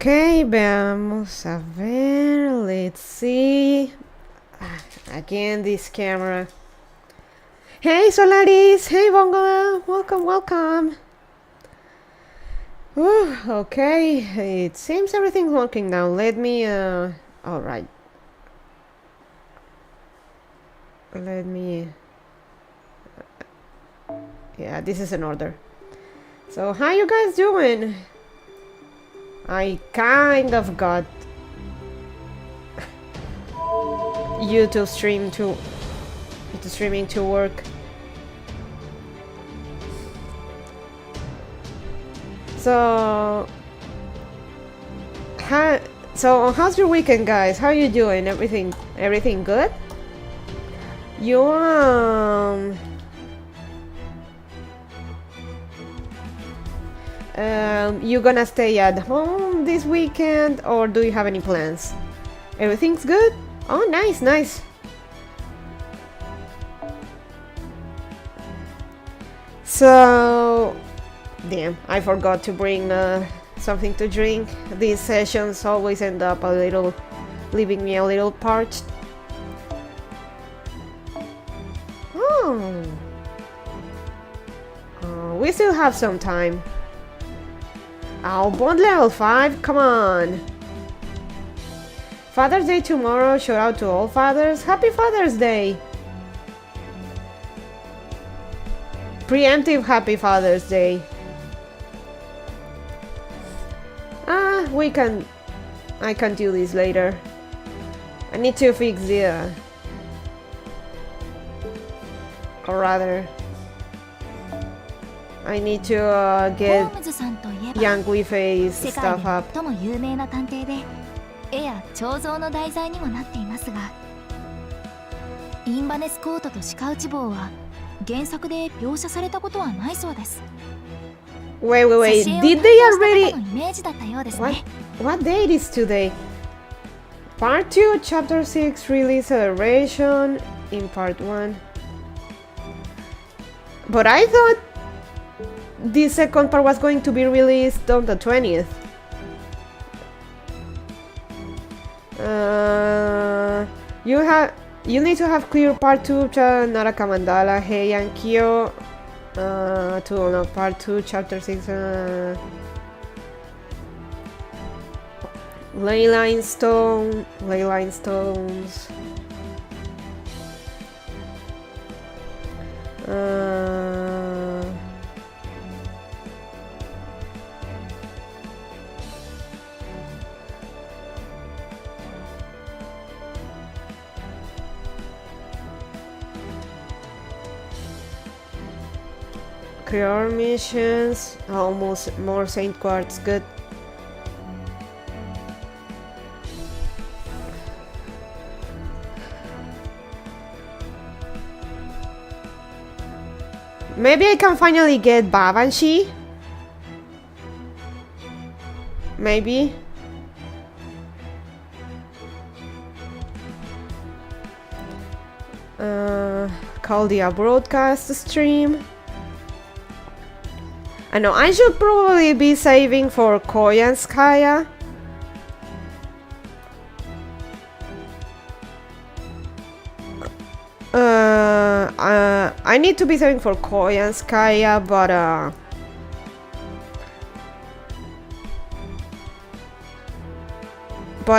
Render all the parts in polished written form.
Ok, veamos a ver. Let's see. Again, this camera. Hey, Solaris. Hey, Bongola. Welcome, welcome. Okay, it seems everything's working now. Let me, alright. Let me, yeah, this is an order. So, how you guys doing? I kind of got YouTube streaming to work. So how's your weekend, guys? How you doing? Everything good? You gonna stay at home this weekend, or do you have any plans? Everything's good? Oh, nice. So, damn, I forgot to bring something to drink. These sessions always end up leaving me a little parched. Oh, we still have some time. Oh, bond level 5, come on. Father's Day tomorrow, shout out to all fathers. Happy Father's Day. Preemptive Happy Father's Day. I can do this later. I need to fix the, or rather, I need to get Young Fae's stuff up. 絵や彫像の題材にもなっていますが、インバネスコートと鹿内棒は原作で描写されたことはないそうです。Wait, did they already? What date is today? Part 2, Chapter 6, Release Celebration in Part 1. But I thought the second part was going to be released on the 20th. You need to have clear part 2, Naraka Mandala, Hei and Kyo, to unlock part 2, chapter 6, Leyline Stones. Cure missions, almost more Saint Quartz, good. Maybe I can finally get Babanshi. Maybe. Call the broadcast stream. I know I should probably be saving for Koyanskaya. I need to be saving for Koyanskaya, but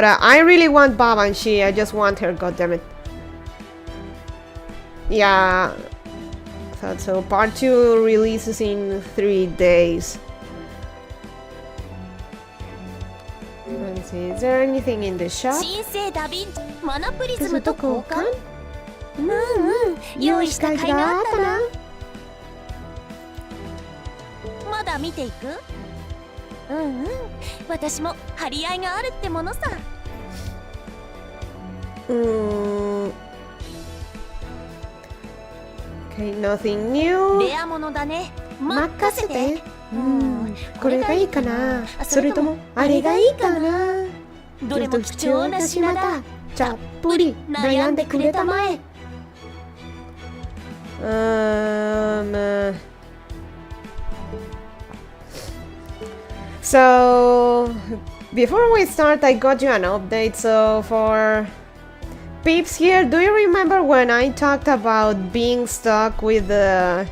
I really want Babanshi. I just want her, goddammit. Yeah. So part 2 releases in 3 days. Let's see, is there anything in the shop? 用意した甲斐があったな。まだ見ていく？私も張り合いがあるってものさ。Okay, nothing new. レアものだね。任せて。これがいいかな。それともあれがいいかな。どれも貴重な品だ。ちゃっぷり悩んでくれたまえ。So Before we start, I got you an update. So for peeps here, do you remember when I talked about being stuck with this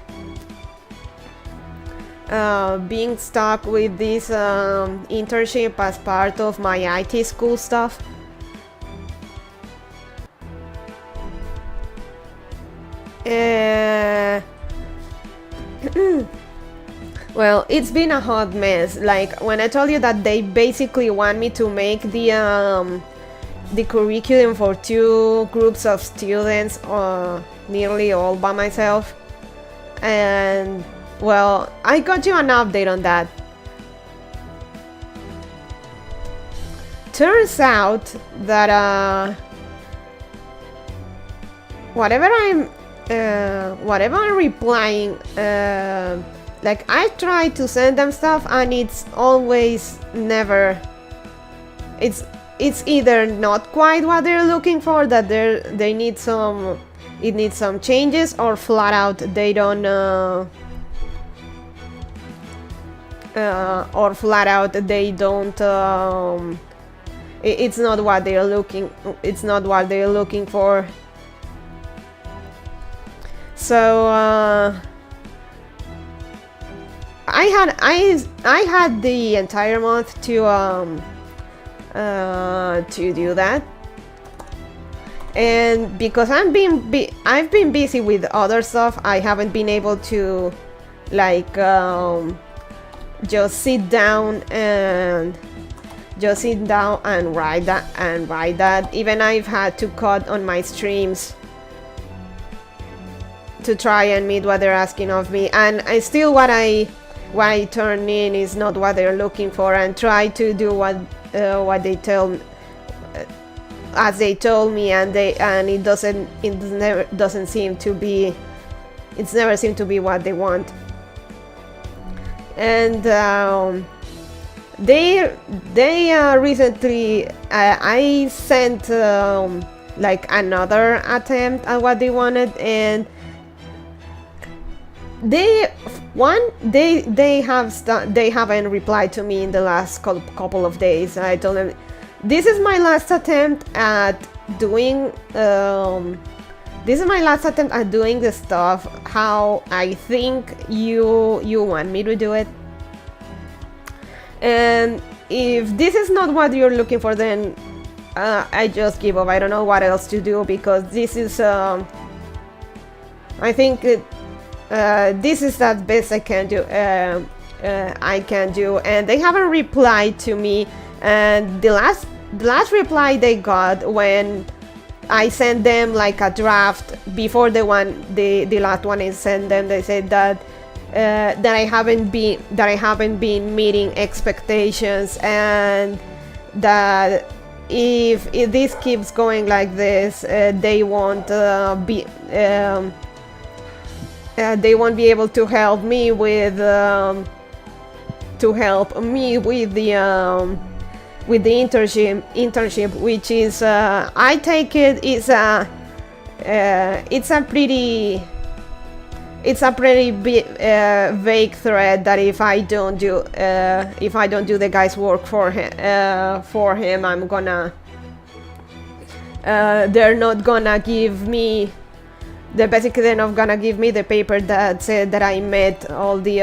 internship as part of my IT school stuff? Well, it's been a hot mess. Like when I told you that they basically want me to make the curriculum for 2 groups of students, nearly all by myself. And well, I got you an update on that. Turns out that whatever I'm replying, like I try to send them stuff and it's always never, it's either not quite what they're looking for, that they need some, it needs some changes, or flat out they don't it's not what they're looking for. So I had the entire month to do that, and because I've been busy with other stuff, I haven't been able to like just sit down and write that. Even I've had to cut on my streams to try and meet what they're asking of me, and I still what I turn in is not what they're looking for, and try to do what they tell as they told me, and it never seemed to be what they want. And they recently I sent like another attempt at what they wanted, and they haven't replied to me in the last couple of days. I told them this is my last attempt at doing the stuff how I think you want me to do it, and if this is not what you're looking for, then I just give up. I don't know what else to do, because this is I think this is the best I can do. And they haven't replied to me. And the last reply they got when I sent them like a draft before the last one I sent them, they said that I haven't been meeting expectations, and that if this keeps going like this, they won't be able to help me with the internship, which is I take it is it's a pretty vague threat that if I don't do the guy's work for him, I'm gonna they're not gonna give me. Basically, they're not gonna give me the paper that said that I met all the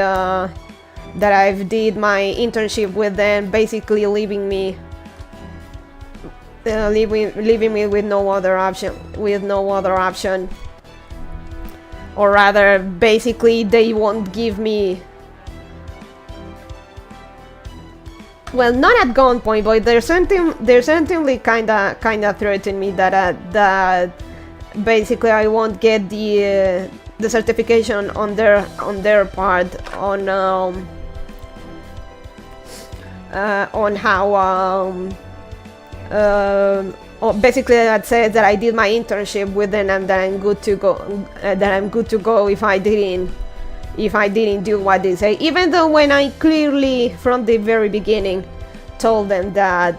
that I've did my internship with them, basically leaving me with no other option, or rather, basically they won't give me. Well, not at gunpoint, but they're certainly kinda threatening me that basically I won't get the certification on their part on how basically that says that I did my internship with them and that I'm good to go if I didn't do what they say, even though when I clearly from the very beginning told them that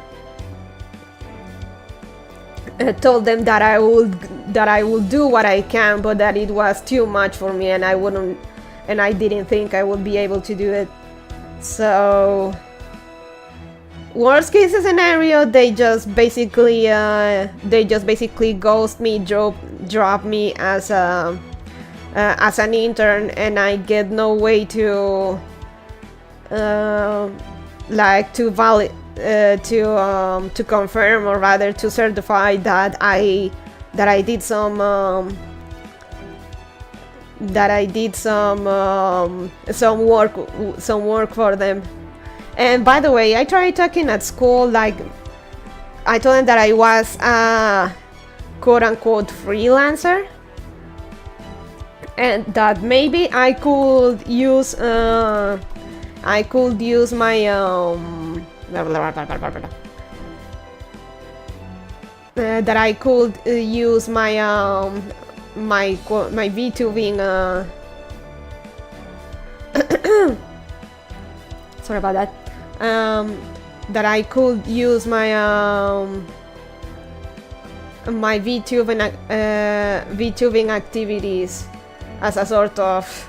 I would do what I can, but that it was too much for me and I didn't think I would be able to do it. So worst case scenario, they just basically ghost me, drop me as an intern, and I get no way to like to confirm, or rather to certify that I did some work for them. And by the way, I tried talking at school, like I told them that I was a quote-unquote freelancer, and that maybe I could use my that I could use my VTubing sorry about that. That I could use my my VTubing activities as a sort of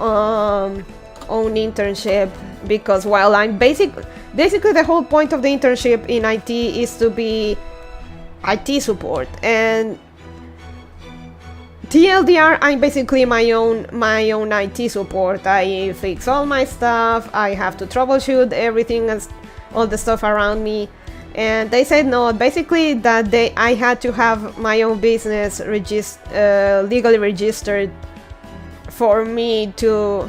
own internship, because while I'm basically the whole point of the internship in IT is to be IT support, and TLDR, I'm basically my own IT support. I fix all my stuff, I have to troubleshoot everything and all the stuff around me. And they said no, basically that I had to have my own business legally registered for it to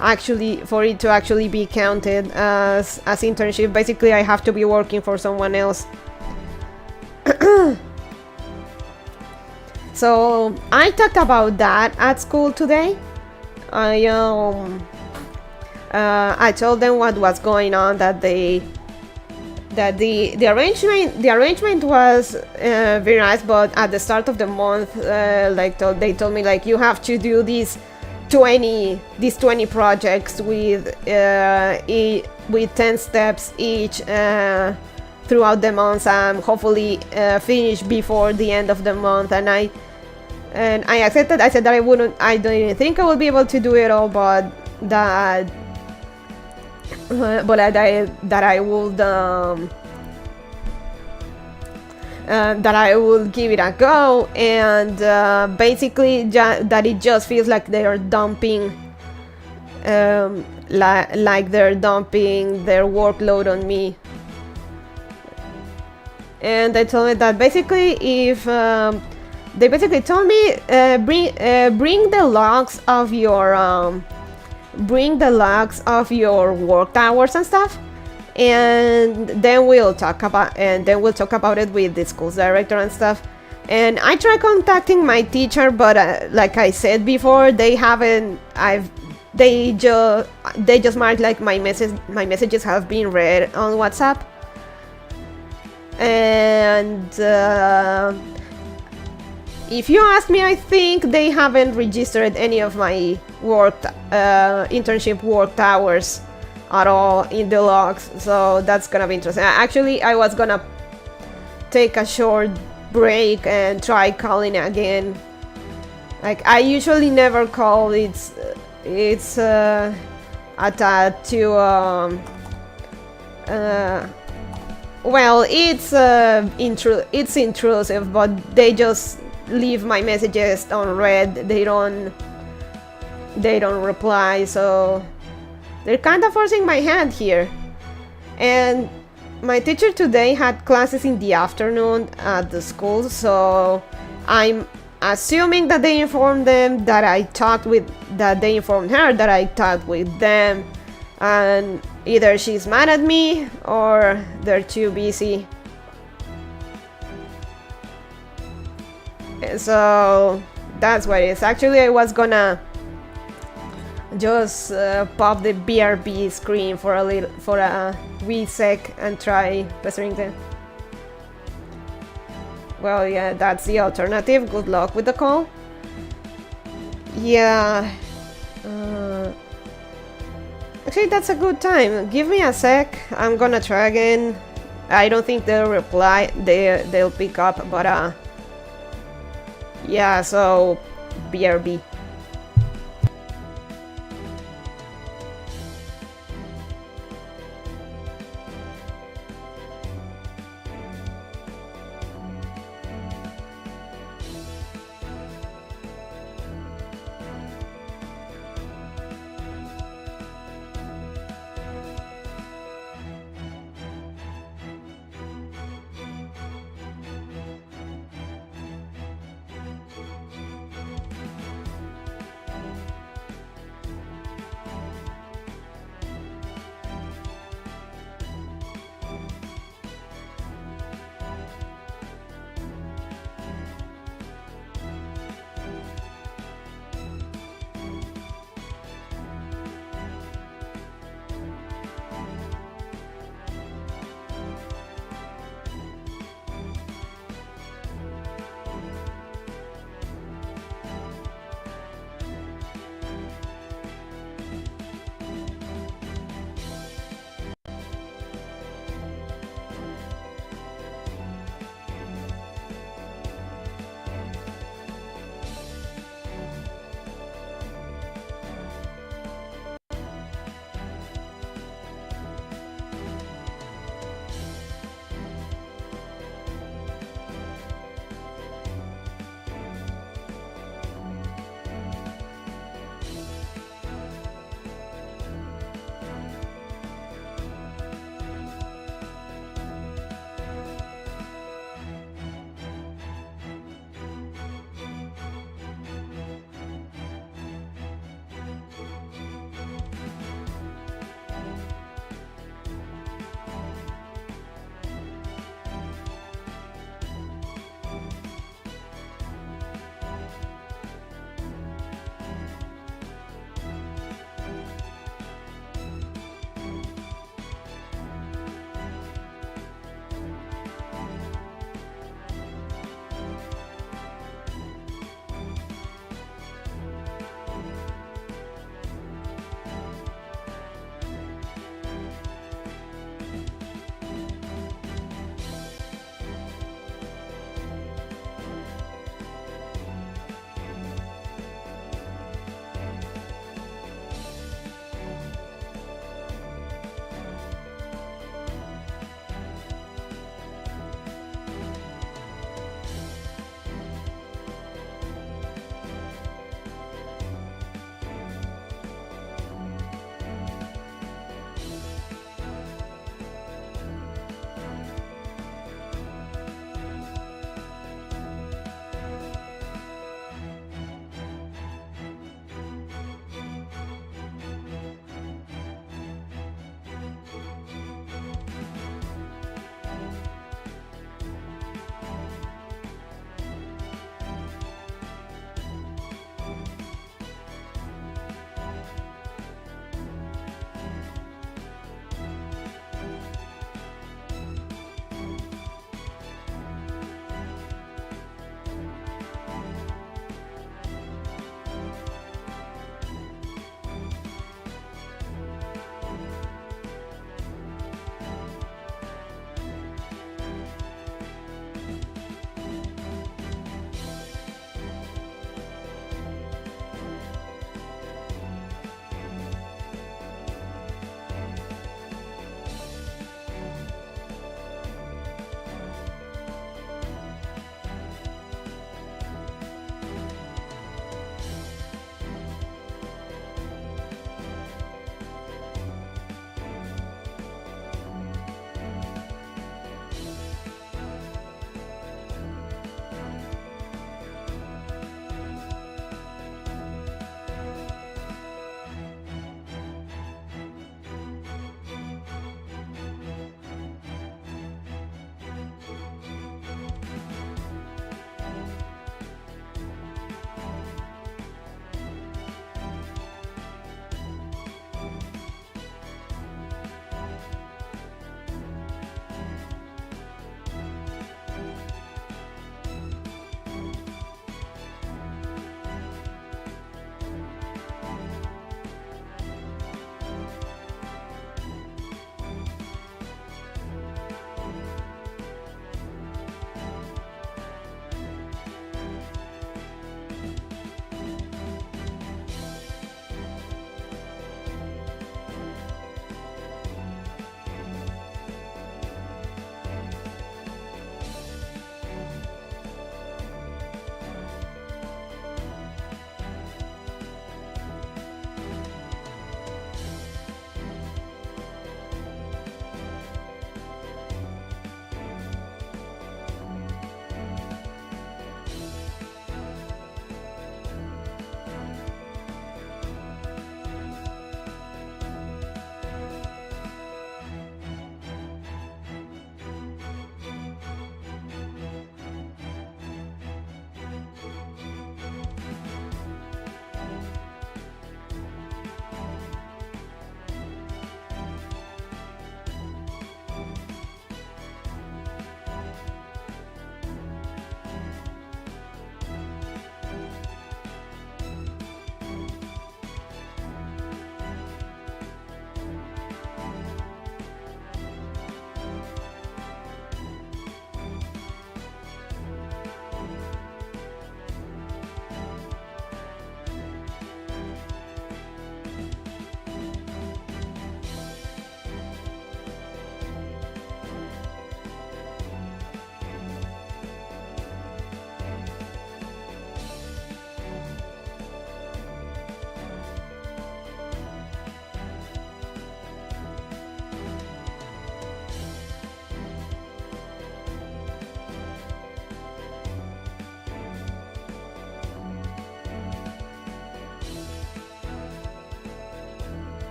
actually be counted as internship. Basically, I have to be working for someone else. So I talked about that at school today. I told them what was going on, that the arrangement was very nice, but at the start of the month, they told me, like, you have to do these 20 projects with 10 steps each throughout the month, and hopefully finish before the end of the month. And I accepted. I said that I didn't think I would be able to do it all, but that I would give it a go, and basically that it just feels like they are dumping like they're dumping their workload on me. And they told me that basically if they basically told me bring the logs of your work hours and stuff, and then we'll talk about it with the school's director and stuff. And I tried contacting my teacher, but like I said before, they just marked like my messages have been read on WhatsApp. And if you ask me, I think they haven't registered any of my internship worked hours at all in the logs, so that's gonna be interesting. Actually, I was gonna take a short break and try calling again. Like, I usually never call. It's attached to well, it's intrusive, but they just leave my messages unread. They don't reply, so they're kind of forcing my hand here. And my teacher today had classes in the afternoon at the school, so I'm assuming that they informed them that they informed her that I talked with them, and either she's mad at me or they're too busy. So that's what it is. Actually, I was gonna just pop the BRB screen for a wee sec and try pestering them. Well, yeah, that's the alternative. Good luck with the call. Yeah. Actually, that's a good time. Give me a sec. I'm gonna try again. I don't think they'll reply. They'll pick up, but yeah. So BRB.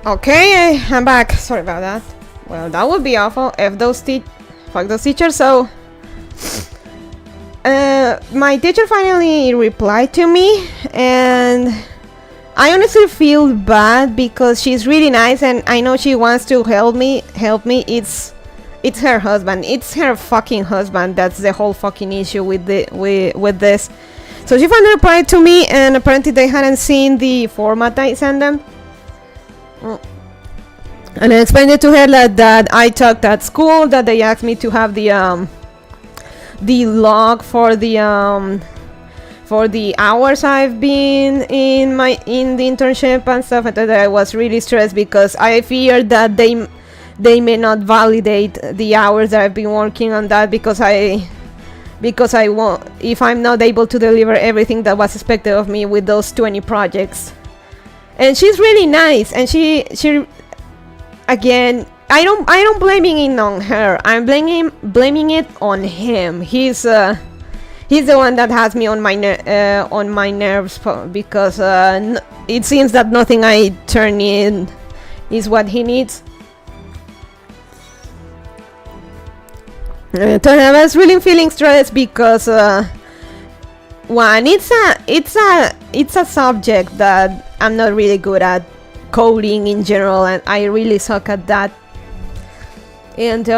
Okay, I'm back. Sorry about that. Well, that would be awful if fuck those teachers. So, my teacher finally replied to me, and I honestly feel bad because she's really nice, and I know she wants to help me. It's her husband. It's her fucking husband. That's the whole fucking issue with this. So she finally replied to me, and apparently they hadn't seen the format I sent them. And I explained it to her that I talked at school, that they asked me to have the log for the hours I've been in the internship and stuff, and that I was really stressed because I feared that they may not validate the hours that I've been working on that because I won't, if I'm not able to deliver everything that was expected of me with those 20 projects. And she's really nice, and she again, I don't blaming it on her. I'm blaming it on him. He's the one that has me on my nerves because it seems that nothing I turn in is what he needs. I was really feeling stressed because one, it's a subject that I'm not really good at, coding in general, and I really suck at that. And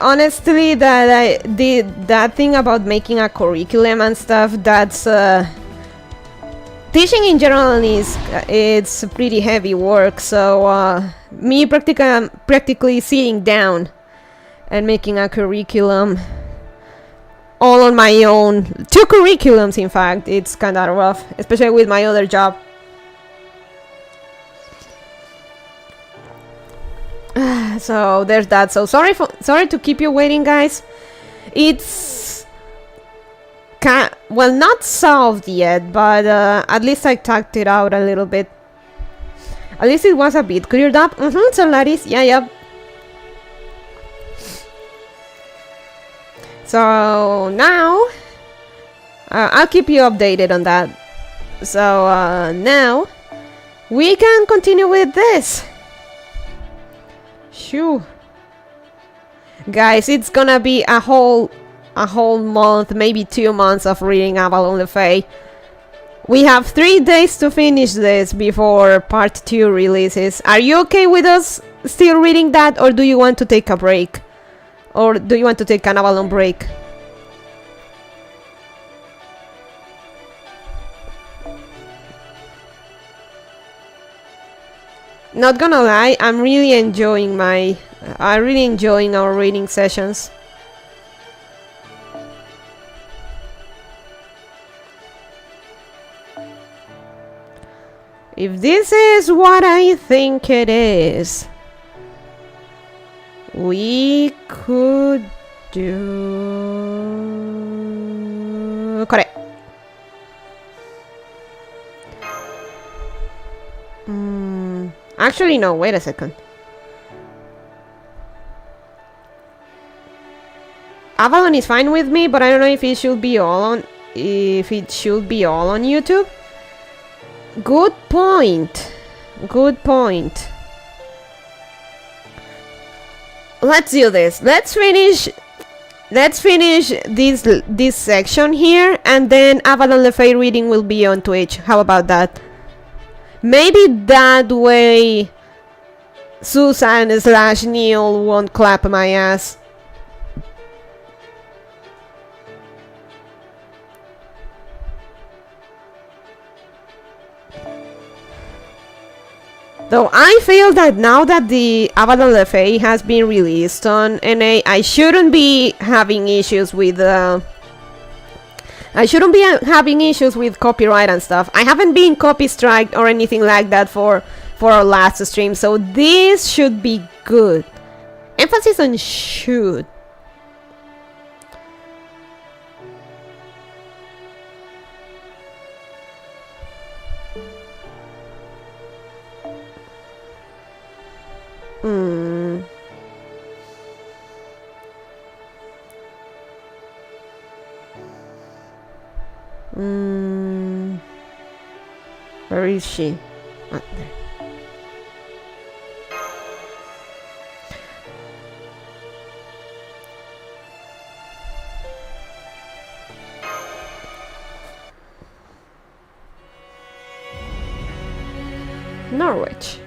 honestly, that I did that thing about making a curriculum and stuff. That's teaching in general it's pretty heavy work. So me practically sitting down and making a curriculum all on my own, 2 curriculums in fact, it's kind of rough, especially with my other job. So there's that. So sorry to keep you waiting, guys. It's well, not solved yet, but at least I talked it out a little bit. At least it was a bit cleared up. Solaris, yeah. So now I'll keep you updated on that. So now we can continue with this. Shoo. Guys, it's gonna be a whole month, maybe 2 months of reading Avalon le Fae. We have 3 days to finish this before part 2 releases. Are you okay with us still reading that, or do you want to take a break? Or do you want to take an Avalon break? Not gonna lie, I'm really enjoying our reading sessions. If this is what I think it is, we could do... Correct. Actually, no, wait a second. Avalon is fine with me, but I don't know if it should be all on YouTube. Good point. Let's do this. Let's finish this section here, and then Avalon le Fae reading will be on Twitch. How about that? Maybe that way Susan/Neil won't clap my ass. Though I feel that now that the Avalon le Fae has been released on NA, I shouldn't be having issues with copyright and stuff. I haven't been copy striked or anything like that for our last stream, so this should be good. Emphasis on should. Where is she? Ah, there. Norwich.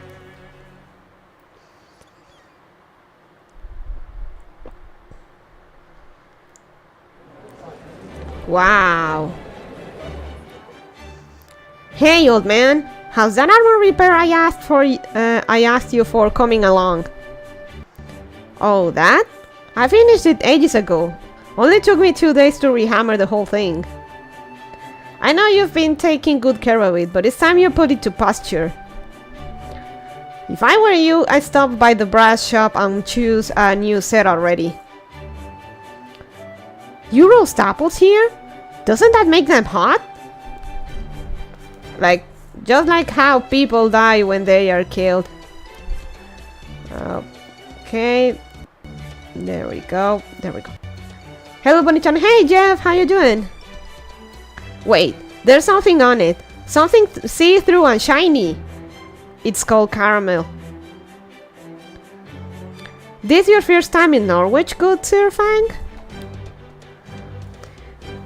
Wow. Hey, old man. How's that armor repair I asked you for coming along? Oh, that? I finished it ages ago. Only took me 2 days to rehammer the whole thing. I know you've been taking good care of it, but it's time you put it to pasture. If I were you, I'd stop by the brass shop and choose a new set already. You roast apples here? Doesn't that make them hot? Just like how people die when they are killed. Okay. There we go. Hello, Bonnie-chan. Hey, Jeff. How you doing? Wait. There's something on it. Something see-through and shiny. It's called caramel. This your first time in Norwich, good Sir Fang?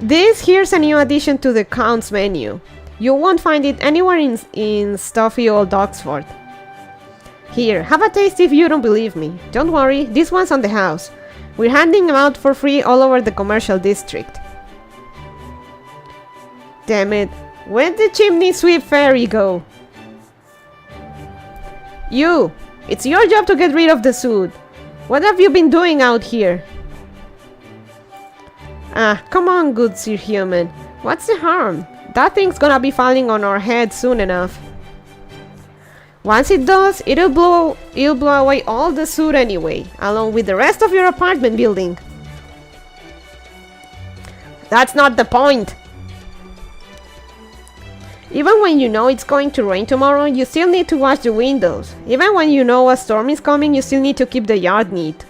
This here's a new addition to the Count's menu. You won't find it anywhere in stuffy old Oxford. Here, have a taste if you don't believe me. Don't worry, this one's on the house. We're handing them out for free all over the commercial district. Damn it, where'd the chimney sweep fairy go? You! It's your job to get rid of the suit. What have you been doing out here? Ah, come on, good Sir Human. What's the harm? That thing's gonna be falling on our heads soon enough. Once it does, it'll blow away all the suit anyway, along with the rest of your apartment building. That's not the point. Even when you know it's going to rain tomorrow, you still need to wash the windows. Even when you know a storm is coming, you still need to keep the yard neat.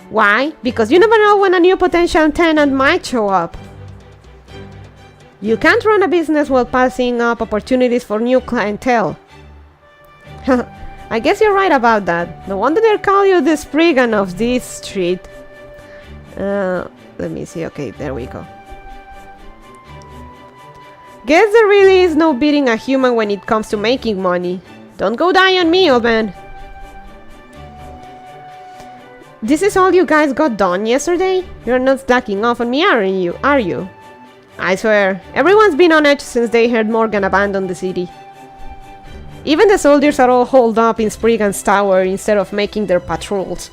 Why? Because you never know when a new potential tenant might show up. You can't run a business while passing up opportunities for new clientele. I guess you're right about that. No wonder they call you the Spriggan of this street. Let me see. Okay, there we go. Guess there really is no beating a human when it comes to making money. Don't go die on me, old man. This is all you guys got done yesterday? You're not slacking off on me, are you? I swear, everyone's been on edge since they heard Morgan abandon the city. Even the soldiers are all holed up in Spriggan's tower instead of making their patrols.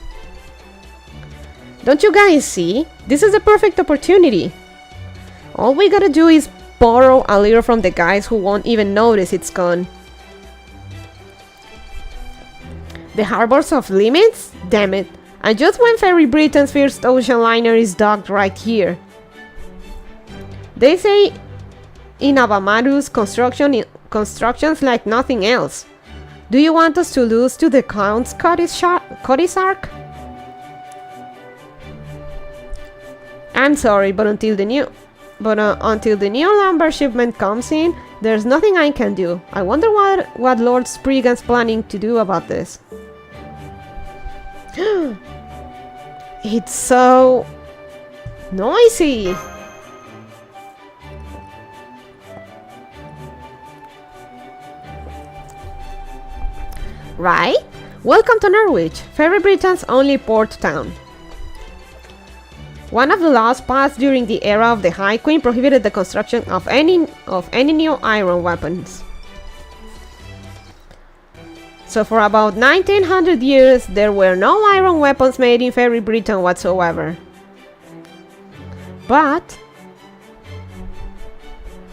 Don't you guys see? This is the perfect opportunity. All we gotta do is borrow a little from the guys who won't even notice it's gone. The harbors of limits? Damn it. And just when Ferry Britain's first ocean liner is docked right here. They say in Abamaru's construction's like nothing else. Do you want us to lose to the Count's Codisarch? I'm sorry, but until the new lumber shipment comes in, there's nothing I can do. I wonder what Lord Spriggan's planning to do about this. It's so noisy. Right? Welcome to Norwich, Ferry Britain's only port town. One of the laws passed during the era of the High Queen prohibited the construction of any new iron weapons. So for about 1900 years, there were no iron weapons made in Ferry Britain whatsoever. But...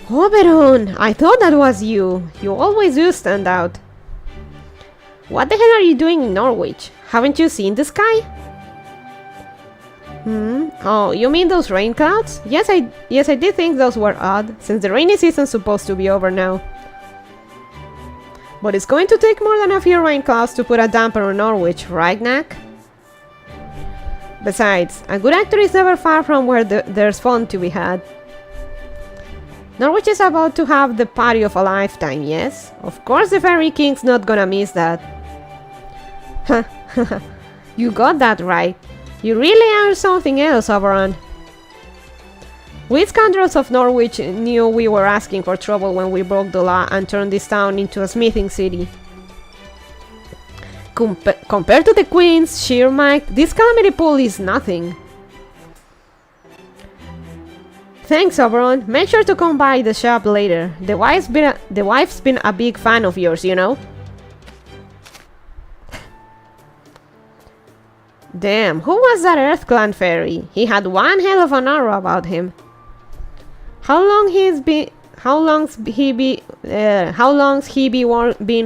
Oberon! I thought that was you! You always do stand out. What the hell are you doing in Norwich? Haven't you seen the sky? Oh, you mean those rain clouds? Yes, I did think those were odd, since the rainy season's supposed to be over now. But it's going to take more than a few rain clouds to put a damper on Norwich, right, Knack? Besides, a good actor is never far from where there's fun to be had. Norwich is about to have the party of a lifetime, yes? Of course the Fairy King's not gonna miss that. You got that right. You really are something else, Avalon. We scoundrels of Norwich knew we were asking for trouble when we broke the law and turned this town into a smithing city. Compared to the Queen's sheer might, this calamity pool is nothing. Thanks, Avalon. Make sure to come by the shop later. The wife's been a big fan of yours, you know? Damn, who was that Earth Clan fairy? He had one hell of an aura about him. How long's he been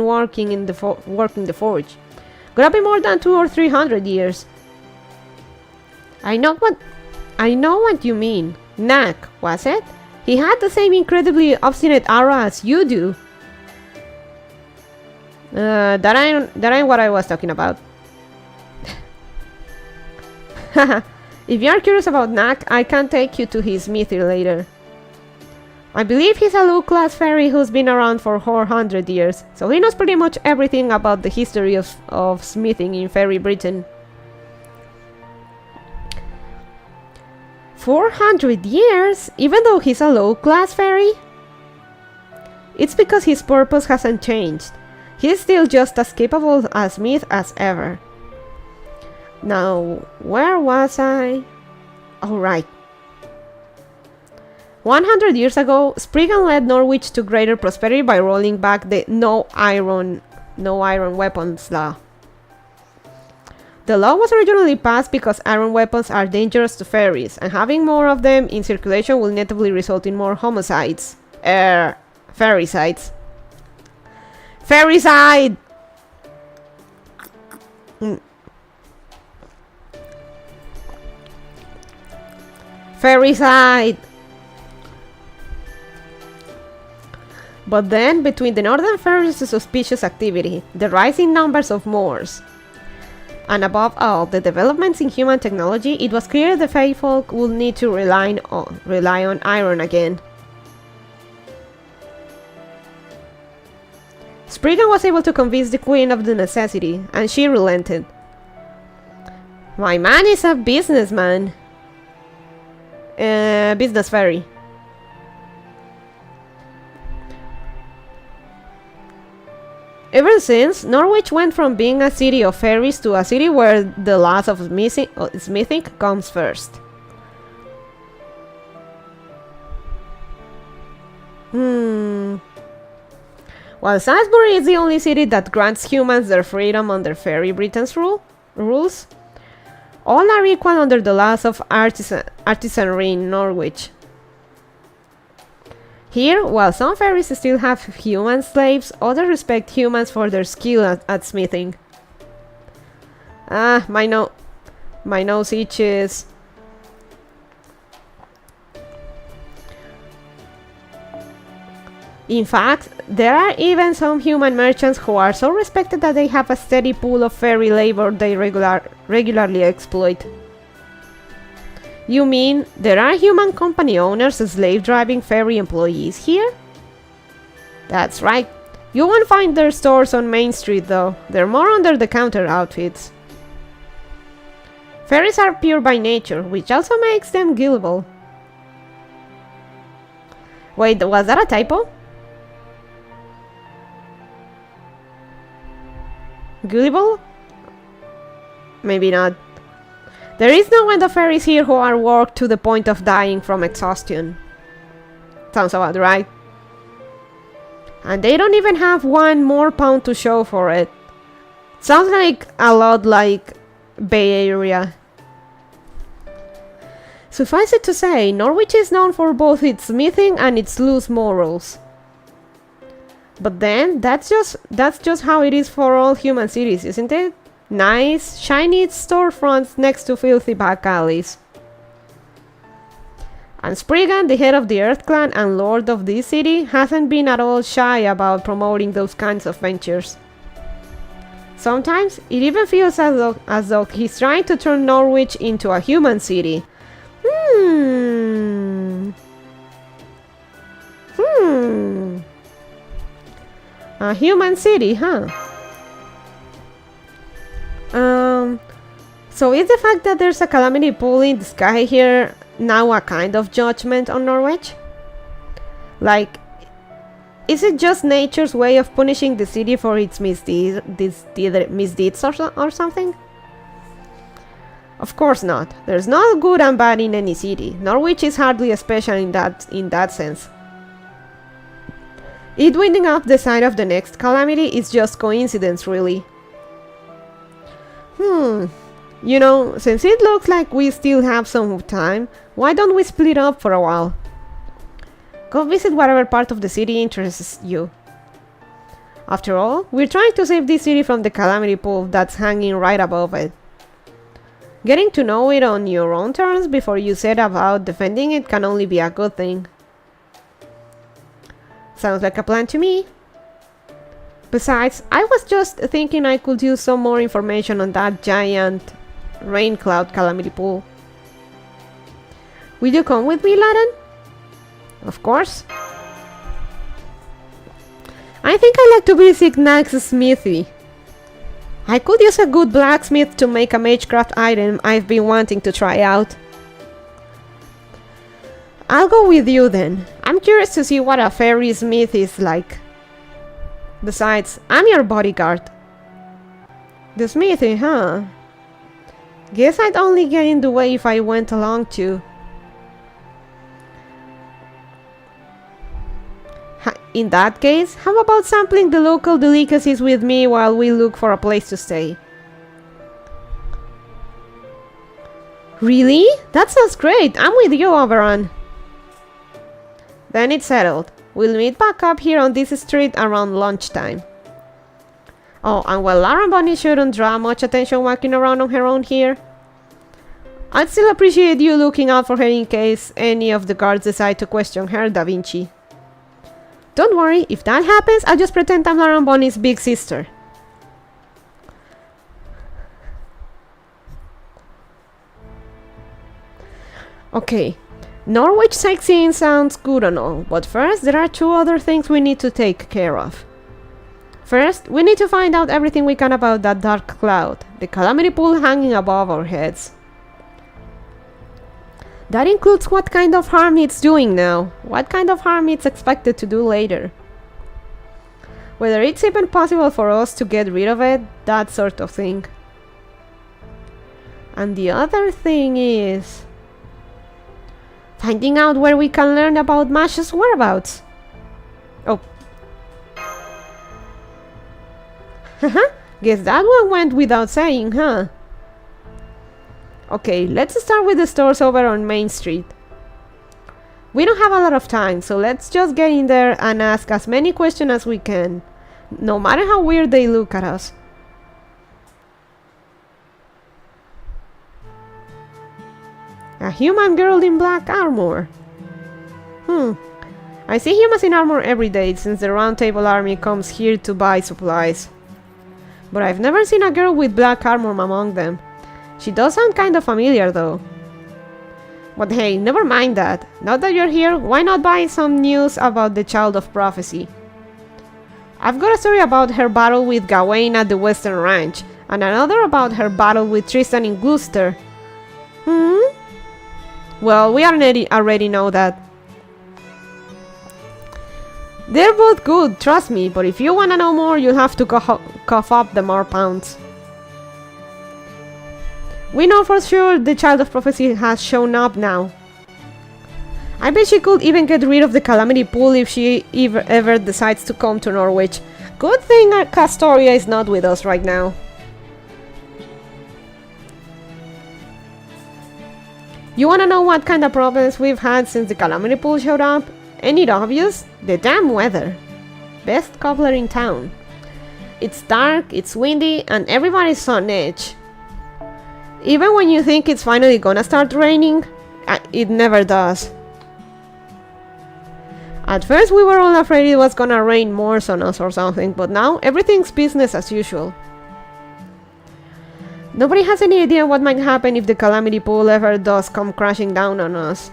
working the forge? Gotta be more than 200 or 300 years. I know what you mean. Knack, was it? He had the same incredibly obstinate aura as you do. That ain't what I was talking about. If you're curious about Knack, I can take you to his smithy later. I believe he's a low-class fairy who's been around for 400 years, so he knows pretty much everything about the history of smithing in Fairy Britain. 400 years? Even though he's a low-class fairy? It's because his purpose hasn't changed. He's still just as capable a smith as ever. Now, where was I? Oh, right. 100 years ago, Spriggan led Norwich to greater prosperity by rolling back the no iron weapons law. The law was originally passed because iron weapons are dangerous to fairies, and having more of them in circulation will inevitably result in more homicides. Fairicides. Fairicide! Fairicide! But then, between the Northern Fairies' suspicious activity, the rising numbers of Moors, and above all, the developments in human technology, it was clear the Fae folk would need to rely on iron again. Spriggan was able to convince the Queen of the necessity, and she relented. My man is a businessman. Business fairy. Ever since, Norwich went from being a city of fairies to a city where the laws of smithing comes first. While Salisbury is the only city that grants humans their freedom under Fairy Britain's rules, all are equal under the laws of artisanry in Norwich. Here, while some fairies still have human slaves, others respect humans for their skill at smithing. Ah, my nose itches. In fact, there are even some human merchants who are so respected that they have a steady pool of fairy labor they regularly exploit. You mean there are human company owners slave-driving fairy employees here? That's right. You won't find their stores on Main Street though. They're more under-the-counter outfits. Fairies are pure by nature, which also makes them gullible. Wait, was that a typo? Gullible? Maybe not. There is no end of fairies here who are worked to the point of dying from exhaustion. Sounds about right. And they don't even have one more pound to show for it. Sounds like a lot like Bay Area. Suffice it to say, Norwich is known for both its smithing and its loose morals. But then, that's just how it is for all human cities, isn't it? Nice, shiny storefronts next to filthy back alleys. And Spriggan, the head of the Earth Clan and lord of this city, hasn't been at all shy about promoting those kinds of ventures. Sometimes, it even feels as though he's trying to turn Norwich into a human city. A human city, huh? So is the fact that there's a calamity pool in the sky here now a kind of judgment on Norwich? Like, is it just nature's way of punishing the city for its misdeeds or something? Of course not. There's no good and bad in any city. Norwich is hardly special in that sense. It winding up the side of the next calamity is just coincidence, really. You know, since it looks like we still have some time, why don't we split up for a while? Go visit whatever part of the city interests you. After all, we're trying to save this city from the calamity pool that's hanging right above it. Getting to know it on your own terms before you set about defending it can only be a good thing. Sounds like a plan to me. Besides, I was just thinking I could use some more information on that giant rain cloud calamity pool. Will you come with me, Laden? Of course. I think I'd like to visit Nax's smithy. I could use a good blacksmith to make a magecraft item I've been wanting to try out. I'll go with you then. I'm curious to see what a fairy smith is like. Besides, I'm your bodyguard. The smithy, huh? Guess I'd only get in the way if I went along too. In that case, how about sampling the local delicacies with me while we look for a place to stay? Really? That sounds great! I'm with you, Avalon. Then it's settled. We'll meet back up here on this street around lunchtime. Oh, and while Lauren Bunny shouldn't draw much attention walking around on her own here, I'd still appreciate you looking out for her in case any of the guards decide to question her, Da Vinci. Don't worry, if that happens, I'll just pretend I'm Lauren Bunny's big sister. Okay, Norwich sightseeing sounds good and all, but first there are two other things we need to take care of. First, we need to find out everything we can about that dark cloud, the calamity pool hanging above our heads. That includes what kind of harm it's doing now, what kind of harm it's expected to do later. Whether it's even possible for us to get rid of it, that sort of thing. And the other thing is finding out where we can learn about Mash's whereabouts. Oh. Haha, guess that one went without saying, huh? Okay, let's start with the stores over on Main Street. We don't have a lot of time, so let's just get in there and ask as many questions as we can, no matter how weird they look at us. A human girl in black armor. I see humans in armor every day since the Round Table Army comes here to buy supplies. But I've never seen a girl with black armor among them. She does sound kind of familiar though. But hey, never mind that. Now that you're here, why not buy some news about the Child of Prophecy? I've got a story about her battle with Gawain at the Western Ranch, and another about her battle with Tristan in Gloucester. Well, we already know that. They're both good, trust me, but if you wanna know more, you'll have to cough up the more pounds. We know for sure the Child of Prophecy has shown up now. I bet she could even get rid of the Calamity Pool if she ever decides to come to Norwich. Good thing Castoria is not with us right now. You wanna know what kind of problems we've had since the Calamity Pool showed up? Ain't it obvious? The damn weather. Best cobbler in town. It's dark, it's windy, and everybody's on edge. Even when you think it's finally gonna start raining, it never does. At first we were all afraid it was gonna rain more on us or something, but now everything's business as usual. Nobody has any idea what might happen if the Calamity Pool ever does come crashing down on us.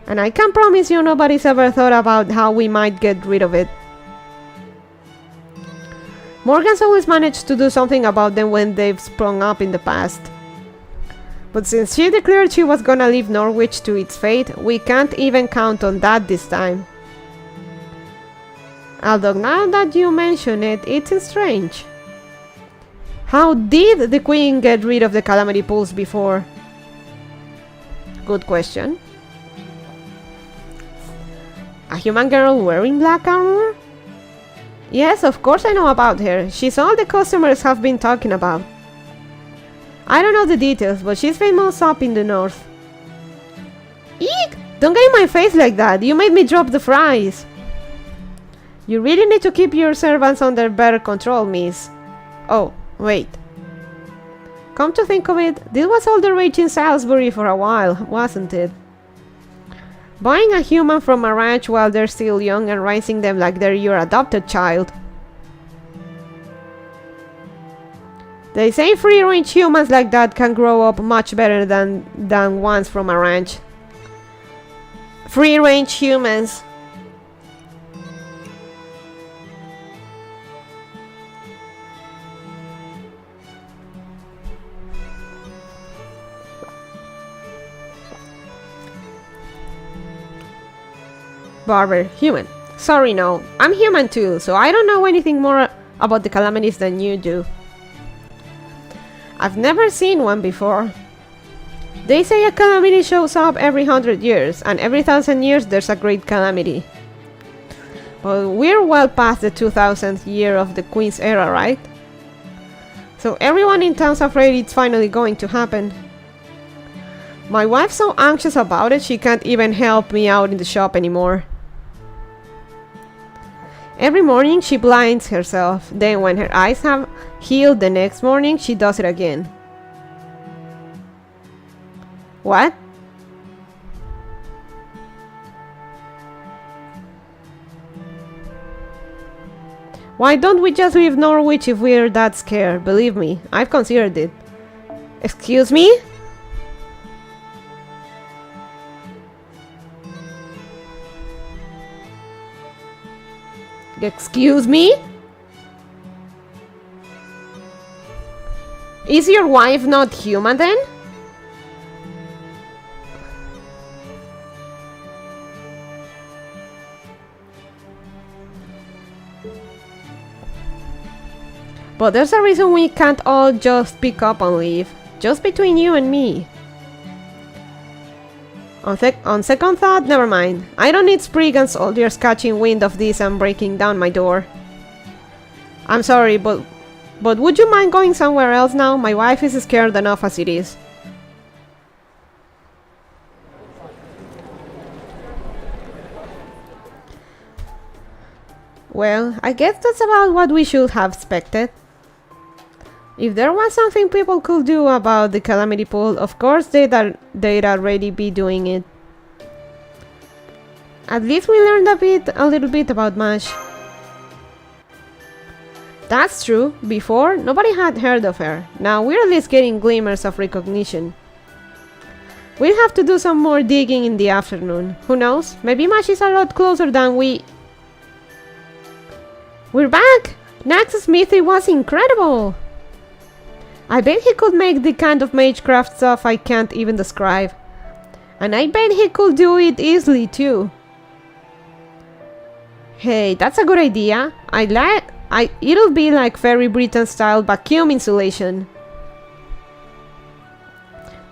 And I can promise you nobody's ever thought about how we might get rid of it. Morgan's always managed to do something about them when they've sprung up in the past. But since she declared she was gonna leave Norwich to its fate, we can't even count on that this time. Although now that you mention it, it's strange. How did the Queen get rid of the Calamity Pools before? Good question. A human girl wearing black armor? Yes, of course I know about her. She's all the customers have been talking about. I don't know the details, but she's famous up in the north. Eek! Don't get in my face like that. You made me drop the fries. You really need to keep your servants under better control, miss. Oh, wait. Come to think of it, this was all the rage in Salisbury for a while, wasn't it? Buying a human from a ranch while they're still young and raising them like they're your adopted child. They say free-range humans like that can grow up much better than ones from a ranch. Free-range humans. Barber, human. Sorry, no. I'm human too, so I don't know anything more about the calamities than you do. I've never seen one before. They say a calamity shows up every 100 years, and every 1,000 years there's a great calamity. But we're well past the 2000th year of the Queen's era, right? So everyone in town's afraid it's finally going to happen. My wife's so anxious about it she can't even help me out in the shop anymore. Every morning she blinds herself, then when her eyes have healed the next morning she does it again. What? Why don't we just leave Norwich if we're that scared? Believe me, I've considered it. Excuse me? Excuse me? Is your wife not human then? But there's a reason we can't all just pick up and leave. Just between you and me. On second thought, never mind. I don't need Sprig and soldiers catching wind of this and breaking down my door. I'm sorry, but would you mind going somewhere else now? My wife is scared enough as it is. Well, I guess that's about what we should have expected. If there was something people could do about the Calamity Pool, of course they'd already be doing it. At least we learned a little bit about Mash. That's true. Before, nobody had heard of her. Now we're at least getting glimmers of recognition. We'll have to do some more digging in the afternoon. Who knows? Maybe Mash is a lot closer than we... We're back! Nax's smithy was incredible! I bet he could make the kind of magecraft stuff I can't even describe. And I bet he could do it easily too. Hey, that's a good idea. It'll be like Fairy Britain style vacuum insulation.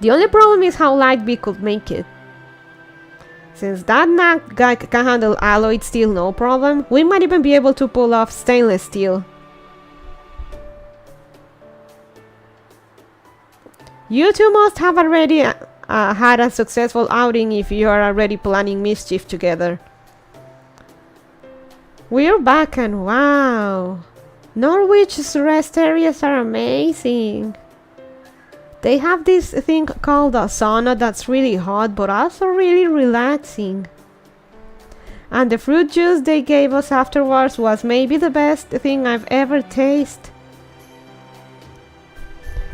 The only problem is how light we could make it. Since that Nax guy can handle alloyed steel no problem, we might even be able to pull off stainless steel. You two must have already had a successful outing if you are already planning mischief together. We're back and wow! Norwich's rest areas are amazing! They have this thing called a sauna that's really hot but also really relaxing. And the fruit juice they gave us afterwards was maybe the best thing I've ever tasted.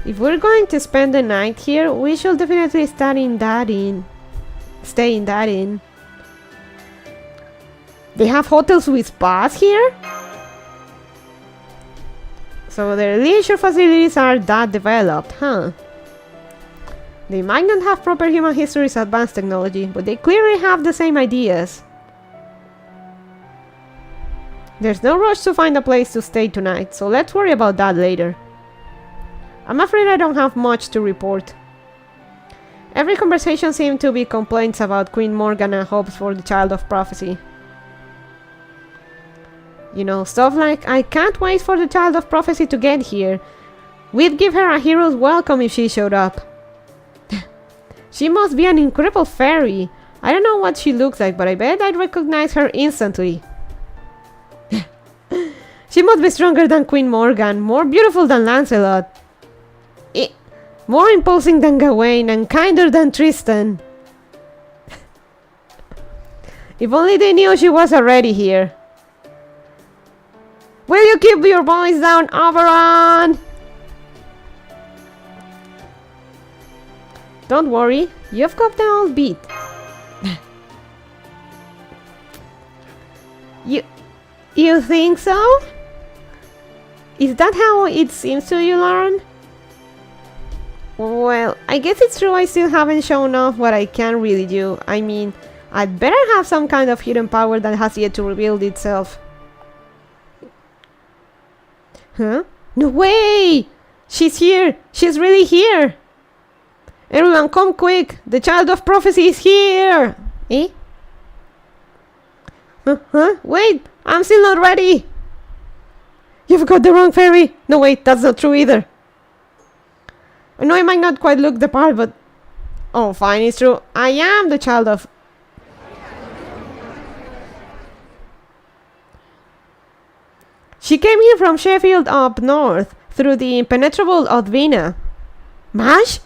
If we're going to spend the night here, we should definitely stay in that inn. They have hotels with spas here? So their leisure facilities are that developed, huh? They might not have proper human history's advanced technology, but they clearly have the same ideas. There's no rush to find a place to stay tonight, so let's worry about that later. I'm afraid I don't have much to report. Every conversation seemed to be complaints about Queen Morgan and hopes for the Child of Prophecy. You know, stuff like, I can't wait for the Child of Prophecy to get here. We'd give her a hero's welcome if she showed up. She must be an incredible fairy. I don't know what she looks like, but I bet I'd recognize her instantly. She must be stronger than Queen Morgan, more beautiful than Lancelot, more imposing than Gawain, and kinder than Tristan. If only they knew she was already here. Will you keep your voice down, Avalon? Don't worry, you've got the old beat. You think so? Is that how it seems to you, Lauren? Well, I guess it's true I still haven't shown off what I can really do. I mean, I'd better have some kind of hidden power that has yet to reveal itself. Huh? No way! She's here! She's really here! Everyone come quick! The Child of Prophecy is here! Eh? Huh? Wait! I'm still not ready! You've got the wrong fairy! No wait, that's not true either. I know I might not quite look the part, but... Oh, fine, it's true. I am the Child of... She came here from Sheffield up north, through the impenetrable Odvina. Mash?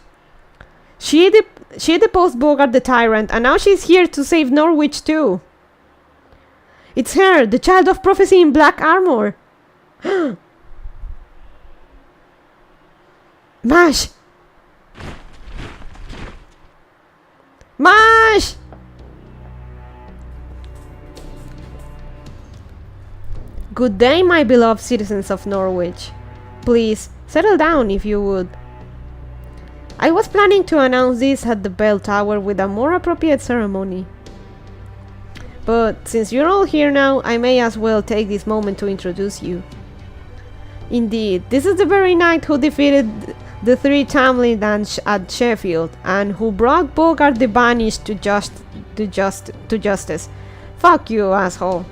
She deposed Bogart the Tyrant, and now she's here to save Norwich too. It's her, the Child of Prophecy in black armor. Mash! Mash! Good day, my beloved citizens of Norwich. Please, settle down if you would. I was planning to announce this at the bell tower with a more appropriate ceremony. But since you're all here now, I may as well take this moment to introduce you. Indeed, this is the very knight who defeated the three Tamlins at Sheffield, and who brought Bogart the Banished to justice. Fuck you, asshole.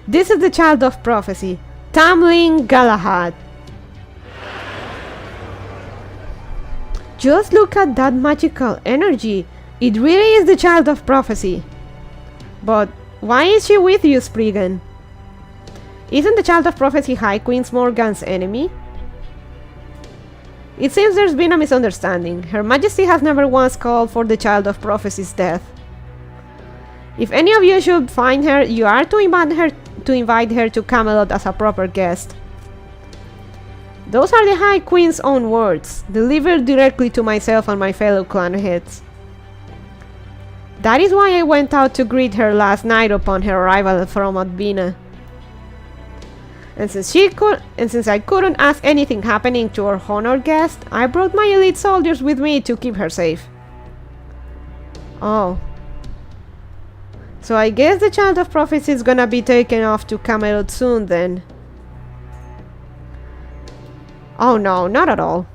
This is the Child of Prophecy, Tamlin Galahad. Just look at that magical energy. It really is the Child of Prophecy. But why is she with you, Spriggan? Isn't the Child of Prophecy High Queen Morgan's enemy? It seems there's been a misunderstanding. Her Majesty has never once called for the Child of Prophecy's death. If any of you should find her, you are to invite her to Camelot as a proper guest. Those are the High Queen's own words, delivered directly to myself and my fellow clan heads. That is why I went out to greet her last night upon her arrival from Odvina. And since I couldn't ask anything happening to our honored guest, I brought my elite soldiers with me to keep her safe. Oh. So I guess the Child of Prophecy is gonna be taken off to Camelot soon then. Oh no, not at all.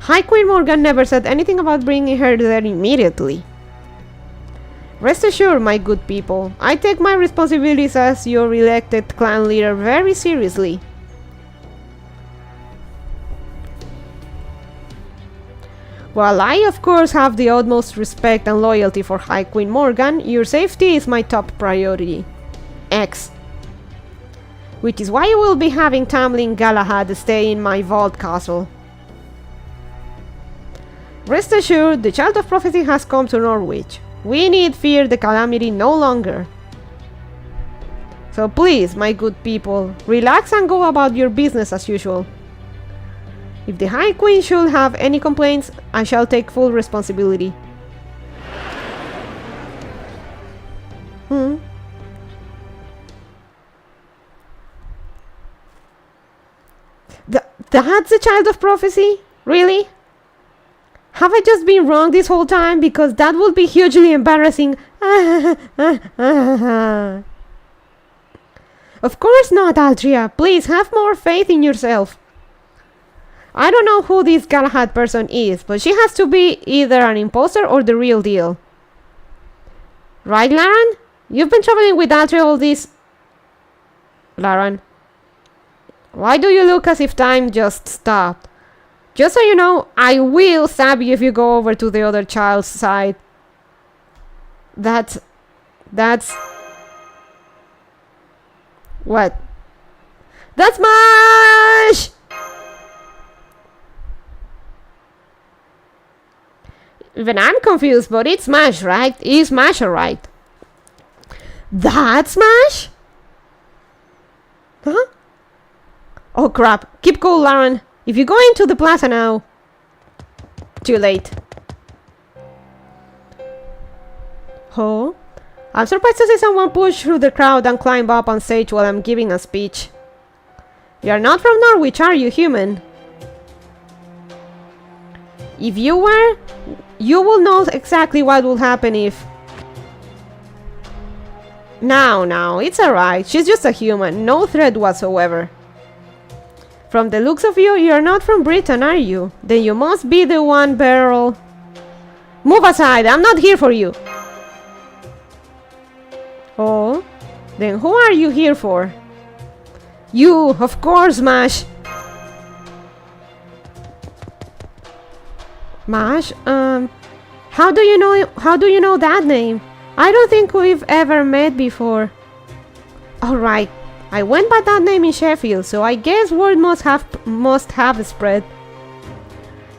High Queen Morgan never said anything about bringing her there immediately. Rest assured, my good people, I take my responsibilities as your elected clan leader very seriously. While I of course have the utmost respect and loyalty for High Queen Morgan, your safety is my top priority. X. Which is why you will be having Tamlin Galahad stay in my vault castle. Rest assured, the Child of Prophecy has come to Norwich. We need fear the calamity no longer. So please, my good people, relax and go about your business as usual. If the High Queen should have any complaints, I shall take full responsibility. That's the child of prophecy? Really? Have I just been wrong this whole time? Because that would be hugely embarrassing. Of course not, Altria. Please, have more faith in yourself. I don't know who this Galahad person is, but she has to be either an imposter or the real deal. Right, Laran? You've been traveling with Altria all this... Laran. Why do you look as if time just stopped? Just so you know, I will stab you if you go over to the other child's side. That's... What? That's MASH! Even I'm confused, but it's MASH, right? It's MASH, alright. That's MASH? Huh? Oh crap. Keep cool, Lauren. If you go into the plaza now... Too late. Oh? I'm surprised to see someone push through the crowd and climb up on stage while I'm giving a speech. You're not from Norwich, are you, human? If you were, you will know exactly what will happen if... No, it's alright. She's just a human. No threat whatsoever. From the looks of you, you're not from Britain, are you? Then you must be the one barrel... Move aside, I'm not here for you! Oh? Then who are you here for? You, of course, Mash! Mash? How do you know that name? I don't think we've ever met before. Alright. I went by that name in Sheffield, so I guess word must have spread.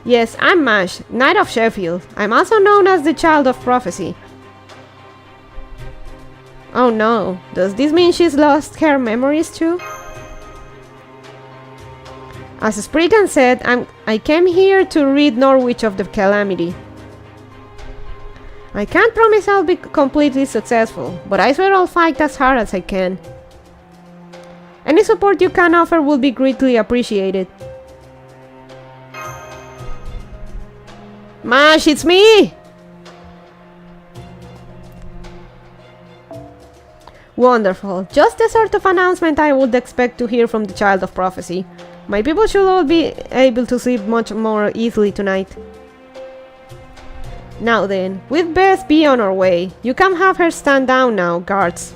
Yes, I'm Mash, Knight of Sheffield. I'm also known as the Child of Prophecy. Oh no, does this mean she's lost her memories too? As Spriggan said, I came here to rid Norwich of the calamity. I can't promise I'll be completely successful, but I swear I'll fight as hard as I can. Any support you can offer will be greatly appreciated. Mash, it's me! Wonderful. Just the sort of announcement I would expect to hear from the Child of Prophecy. My people should all be able to sleep much more easily tonight. Now then, we'd best be on our way. You can have her stand down now, guards.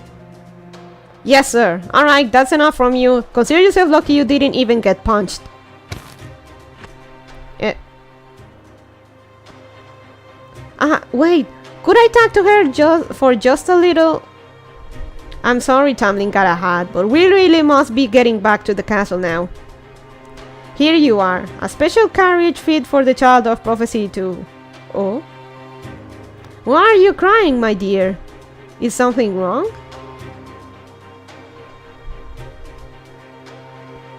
Yes, sir. Alright, that's enough from you. Consider yourself lucky you didn't even get punched. Wait. Could I talk to her for just a little? I'm sorry, Tumbling Galahad, but we really must be getting back to the castle now. Here you are. A special carriage fit for the Child of Prophecy too. Oh? Why are you crying, my dear? Is something wrong?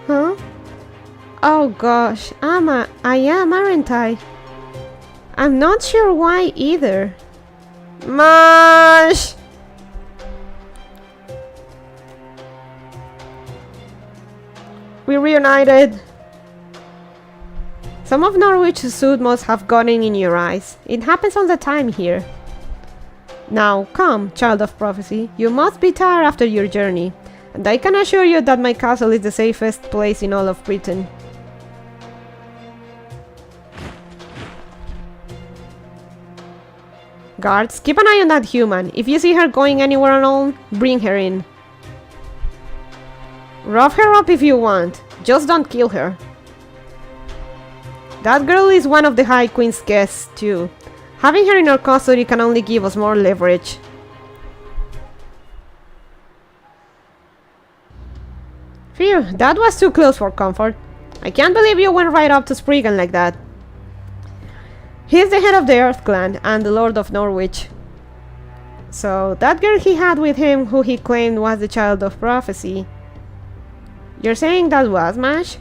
Huh? Oh gosh, I am, aren't I? I'm not sure why either. Mash! We reunited. Some of Norwich's soot must have gotten in your eyes. It happens all the time here. Now, come, Child of Prophecy. You must be tired after your journey. And I can assure you that my castle is the safest place in all of Britain. Guards, keep an eye on that human. If you see her going anywhere alone, bring her in. Rough her up if you want. Just don't kill her. That girl is one of the High Queen's guests, too. Having her in our custody can only give us more leverage. Phew, that was too close for comfort. I can't believe you went right up to Spriggan like that. He's the head of the Earth Clan and the Lord of Norwich. So, that girl he had with him who he claimed was the Child of Prophecy. You're saying that was Mash?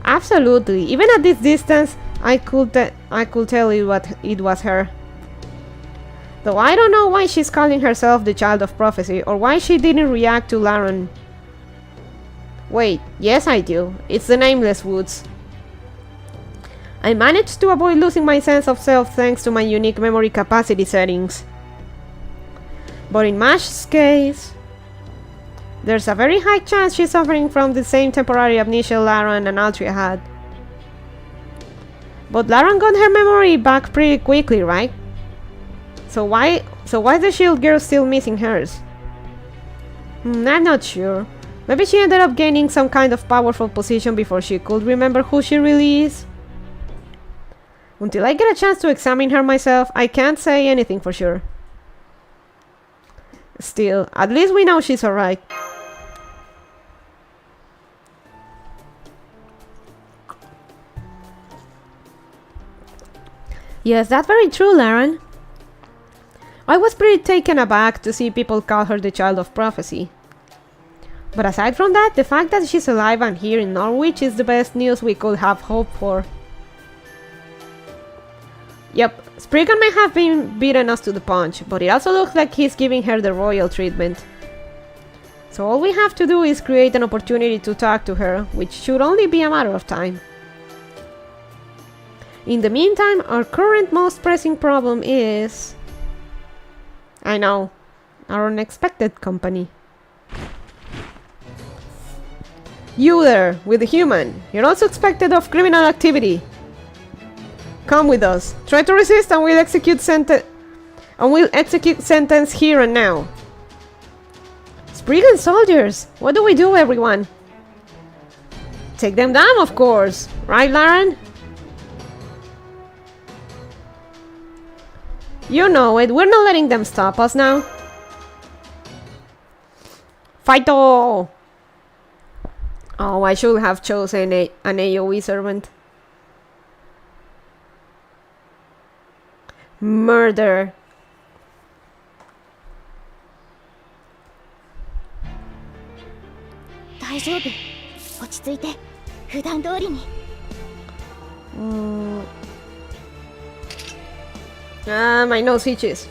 Absolutely. Even at this distance, I could tell you what it was her. Though I don't know why she's calling herself the Child of Prophecy, or why she didn't react to Laron. Wait, yes I do. It's the Nameless Woods. I managed to avoid losing my sense of self thanks to my unique memory capacity settings. But in Mash's case, there's a very high chance she's suffering from the same temporary amnesia Laron and Altria had. But Laron got her memory back pretty quickly, right? So why is the shield girl still missing hers? I'm not sure. Maybe she ended up gaining some kind of powerful position before she could remember who she really is. Until I get a chance to examine her myself, I can't say anything for sure. Still, at least we know she's alright. Yes, that's very true, Laron. I was pretty taken aback to see people call her the Child of Prophecy. But aside from that, the fact that she's alive and here in Norwich is the best news we could have hoped for. Yep, Spriggan may have been beaten us to the punch, but it also looks like he's giving her the royal treatment. So all we have to do is create an opportunity to talk to her, which should only be a matter of time. In the meantime, our current most pressing problem is... I know, our unexpected company. You there, with the human. You're also suspected of criminal activity. Come with us. Try to resist and we'll execute sentence here and now. Spriggan soldiers! What do we do, everyone? Take them down, of course! Right, Laron? You know it, we're not letting them stop us now. Fighto! Oh, I should have chosen an AoE servant. Murder. My nose itches.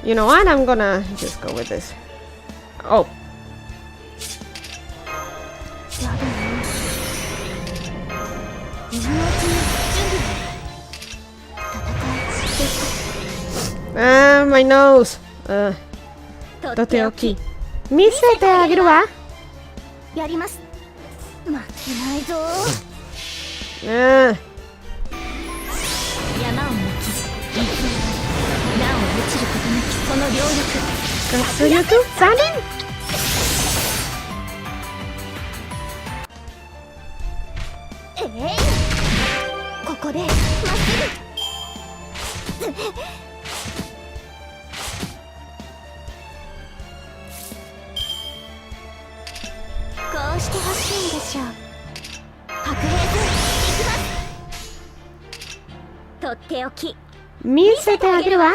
You know what? I'm gonna just go with this. Oh. My nose. Toteoki. Misete ageru wa. Yarimasu. Makenai zo. Misete ageru wa.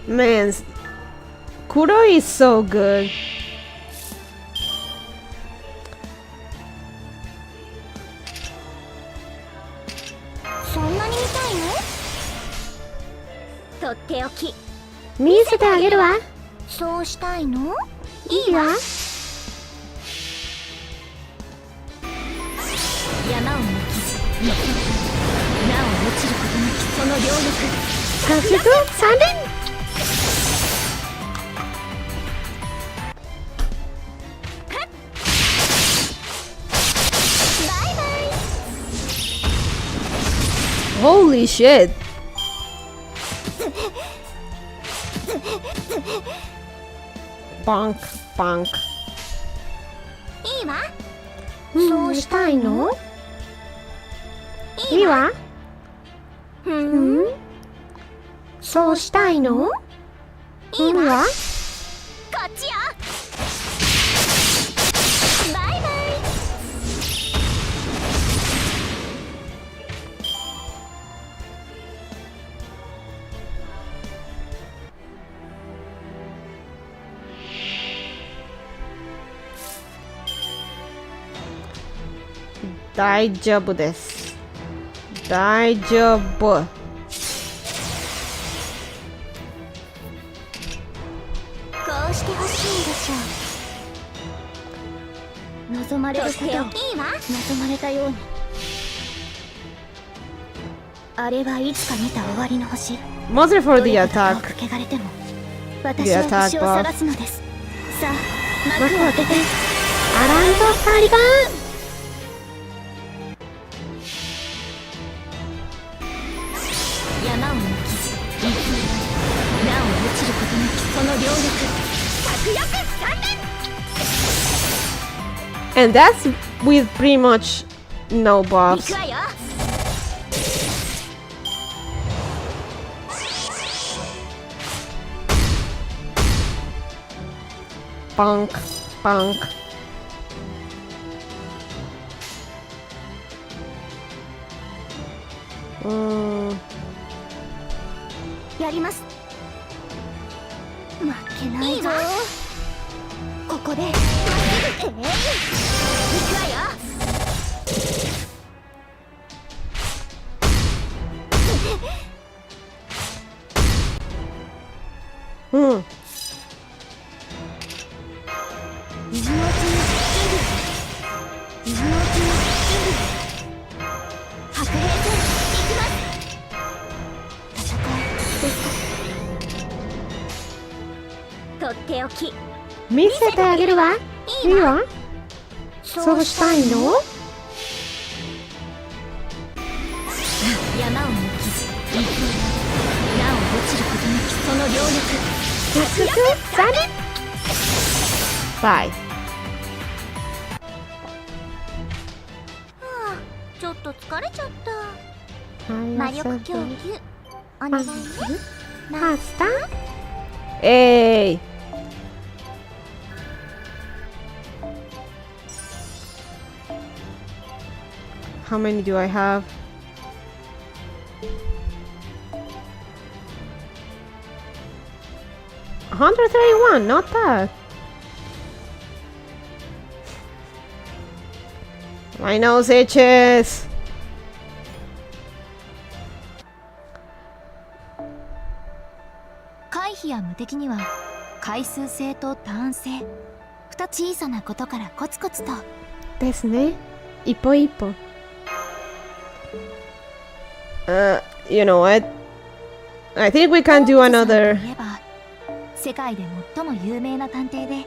Man, Kuro is so good. Misete ageru wa. Sou shitai no? Ii wa. Katsuku Sanren. Holy shit! Bonk, bonk. いいわ。そうしたいの？いいわ。そうしたいの？いいわ。こっちよ。バイバイ。大丈夫です。大丈夫。こうしてほしいんでしょう。望まれること、いいわ。望まれたように。あれはいつか見た終わりの星。Mostly for the どれほど attack. 遠く汚れても私は星を探すのです。さあ、幕を開けて。アランドカリバン。山を抜き、勢いなお落ちることなきその両力、着翼3連。 And that's with pretty much no 行 buffs. くわよ。Punk, punk. やります。負けないぞ。ここで行くわよ。水のうちに水のうちに白兵戦行きます。戦いですか。とっておき見せてあげるわ。いいわ。そうしたいの？山を抜き、勢いなお落ちることなきその両力、着翼3連。Bye. ちょっと疲れちゃった。魔力供給お願いね。マスター？えい。How many do I have? $131, not bad. My nose itches. 回避や無敵には回数制とターン制、2小さなことからコツコツとですね。一歩一歩。You know what? I think we can do another. 世界で最も有名な探偵で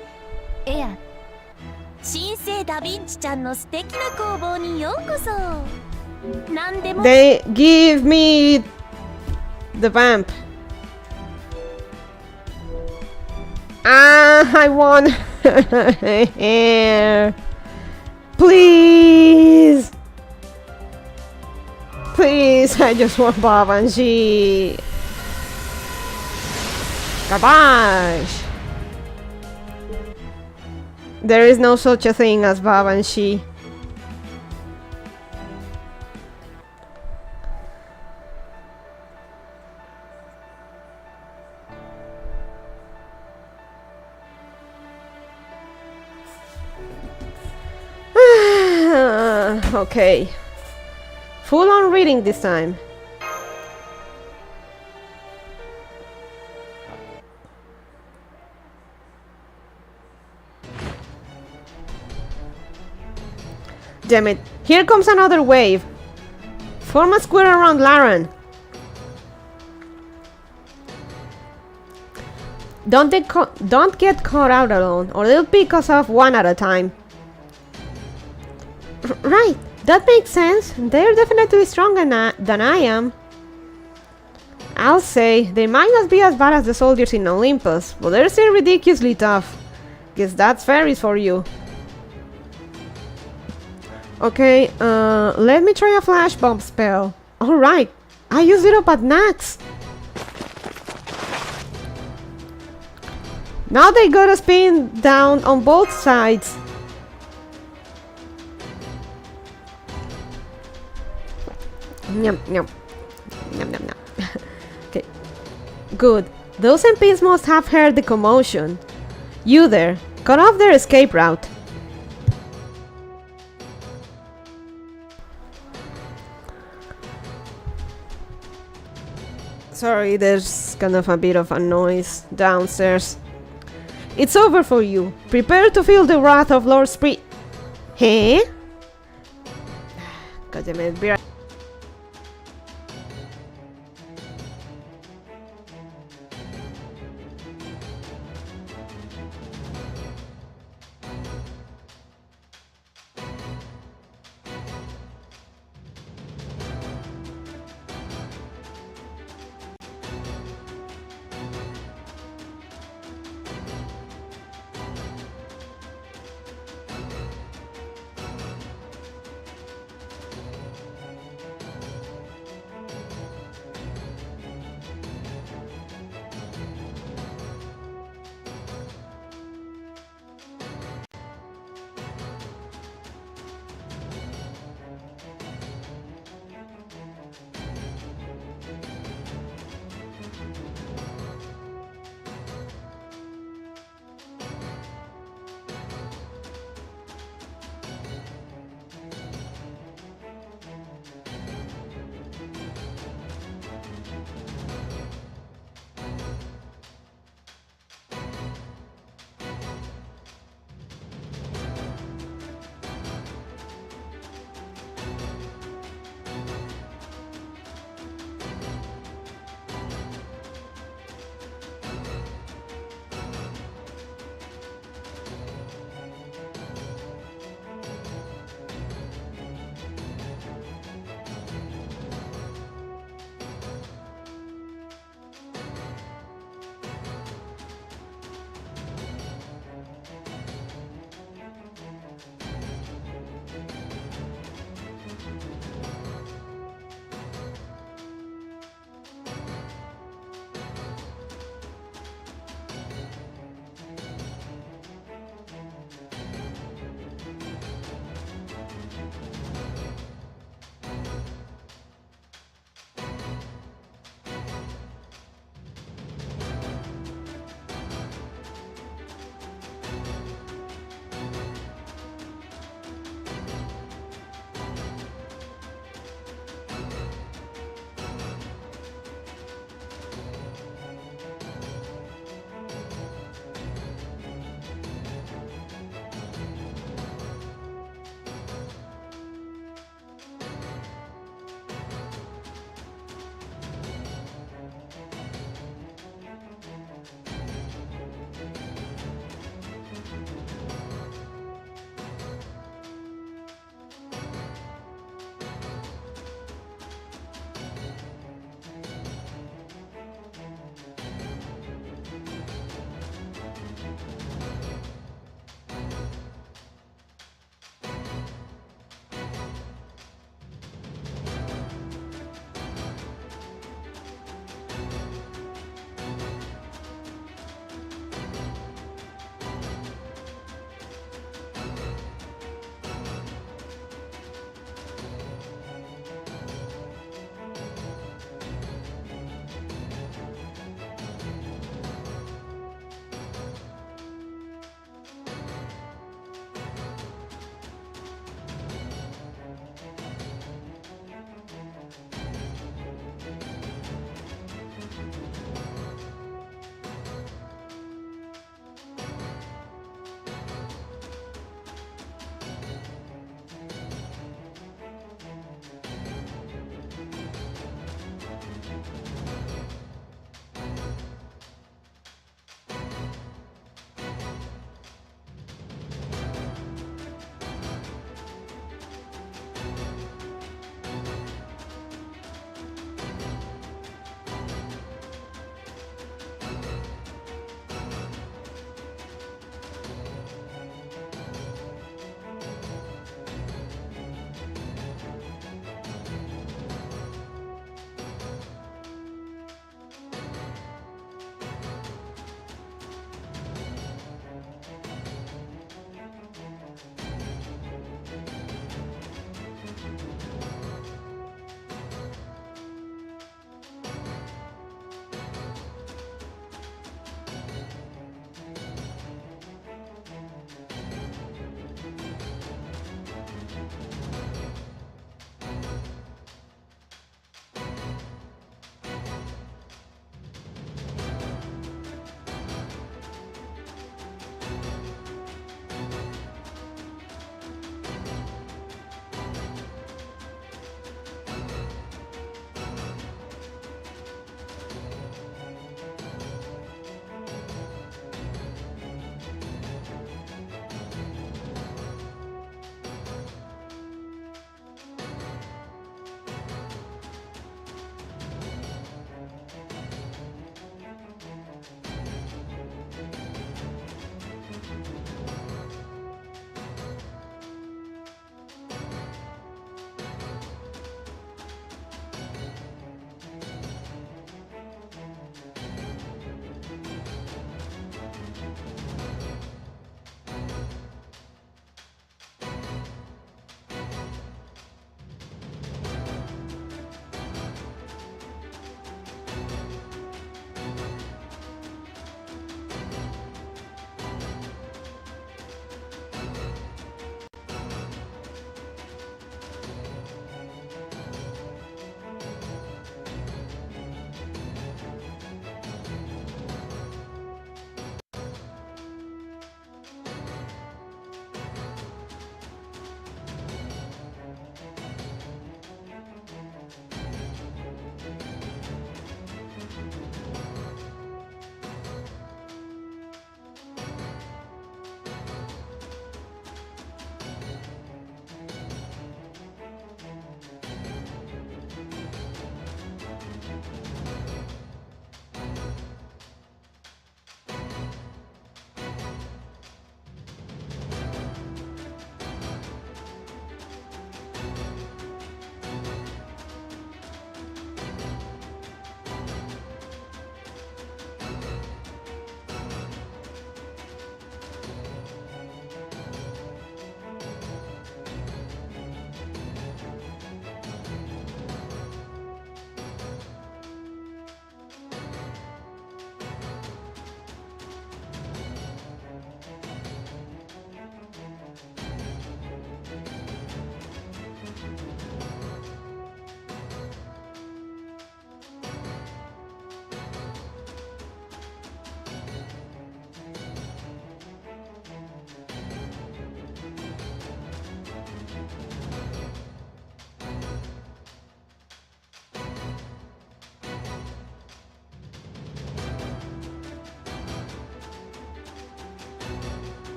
エア新生ダヴィンチちゃんの素敵な工房にようこそ。何でも They give me the vamp. I won. Please. Please, I just want Babanji. Garbage. There is no such a thing as Babanji. Okay. Full on reading this time. Damn it. Here comes another wave. Form a square around Laren. Don't get caught out alone, or they'll pick us off one at a time. Right, that makes sense. They're definitely stronger than I am. I'll say, they might not be as bad as the soldiers in Olympus, but they're still ridiculously tough. Guess that's fairies for you. Okay, let me try a flash bomb spell. Alright, I use it up at Nax. Now they gotta spin down on both sides. Yum, yum. Yum, yum, yum. Okay, good. Those MPs must have heard the commotion. You there, cut off their escape route. Sorry, there's kind of a bit of a noise downstairs. It's over for you. Prepare to feel the wrath of Lord Spree. Hey? God damn it, be right.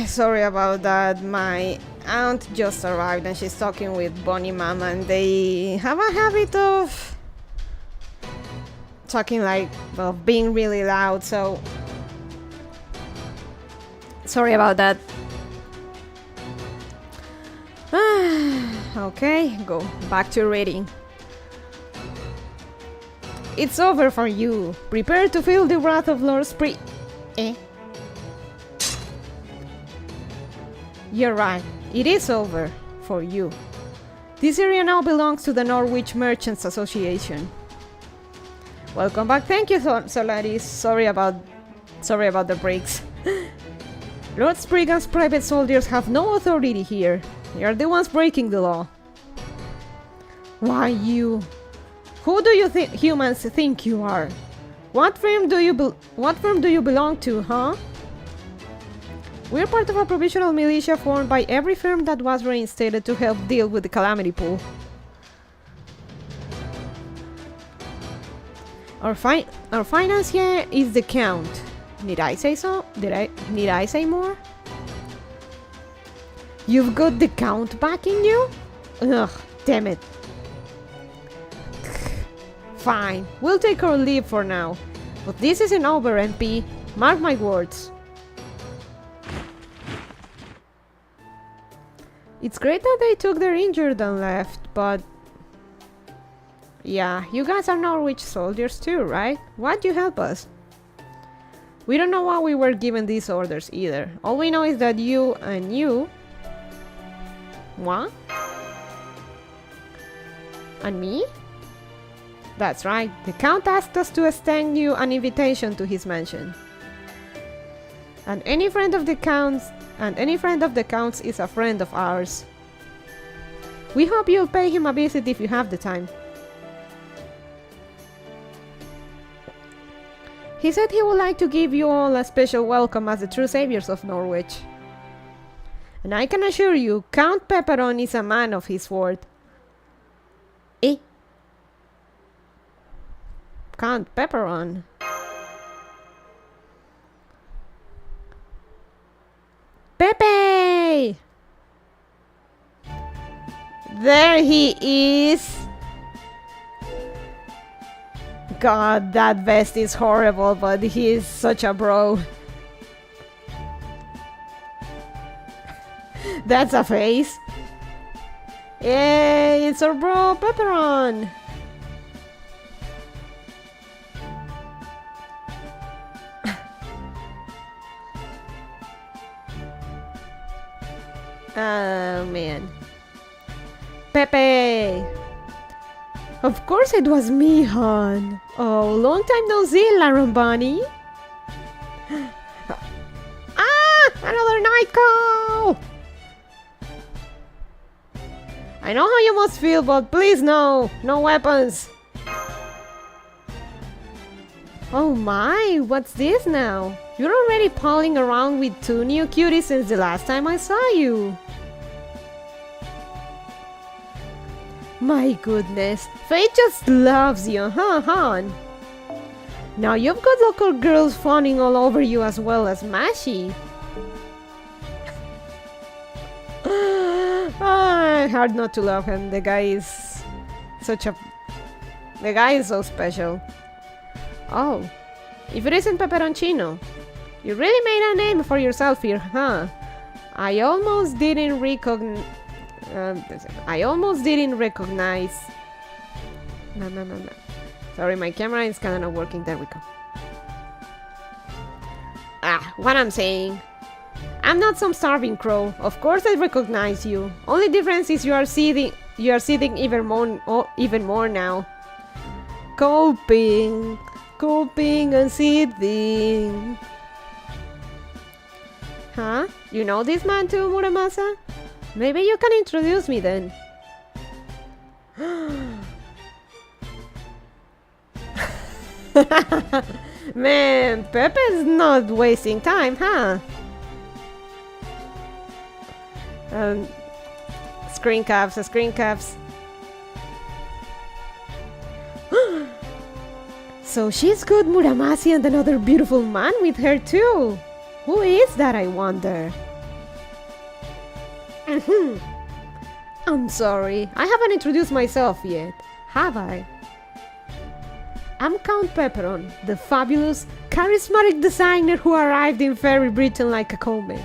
Sorry about that. My aunt just arrived and she's talking with Bonnie Mama, and they have a habit of talking of being really loud, so sorry about that. Okay, go back to reading. It's over for you. Prepare to feel the wrath of Lord Spree. You're right. It is over for you. This area now belongs to the Norwich Merchants Association. Welcome back. Thank you, Solaris. Sorry about the breaks. Lord Spriggan's private soldiers have no authority here. You're the ones breaking the law. Why you? Who do you humans think you are? What firm do you belong to, huh? We're part of a provisional militia formed by every firm that was reinstated to help deal with the calamity pool. Our financier is the Count. Need I say so? Need I say more? You've got the Count backing you? Ugh, damn it. Fine, we'll take our leave for now. But this isn't over, MP. Mark my words. It's great that they took their injured and left, but... Yeah, you guys are Norwich soldiers too, right? Why'd you help us? We don't know why we were given these orders either. All we know is that you and you... What? And me? That's right. The Count asked us to extend you an invitation to his mansion. And any friend of the Count's is a friend of ours. We hope you'll pay him a visit if you have the time. He said he would like to give you all a special welcome as the true saviors of Norwich. And I can assure you, Count Pepperon is a man of his word. Count Pepperon. Pepe! There he is! God, that vest is horrible, but he is such a bro. That's a face. Yay, it's our bro, Pepperon! Oh man. Pepe! Of course it was me, hon. Oh, long time no see, Laron Bunny. Another night call! I know how you must feel, but please no weapons. Oh my, what's this now? You're already palling around with 2 new cuties since the last time I saw you. My goodness, Fate just loves you, huh, hon? Now you've got local girls fawning all over you as well as Mashi. Hard not to love him. The guy is so special. Oh, if it isn't Pepperoncino. You really made a name for yourself here, huh? I almost didn't recognize... No. Sorry, my camera is kinda not working. There we go. What I'm saying. I'm not some starving crow. Of course I recognize you. Only difference is you are seething even more now. Coping and seething. Huh? You know this man too, Muramasa? Maybe you can introduce me then. Man, Pepe's not wasting time, huh? Screen caps. So she's got Muramasa and another beautiful man with her too. Who is that, I wonder? I'm sorry, I haven't introduced myself yet, have I? I'm Count Pepperon, the fabulous, charismatic designer who arrived in Fairy Britain like a comet.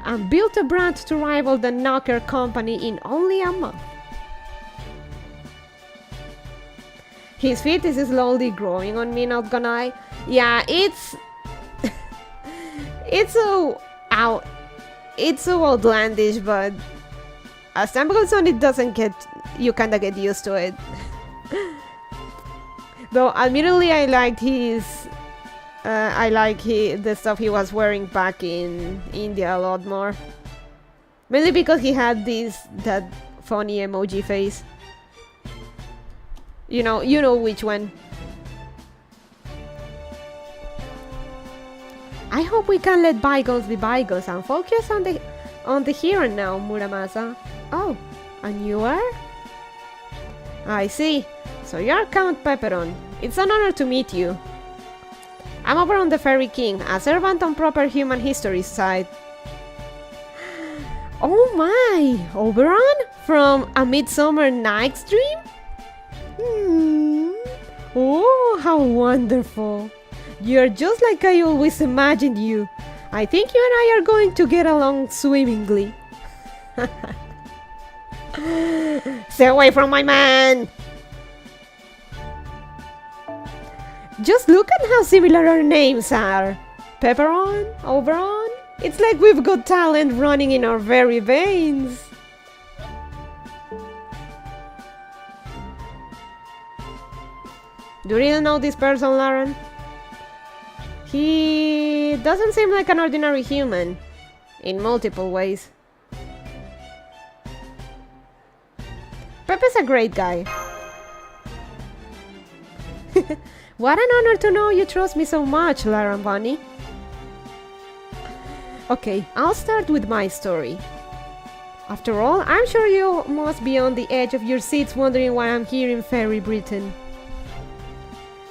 And built a brand to rival the Knocker Company in only a month. His feet is slowly growing on me, not gonna lie. Yeah, it's so outlandish, but as time goes on, you kinda get used to it. Though, admittedly, I liked the stuff he was wearing back in India a lot more. Mainly because he had that funny emoji face. You know which one. I hope we can let bygones be bygones and focus on the here and now, Muramasa. Oh, and you are? I see. So you're Count Pepperon. It's an honor to meet you. I'm Oberon the Fairy King, a servant on proper human history side. Oh my! Oberon? From A Midsummer Night's Dream? Oh, how wonderful! You're just like I always imagined you. I think you and I are going to get along swimmingly. Stay away from my man! Just look at how similar our names are. Pepperon, Oberon. It's like we've got talent running in our very veins. Do you really know this person, Lauren? He doesn't seem like an ordinary human, in multiple ways. Pepe's a great guy. What an honor to know you trust me so much, Lauren Bunny. Okay, I'll start with my story. After all, I'm sure you must be on the edge of your seats wondering why I'm here in Fairy Britain.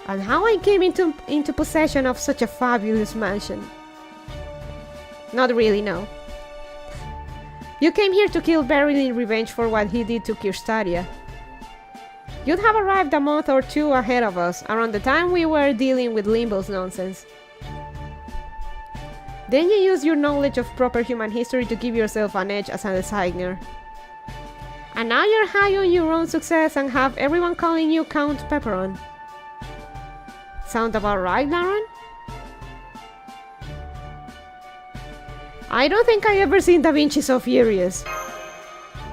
And how I came into possession of such a fabulous mansion. Not really, no. You came here to kill Beryl in revenge for what he did to Kirstaria. You'd have arrived a month or two ahead of us, around the time we were dealing with Limbo's nonsense. Then you used your knowledge of proper human history to give yourself an edge as a designer. And now you're high on your own success and have everyone calling you Count Pepperon. Sound about right, Lauren? I don't think I ever seen Da Vinci so furious.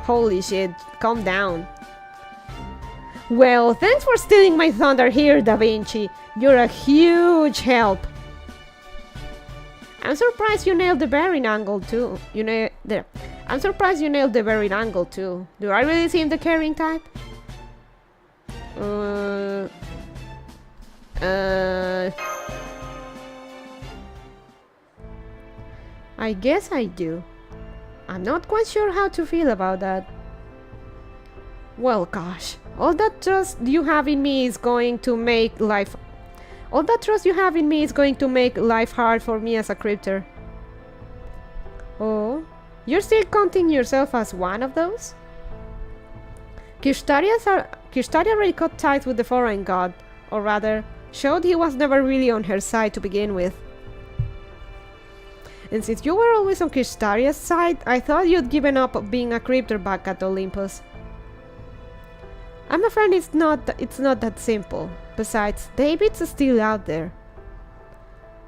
Holy shit, calm down. Well, thanks for stealing my thunder here, Da Vinci. You're a huge help. I'm surprised you nailed the bearing angle too. I'm surprised you nailed the bearing angle too. Do I really seem the caring type? I guess I do. I'm not quite sure how to feel about that. Well, gosh, all that trust you have in me is going to make life hard for me as a crypter. Oh, you're still counting yourself as one of those? Kirstaria already cut ties with the foreign god, or rather, showed he was never really on her side to begin with. And since you were always on Kirstaria's side, I thought you'd given up being a crypter back at Olympus. I'm afraid it's not that simple. Besides, David's still out there.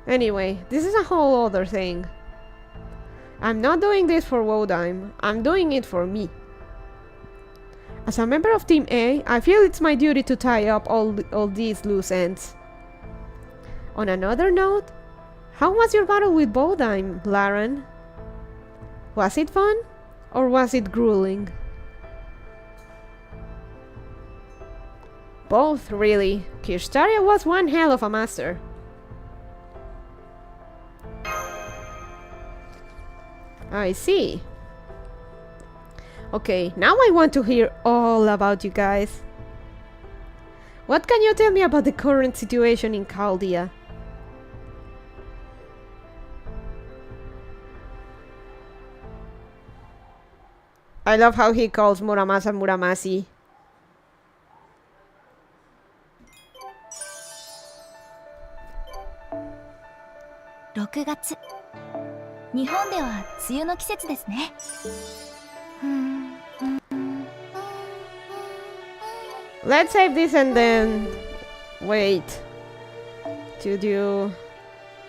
Anyway, this is a whole other thing. I'm not doing this for Wodheim, I'm doing it for me. As a member of Team A, I feel it's my duty to tie up all these loose ends. On another note, how was your battle with Wodheim, Lauren? Was it fun? Or was it grueling? Both, really. Kirstaria was one hell of a master. I see. Okay, now I want to hear all about you guys. What can you tell me about the current situation in Chaldea? I love how he calls Muramasa Muramasi. Let's save this and then wait to do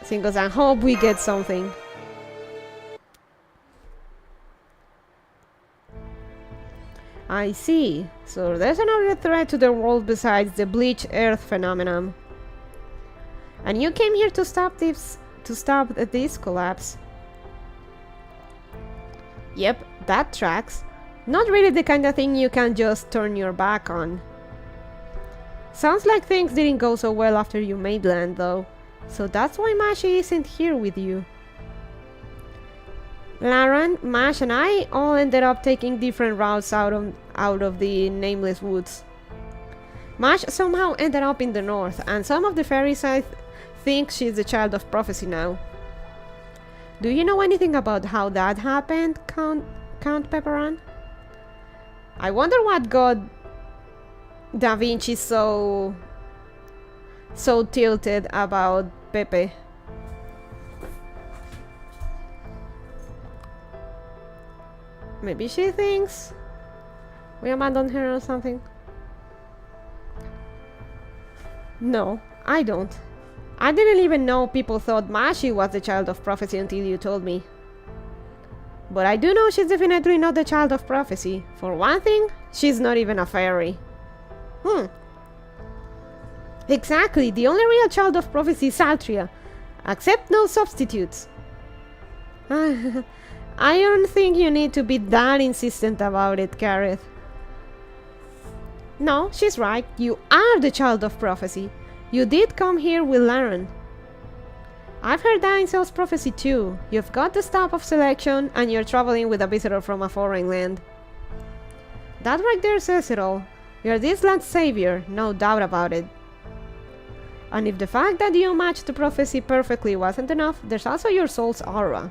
singles and hope we get something. I see. So there's another threat to the world besides the bleached earth phenomenon. And you came here to stop this collapse. Yep, that tracks. Not really the kind of thing you can just turn your back on. Sounds like things didn't go so well after you made land, though. So that's why Mashi isn't here with you. Laren, Mash, and I all ended up taking different routes out of the nameless woods. Mash somehow ended up in the north, and some of the fairies think she's the child of prophecy now. Do you know anything about how that happened, Count Pepperon? I wonder what got Da Vinci so tilted about Pepe. Maybe she thinks we abandoned her or something. No, I don't. I didn't even know people thought Mashi was the child of prophecy until you told me. But I do know she's definitely not the child of prophecy. For one thing, she's not even a fairy. Exactly, the only real child of prophecy is Altria. Accept no substitutes. I don't think you need to be that insistent about it, Gareth. No, she's right. You are the child of prophecy. You did come here with Laren. I've heard Ainsel's prophecy too. You've got the staff of selection and you're traveling with a visitor from a foreign land. That right there says it all. You're this land's savior, no doubt about it. And if the fact that you matched the prophecy perfectly wasn't enough, there's also your soul's aura.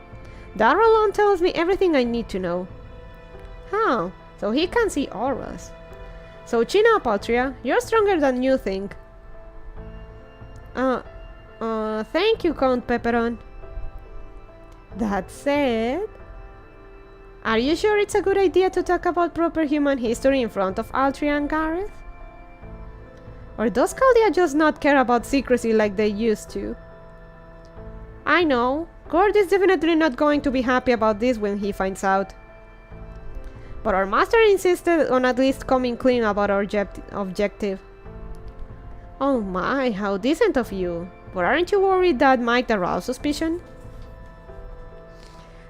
That alone tells me everything I need to know. Huh, so he can see auras. So chin up, Altria. You're stronger than you think. Thank you, Count Pepperon. That said, are you sure it's a good idea to talk about proper human history in front of Altria and Gareth? Or does Caldia just not care about secrecy like they used to? I know, Gord is definitely not going to be happy about this when he finds out. But our master insisted on at least coming clean about our objective. Oh my, how decent of you. But aren't you worried that might arouse suspicion?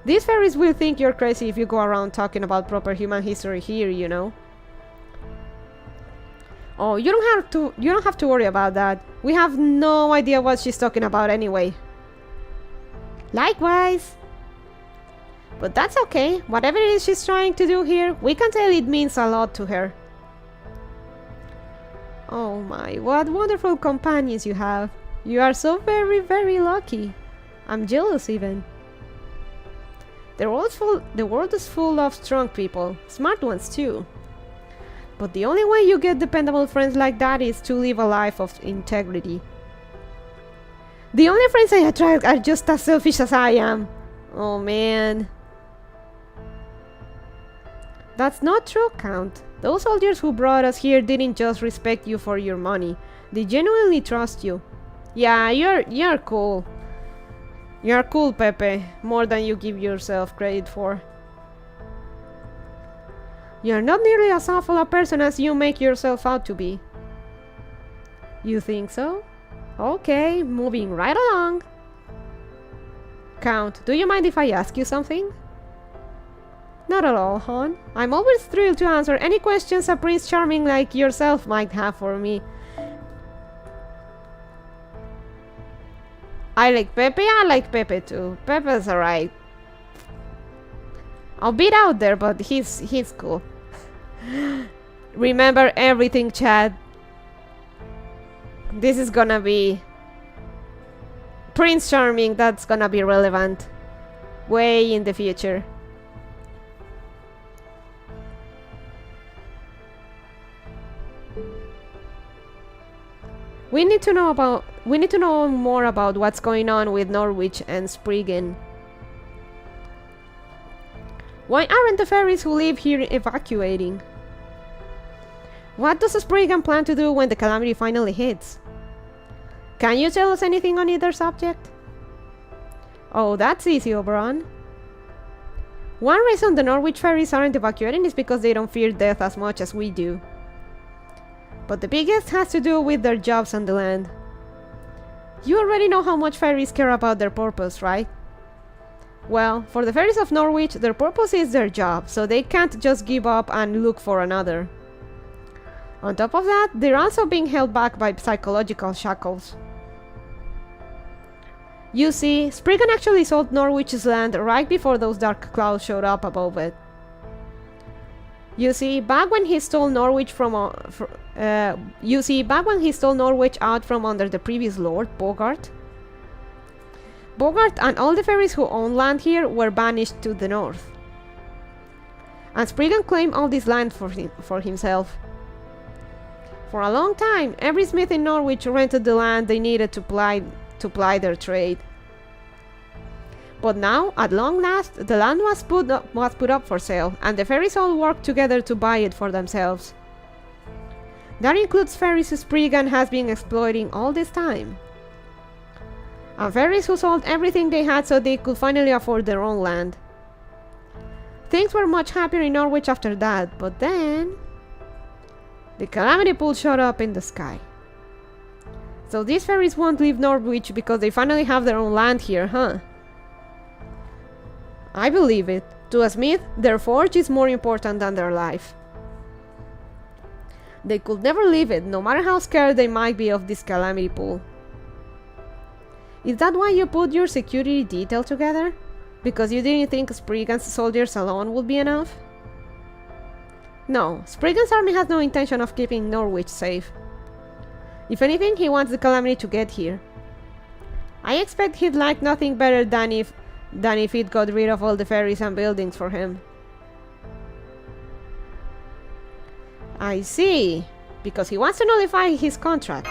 These fairies will think you're crazy if you go around talking about proper human history here, you know. Oh, you don't have to worry about that. We have no idea what she's talking about anyway. Likewise. But that's okay. Whatever it is she's trying to do here, we can tell it means a lot to her. Oh my, what wonderful companions you have. You are so very, very lucky. I'm jealous even. The world is full of strong people, smart ones too. But the only way you get dependable friends like that is to live a life of integrity. The only friends I attract are just as selfish as I am. Oh man. That's not true, Count. Those soldiers who brought us here didn't just respect you for your money. They genuinely trust you. Yeah, you're cool. You're cool, Pepe. More than you give yourself credit for. You're not nearly as awful a person as you make yourself out to be. You think so? Okay, moving right along. Count, do you mind if I ask you something? Not at all, hon. I'm always thrilled to answer any questions a Prince Charming like yourself might have for me. I like Pepe too. Pepe's alright. A bit out there, but he's cool. Remember everything, Chad. This is gonna be Prince Charming, that's gonna be relevant way in the future. We need to know more about what's going on with Norwich and Spriggan. Why aren't the fairies who live here evacuating? What does Spriggan plan to do when the calamity finally hits? Can you tell us anything on either subject? Oh, that's easy, Oberon. One reason the Norwich fairies aren't evacuating is because they don't fear death as much as we do. But the biggest has to do with their jobs on the land. You already know how much fairies care about their purpose, right? Well, for the fairies of Norwich, their purpose is their job, so they can't just give up and look for another. On top of that, they're also being held back by psychological shackles. You see, Spriggan actually sold Norwich's land right before those dark clouds showed up above it. You see, back when he stole Norwich out from under the previous lord, Bogart and all the fairies who own land here were banished to the north. And Spriggan claimed all this land for himself. For a long time, every smith in Norwich rented the land they needed to ply their trade. But now, at long last, the land was put up for sale, and the fairies all worked together to buy it for themselves. That includes fairies Spriggan has been exploiting all this time. And fairies who sold everything they had so they could finally afford their own land. Things were much happier in Norwich after that, but then the calamity pool showed up in the sky. So these fairies won't leave Norwich because they finally have their own land here, huh? I believe it. To a smith, their forge is more important than their life. They could never leave it, no matter how scared they might be of this calamity pool. Is that why you put your security detail together? Because you didn't think Spriggan's soldiers alone would be enough? No, Spriggan's army has no intention of keeping Norwich safe. If anything, he wants the calamity to get here. I expect he'd like nothing better than if it got rid of all the fairies and buildings for him. I see. Because he wants to nullify his contract.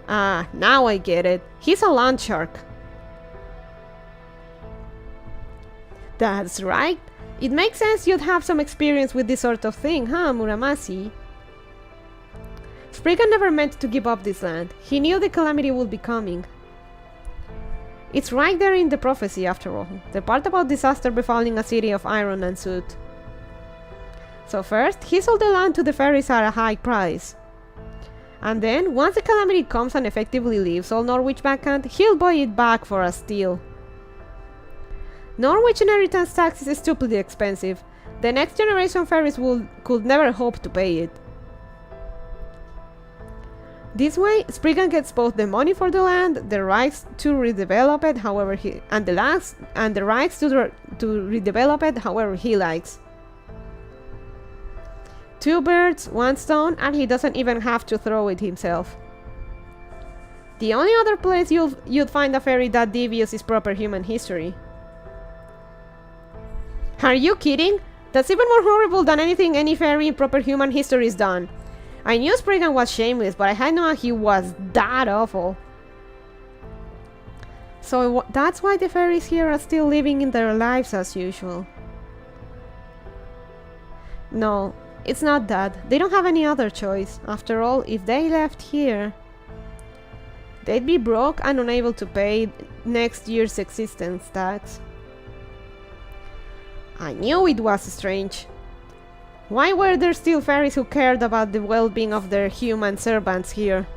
Ah, now I get it. He's a land shark. That's right. It makes sense you'd have some experience with this sort of thing, huh, Muramasi? Spriggan never meant to give up this land. He knew the calamity would be coming. It's right there in the prophecy, after all. The part about disaster befalling a city of iron and soot. So first, he sold the land to the fairies at a high price. And then, once the calamity comes and effectively leaves all Norwich vacant, he'll buy it back for a steal. Norwich inheritance tax is stupidly expensive. The next generation fairies could never hope to pay it. This way, Spriggan gets both the money for the land, the rights to redevelop it however he likes. Two birds, one stone, and he doesn't even have to throw it himself. The only other place you'd find a fairy that devious is proper human history. Are you kidding? That's even more horrible than anything any fairy in proper human history has done. I knew Spriggan was shameless, but I had no idea he was that awful. So that's why the fairies here are still living in their lives as usual. No, it's not that. They don't have any other choice. After all, if they left here, they'd be broke and unable to pay next year's existence tax. I knew it was strange. Why were there still fairies who cared about the well-being of their human servants here?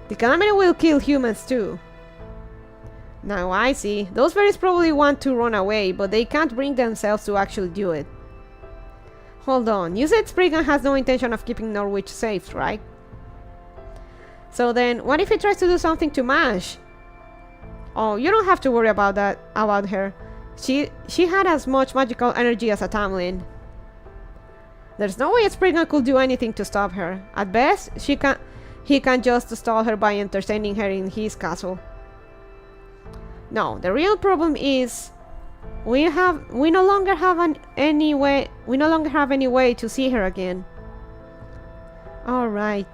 The calamity will kill humans too. Now I see. Those fairies probably want to run away, but they can't bring themselves to actually do it. Hold on, you said Spriggan has no intention of keeping Norwich safe, right? So then, what if he tries to do something to Mash? Oh, you don't have to worry about her. She had as much magical energy as a Tamlin. There's no way Spriggan could do anything to stop her. At best, he can just stall her by entertaining her in his castle. No, the real problem is we no longer have any way to see her again. Alright.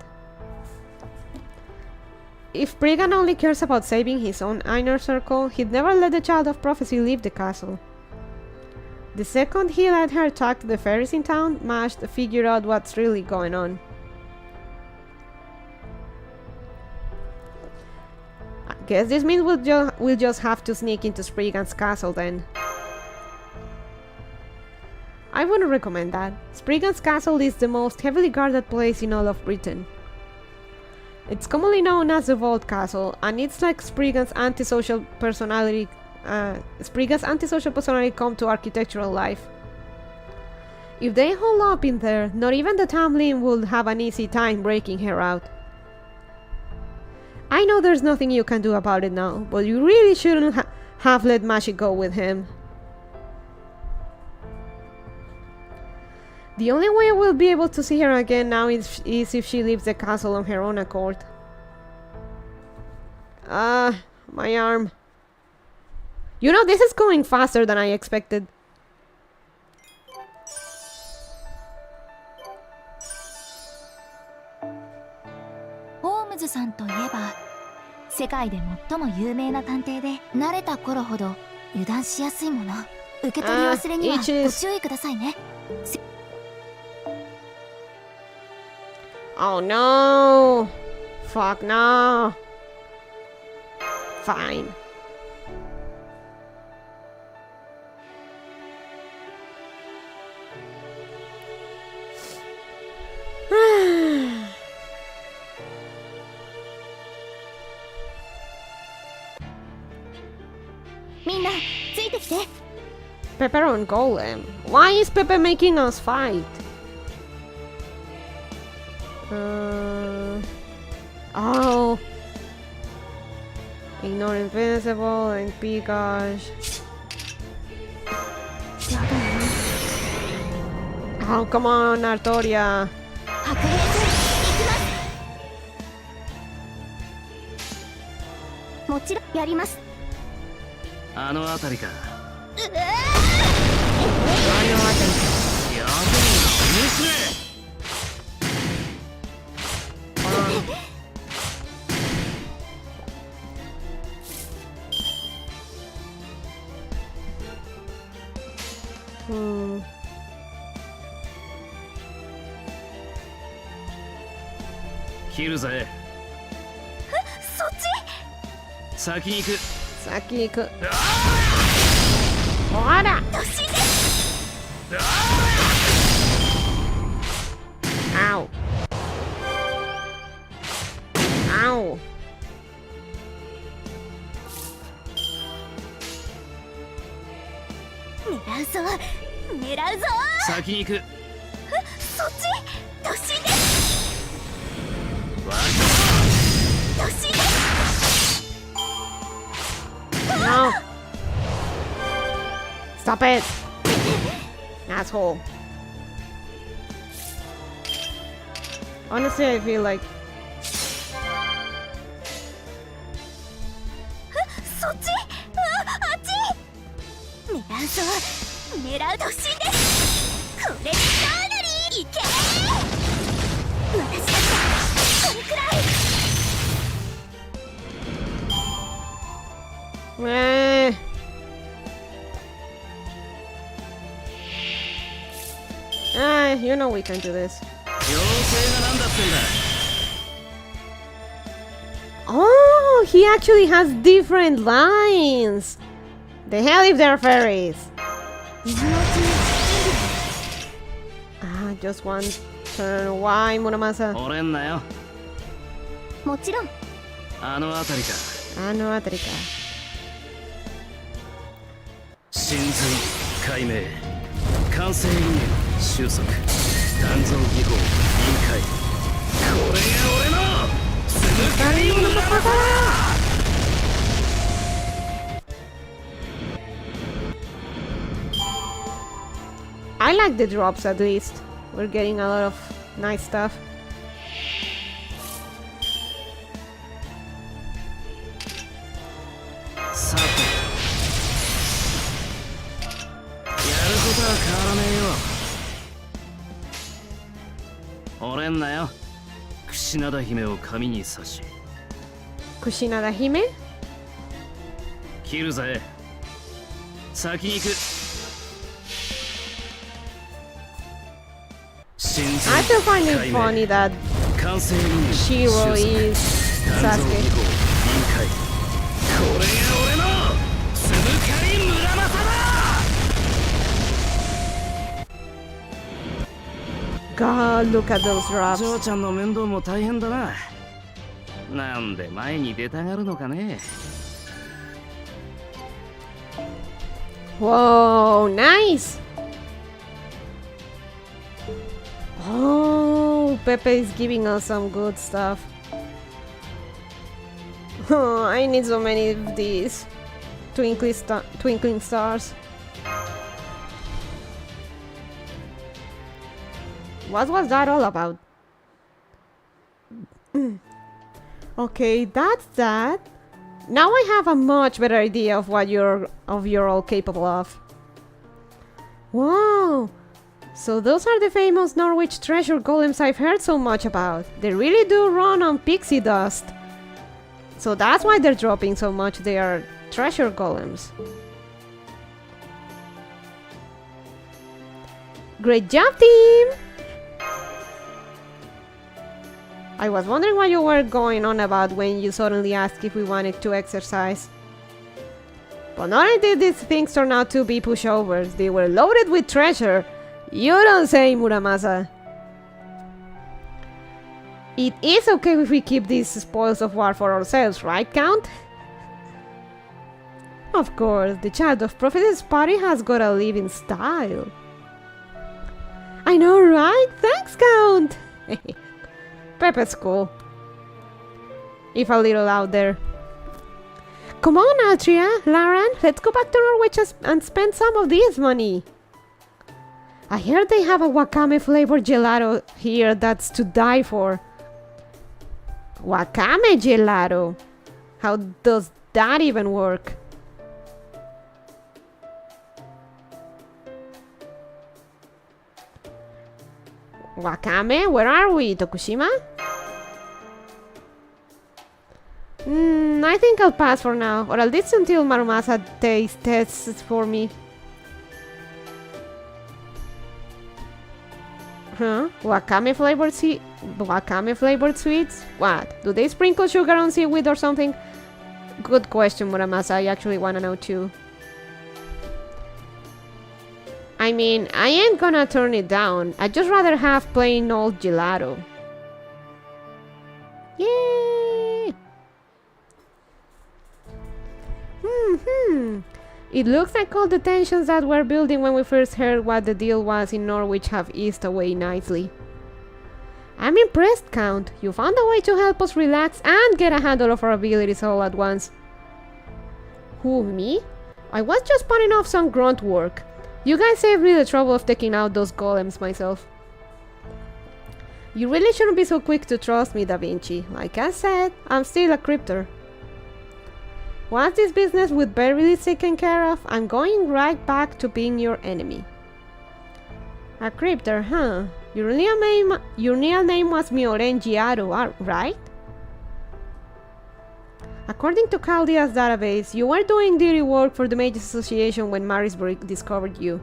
If Spriggan only cares about saving his own inner circle, he'd never let the child of prophecy leave the castle. The second he let her talk to the fairies in town, Mash figured out what's really going on. I guess this means we'll just have to sneak into Spriggan's castle then. I wouldn't recommend that. Spriggan's castle is the most heavily guarded place in all of Britain. It's commonly known as the Vault Castle, and it's like Spriggan's antisocial personality come to architectural life. If they hold up in there, not even the Tamlin would have an easy time breaking her out. I know there's nothing you can do about it now, but you really shouldn't have let Mashi go with him. The only way we'll be able to see her again now is if she leaves the castle on her own accord. My arm. You know, this is going faster than I expected. Holmes さんといえば、世界で最も有名な探偵で、慣れた頃ほど油断しやすいもの。受け取り忘れにはご注意くださいね。Oh no! Fuck no! Fine. Minna, ついてきて。Pepper on Golem. Why is Pepper making us fight? Oh. Ignore Invincible and Pigosh. Oh, come on, Artoria. 白兵戦、行きます。もちろんやります。あの辺りか。うわあの辺りか。やべえな、娘。切るぜ。そっち。先に行く。先行く。ほら。突進で。Ow. Ow. 狙うぞ。狙うぞ。先に行く。そっち。突進で。突進で。No. Stop it. Asshole. Honestly, I feel like そっち。あっち。狙うぞ。狙う突進で。これでかなりいけ。私だってこれくらい。You know we can do this. 妖精が何だってんだ。Oh, he actually has different lines. The hell if they're fairies. Just one turn. Why, Muramasa? 折れんなよ。もちろん。あの辺りか。あの辺りか。神髄解明、完成因縁収束、鍛造技法臨界。これが俺の鈴鹿リングの技だ。I like the drops at least. We're getting a lot of nice stuff. さて、やることは変わらねえよ。折れんなよ。田姫を髪に刺し Kushinada Hime? 切るぜ。先に行く。 I still find it funny that 完成人 Shiro is 誕生 Sasuke. 技法臨界。これが俺のつぶかり村正だ。 God, look at those drops. 嬢ちゃんの面倒も大変だな。なんで前に出たがるのかね。 Whoa, nice! Oh, Pepe is giving us some good stuff. Oh, I need so many of these twinkling stars. What was that all about? Okay, that's that. Now I have a much better idea of what you're all capable of. Wow! So those are the famous Norwich treasure golems I've heard so much about. They really do run on pixie dust. So that's why they're dropping so much. They are treasure golems. Great job, team! I was wondering what you were going on about when you suddenly asked if we wanted to exercise. But not only did these things turn out to be pushovers, they were loaded with treasure. You don't say, Muramasa. It is okay if we keep these spoils of war for ourselves, right, Count? Of course, the child of Prophetess party has gotta live in style. I know, right? Thanks, Count! Pepe's cool. If a little out there. Come on, Altria, Laran, let's go back to Norwich and spend some of this money. I heard they have a wakame flavored gelato here that's to die for. Wakame gelato? How does that even work? Wakame? Where are we? Tokushima? I think I'll pass for now, or at least until Marumasa tests for me. Huh? Wakame flavored sweets? What? Do they sprinkle sugar on seaweed or something? Good question, Muramasa. I actually wanna know too. I mean, I ain't gonna turn it down. I'd just rather have plain old gelato. Yay! It looks like all the tensions that were building when we first heard what the deal was in Norwich have eased away nicely. I'm impressed, Count. You found a way to help us relax and get a handle of our abilities all at once. Who, me? I was just putting off some grunt work. You guys saved me the trouble of taking out those golems myself. You really shouldn't be so quick to trust me, Da Vinci. Like I said, I'm still a cryptor. Once this business with Beryl is taken care of, I'm going right back to being your enemy. A cryptor, huh? Your real name was Mioren Giaro, right? According to Chaldea's database, you were doing dirty work for the Mages Association when Marisburg discovered you.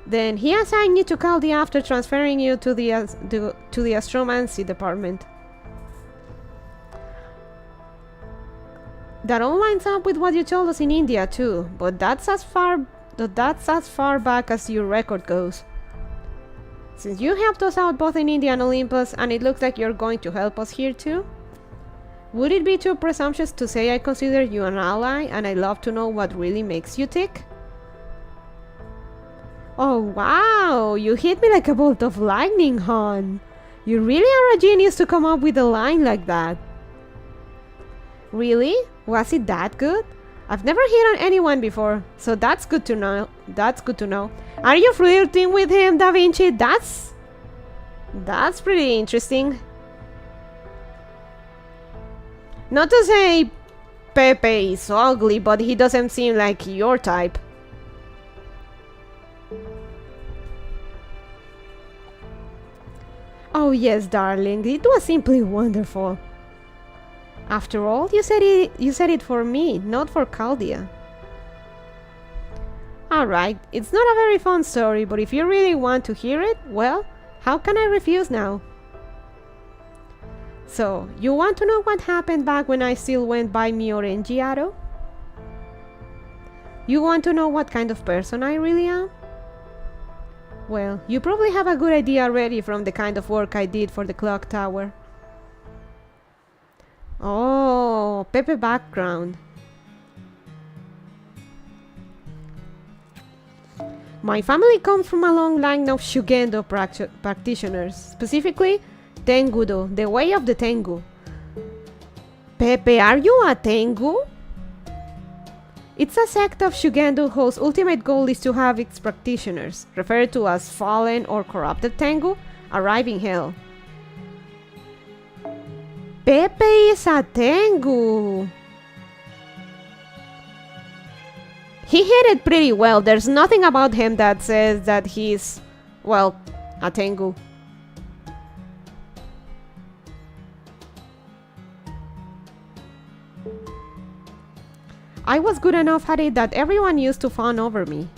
Then he assigned you to Chaldea after transferring you to the astromancy department. That all lines up with what you told us in India too, but that's as far back as your record goes. Since you helped us out both in India and Olympus, and it looks like you're going to help us here too, would it be too presumptuous to say I consider you an ally and I'd love to know what really makes you tick? Oh wow, you hit me like a bolt of lightning, hon. You really are a genius to come up with a line like that. Really? Was it that good? I've never hit on anyone before, so that's good to know. That's good to know. Are you flirting with him, Da Vinci? That's pretty interesting. Not to say Pepe is ugly, but he doesn't seem like your type. Oh yes, darling, it was simply wonderful. After all, you said it for me, not for Caldia. Alright, it's not a very fun story, but if you really want to hear it, well, how can I refuse now? So, you want to know what happened back when I still went by Miorenji Aro? You want to know what kind of person I really am? Well, you probably have a good idea already from the kind of work I did for the clock tower. Oh, Pepe background. My family comes from a long line of Shugendo practitioners, specifically Tengudo, the way of the Tengu. Pepe, are you a Tengu? It's a sect of Shugendo whose ultimate goal is to have its practitioners, referred to as fallen or corrupted Tengu, arrive in hell. Pepe is a Tengu! He hit it pretty well. There's nothing about him that says that he's, well, a Tengu. I was good enough at it that everyone used to fawn over me.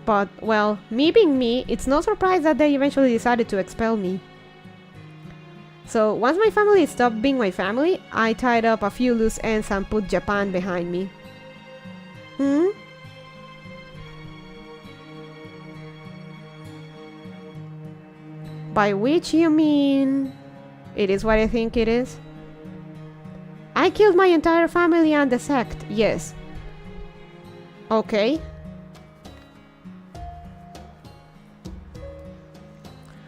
But, well, me being me, it's no surprise that they eventually decided to expel me. So, once my family stopped being my family, I tied up a few loose ends and put Japan behind me. By which you mean... it is what I think it is? I killed my entire family and the sect, yes. Okay.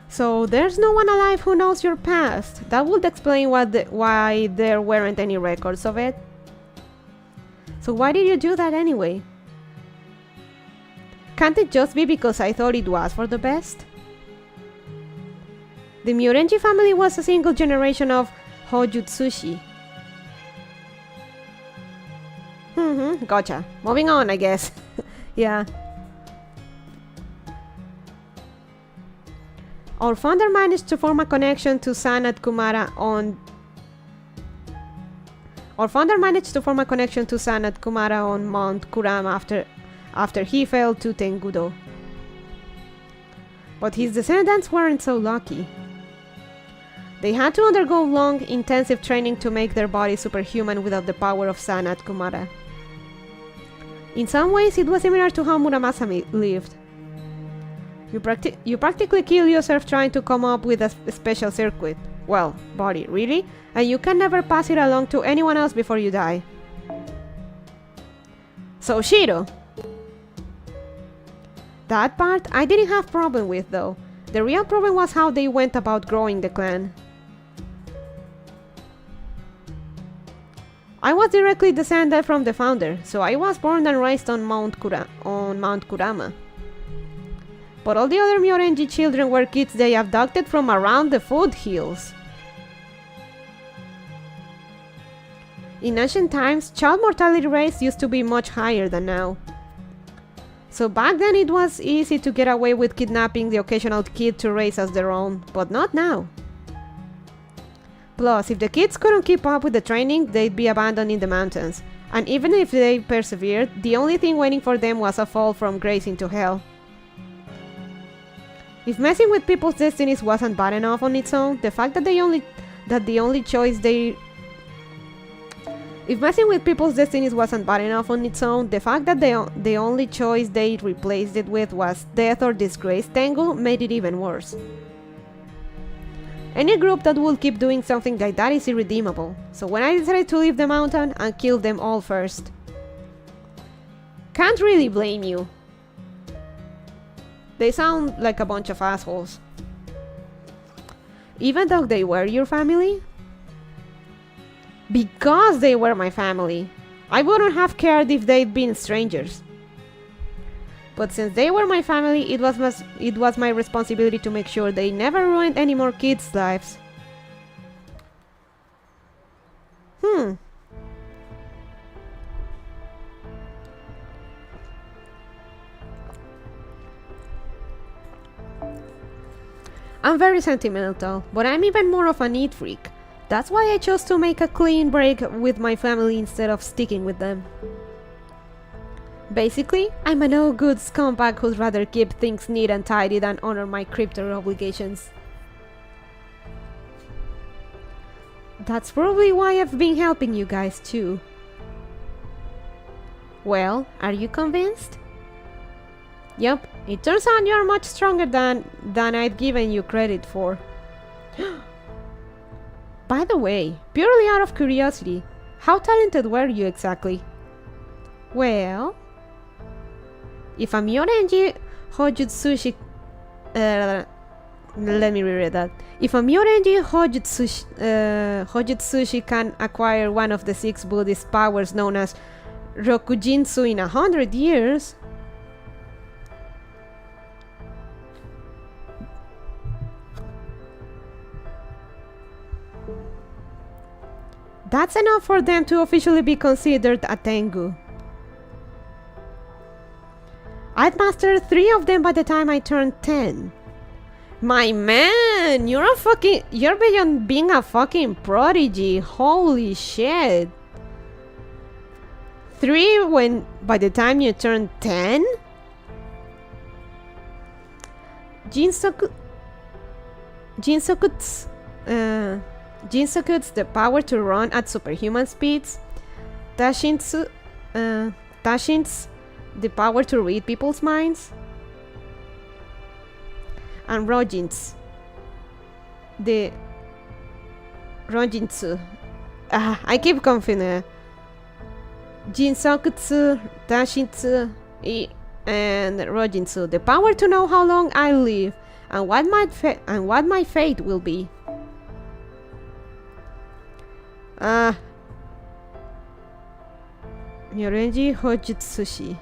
So there's no one alive who knows your past. That would explain why there weren't any records of it. So why did you do that anyway? Can't it just be because I thought it was for the best? The Miorenji family was a single generation of Hojutsushi. Gotcha. Moving on, I guess. Yeah. Our founder managed to form a connection to Sanat Kumara on Mount Kurama after he fell to Tengudo. But his descendants weren't so lucky. They had to undergo long, intensive training to make their bodies superhuman without the power of Sanat Kumara. In some ways, it was similar to how Muramasa lived. You practically kill yourself trying to come up with a special circuit. Well, body, really? And you can never pass it along to anyone else before you die. So, Shiro. That part I didn't have problem with, though. The real problem was how they went about growing the clan. I was directly descended from the founder, so I was born and raised on Mount Kurama. But all the other Miorenji children were kids they abducted from around the foothills. In ancient times, child mortality rates used to be much higher than now. So back then it was easy to get away with kidnapping the occasional kid to raise as their own, but not now. Plus, if the kids couldn't keep up with the training, they'd be abandoned in the mountains. And even if they persevered, the only thing waiting for them was a fall from grace into hell. If messing with people's destinies wasn't bad enough on its own, the fact that the only choice they replaced it with was death or disgrace Tengu made it even worse. Any group that would keep doing something like that is irredeemable, so when I decided to leave the mountain and kill them all first. Can't really blame you. They sound like a bunch of assholes. Even though they were your family? Because they were my family. I wouldn't have cared if they'd been strangers. But since they were my family, it was my responsibility to make sure they never ruined any more kids' lives. I'm very sentimental, but I'm even more of a neat freak. That's why I chose to make a clean break with my family instead of sticking with them. Basically, I'm a no-good scumbag who'd rather keep things neat and tidy than honor my crypto obligations. That's probably why I've been helping you guys too. Well, are you convinced? Yup, it turns out you're much stronger than I'd given you credit for. By the way, purely out of curiosity, how talented were you exactly? Well, if a Myorenji Hojutsushi... let me reread that. If a Myorenji Hojutsushi can acquire one of the 6 Buddhist powers known as Rokujinsu in 100 years... that's enough for them to officially be considered a Tengu. I'd mastered 3 of them by the time I turned 10. My man, you're beyond being a fucking prodigy. Holy shit. 3 by the time you turned 10? Jinsokut's the power to run at superhuman speeds. Tashin's the power to read people's minds. And Rojin's the Rojinsu. I keep confusing. Jinsokutsu, Tashinsu, and Rojinsu, the power to know how long I live and what my fate will be. Myorenji Hojutsushi.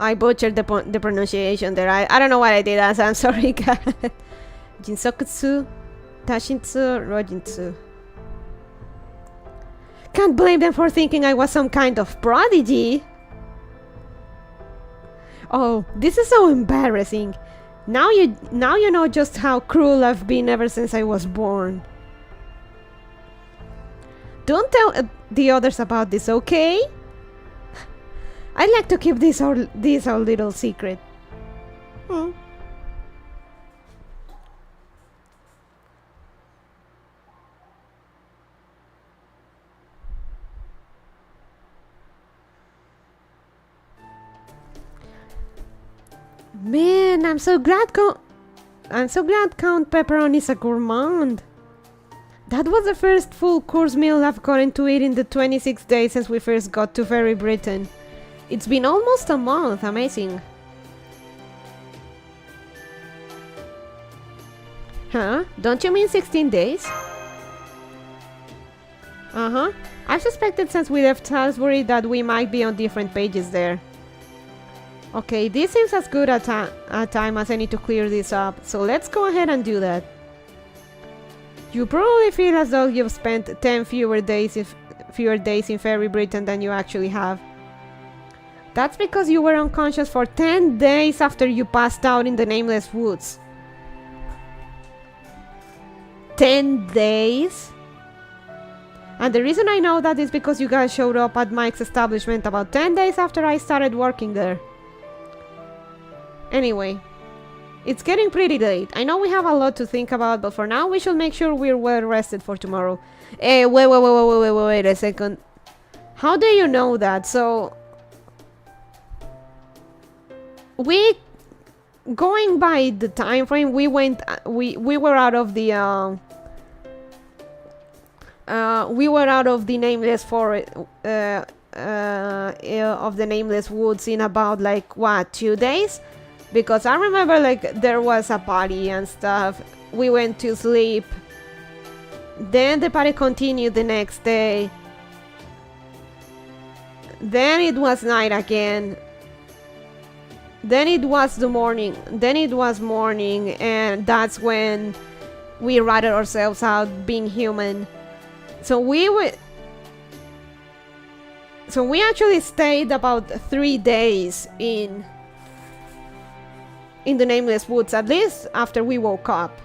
I butchered the pronunciation there. I don't know what I did, as I'm sorry, guys. Jinsokutsu, Tashinsu, Rojinsu. Can't blame them for thinking I was some kind of prodigy. Oh, this is so embarrassing. Now you know just how cruel I've been ever since I was born. Don't tell the others about this, okay? I'd like to keep this our little secret. Man, I'm so glad Count Pepperoni is a gourmand. That was the first full course meal I've gotten to eat in the 26 days since we first got to Fairy Britain. It's been almost a month, amazing. Huh? Don't you mean 16 days? Uh-huh. I've suspected since we left Salisbury that we might be on different pages there. Okay, this seems as good a time as any to clear this up, so let's go ahead and do that. You probably feel as though you've spent 10 fewer days in Fairy Britain than you actually have. That's because you were unconscious for 10 days after you passed out in the Nameless Woods. 10 days? And the reason I know that is because you guys showed up at Mike's establishment about 10 days after I started working there. Anyway, it's getting pretty late. I know we have a lot to think about, but for now we should make sure we're well rested for tomorrow. Wait a second. How do you know that? So, going by the time frame, we were out of the Nameless Forest, of the Nameless Woods in about like what, 2 days? Because I remember like there was a party and stuff. We went to sleep. Then the party continued the next day. Then it was night again. Then it was the morning. Then it was morning, and that's when we ratted ourselves out being human. So we were... So we actually stayed about 3 days in the Nameless Woods, at least after we woke up.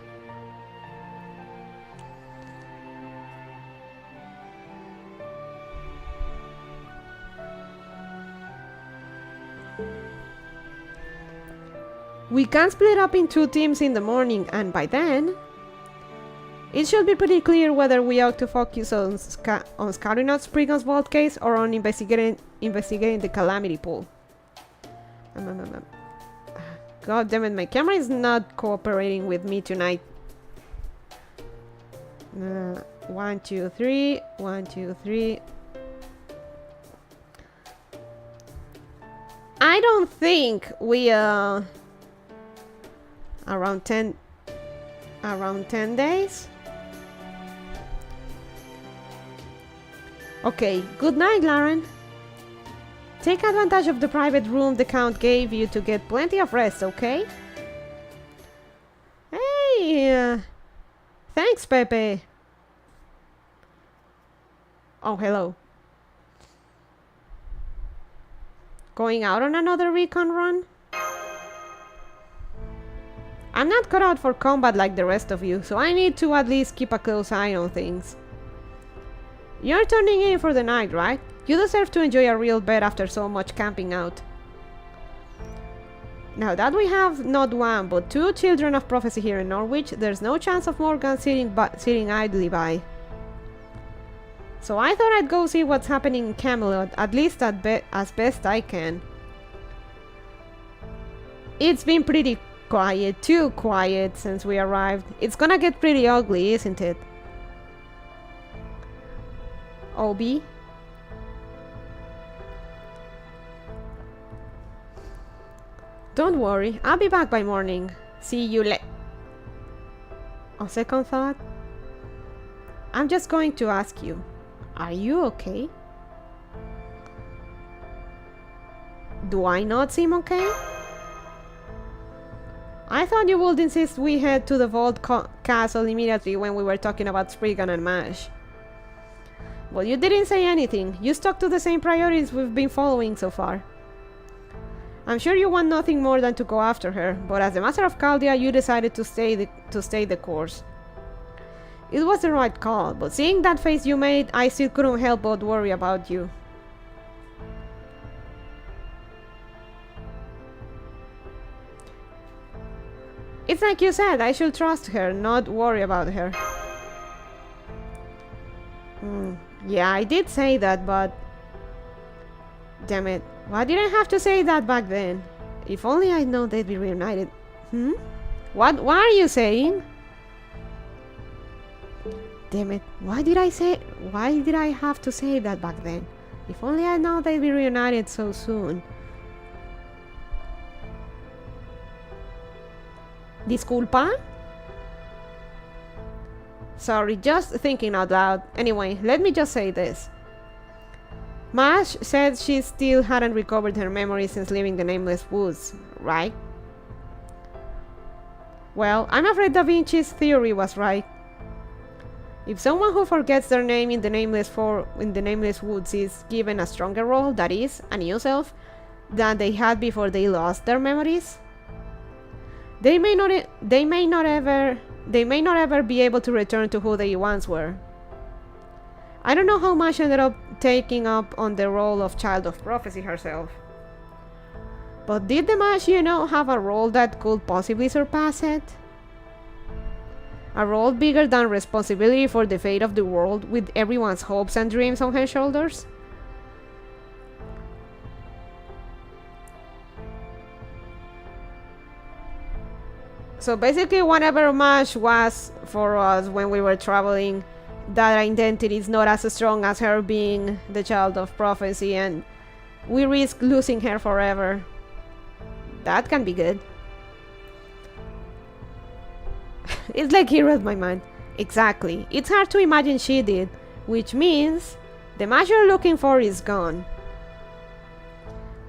We can split up in 2 teams in the morning, and by then it should be pretty clear whether we ought to focus on scouting out Spriggan's vault case or on investigating the Calamity Pool. God damn it, my camera is not cooperating with me tonight. 1, 2, 3, 1, 2, 3. I don't think we around 10 days. Okay, good night, Laren. Take advantage of the private room the Count gave you to get plenty of rest, okay? Hey, thanks, Pepe. Oh, hello. Going out on another recon run? I'm not cut out for combat like the rest of you, so I need to at least keep a close eye on things. You're turning in for the night, right? You deserve to enjoy a real bed after so much camping out. Now that we have not 1 but 2 children of prophecy here in Norwich, there's no chance of Morgan sitting idly by. So I thought I'd go see what's happening in Camelot, at least as best I can. It's been pretty quiet, too quiet since we arrived. It's gonna get pretty ugly, isn't it? Obi? Don't worry, I'll be back by morning. See you On second thought, I'm just going to ask you, are you okay? Do I not seem okay? I thought you would insist we head to the Vault Castle immediately when we were talking about Spriggan and Mash. Well, you didn't say anything. You stuck to the same priorities we've been following so far. I'm sure you want nothing more than to go after her, but as the Master of Chaldea, you decided to stay the course. It was the right call, but seeing that face you made, I still couldn't help but worry about you. It's like you said, I should trust her, not worry about her. Yeah, I did say that, but... Damn it, why did I have to say that back then? If only I'd known they'd be reunited. What are you saying? Damn it, why did I have to say that back then? If only I'd known they'd be reunited so soon. Disculpa? Sorry, just thinking out loud. Anyway, let me just say this. Mash said she still hadn't recovered her memory since leaving the Nameless Woods, right? Well, I'm afraid Da Vinci's theory was right. If someone who forgets their name in the Nameless Woods is given a stronger role, that is, a new self, than they had before they lost their memories, they may not ever be able to return to who they once were. I don't know how Mash ended up taking up on the role of Child of Prophecy herself. But did the Mash, have a role that could possibly surpass it? A role bigger than responsibility for the fate of the world, with everyone's hopes and dreams on her shoulders? So basically, whatever Mash was for us when we were traveling, that identity is not as strong as her being the Child of Prophecy, and we risk losing her forever. That can be good. It's like he read my mind. Exactly. It's hard to imagine she did, which means the Mash you're looking for is gone.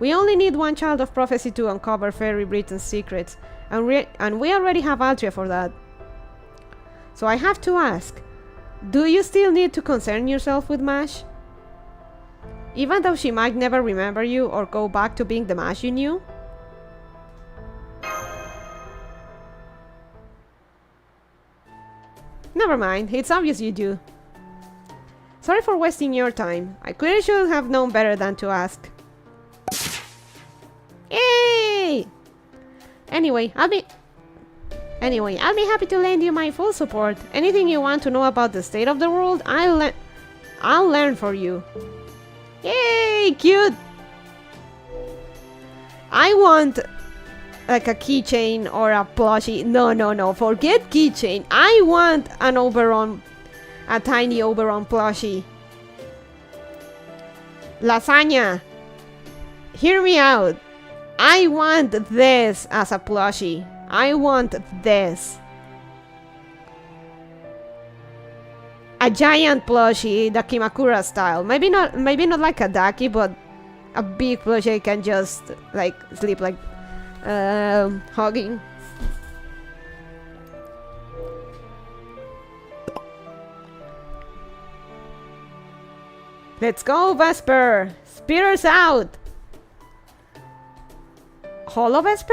We only need one Child of Prophecy to uncover Fairy Britain's secrets, and we already have Altria for that. So I have to ask, do you still need to concern yourself with Mash? Even though she might never remember you or go back to being the Mash you knew? Never mind, it's obvious you do. Sorry for wasting your time. I clearly should have known better than to ask. Yay! Anyway, I'll be happy to lend you my full support. Anything you want to know about the state of the world, I'll learn for you. Yay, cute! I want like a keychain or a plushie. No, forget keychain. I want a tiny Oberon plushie. Lasagna, hear me out. I want this as a plushie. I want this. A giant plushie, the Kimakura style. Maybe not like a Daki, but a big plushie I can just like sleep like hugging. Let's go, Vesper! Speeders out! Holo Vesper?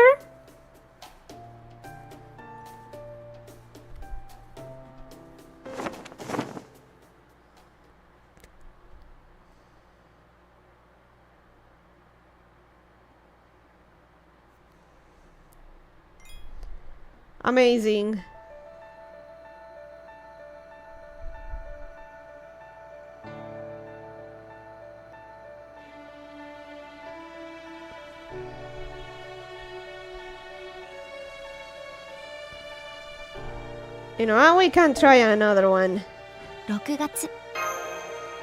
Amazing. You know, we can try another one. 6月。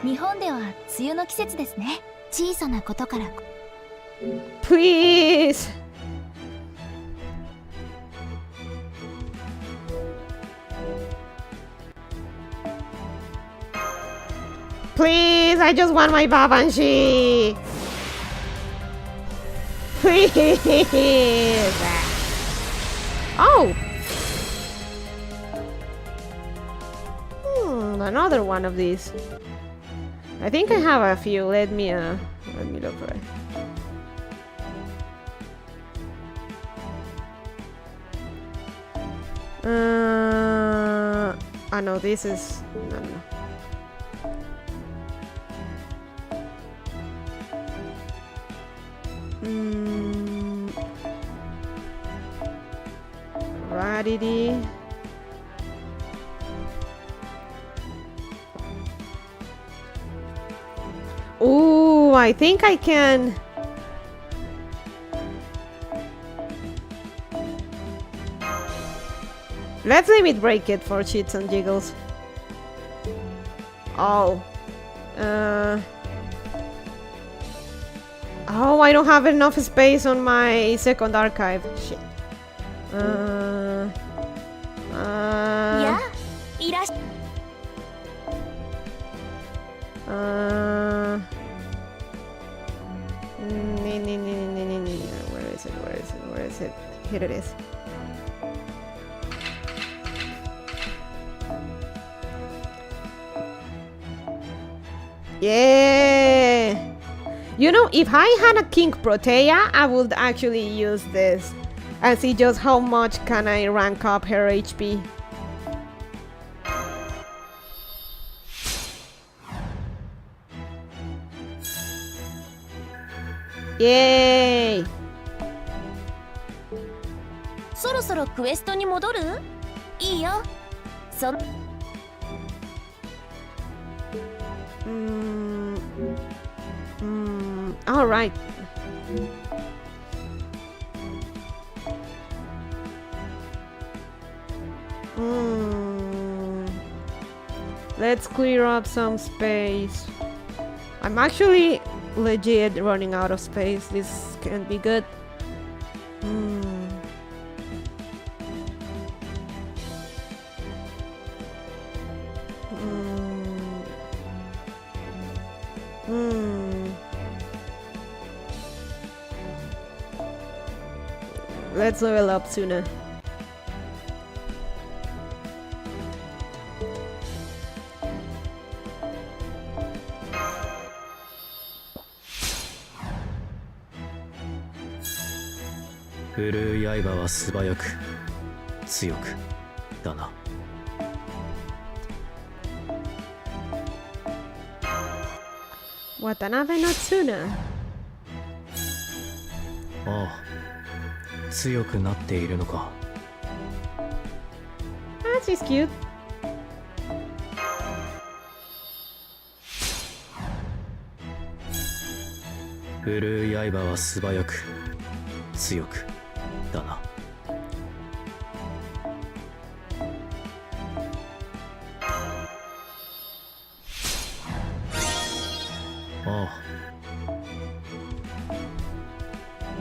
日本では梅雨の季節ですね。小さなことから。Please. Please, I just want my Babanshi. Please. Oh. Another one of these. I think I have a few. Let me look for it. No, this is no. Rarity. Ooh, I think I can. Let's limit break it for cheats and jiggles. Oh. Oh, I don't have enough space on my second archive. Shit. Yeah. Where is it? Here it is. Yeah! You know, if I had a King Protea, I would actually use this and see just how much can I rank up her HP. Yay! そろそろクエストに戻る？いいよ。All right. Let's clear up some space. I'm actually legit running out of space. This can be good. Let's level up sooner. る刃は素早く強くだな。Watanabe no Tsuna. ああ、強くなっているのか。Ah, she's cute. 振るう刃は素早く強くだな。ああ。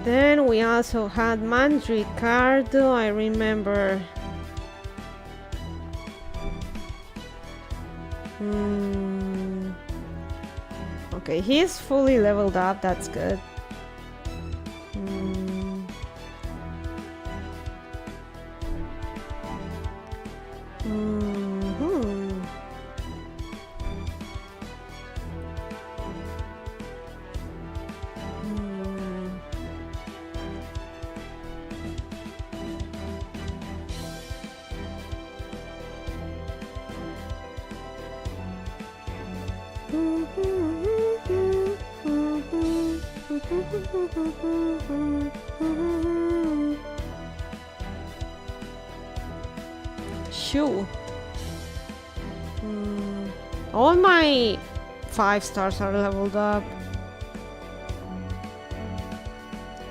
Then we also had Mandricardo, I remember. Okay, he's fully leveled up, that's good. Shoo. All my 5 stars are leveled up.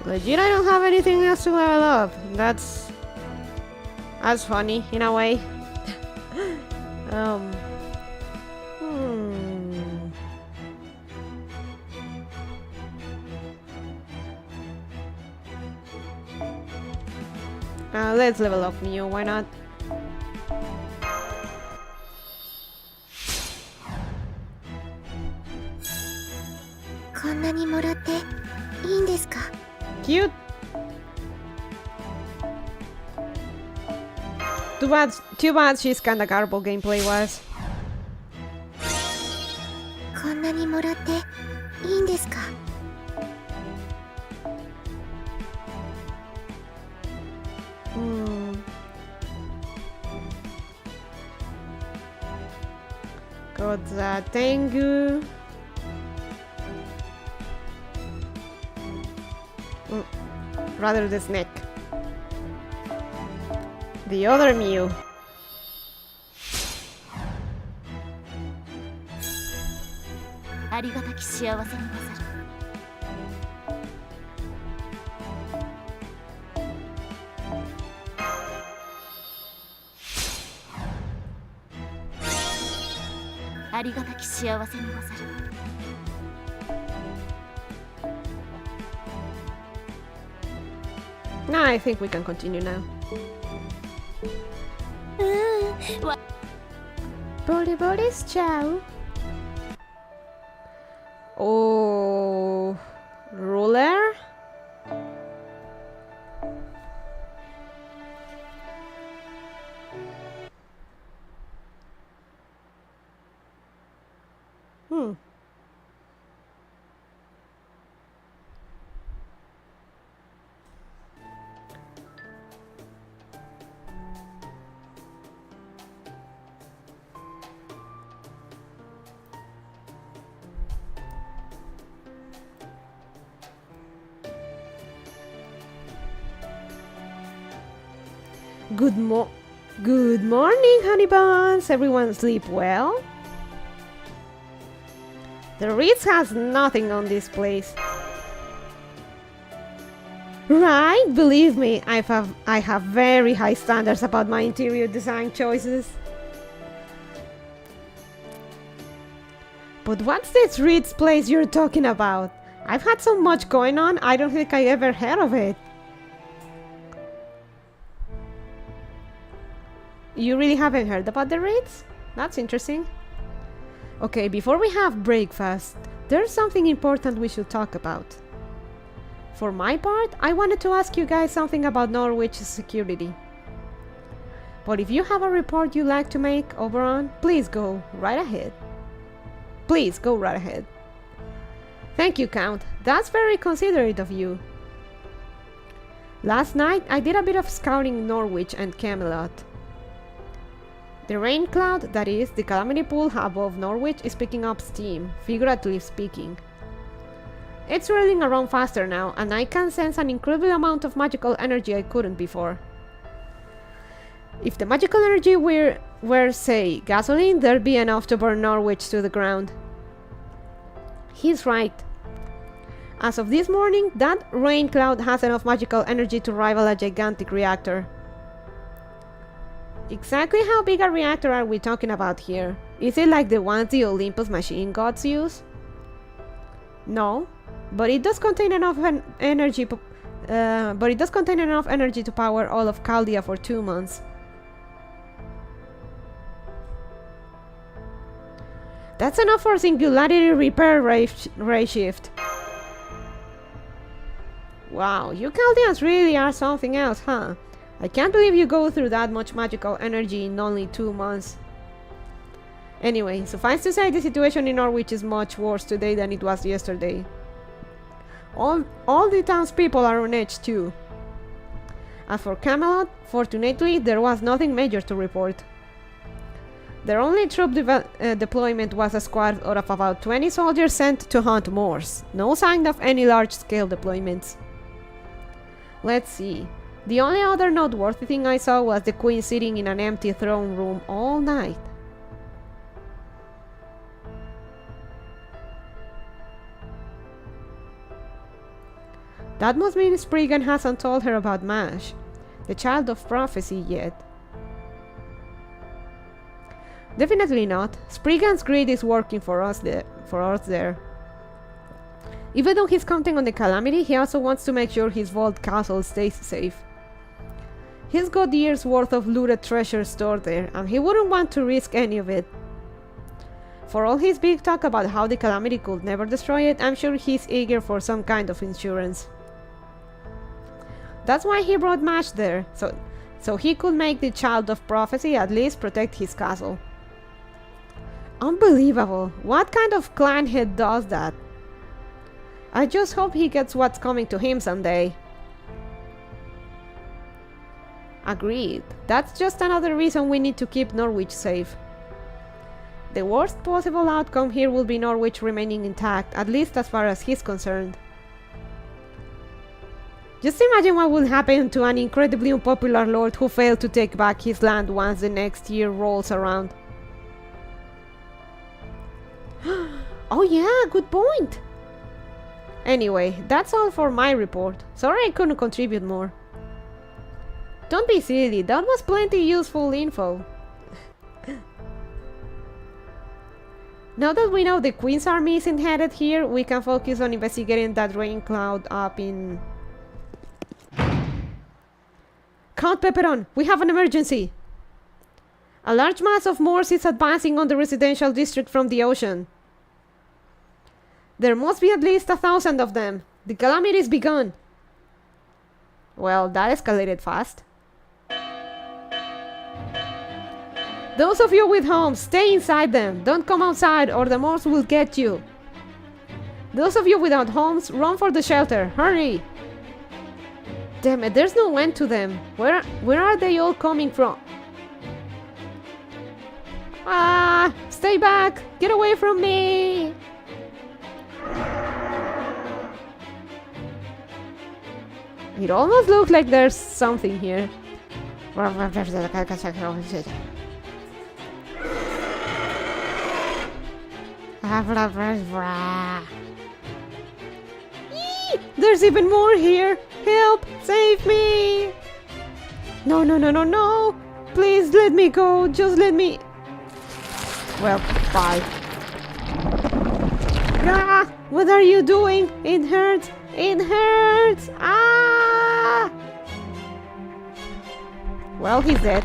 Legit, I don't have anything else to level up. That's funny in a way. Let's level up Mio, why not? Cute. Too bad she's kinda garbled gameplay wise. Got that Tengu. Rather the snake. The other Mew. Nah, I think we can continue now. Boris, ciao. Oh, ruler? Good morning, honey buns. Everyone sleep well? The Ritz has nothing on this place. Right? Believe me, I have very high standards about my interior design choices. But what's this Ritz place you're talking about? I've had so much going on, I don't think I ever heard of it. You really haven't heard about the Ritz? That's interesting. Okay, before we have breakfast, there's something important we should talk about. For my part, I wanted to ask you guys something about Norwich's security. But if you have a report you'd like to make, Oberon, please go right ahead. Please go right ahead. Thank you, Count. That's very considerate of you. Last night, I did a bit of scouting in Norwich and Camelot. The rain cloud, that is, the calamity pool above Norwich, is picking up steam, figuratively speaking. It's rolling around faster now, and I can sense an incredible amount of magical energy I couldn't before. If the magical energy were, say, gasoline, there'd be enough to burn Norwich to the ground. He's right. As of this morning, that rain cloud has enough magical energy to rival a gigantic reactor. Exactly how big a reactor are we talking about here? Is it like the ones the Olympus machine gods use? No, but it does contain enough energy to power all of Chaldea for 2 months. That's enough for singularity repair ray shift. Wow, you Chaldeans really are something else, huh? I can't believe you go through that much magical energy in only 2 months. Anyway, suffice to say, the situation in Norwich is much worse today than it was yesterday. All the townspeople are on edge too. As for Camelot, fortunately, there was nothing major to report. Their only troop deployment was a squad of about 20 soldiers sent to hunt moors. No sign of any large-scale deployments. Let's see. The only other noteworthy thing I saw was the Queen sitting in an empty throne room all night. That must mean Spriggan hasn't told her about Mash, the child of prophecy, yet. Definitely not. Spriggan's greed is working for us there. Even though he's counting on the calamity, he also wants to make sure his vault castle stays safe. He's got years worth of looted treasure stored there, and he wouldn't want to risk any of it. For all his big talk about how the calamity could never destroy it, I'm sure he's eager for some kind of insurance. That's why he brought Mash there, so he could make the child of prophecy at least protect his castle. Unbelievable! What kind of clan head does that? I just hope he gets what's coming to him someday. Agreed. That's just another reason we need to keep Norwich safe. The worst possible outcome here will be Norwich remaining intact, at least as far as he's concerned. Just imagine what will happen to an incredibly unpopular lord who failed to take back his land once the next year rolls around. Oh yeah, good point! Anyway, that's all for my report. Sorry I couldn't contribute more. Don't be silly, that was plenty useful info. Now that we know the Queen's army isn't headed here, we can focus on investigating that rain cloud up in... Count Pepperon, we have an emergency! A large mass of Moors is advancing on the residential district from the ocean. There must be at least 1,000 of them. The calamity's begun. Well, that escalated fast. Those of you with homes, stay inside them. Don't come outside or the Moors will get you. Those of you without homes, run for the shelter. Hurry! Damn it, there's no end to them. Where are they all coming from? Ah! Stay back! Get away from me! It almost looks like there's something here. There's even more here! Help! Save me! No, no, no, no, no! Please let me go! Just let me... Well, bye. Ah! What are you doing? It hurts! It hurts! Ah! Well, he's dead.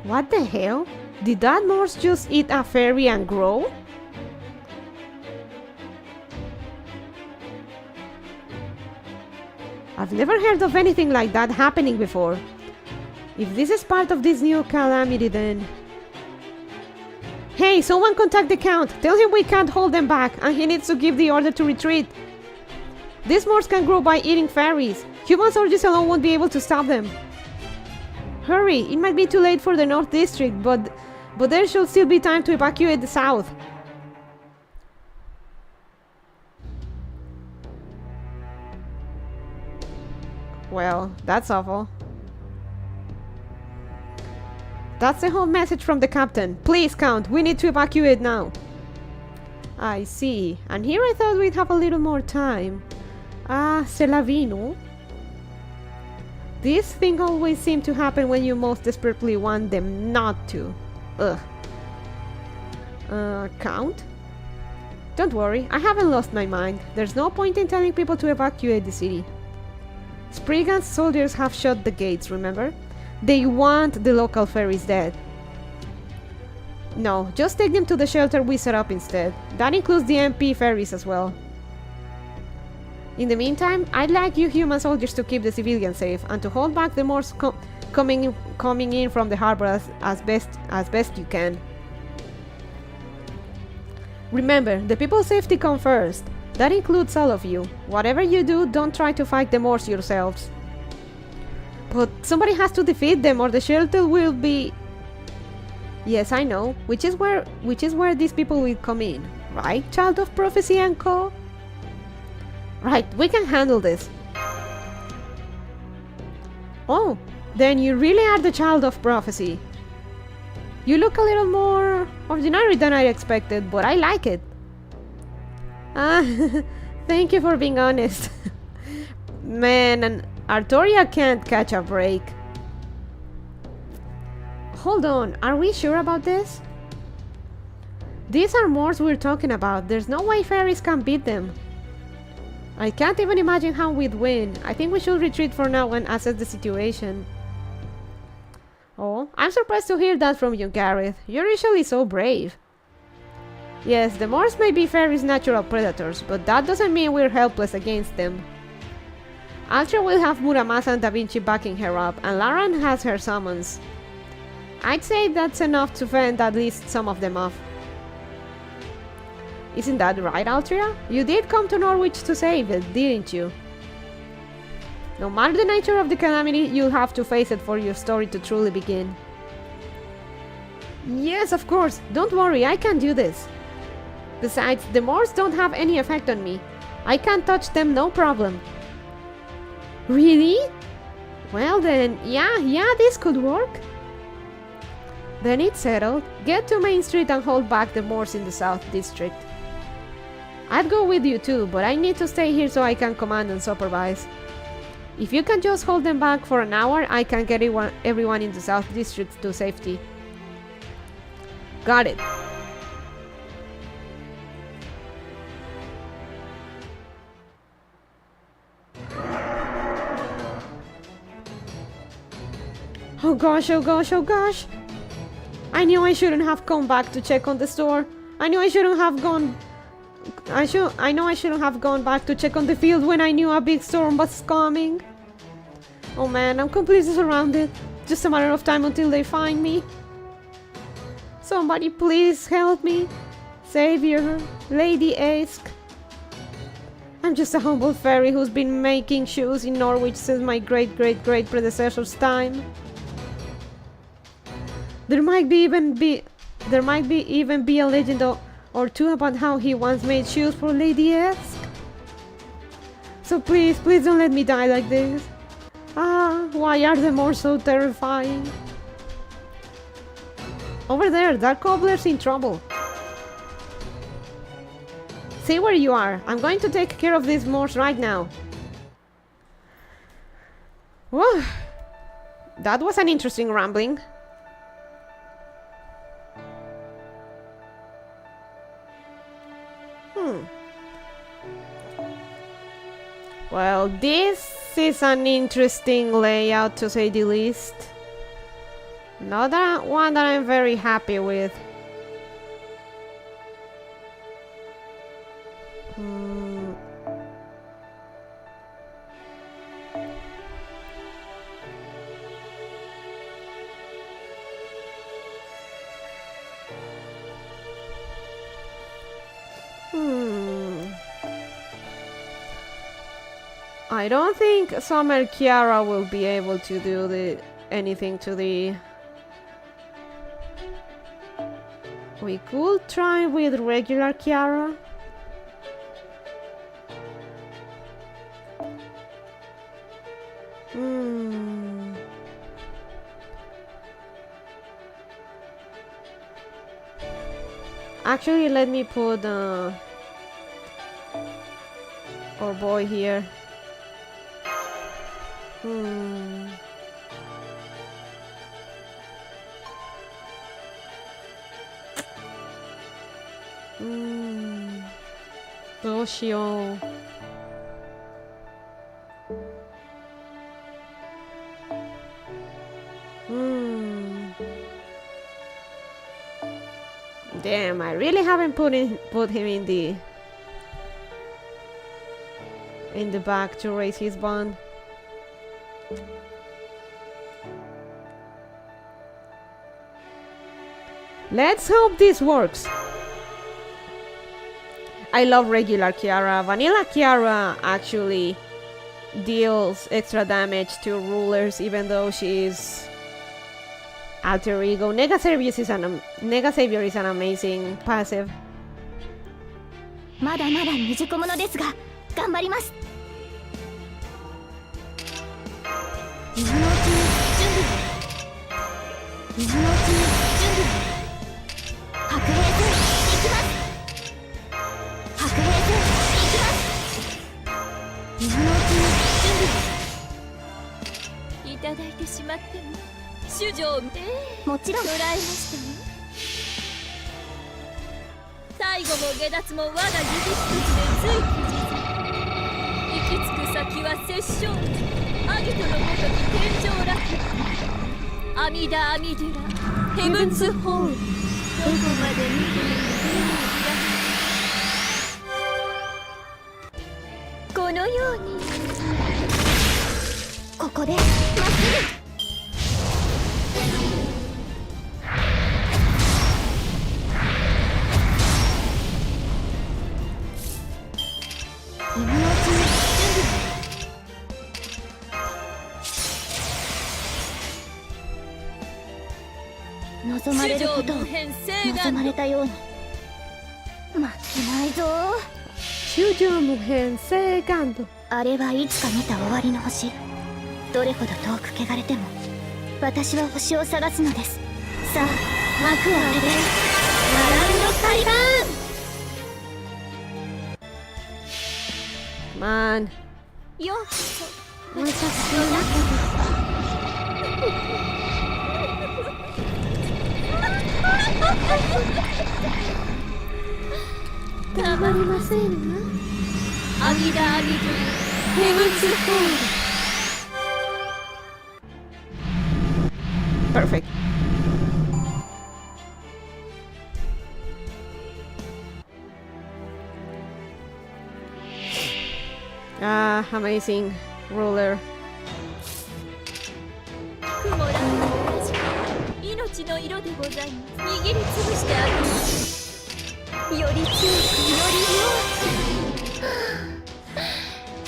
What the hell? Did that Morse just eat a fairy and grow? I've never heard of anything like that happening before. If this is part of this new calamity, then... Hey, someone contact the Count. Tell him we can't hold them back and he needs to give the order to retreat. These Moors can grow by eating fairies. Human soldiers alone won't be able to stop them. Hurry, it might be too late for the North District, but there should still be time to evacuate the South. Well, that's awful. That's the whole message from the captain. Please, Count, we need to evacuate now. I see. And here I thought we'd have a little more time. C'est la vie, no? This thing always seems to happen when you most desperately want them not to. Ugh. Count? Don't worry, I haven't lost my mind. There's no point in telling people to evacuate the city. Spriggan's soldiers have shut the gates, remember? They want the local fairies dead. No, just take them to the shelter we set up instead. That includes the MP fairies as well. In the meantime, I'd like you human soldiers to keep the civilians safe and to hold back the Moors coming in from the harbor as best you can. Remember, the people's safety comes first. That includes all of you. Whatever you do, don't try to fight the Moors yourselves. But somebody has to defeat them or the shelter will be... Yes, I know. Which is where these people will come in. Right, Child of Prophecy and Co? Right, we can handle this. Oh, then you really are the Child of Prophecy. You look a little more ordinary than I expected, but I like it. Thank you for being honest. Man, and Artoria can't catch a break. Hold on, are we sure about this? These are Moors we're talking about. There's no way fairies can beat them. I can't even imagine how we'd win. I think we should retreat for now and assess the situation. Oh, I'm surprised to hear that from you, Gareth. You're usually so brave. Yes, the Moors may be fairies' natural predators, but that doesn't mean we're helpless against them. Altra will have Muramasa and Da Vinci backing her up, and Laran has her summons. I'd say that's enough to fend at least some of them off. Isn't that right, Altria? You did come to Norwich to save it, didn't you? No matter the nature of the calamity, you'll have to face it for your story to truly begin. Yes, of course. Don't worry, I can do this. Besides, the Moors don't have any effect on me. I can touch them, no problem. Really? Well then, yeah, this could work. Then it's settled. Get to Main Street and hold back the Moors in the South District. I'd go with you too, but I need to stay here so I can command and supervise. If you can just hold them back for an hour, I can get everyone in the South District to safety. Got it. Oh gosh, oh gosh, oh gosh. I knew I shouldn't have come back to check on the store. I know I shouldn't have gone back to check on the field when I knew a big storm was coming. Oh man, I'm completely surrounded. Just a matter of time until they find me. Somebody please help me. Savior, Lady Ask. I'm just a humble fairy who's been making shoes in Norwich since my great predecessor's time. There might even be a legend or two about how he once made shoes for Lady Ask. So please don't let me die like this. Why are the Moors so terrifying? Over there, that cobbler's in trouble. Stay where you are. I'm going to take care of these Moors right now. Whew. That was an interesting rambling. Well, this is an interesting layout to say the least. Not that one that I'm very happy with. I don't think Summer Kiara will be able to do anything to the... We could try with regular Kiara. Actually, let me put our boy here. Hmm. どうしよう。Damn, I really haven't put him in the back to raise his bond. Let's hope this works. I love regular Kiara. Vanilla Kiara actually deals extra damage to rulers even though she is alter ego. Nega Savior is an amazing passive. まだまだ未熟者ですが頑張ります。今のうちに準備。今のうちに準備。白兵戦行きます。白兵戦行きます。今のうちに準備。いただいてしまっても主女もちろん捉えましたね。最後も下脱も我が指一つで随記事行き着く先は殺生アギトのごとき天上楽阿弥陀阿弥寺ヘブンズホールどこまで見てもこのようにここでまっすぐ今のうちに望まれることを望まれたように負けないぞ。主女無変セカンド。あれはいつか見た終わりの星。どれほど遠く汚れても私は星を探すのです。さあ幕を開けて波乱の裁判。Man. ようこそ私のたまりませんわ。阿弥陀阿弥陀ヘブンズホール。 Perfect. Amazing ruler. 雲ら命の色でございます。握りつぶしてあげます。より強くより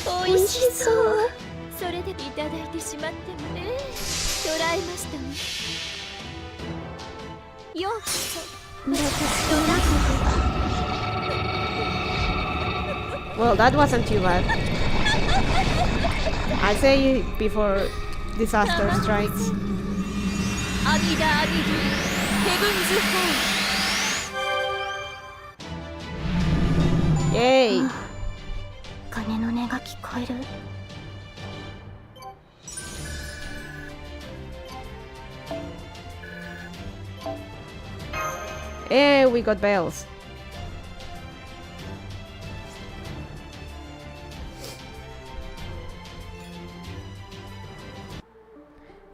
よ美味しそう。それでいただいてしまってもね。捉えましたね。ようこそ私と仲 Well, that wasn't too bad. I say before disaster strikes. 阿弥陀阿弥陀ヘブンズホール。 Yay! 鐘の音が聞こえる。Hey, we got bells.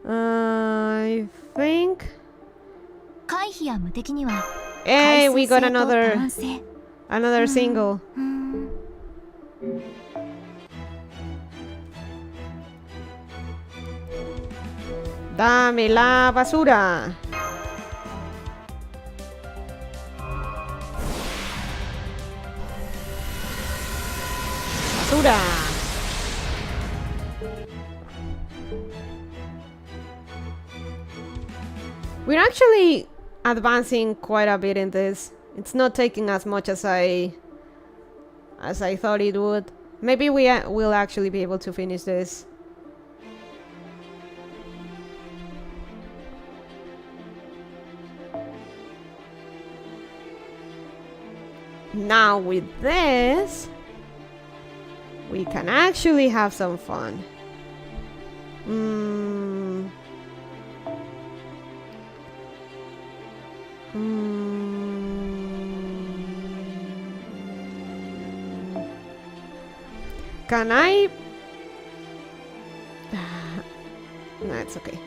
I think. 回避や無敵には Hey, we got 回数性と多 another 様性。 another single. Dame la basura. Basura. We're actually advancing quite a bit in this. It's not taking as much as I thought it would. Maybe we'll actually be able to finish this. Now with this, we can actually have some fun. Can I? No, it's okay.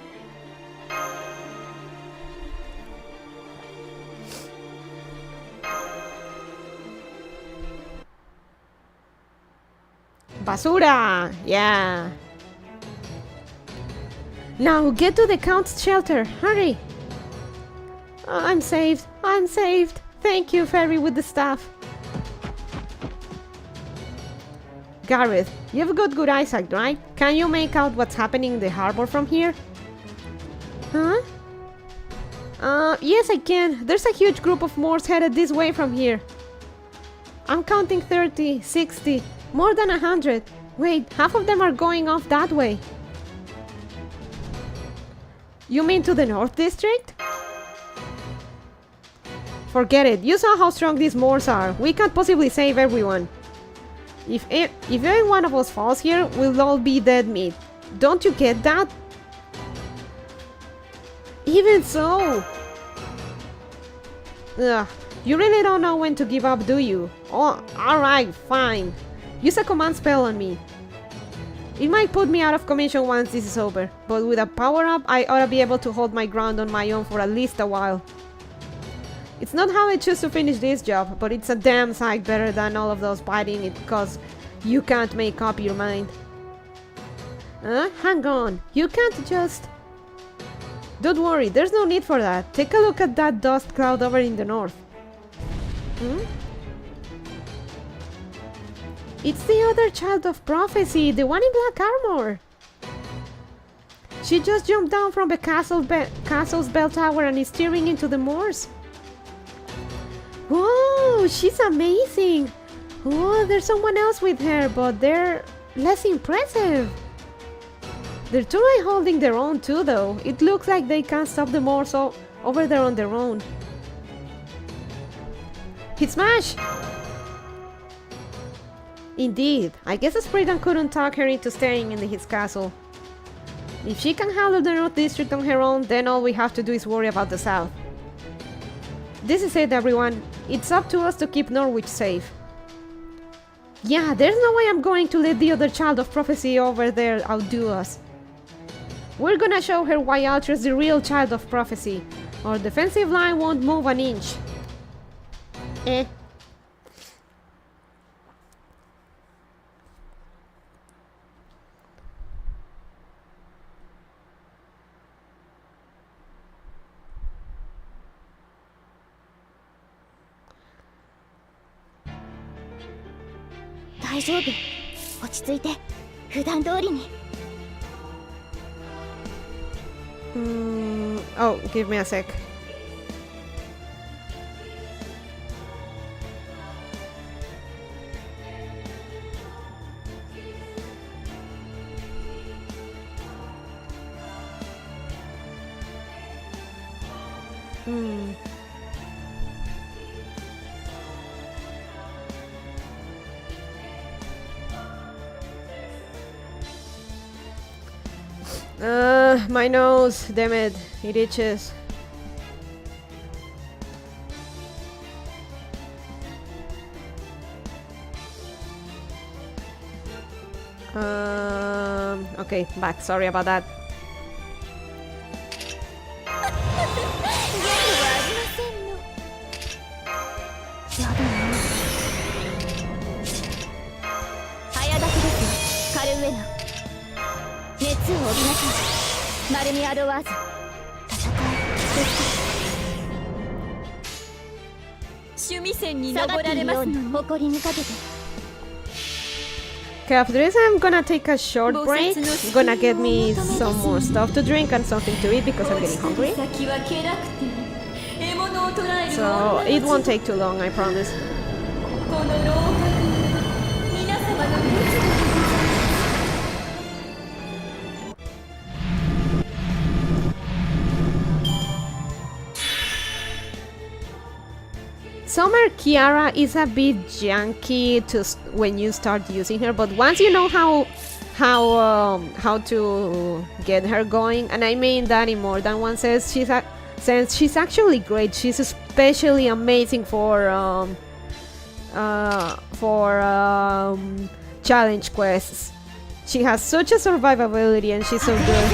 Basura! Yeah. Now get to the Count's shelter. Hurry! Oh, I'm saved. I'm saved. Thank you, Fairy with the staff. Gareth, you've got good eyesight, right? Can you make out what's happening in the harbor from here? Huh? Yes, I can. There's a huge group of Moors headed this way from here. I'm counting 30, 60, more than 100. Wait, half of them are going off that way. You mean to the North District? Forget it. You saw how strong these Moors are. We can't possibly save everyone. If any one of us falls here, we'll all be dead meat. Don't you get that? Even so... Ugh, you really don't know when to give up, do you? Oh, alright, fine. Use a command spell on me. It might put me out of commission once this is over, but with a power-up, I ought to be able to hold my ground on my own for at least a while. It's not how I choose to finish this job, but it's a damn sight better than all of those biting it because you can't make up your mind. Hang on, you can't just... Don't worry, there's no need for that. Take a look at that dust cloud over in the north. It's the other child of prophecy, the one in black armor. She just jumped down from the castle's bell tower and is steering into the moors. Whoa, she's amazing! Oh, there's someone else with her, but they're less impressive. They're totally holding their own too, though. It looks like they can't stop the Moors over there on their own. Hit smash! Indeed, I guess Spiritan couldn't talk her into staying in his castle. If she can handle the North District on her own, then all we have to do is worry about the South. This is it, everyone. It's up to us to keep Norwich safe. Yeah, there's no way I'm going to let the other child of prophecy over there outdo us. We're gonna show her why Altra's the real child of prophecy. Our defensive line won't move an inch. Oh, give me a sec. My nose, damn it, it itches. Okay, back, sorry about that. Okay, after this I'm gonna take a short break. I'm gonna get me some more stuff to drink and something to eat because I'm getting hungry. So it won't take too long, I promise. Summer Kiara is a bit janky when you start using her, but once you know how to get her going, and I mean that in more than one sense, she's actually great. She's especially amazing for challenge quests. She has such a survivability and she's so good.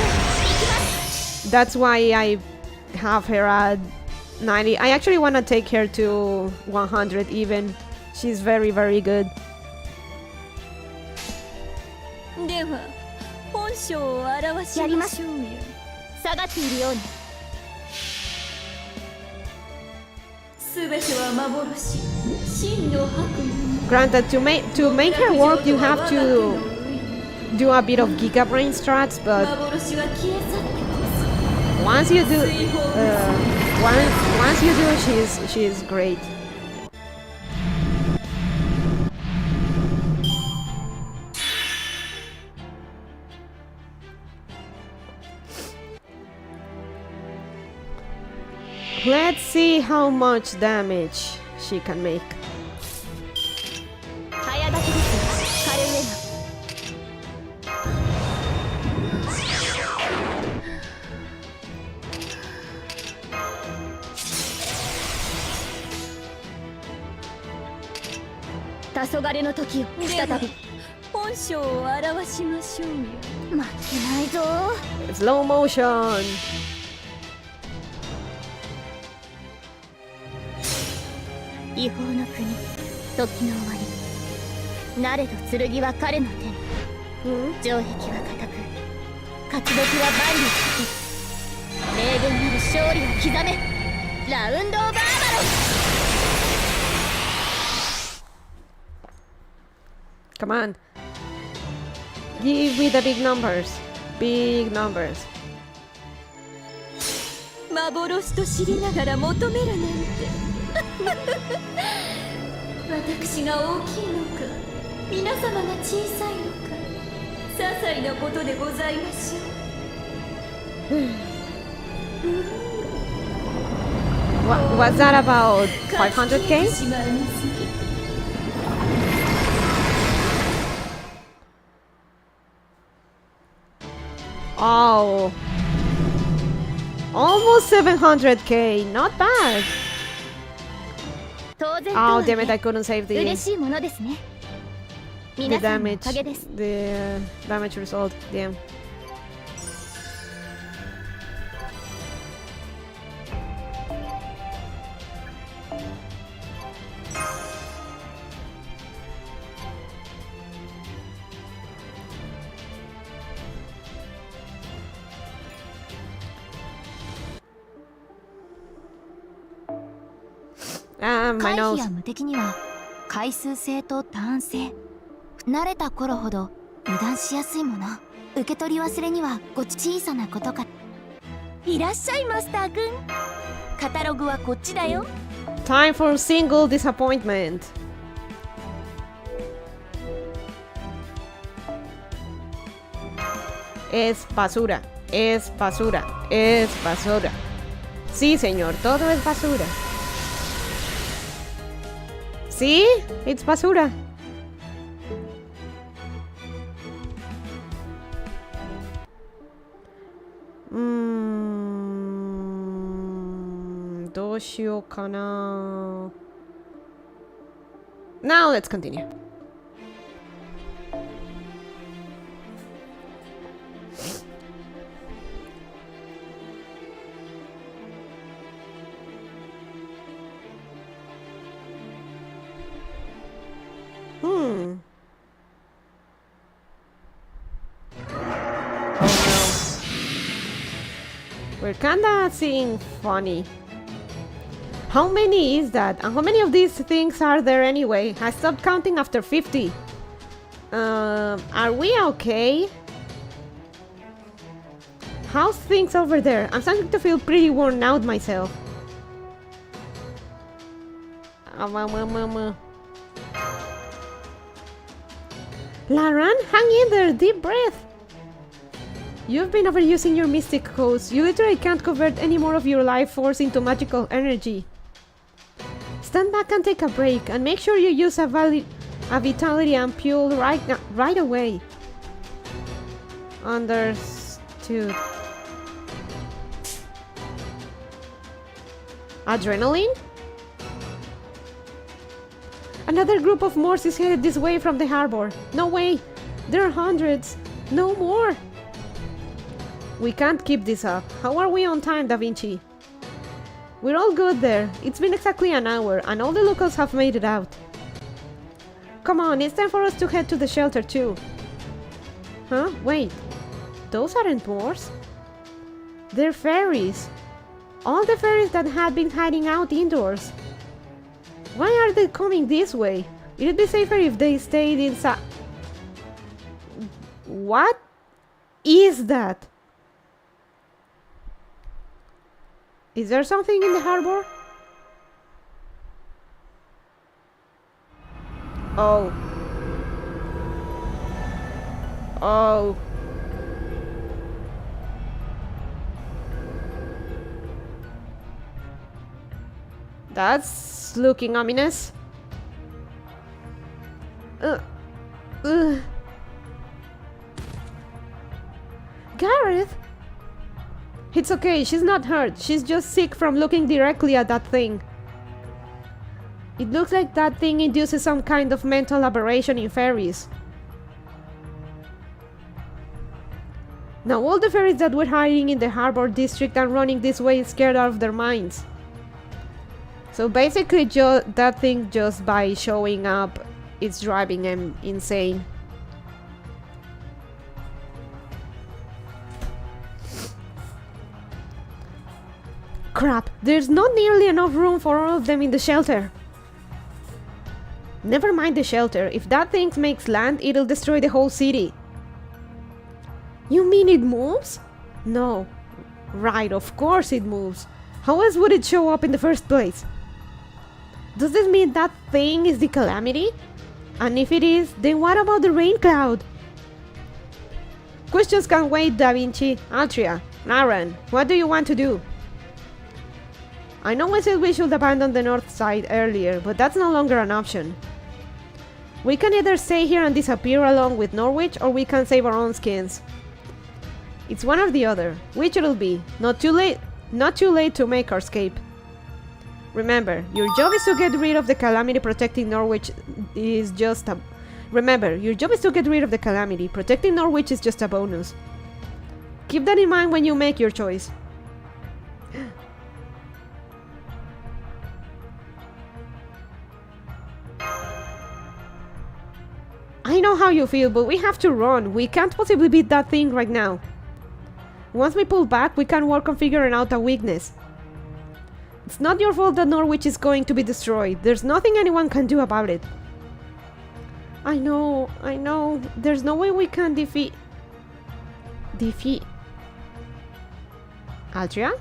That's why I have her at 90. I actually want to take her to 100 even. She's very, very good. Granted, to make her work, you have to do a bit of Giga Brain strats, but once you do, she's great. Let's see how much damage she can make. Slow motion. Come on. Give me the big numbers. Big numbers. 幻と知りながら求めるなんて私が大きいのか皆様が小さいのか些細なことでございましょう。Was that about 500k? Oh, almost 700k, not bad. Oh, damn it, I couldn't save the damage result, damn. My nose. 無敵には回数制とターン制。慣れた頃ほど油断しやすいもの。受け取り忘れにはご小さなことか。いらっしゃいマスター君。カタログはこっちだよ。Time for single disappointment. Es basura, es basura, es basura. Sí, señor, todo es basura. See? It's basura. Doshio kana. Now let's continue. Oh no. We're kinda seeing funny. How many is that? And how many of these things are there anyway? I stopped counting after 50. Are we okay? How's things over there? I'm starting to feel pretty worn out myself. Laran, hang in there, deep breath. You've been overusing your mystic codes. You literally can't convert any more of your life force into magical energy. Stand back and take a break, and make sure you use a vitality ampule right away. Understood. Adrenaline? Another group of Morse is headed this way from the harbor. No way! There are hundreds! No more! We can't keep this up. How are we on time, Da Vinci? We're all good there. It's been exactly an hour, and all the locals have made it out. Come on, it's time for us to head to the shelter too. Huh? Wait. Those aren't Morse. They're fairies. All the fairies that had been hiding out indoors. Why are they coming this way? It'd be safer if they stayed inside. What is that? Is there something in the harbor? Oh. Oh. That's looking ominous. Gareth? It's okay, she's not hurt. She's just sick from looking directly at that thing. It looks like that thing induces some kind of mental aberration in fairies. Now all the fairies that were hiding in the harbor district and running this way scared out of their minds. So basically that thing just by showing up, it's driving them insane. Crap, there's not nearly enough room for all of them in the shelter. Never mind the shelter, if that thing makes land, it'll destroy the whole city. You mean it moves? No. Right, of course it moves. How else would it show up in the first place? Does this mean that thing is the calamity? And if it is, then what about the rain cloud? Questions can wait, Da Vinci. Altria, Naren, what do you want to do? I know I said we should abandon the north side earlier, but that's no longer an option. We can either stay here and disappear along with Norwich, or we can save our own skins. It's one or the other. Which it'll be. Not too late to make our escape. Remember, your job is to get rid of the calamity. Protecting Norwich is just a... Remember, your job is to get rid of the calamity. Protecting Norwich is just a bonus. Keep that in mind when you make your choice. I know how you feel, but we have to run. We can't possibly beat that thing right now. Once we pull back, we can work on figuring out a weakness. It's not your fault that Norwich is going to be destroyed. There's nothing anyone can do about it. I know. There's no way we can defeat... Altria?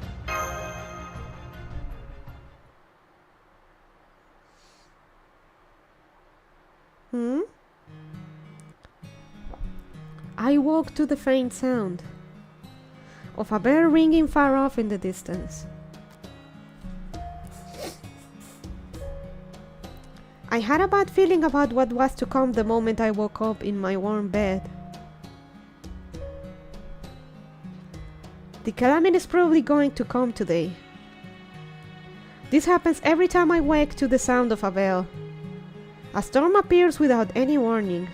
I woke to the faint sound of a bell ringing far off in the distance. I had a bad feeling about what was to come the moment I woke up in my warm bed. The calamity is probably going to come today. This happens every time I wake to the sound of a bell. A storm appears without any warning.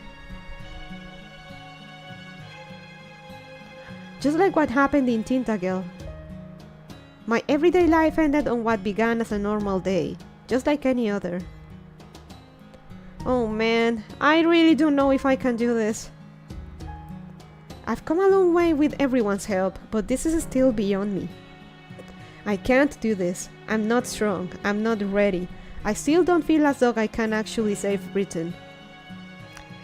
Just like what happened in Tintagel. My everyday life ended on what began as a normal day, just like any other. Oh man, I really don't know if I can do this. I've come a long way with everyone's help, but this is still beyond me. I can't do this. I'm not strong. I'm not ready. I still don't feel as though I can actually save Britain.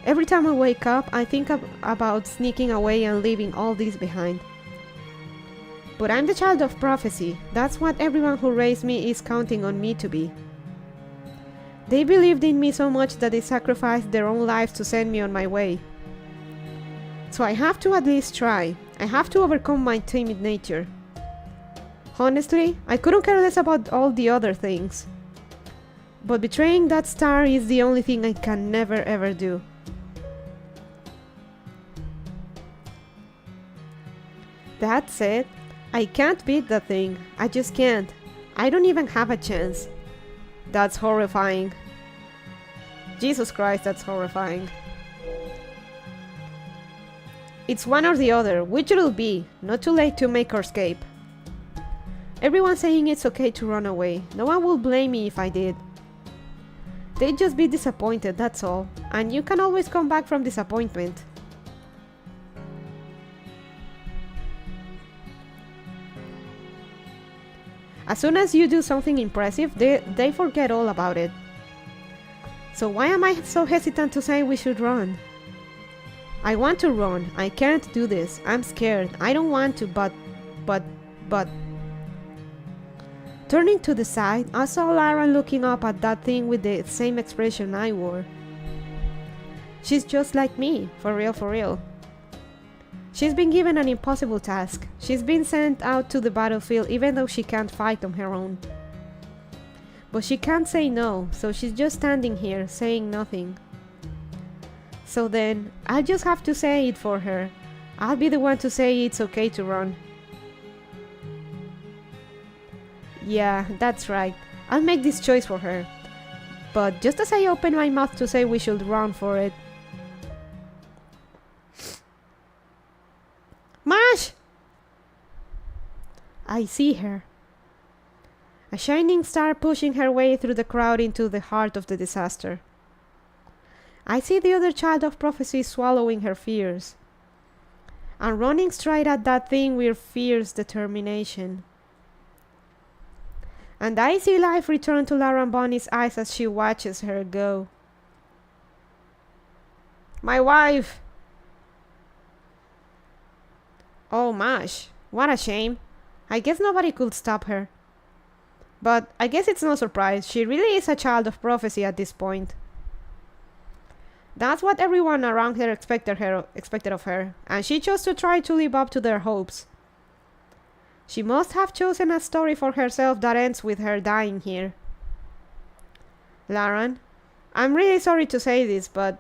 Every time I wake up, I think about sneaking away and leaving all this behind. But I'm the child of prophecy. That's what everyone who raised me is counting on me to be. They believed in me so much that they sacrificed their own lives to send me on my way. So I have to at least try. I have to overcome my timid nature. Honestly, I couldn't care less about all the other things. But betraying that star is the only thing I can never ever do. That said, I can't beat that thing. I just can't. I don't even have a chance. That's horrifying. Jesus Christ, that's horrifying. It's one or the other. Which it'll be. Not too late to make or escape. Everyone's saying it's okay to run away. No one will blame me if I did. They'd just be disappointed, that's all. And you can always come back from disappointment. As soon as you do something impressive, they forget all about it. So why am I so hesitant to say we should run? I want to run. I can't do this. I'm scared. I don't want to, but... Turning to the side, I saw Lara looking up at that thing with the same expression I wore. She's just like me, for real, for real. She's been given an impossible task. She's been sent out to the battlefield even though she can't fight on her own. But she can't say no, so she's just standing here, saying nothing. So then, I'll just have to say it for her. I'll be the one to say it's okay to run. Yeah, that's right. I'll make this choice for her. But just as I open my mouth to say we should run for it... Mash! I see her. A shining star pushing her way through the crowd into the heart of the disaster. I see the other child of prophecy swallowing her fears. And running straight at that thing with fierce determination. And I see life return to Lara Bonnie's eyes as she watches her go. My wife! Oh, Mash, what a shame. I guess nobody could stop her. But I guess it's no surprise, she really is a child of prophecy at this point. That's what everyone around her expected of her, and she chose to try to live up to their hopes. She must have chosen a story for herself that ends with her dying here. Laran, I'm really sorry to say this, but...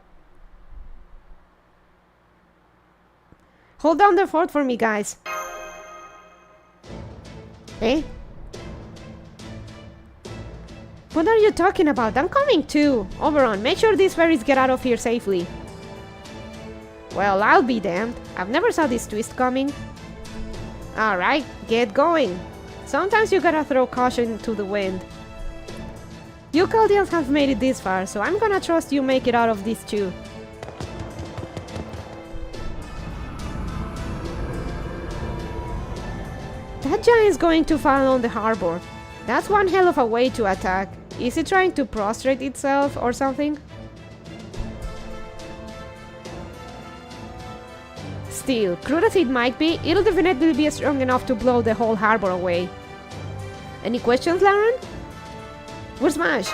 Hold down the fort for me, guys. Eh? What are you talking about? I'm coming too. Oberon, make sure these fairies get out of here safely. Well, I'll be damned. I've never saw this twist coming. Alright, get going. Sometimes you gotta throw caution to the wind. You Chaldeans have made it this far, so I'm gonna trust you make it out of this too. That giant's going to fall on the harbor. That's one hell of a way to attack. Is it trying to prostrate itself or something? Still, crude as it might be, it'll definitely be strong enough to blow the whole harbor away. Any questions, Lauren? Where's Mash?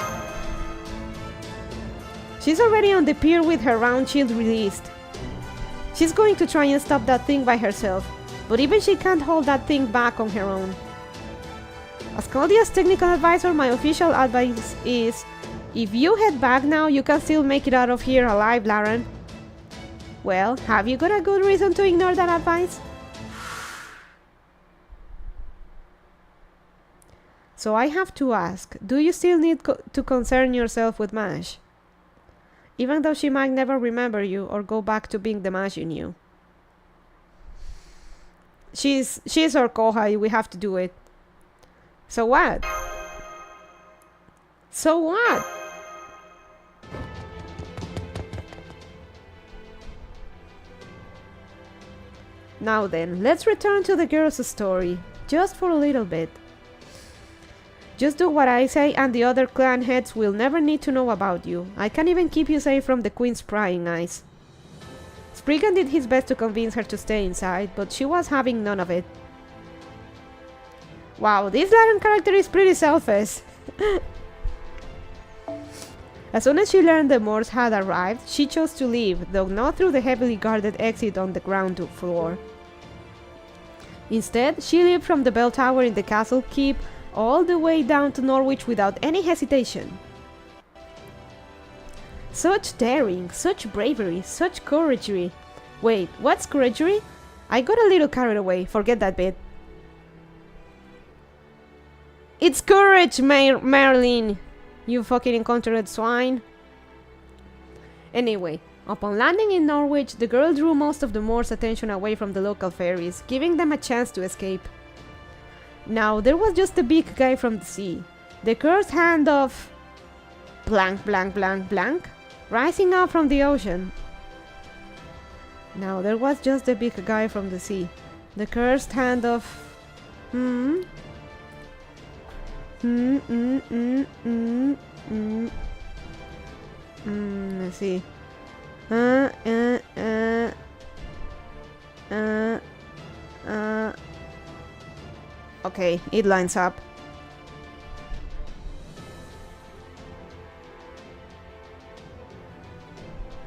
She's already on the pier with her round shield released. She's going to try and stop that thing by herself, but even she can't hold that thing back on her own. As Chaldea's technical advisor, my official advice is, if you head back now, you can still make it out of here alive, Lauren. Well, have you got a good reason to ignore that advice? So I have to ask, do you still need to concern yourself with Mash? Even though she might never remember you or go back to being the Mash you knew. She's our Kohai, we have to do it. So what? So what? Now then, let's return to the girl's story, just for a little bit. Just do what I say and the other clan heads will never need to know about you. I can even keep you safe from the queen's prying eyes. Spriggan did his best to convince her to stay inside, but she was having none of it. Wow, this Latin character is pretty selfish. As soon as she learned the Moors had arrived, she chose to leave, though not through the heavily guarded exit on the ground floor. Instead, she leaped from the bell tower in the castle keep all the way down to Norwich without any hesitation. Such daring, such bravery, such couragery. Wait, what's couragery? I got a little carried away, forget that bit. It's courage, Marilyn! You fucking incontinent swine. Anyway, upon landing in Norwich, the girl drew most of the Moors' attention away from the local fairies, giving them a chance to escape. Now, there was just a big guy from the sea, the cursed hand of... blank, blank, blank, blank, rising up from the ocean. Now, there was just a big guy from the sea, the cursed hand of... Let's see. Okay, it lines up.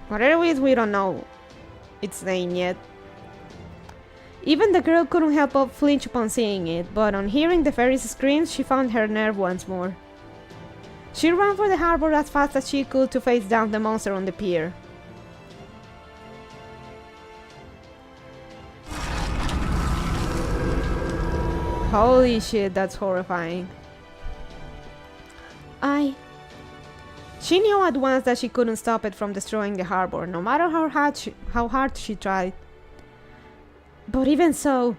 Whatever it is, we don't know its name yet. Even the girl couldn't help but flinch upon seeing it, but on hearing the fairy's screams, she found her nerve once more. She ran for the harbor as fast as she could to face down the monster on the pier. Holy shit, that's horrifying. She knew at once that she couldn't stop it from destroying the harbor, no matter how hard she tried. But even so...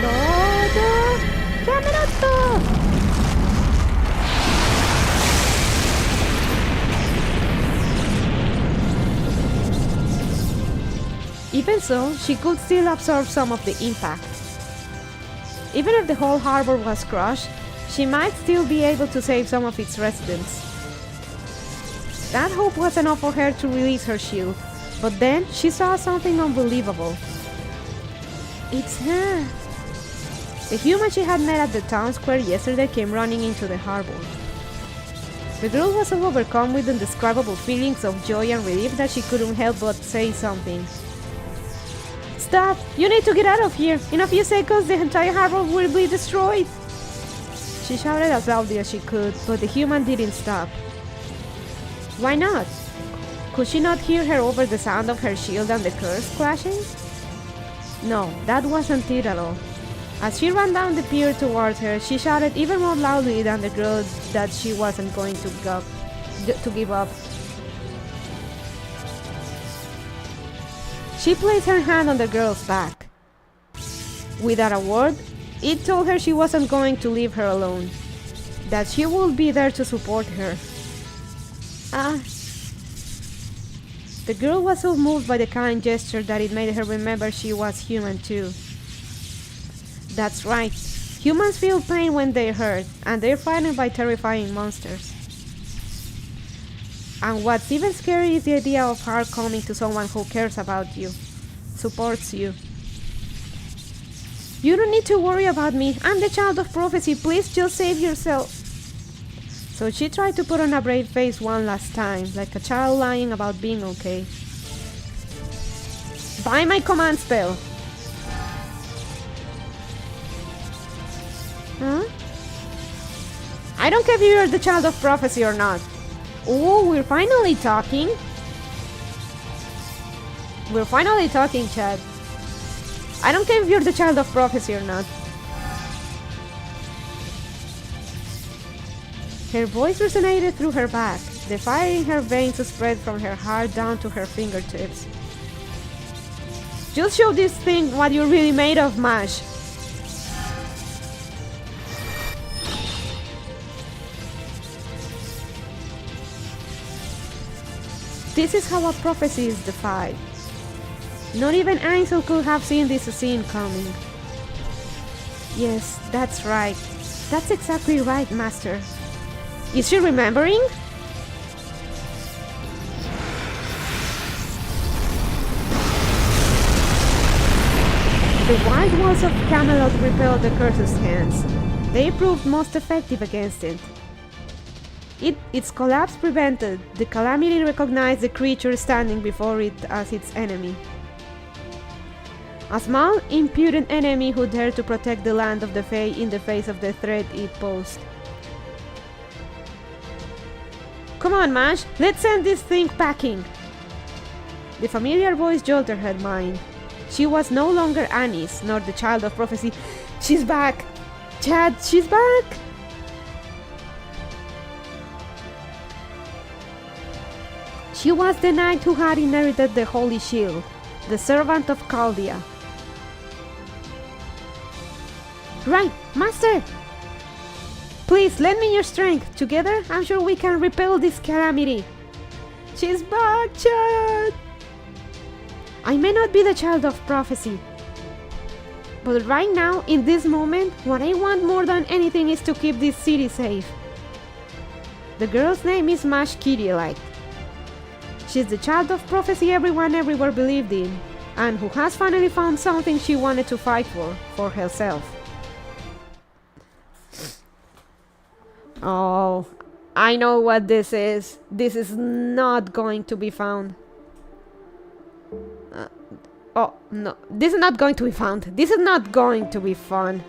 Lodo! Camerotto! Even so, she could still absorb some of the impact. Even if the whole harbor was crushed, she might still be able to save some of its residents. That hope was enough for her to release her shield, but then she saw something unbelievable. It's her! The human she had met at the town square yesterday came running into the harbor. The girl was so overcome with indescribable feelings of joy and relief that she couldn't help but say something. Stop! You need to get out of here! In a few seconds the entire harbor will be destroyed! She shouted as loudly as she could, but the human didn't stop. Why not? Could she not hear her over the sound of her shield and the curse clashing? No, that wasn't it at all. As she ran down the pier towards her, she shouted even more loudly than the girl that she wasn't going to give up. She placed her hand on the girl's back. Without a word, it told her she wasn't going to leave her alone, that she would be there to support her. The girl was so moved by the kind gesture that it made her remember she was human too. That's right, humans feel pain when they're hurt, and they're frightened by terrifying monsters. And what's even scary is the idea of her coming to someone who cares about you, supports you. You don't need to worry about me, I'm the child of prophecy, please just save yourself. So she tried to put on a brave face one last time, like a child lying about being okay. By my command spell! Huh? I don't care if you're the child of prophecy or not. Oh, we're finally talking. We're finally talking, Chad. I don't care if you're the child of prophecy or not. Her voice resonated through her back. The fire in her veins spread from her heart down to her fingertips. Just show this thing what you're really made of, Mash. This is how a prophecy is defied. Not even Ansel could have seen this scene coming. Yes, that's right. That's exactly right, Master. Is she remembering? The white walls of Camelot repelled the curse's hands. They proved most effective against it. Its collapse prevented. The calamity recognized the creature standing before it as its enemy. A small, impudent enemy who dared to protect the land of the Fae in the face of the threat it posed. Come on, Mash, let's send this thing packing! The familiar voice jolted her mind. She was no longer Annie's, nor the child of prophecy. She's back! Chad, she's back! She was the knight who had inherited the Holy Shield, the servant of Chaldea. Right, Master! Please, lend me your strength. Together, I'm sure we can repel this calamity. She's back, Chad! I may not be the child of prophecy, but right now, in this moment, what I want more than anything is to keep this city safe. The girl's name is Mash Kirielite. She's the child of prophecy everyone everywhere believed in, and who has finally found something she wanted to fight for herself. Oh, I know what this is. This is not going to be found. Oh, no. This is not going to be found. This is not going to be fun.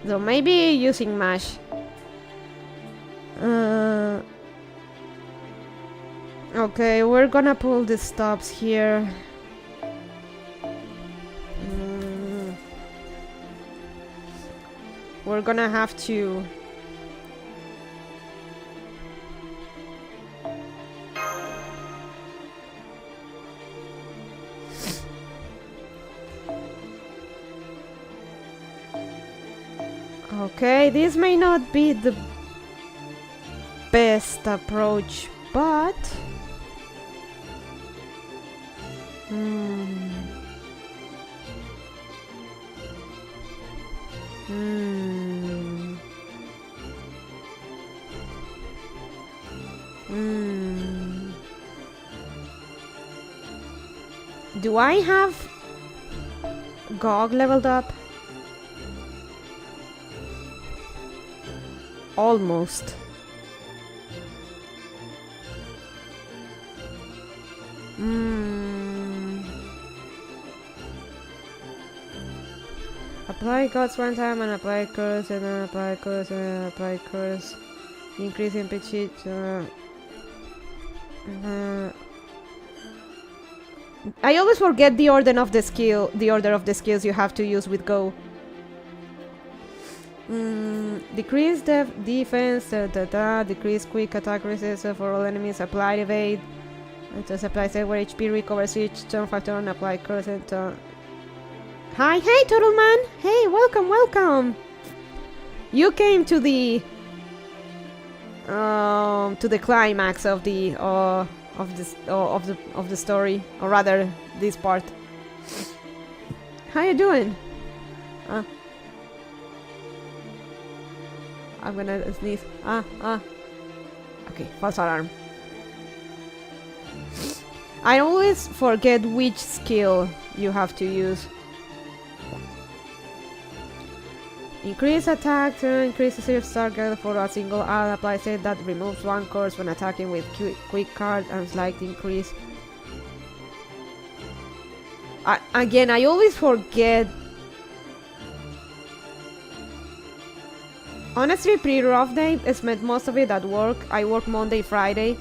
So maybe using Mash. Okay, we're gonna pull the stops here. We're gonna have to... Okay, this may not be the best approach, but... Do I have Gog leveled up? Almost. Apply gods one time and apply curse and then apply curse and then apply curse. Increase in pitch. I always forget the order of the skill. The order of the skills you have to use with Go. Decrease defense. Decrease quick attack resistance for all enemies. Apply evade. And just apply saver HP. Recover switch. Turn factor and apply curse and turn. Hi, hey, Turtle Man. Hey, welcome, welcome. You came to the climax of the of the story, or rather, this part. How you doing? I'm gonna sneeze. Okay, false alarm. I always forget which skill you have to use. Increase attack, increase the safe target for a single ad, apply set that removes one curse when attacking with quick card and slight increase. Again, I always forget. Honestly, pretty rough day. I spent most of it at work. I work Monday, Friday.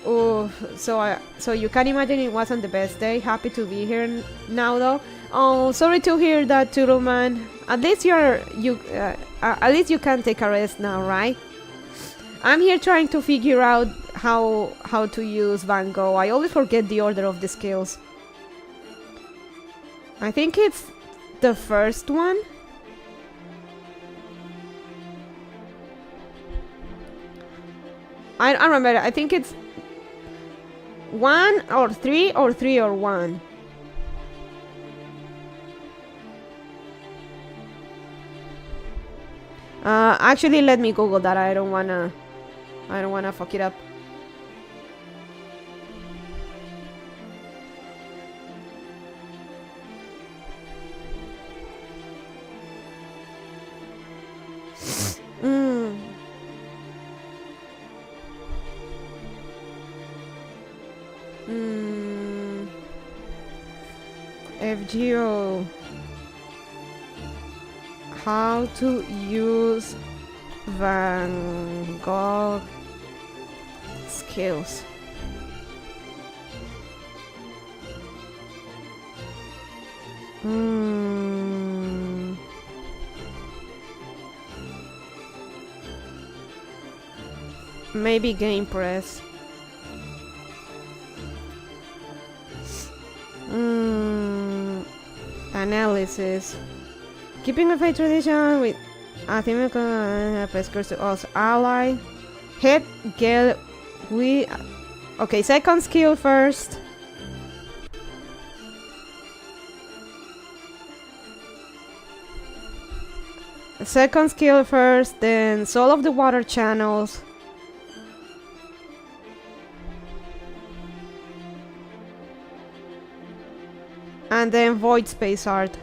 Oh, so you can imagine it wasn't the best day. Happy to be here now, though. Oh, sorry to hear that, Turtle Man. At least at least you can take a rest now, right? I'm here trying to figure out how to use Van Gogh. I always forget the order of the skills. I think it's the first one. I don't remember. I think it's 1 or 3 or 3 or 1. Actually, let me Google that. I don't wanna fuck it up. FGO. How to use Van Gogh skills. Maybe Game Press. Analysis. Keeping a faith tradition with Athenian Pescers to us ally. Head get we. Okay, second skill first. Second skill first, then Soul of the Water Channels. And then Void Space Art.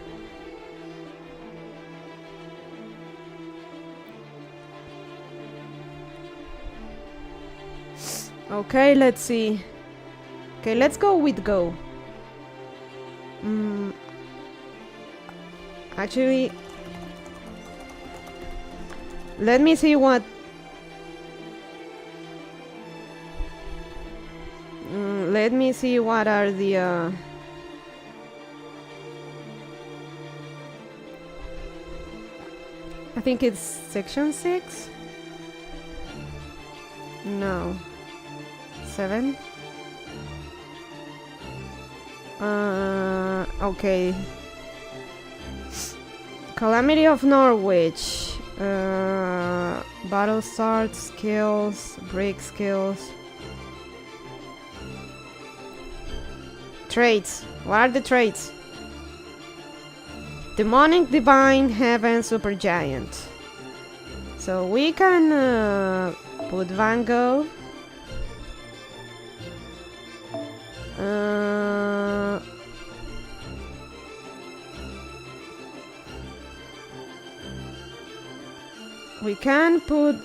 Okay, let's see. Okay, let's go with Go. Actually, let me see what. Let me see what are the. I think it's section 6. No. 7. Okay. Calamity of Norwich. Battle start skills, break skills. Traits. What are the traits? Demonic, Divine, Heaven, Supergiant. So we can put Van Gogh. We can put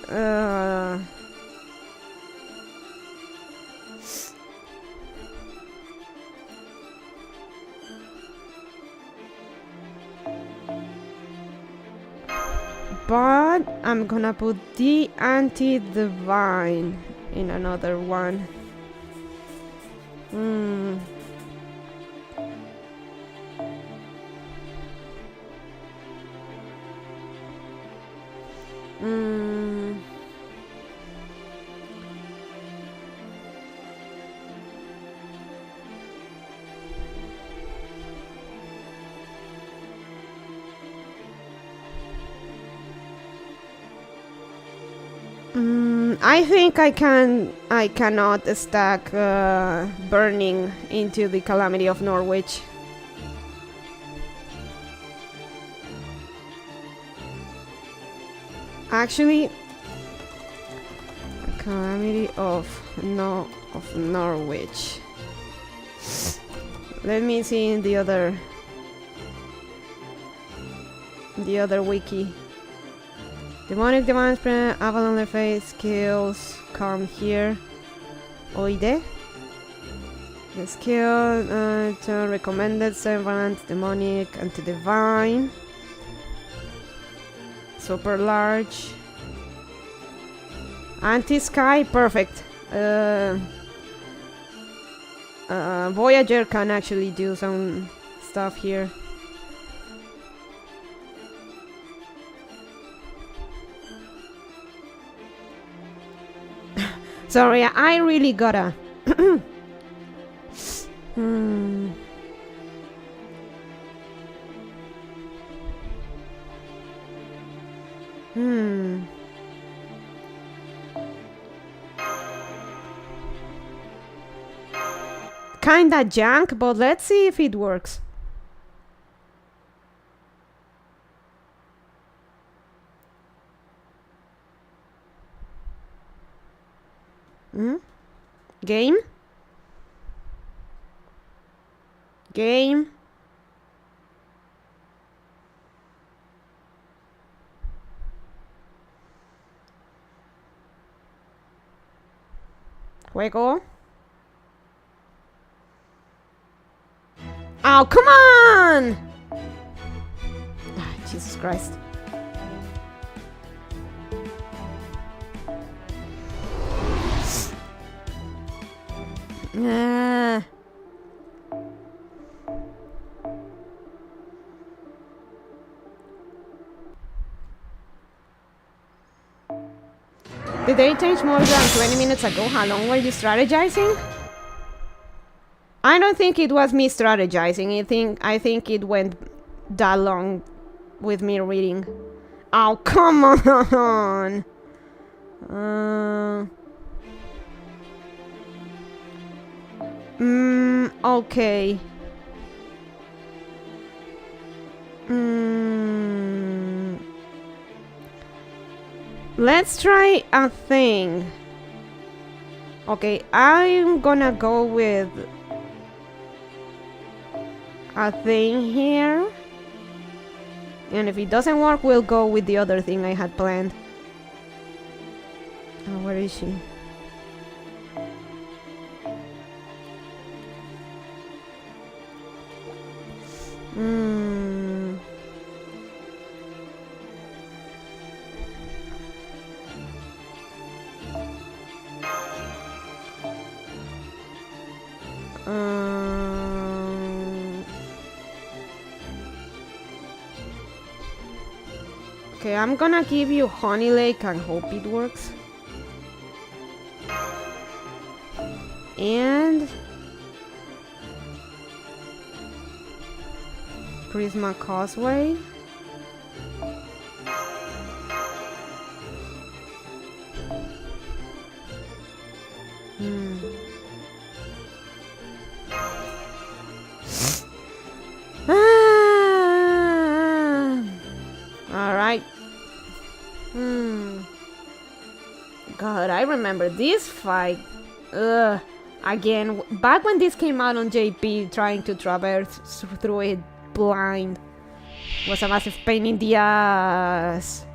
but I'm gonna put the Anti-Divine in another one. I think I cannot stack Burning into the Calamity of Norwich. Actually, Calamity of Norwich. Let me see in the other wiki. Demonic Divine Spray, Avalon le Fae skills come here. Oide. The skill to recommended Servant, Demonic, Anti-Divine. Super large. Anti-Sky, perfect. Voyager can actually do some stuff here. Sorry, I really gotta. kinda junk, but let's see if it works. Game? Game? Juego? Oh, come on! Ah, Jesus Christ. Did they change more than 20 minutes ago? How long were you strategizing? I don't think it was me strategizing. I think it went that long with me reading. Oh, come on! Okay. Let's try a thing. Okay, I'm gonna go with a thing here. And if it doesn't work, we'll go with the other thing I had planned. Oh, where is she? Okay, I'm gonna give you Honey Lake and hope it works. And Prisma Causeway. Alright. God, I remember this fight. Again, back when this came out on JP, trying to traverse through it blind was a massive pain in the ass.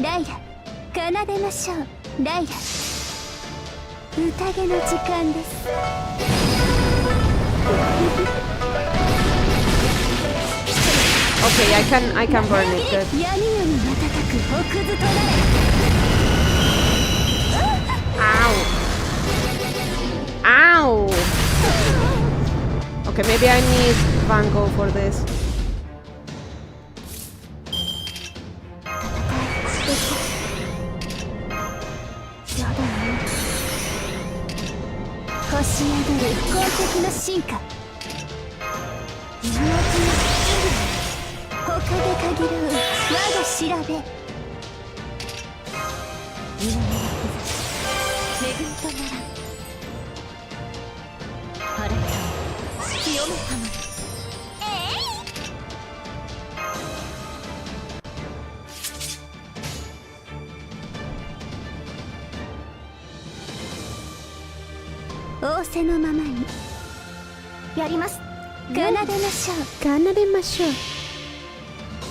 ライラ、奏でましょう。ライラ、宴の時間です。Okay, I can burn it. Good. 闇より瞬く北図となれ。Ow! Ow! Okay, maybe I need Van Gogh for this.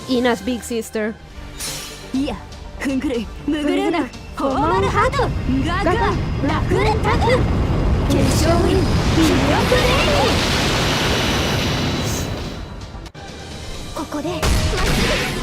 Ina's big sister. Yeah, Hungry, Muguruna, Homaru Hado, Gaga, Lakure Taku, 勝ウィン魅力レイここでまっすぐ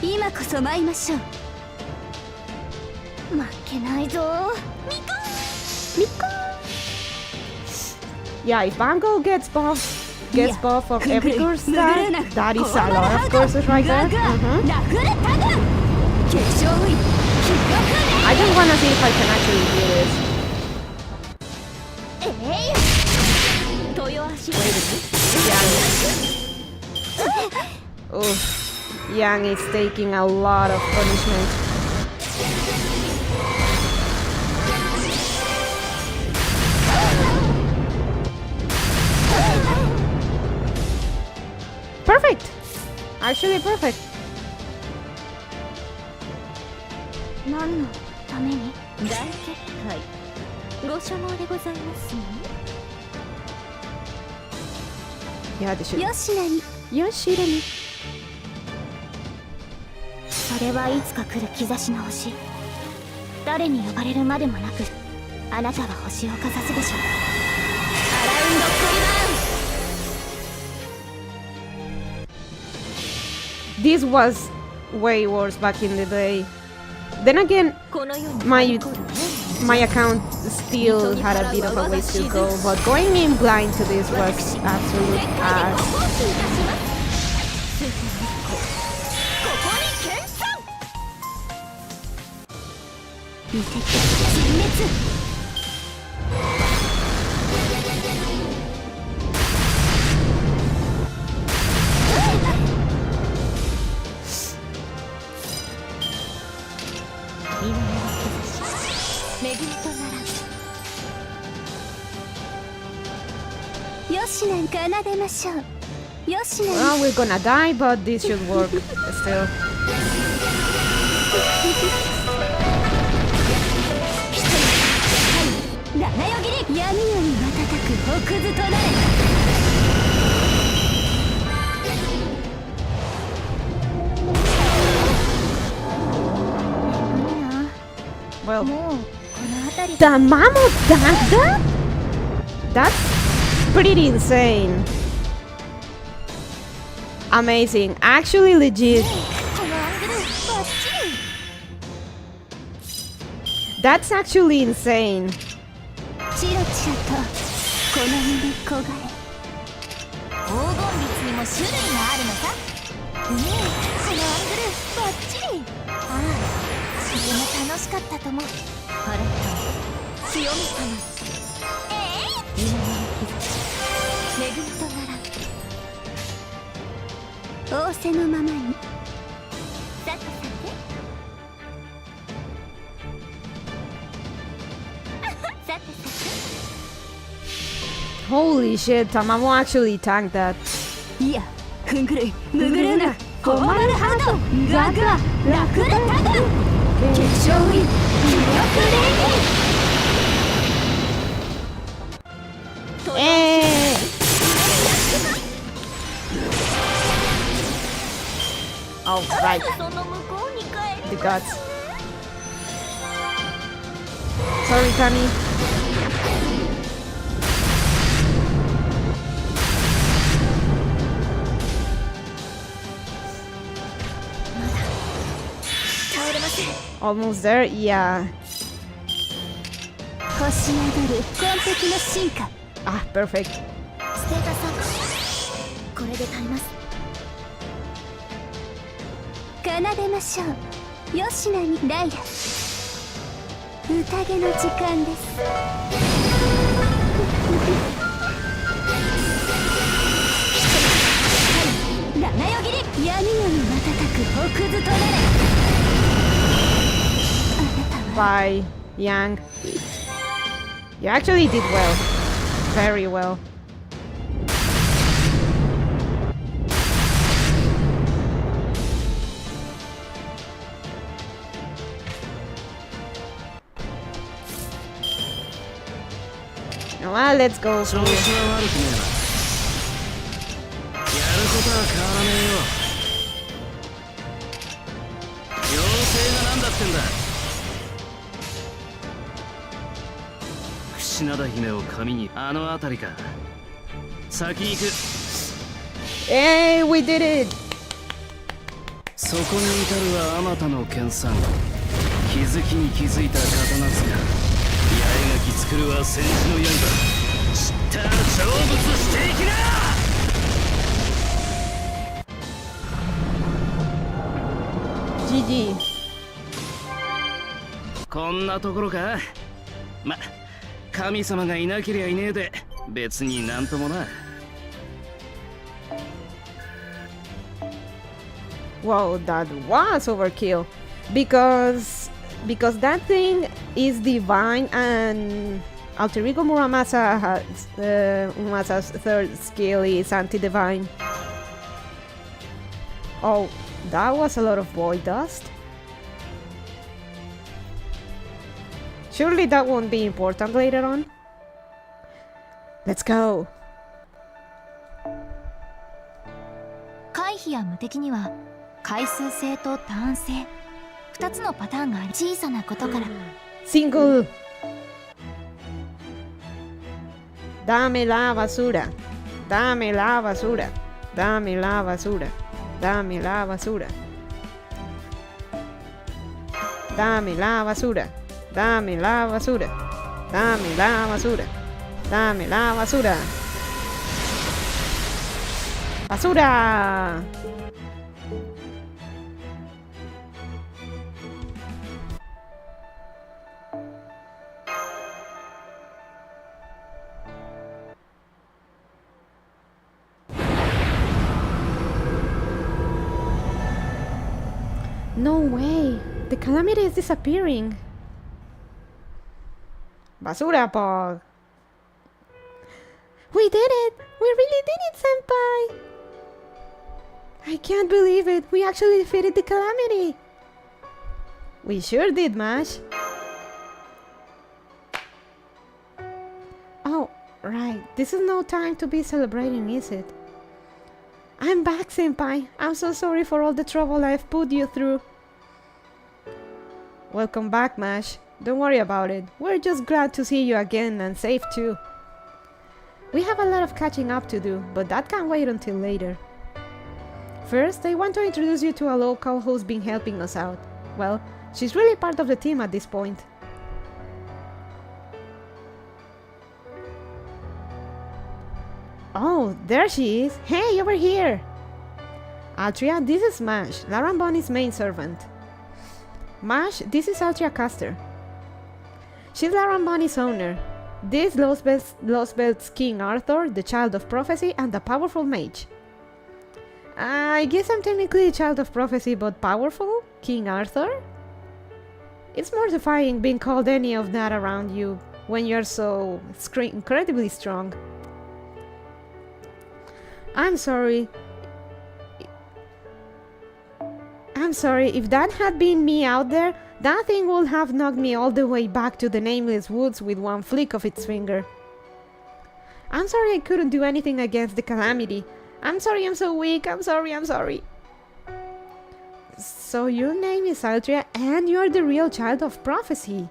今こそ参りましょう。負けないぞミコ。 Yeah, if Bango gets buff of every course star, that is a lot of courses right there. I just wanna see if I can actually do this. Oof. Yang is taking a lot of punishment. Perfect! Actually perfect. 何のために大結界ご所望でございますね。 Yeah, they should. よしなに Yoshirani. それはいつか来る兆しの星。誰に呼ばれるまでもなくあなたは星をかざすでしょう。アラウンドクリバーン。 This was way worse back in the day. Then again, my account still had a bit of a ways to go, but going in blind to this was absolute ass. 見てて全滅。稲の兆し恵みとならず。よしなんか奏でましょう。よしなん。 Well, we're gonna die, but this should work still. 七よぎり闇より瞬く北図となれ。 Well, もうこの辺り the mammoth tanked that? That's pretty insane. Amazing. Actually legit. このアングルバッチリ。 That's actually insane. チラチラとこの身で焦がれ。黄金律にも種類があるのさ。このアングルバッチリ。ああ、とても楽しかったとも。あれと清美様。今の兆し恵みとなら仰せのままに。さてさて。 Holy shit, Tamamo actually tanked that. いや、ふんぐるい、むぐるな、ほまるハート、ガガ、ラクラタガ、決勝ウィン、魅力レイ。Oh, right. The gods. Sorry, Kami. Almost there? Yeah. 星などる完璧な進化。 Ah, perfect. ステータスアップ。これで足ります。奏でましょう。吉名にライラ。宴の時間です。七よぎり闇より瞬く北図となれ。Senpai Yang. You actually did well. Very well. Well, let's go. 調子は悪くねえな。やることは変わらねえよ。妖精がなんだってんだ。櫛灘姫を髪にあの辺りか。先行く。Hey, we did it! そこに至るはあまたの剣さん。気づきに気づいた刀塚。八重垣作るは戦士の刃。知ったら成仏していきな。GG. こんなところか。ま、神様がいなけりゃいねえで別になんともな。Wow, that was overkill. Because that thing is divine and Alter Ego Muramasa has Umasa's third skill is anti-divine. Oh, that was a lot of void dust. Surely that won't be important later on. Let's go. 回避や無敵には回数制とターン制2つのパターンがあり、小さなことから Single. Dame la basura. Dame la basura. Dame la basura. Dame la basura. Dame la basura. Dame la basura. Dame la basura. Dame la basura. Basura. No way! The calamity is disappearing! Basura Pog! We did it! We really did it, Senpai! I can't believe it! We actually defeated the calamity! We sure did, Mash! Oh, right. This is no time to be celebrating, is it? I'm back, Senpai! I'm so sorry for all the trouble I've put you through. Welcome back, Mash. Don't worry about it. We're just glad to see you again and safe too. We have a lot of catching up to do, but that can wait until later. First, I want to introduce you to a local who's been helping us out. Well, she's really part of the team at this point. Oh, there she is. Hey, over here! Altria, this is Mash, Laramboni's main servant. Mash, this is Altria Caster. She's Laramboni's owner. This Lost Belt's King Arthur, the Child of Prophecy, and a powerful mage. I guess I'm technically a Child of Prophecy, but powerful? King Arthur? It's mortifying being called any of that around you when you're so incredibly strong. I'm sorry if that had been me out there, that thing would have knocked me all the way back to the nameless woods with one flick of its finger. I'm sorry I couldn't do anything against the calamity. I'm sorry I'm so weak. I'm sorry. So your name is Altria and you're the real Child of Prophecy.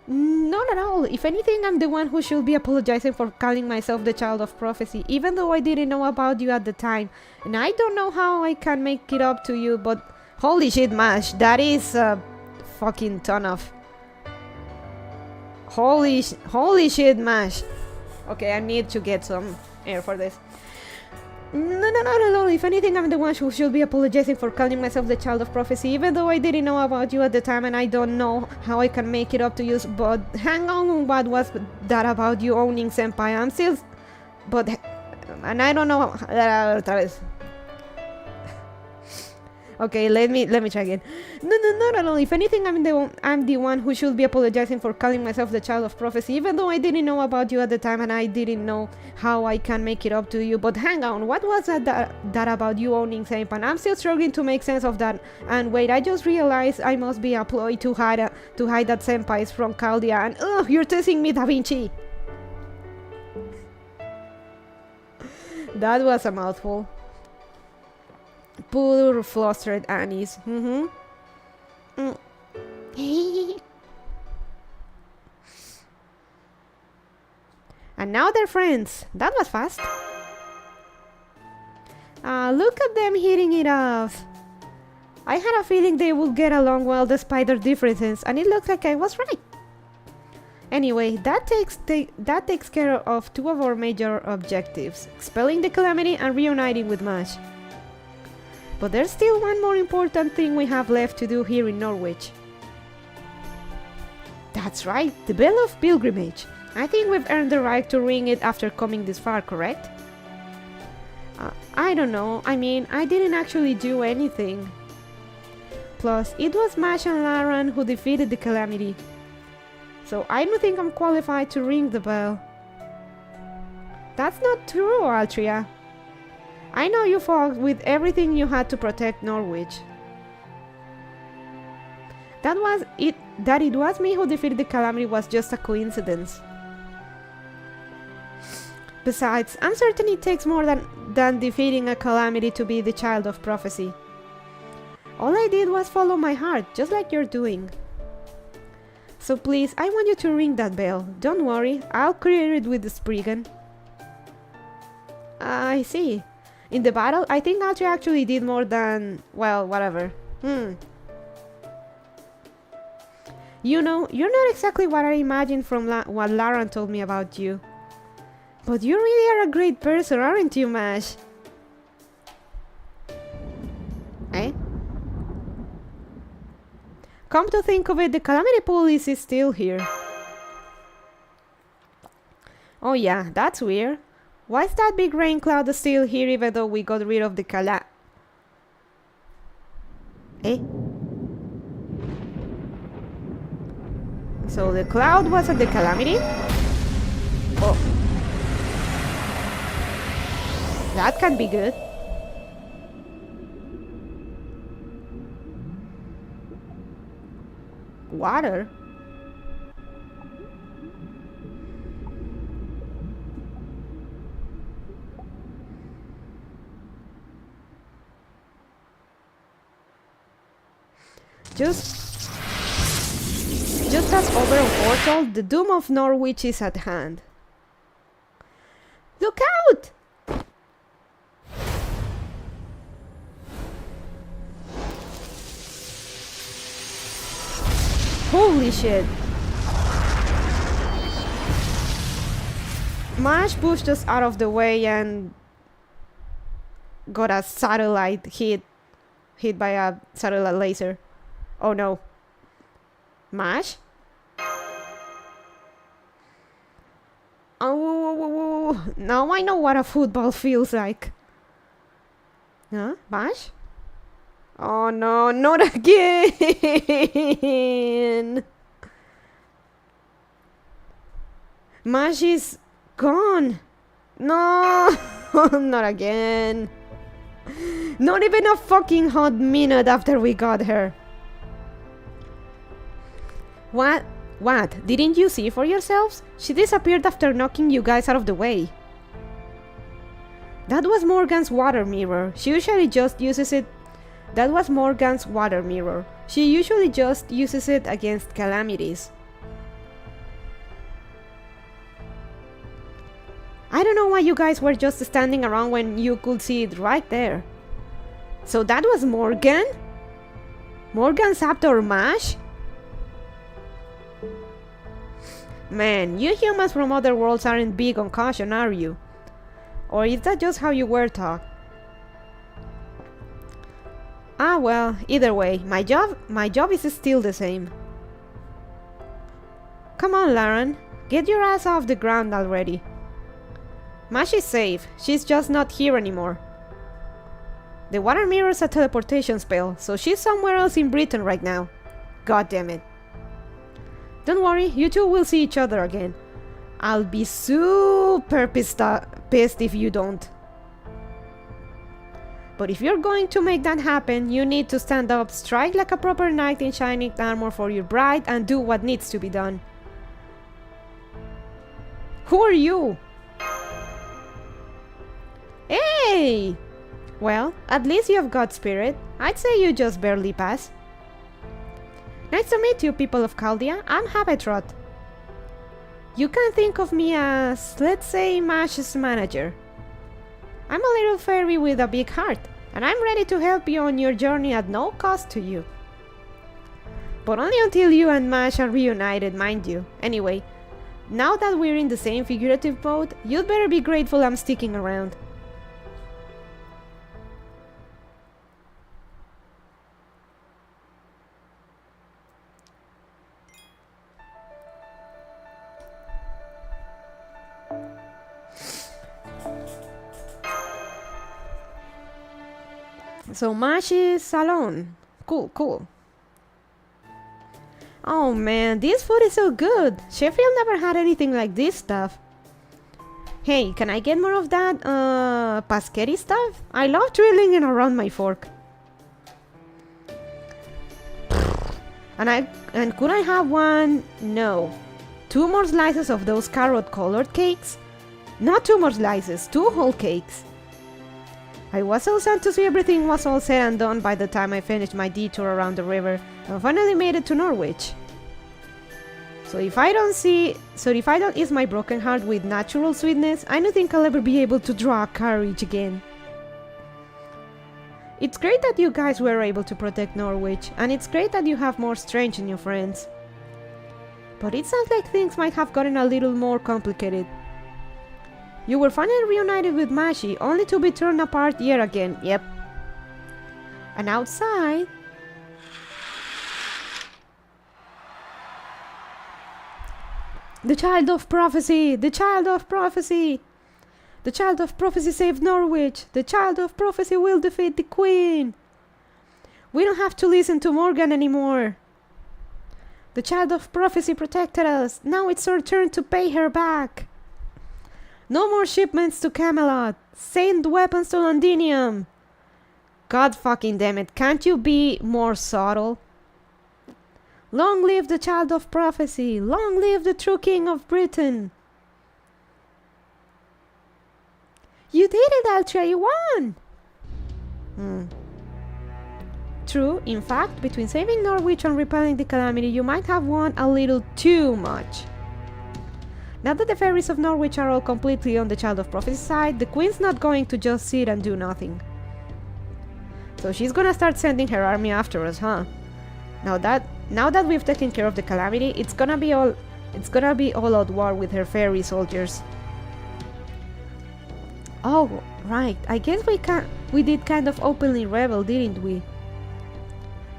Not at all. If anything, I'm the one who should be apologizing for calling myself the Child of Prophecy, even though I didn't know about you at the time. And I don't know how I can make it up to you, but holy shit, Mash, that is a fucking ton of... Holy shit, Mash. Okay, I need to get some air for this. No. If anything, I'm the one who should be apologizing for calling myself the Child of Prophecy, even though I didn't know about you at the time and I don't know how I can make it up to you. But hang on, what was that about you owning Senpai? I'm still... But... And I don't know... Okay, let me try again. No, not at all. If anything, I'm the one who should be apologizing for calling myself the child of prophecy, even though I didn't know about you at the time and I didn't know how I can make it up to you. But hang on, what was that about you owning Seipan? I'm still struggling to make sense of that. And wait, I just realized I must be a ploy to hide that senpai is from Caldia. And ugh, you're testing me, Da Vinci. That was a mouthful. Poor flustered Annie's. And now they're friends. That was fast. Look at them hitting it off. I had a feeling they would get along well despite their differences, and it looks like I was right. Anyway, that takes care of two of our major objectives: expelling the calamity and reuniting with Mash. But there's still one more important thing we have left to do here in Norwich. That's right, the Bell of Pilgrimage. I think we've earned the right to ring it after coming this far, correct? I don't know, I mean, I didn't actually do anything. Plus, it was Mash and Laran who defeated the calamity. So I don't think I'm qualified to ring the bell. That's not true, Altria. I know you fought with everything you had to protect Norwich. That it was me who defeated the calamity was just a coincidence. Besides, I'm certain it takes more than defeating a calamity to be the child of prophecy. All I did was follow my heart, just like you're doing. So please, I want you to ring that bell. Don't worry, I'll clear it with the Spriggan. I see. In the battle, I think Altria actually did more than... well, whatever. You know, you're not exactly what I imagined from what Laran told me about you. But you really are a great person, aren't you, Mash? Eh? Come to think of it, the Calamity Police is still here. Oh yeah, that's weird. Why is that big rain cloud still here even though we got rid of the Eh? So the cloud was at the calamity? Oh. That can be good. Water? Just as Oberon foretold, the doom of Norwich is at hand. Look out! Holy shit! Mash pushed us out of the way and got a satellite hit by a satellite laser. Oh no. Mash? Oh, now I know what a football feels like. Huh? Mash? Oh no, not again! Mash is gone! No! Not again! Not even a fucking hot minute after we got her. What? Didn't you see for yourselves? She disappeared after knocking you guys out of the way. That was Morgan's water mirror. She usually just uses it... That was Morgan's water mirror. She usually just uses it against calamities. I don't know why you guys were just standing around when you could see it right there. So that was Morgan? Morgan sapped our Mash? Man, you humans from other worlds aren't big on caution, are you? Or is that just how you were taught? Ah well, either way, my job is still the same. Come on, Laran, get your ass off the ground already. Mash is safe, she's just not here anymore. The water mirrors a teleportation spell, so she's somewhere else in Britain right now. God damn it. Don't worry, you two will see each other again. I'll be super pissed if you don't. But if you're going to make that happen, you need to stand up, strike like a proper knight in shining armor for your bride, and do what needs to be done. Who are you? Hey! Well, at least you have got spirit. I'd say you just barely pass. Nice to meet you, people of Chaldea. I'm Habetrot. You can think of me as, let's say, Mash's manager. I'm a little fairy with a big heart, and I'm ready to help you on your journey at no cost to you. But only until you and Mash are reunited, mind you. Anyway, now that we're in the same figurative boat, you'd better be grateful I'm sticking around. So Mash is alone. Cool. Oh man, this food is so good. Sheffield never had anything like this stuff. Hey, can I get more of that, paschetti stuff? I love drilling it around my fork. And could I have one? No. 2 more slices of those carrot-colored cakes? Not 2 more slices, 2 whole cakes. I was so sad to see everything was all said and done by the time I finished my detour around the river and finally made it to Norwich. So if I don't ease my broken heart with natural sweetness, I don't think I'll ever be able to draw courage again. It's great that you guys were able to protect Norwich, and it's great that you have more strange new friends. But it sounds like things might have gotten a little more complicated. You were finally reunited with Mashi, only to be torn apart yet again, yep. And outside... The Child of Prophecy! The Child of Prophecy! The Child of Prophecy saved Norwich! The Child of Prophecy will defeat the Queen! We don't have to listen to Morgan anymore! The Child of Prophecy protected us! Now it's our turn to pay her back! No more shipments to Camelot! Send weapons to Londinium! God fucking damn it, can't you be more subtle? Long live the Child of Prophecy! Long live the true King of Britain! You did it, Altria, you won! True, in fact, between saving Norwich and repelling the calamity, you might have won a little too much. Now that the fairies of Norwich are all completely on the Child of Prophecy side, the Queen's not going to just sit and do nothing. So she's gonna start sending her army after us, huh? Now that we've taken care of the calamity, it's gonna be all out war with her fairy soldiers. Oh, right, I guess we did kind of openly rebel, didn't we?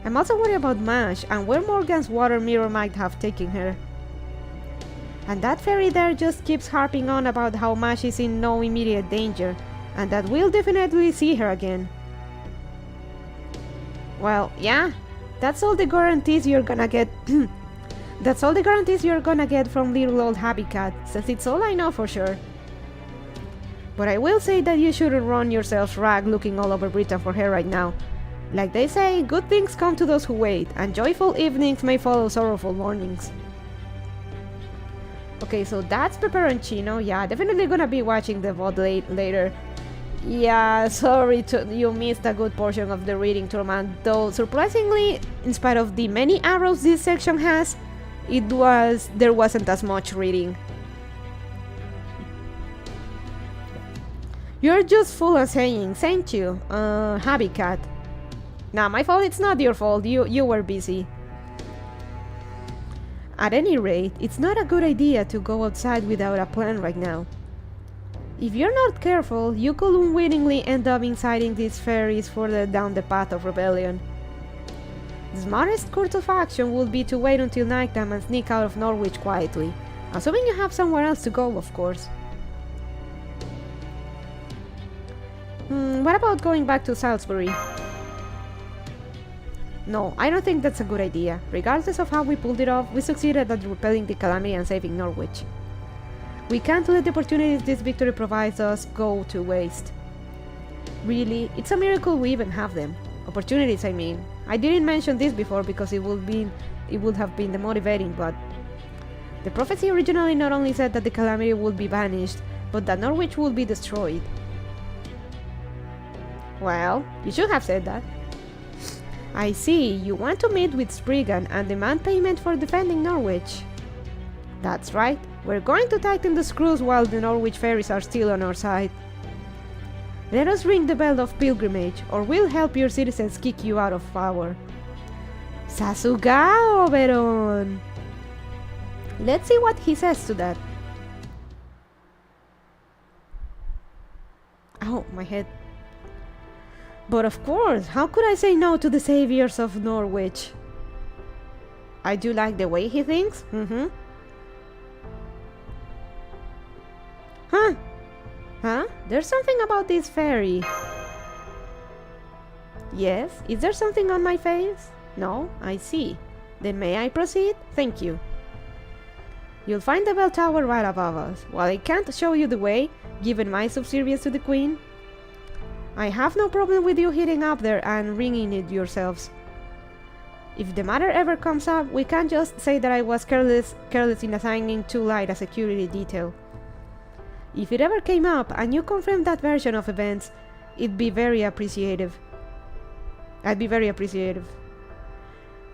I'm also worried about Mash and where Morgan's water mirror might have taken her. And that fairy there just keeps harping on about how Mash is in no immediate danger, and that we'll definitely see her again. Well, yeah, that's all the guarantees you're gonna get. That's all the guarantees you're gonna get from little old Happy Cat, since it's all I know for sure. But I will say that you shouldn't run yourself rag looking all over Britain for her right now. Like they say, good things come to those who wait, and joyful evenings may follow sorrowful mornings. Okay, so that's Peperoncino. Yeah, definitely gonna be watching the VOD later. Yeah, sorry you missed a good portion of the reading tournament, though surprisingly, in spite of the many arrows this section has, there wasn't as much reading. You're just full of sayings, ain't you? Happy Cat. Nah, my fault, it's not your fault, you were busy. At any rate, it's not a good idea to go outside without a plan right now. If you're not careful, you could unwittingly end up inciting these fairies further down the path of rebellion. The smartest course of action would be to wait until nighttime and sneak out of Norwich quietly, assuming you have somewhere else to go, of course. What about going back to Salisbury? No, I don't think that's a good idea. Regardless of how we pulled it off, we succeeded at repelling the calamity and saving Norwich. We can't let the opportunities this victory provides us go to waste. Really, it's a miracle we even have them. Opportunities, I mean. I didn't mention this before because it would have been demotivating, but the prophecy originally not only said that the calamity would be banished, but that Norwich would be destroyed. Well, you should have said that. I see, you want to meet with Spriggan and demand payment for defending Norwich. That's right, we're going to tighten the screws while the Norwich fairies are still on our side. Let us ring the bell of pilgrimage, or we'll help your citizens kick you out of power. Sasuga, Oberon! Let's see what he says to that. Oh, my head. But of course, how could I say no to the saviors of Norwich? I do like the way he thinks. Huh? There's something about this fairy. Yes? Is there something on my face? No? I see. Then may I proceed? Thank you. You'll find the bell tower right above us. While I can't show you the way, given my subservience to the Queen, I have no problem with you hitting up there and ringing it yourselves. If the matter ever comes up, we can't just say that I was careless in assigning too light a security detail. If it ever came up and you confirmed that version of events, I'd be very appreciative.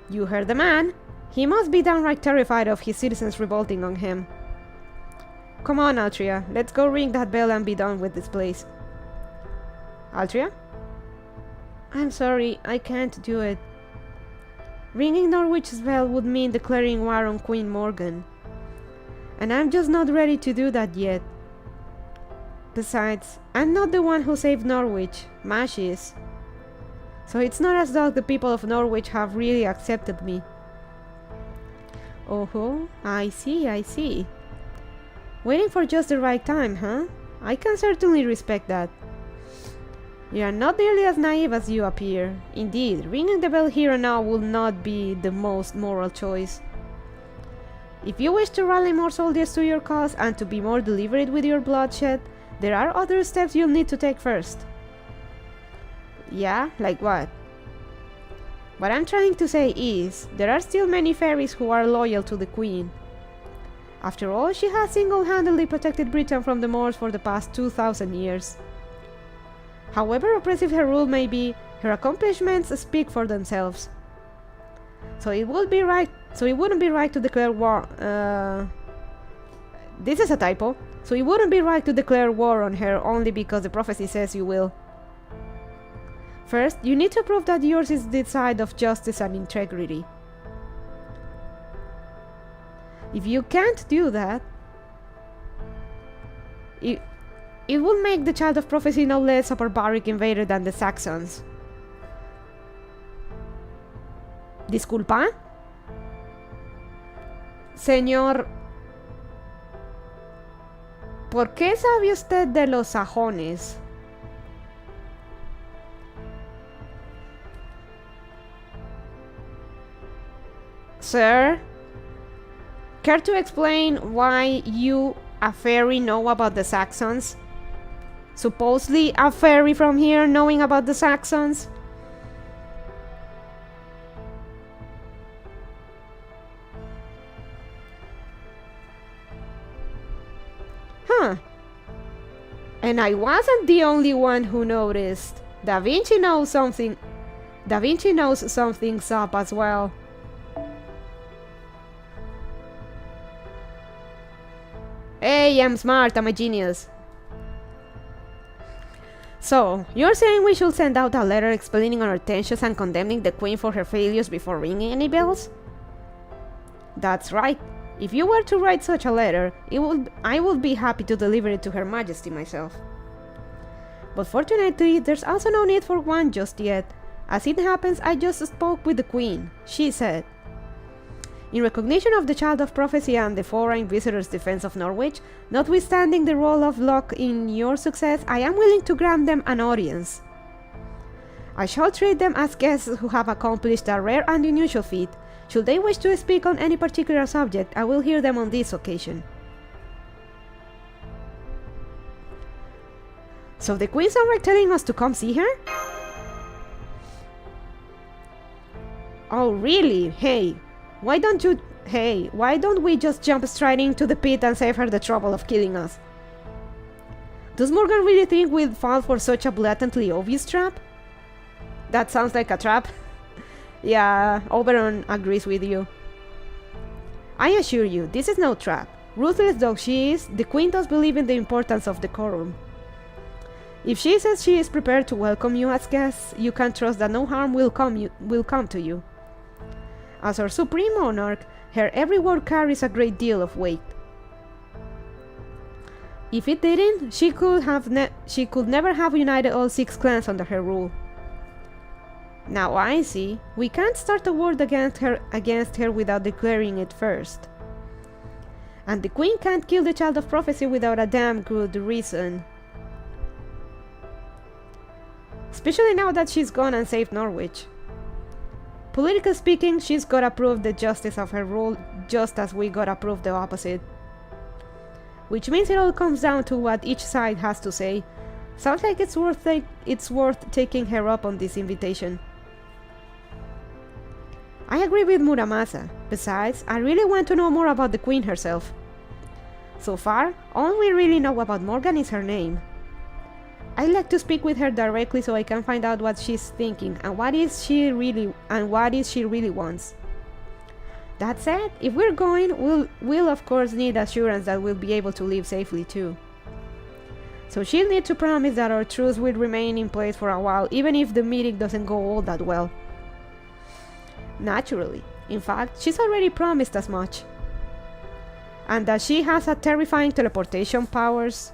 You heard the man. He must be downright terrified of his citizens revolting on him. Come on, Altria, let's go ring that bell and be done with this place. Altria? I'm sorry, I can't do it. Ringing Norwich's bell would mean declaring war on Queen Morgan. And I'm just not ready to do that yet. Besides, I'm not the one who saved Norwich, Mash is. So it's not as though the people of Norwich have really accepted me. Oh, I see. Waiting for just the right time, huh? I can certainly respect that. You are not nearly as naive as you appear. Indeed, ringing the bell here and now will not be the most moral choice. If you wish to rally more soldiers to your cause and to be more deliberate with your bloodshed, there are other steps you'll need to take first. Yeah, like what? What I'm trying to say is, there are still many fairies who are loyal to the Queen. After all, she has single-handedly protected Britain from the Moors for the past 2,000 years. However oppressive her rule may be, her accomplishments speak for themselves. So it wouldn't be right to declare war. This is a typo. So it wouldn't be right to declare war on her only because the prophecy says you will. First, you need to prove that yours is the side of justice and integrity. If you can't do that, it will make the child of prophecy no less a barbaric invader than the Saxons. Disculpa? Señor, ¿por qué sabe usted de los sajones? Sir, care to explain why you, a fairy, know about the Saxons? Supposedly a fairy from here knowing about the Saxons? Huh. And I wasn't the only one who noticed. Da Vinci knows something. Da Vinci knows something's up as well. Hey, I'm smart, I'm a genius. So, you're saying we should send out a letter explaining our intentions and condemning the Queen for her failures before ringing any bells? That's right. If you were to write such a letter, I would be happy to deliver it to Her Majesty myself. But fortunately, there's also no need for one just yet. As it happens, I just spoke with the Queen. She said, In recognition of the Child of Prophecy and the foreign visitors' defense of Norwich, notwithstanding the role of luck in your success, I am willing to grant them an audience. I shall treat them as guests who have accomplished a rare and unusual feat. Should they wish to speak on any particular subject, I will hear them on this occasion. So the Queen's already telling us to come see her? Oh really? Hey, why don't we just jump straight into the pit and save her the trouble of killing us? Does Morgan really think we'd fall for such a blatantly obvious trap? That sounds like a trap. Yeah, Oberon agrees with you. I assure you, this is no trap. Ruthless though she is, the Queen does believe in the importance of decorum. If she says she is prepared to welcome you as guests, you can trust that no harm will come to you. As our supreme monarch, her every word carries a great deal of weight. If it didn't, she could never have united all 6 clans under her rule. Now I see. We can't start a war against her without declaring it first. And the Queen can't kill the Child of Prophecy without a damn good reason. Especially now that she's gone and saved Norwich. Politically speaking, she's gotta prove the justice of her rule just as we gotta prove the opposite. Which means it all comes down to what each side has to say. Sounds like it's worth taking her up on this invitation. I agree with Muramasa. Besides, I really want to know more about the Queen herself. So far, all we really know about Morgan is her name. I'd like to speak with her directly so I can find out what she's thinking and what she really wants. That said, if we're going, we'll of course need assurance that we'll be able to live safely too. So she'll need to promise that our truce will remain in place for a while, even if the meeting doesn't go all that well. Naturally. In fact, she's already promised as much. And that she has terrifying teleportation powers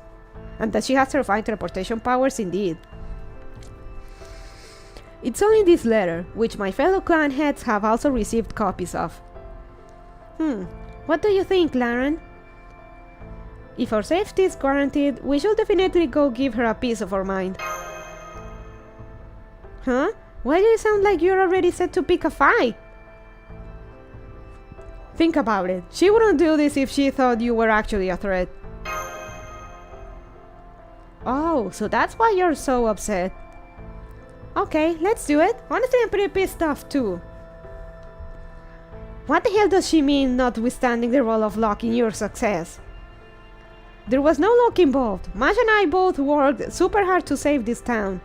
indeed. It's only this letter, which my fellow clan heads have also received copies of. What do you think, Laren? If our safety is guaranteed, we should definitely go give her a piece of our mind. Huh? Why do you sound like you're already set to pick a fight? Think about it. She wouldn't do this if she thought you were actually a threat. Oh, so that's why you're so upset. Okay, let's do it. Honestly, I'm pretty pissed off too. What the hell does she mean, notwithstanding the role of luck in your success? There was no luck involved. Mash and I both worked super hard to save this town.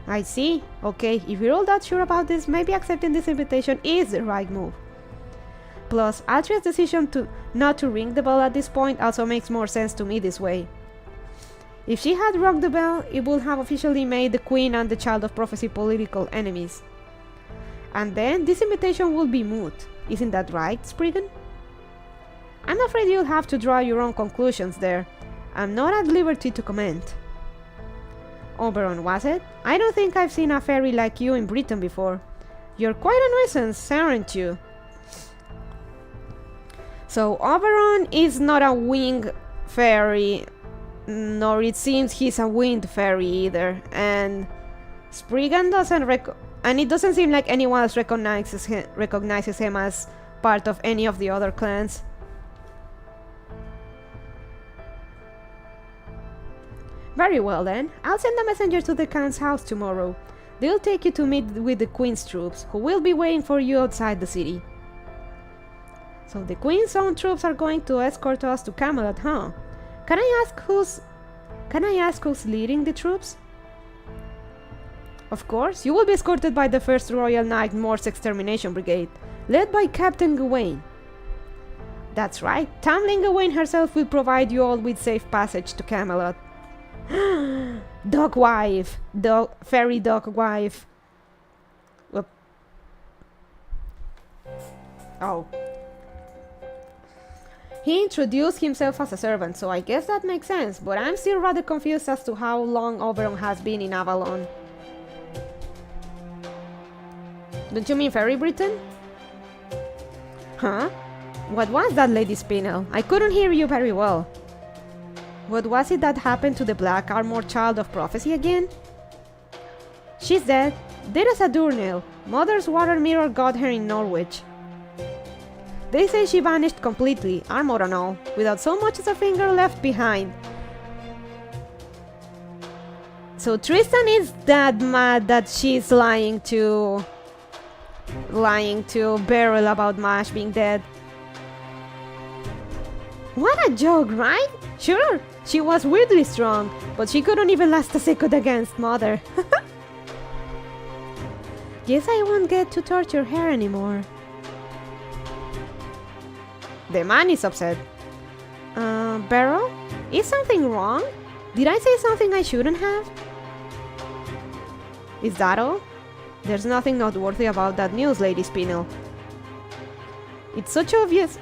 I see. Okay, if you're all that sure about this, maybe accepting this invitation is the right move. Plus, Altria's decision not to ring the bell at this point also makes more sense to me this way. If she had rung the bell, it would have officially made the Queen and the Child of Prophecy political enemies. And then this invitation would be moot. Isn't that right, Spriggan? I'm afraid you'll have to draw your own conclusions there. I'm not at liberty to comment. Oberon, was it? I don't think I've seen a fairy like you in Britain before. You're quite a nuisance, aren't you? So Oberon is not a winged fairy, nor it seems he's a wind fairy either, and Spriggan and it doesn't seem like anyone else recognizes him as part of any of the other clans. Very well then, I'll send a messenger to the Khan's house tomorrow. They'll take you to meet with the Queen's troops, who will be waiting for you outside the city. So the Queen's own troops are going to escort us to Camelot, huh? Can I ask who's leading the troops? Of course, you will be escorted by the 1st Royal Knight Morse Extermination Brigade, led by Captain Gawain. That's right, Tamlin Gawain herself will provide you all with safe passage to Camelot. Dog wife! Fairy dog wife. Whoop. Oh. He introduced himself as a servant, so I guess that makes sense, but I'm still rather confused as to how long Oberon has been in Avalon. Don't you mean Fairy Britain? Huh? What was that, Lady Spinel? I couldn't hear you very well. What was it that happened to the black armored child of prophecy again? She's dead. Dead as a doornail. Mother's water mirror got her in Norwich. They say she vanished completely, armor and all, without so much as a finger left behind. So Tristan is that mad that she's lying to Beryl about Mash being dead. What a joke, right? Sure, she was weirdly strong, but she couldn't even last a second against Mother. Guess I won't get to torture her anymore. The man is upset. Beryl? Is something wrong? Did I say something I shouldn't have? Is that all? There's nothing noteworthy about that news, Lady Spinel. It's such obvious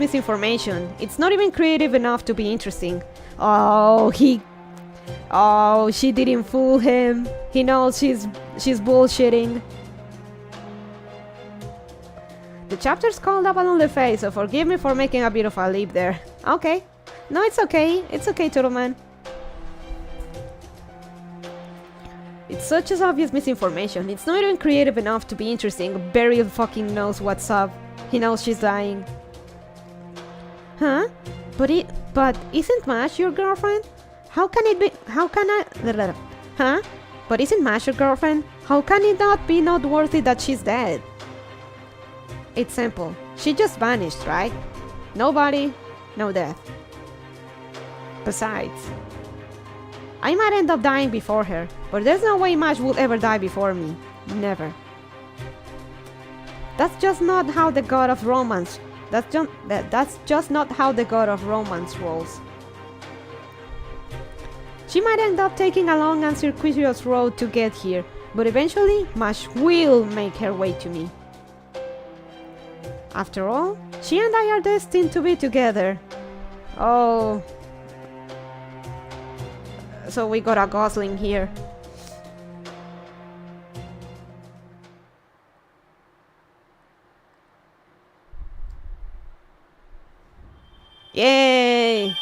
misinformation. It's not even creative enough to be interesting. Oh, she didn't fool him. He knows she's bullshitting. The chapter's called Avalon le Fae, so forgive me for making a bit of a leap there. Okay. No, it's okay. It's okay, Turtleman. It's such as obvious misinformation. It's not even creative enough to be interesting. Beryl fucking knows what's up. He knows she's lying. Huh? But isn't Mash your girlfriend? Huh? But isn't Mash your girlfriend? How can it not be noteworthy that she's dead? It's simple. She just vanished, right? No body, no death. Besides, I might end up dying before her, but there's no way Mash would ever die before me. Never. That's just not how the god of romance. That's just not how the god of romance rolls. She might end up taking a long and circuitous road to get here, but eventually Mash will make her way to me. After all, she and I are destined to be together. Oh. So we got a Gosling here. Yay!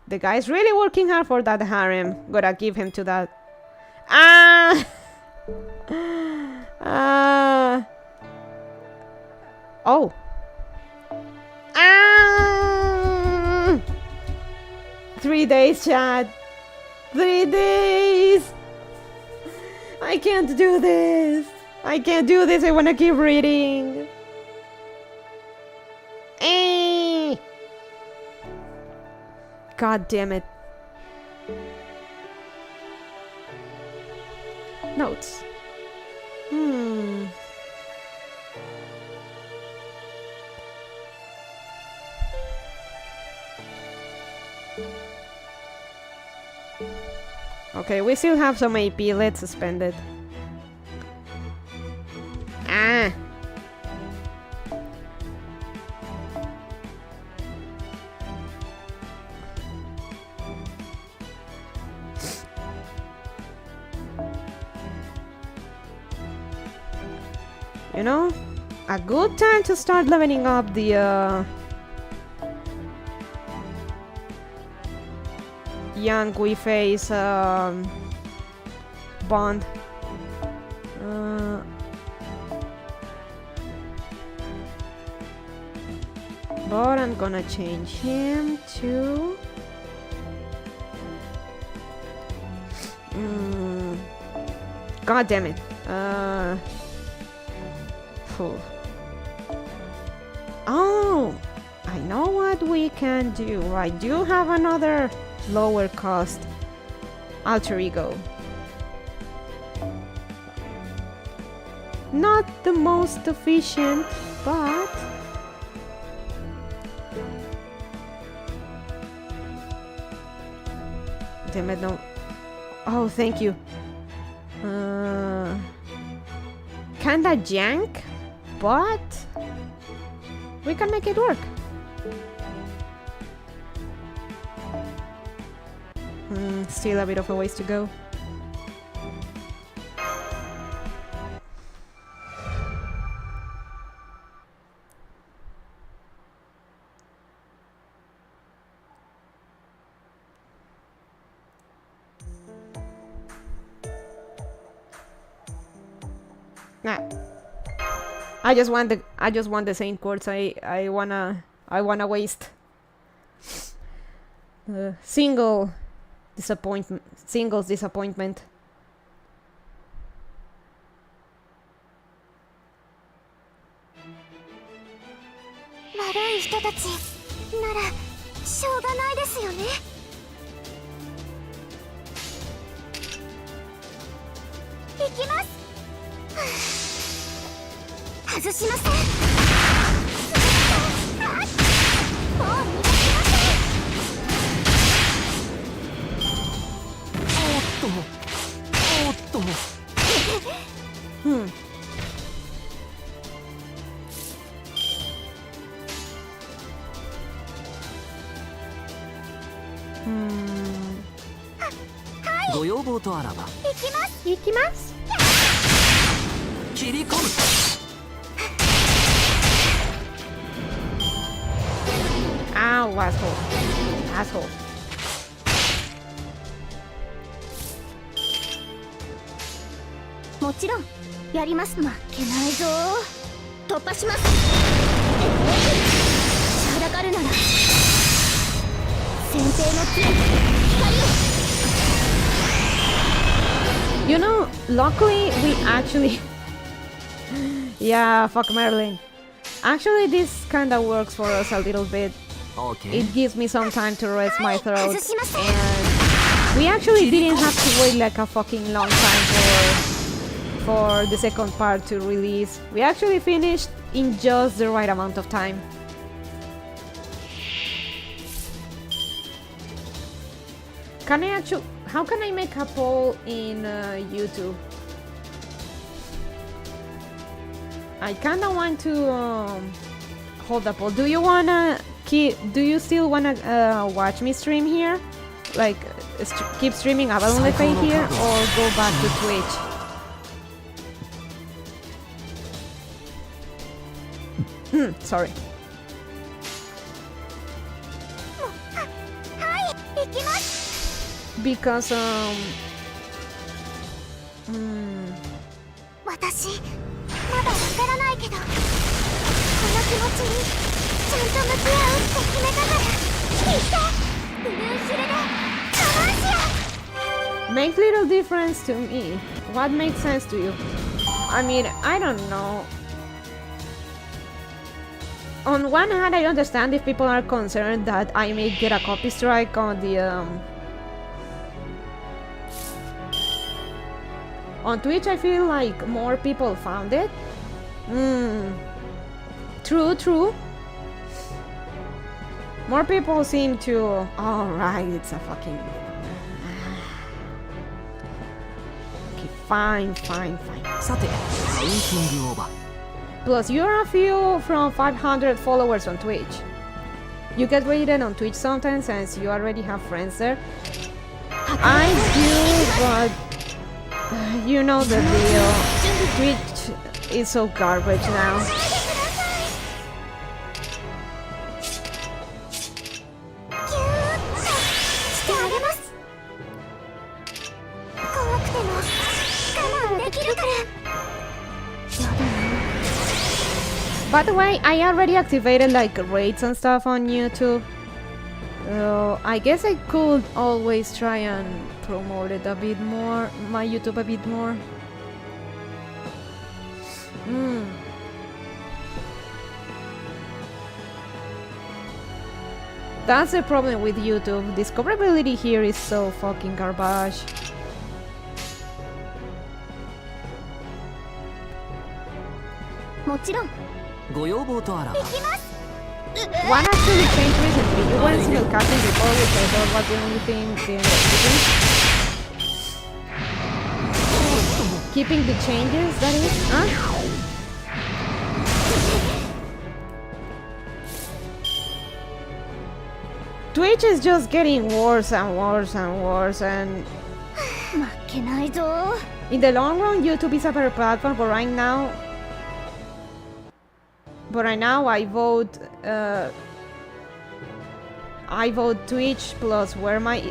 The guy's really working hard for that harem. Gotta give him to that. Ah! Oh. Ah! 3 days, Chad. 3 days. I can't do this. I can't do this. I wanna keep reading. Eh. God damn it. Notes. Okay, we still have some AP. Let's suspend it. Ah. You know, a good time to start leveling up the young Guifei's bond. But I'm gonna change him to God damn it. Oh, I know what we can do. I do have another lower cost alter ego. Not the most efficient, but damn it, no. Oh, thank you. Kinda jank, but we can make it work. Still a bit of a ways to go. Nah. I just want the Saint Quartz. I wanna waste. Singles disappointment. 悪い人たちならしょうがないですよね。行きます。外しません。もう逃がしません。おっと。ご要望とあらば行きます。切り込む。Ow, asshole. もちろんやります。負けないぞ。突破します。しゃらかるなら先手の強い光を。You know, luckily we actually... Yeah, fuck Marilyn. Actually, this kinda works for us a little bit. Okay. It gives me some time to rest my throat. And we actually didn't have to wait like a fucking long time for the second part to release. We actually finished in just the right amount of time. Can I actually... How can I make a poll in YouTube? I kinda want to hold a poll. Do you still wanna watch me stream here? Like keep streaming Avalon le Fae here, or go back to Twitch? Sorry. Because 私まだわからないけど、この気持ちにちゃんと向き合うって決めたから。聞いて、ブルーヒルでカマンシア。 Makes little difference to me. What makes sense to you? I mean, I don't know. On one hand, I understand if people are concerned that I may get a copy strike on the on Twitch. I feel like more people found it. True. More people seem to... Alright, it's a fucking... Okay, fine. さて、カウンティングオーバー。 Plus, you're a few from 500 followers on Twitch. You get rated on Twitch sometimes since you already have friends there. I do, but... you know the deal. Twitch is so garbage now. By the way, I already activated like rates and stuff on YouTube. I guess I could always try and promote it a bit more, my YouTube a bit more. That's the problem with YouTube. Discoverability here is so fucking garbage. One actually changed recently. You went single casting before, which I thought was the only thing they ended up keeping the changes, that is? Huh? Twitch is just getting worse and worse and worse, and in the long run, YouTube is a better platform, but right now I vote Twitch plus where's my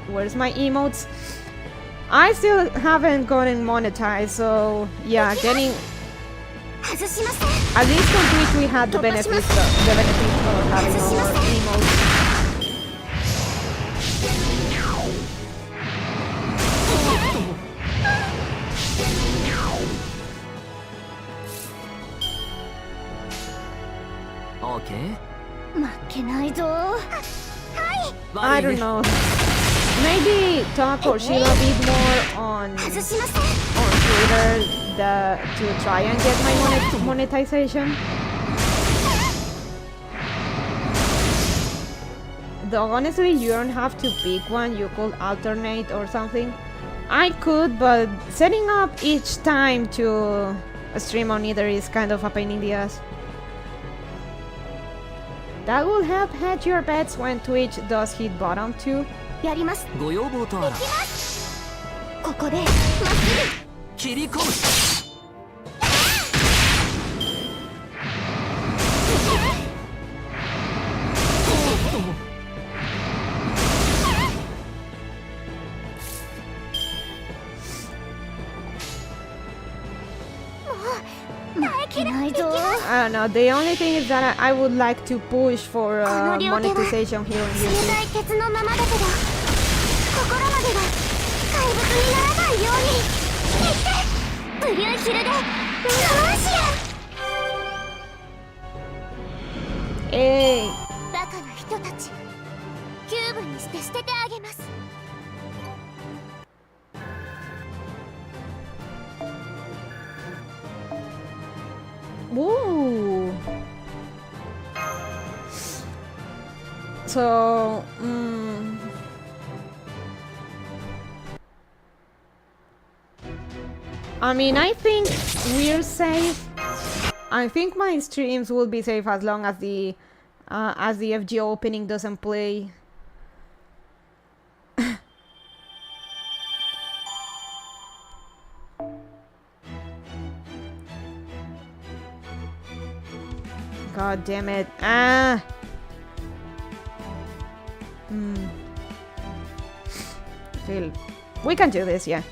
emotes. I still haven't gotten monetized, so yeah, At least on Twitch we had the benefit of having more emotes. Okay. I don't know. Maybe talk or chill a bit more on Twitter to try and get my monetization. Though honestly, you don't have to pick one. You could alternate or something. I could, but setting up each time to stream on either is kind of a pain in the ass. That will help hedge your bets when Twitch does hit bottom too. やります。ご要望とは行きます。ここでまっすぐ切り込む。I don't know, the only thing is that I would like to push for monetization here on YouTube. 鉄のままだけど心までが怪物にならないようにブリューヒルでガーシアバカな人たちキューブにして捨ててあげます。Whoa. So, I mean, I think we're safe. I think my streams will be safe as long as the FG opening doesn't play. God damn it. Still, we can do this, yeah.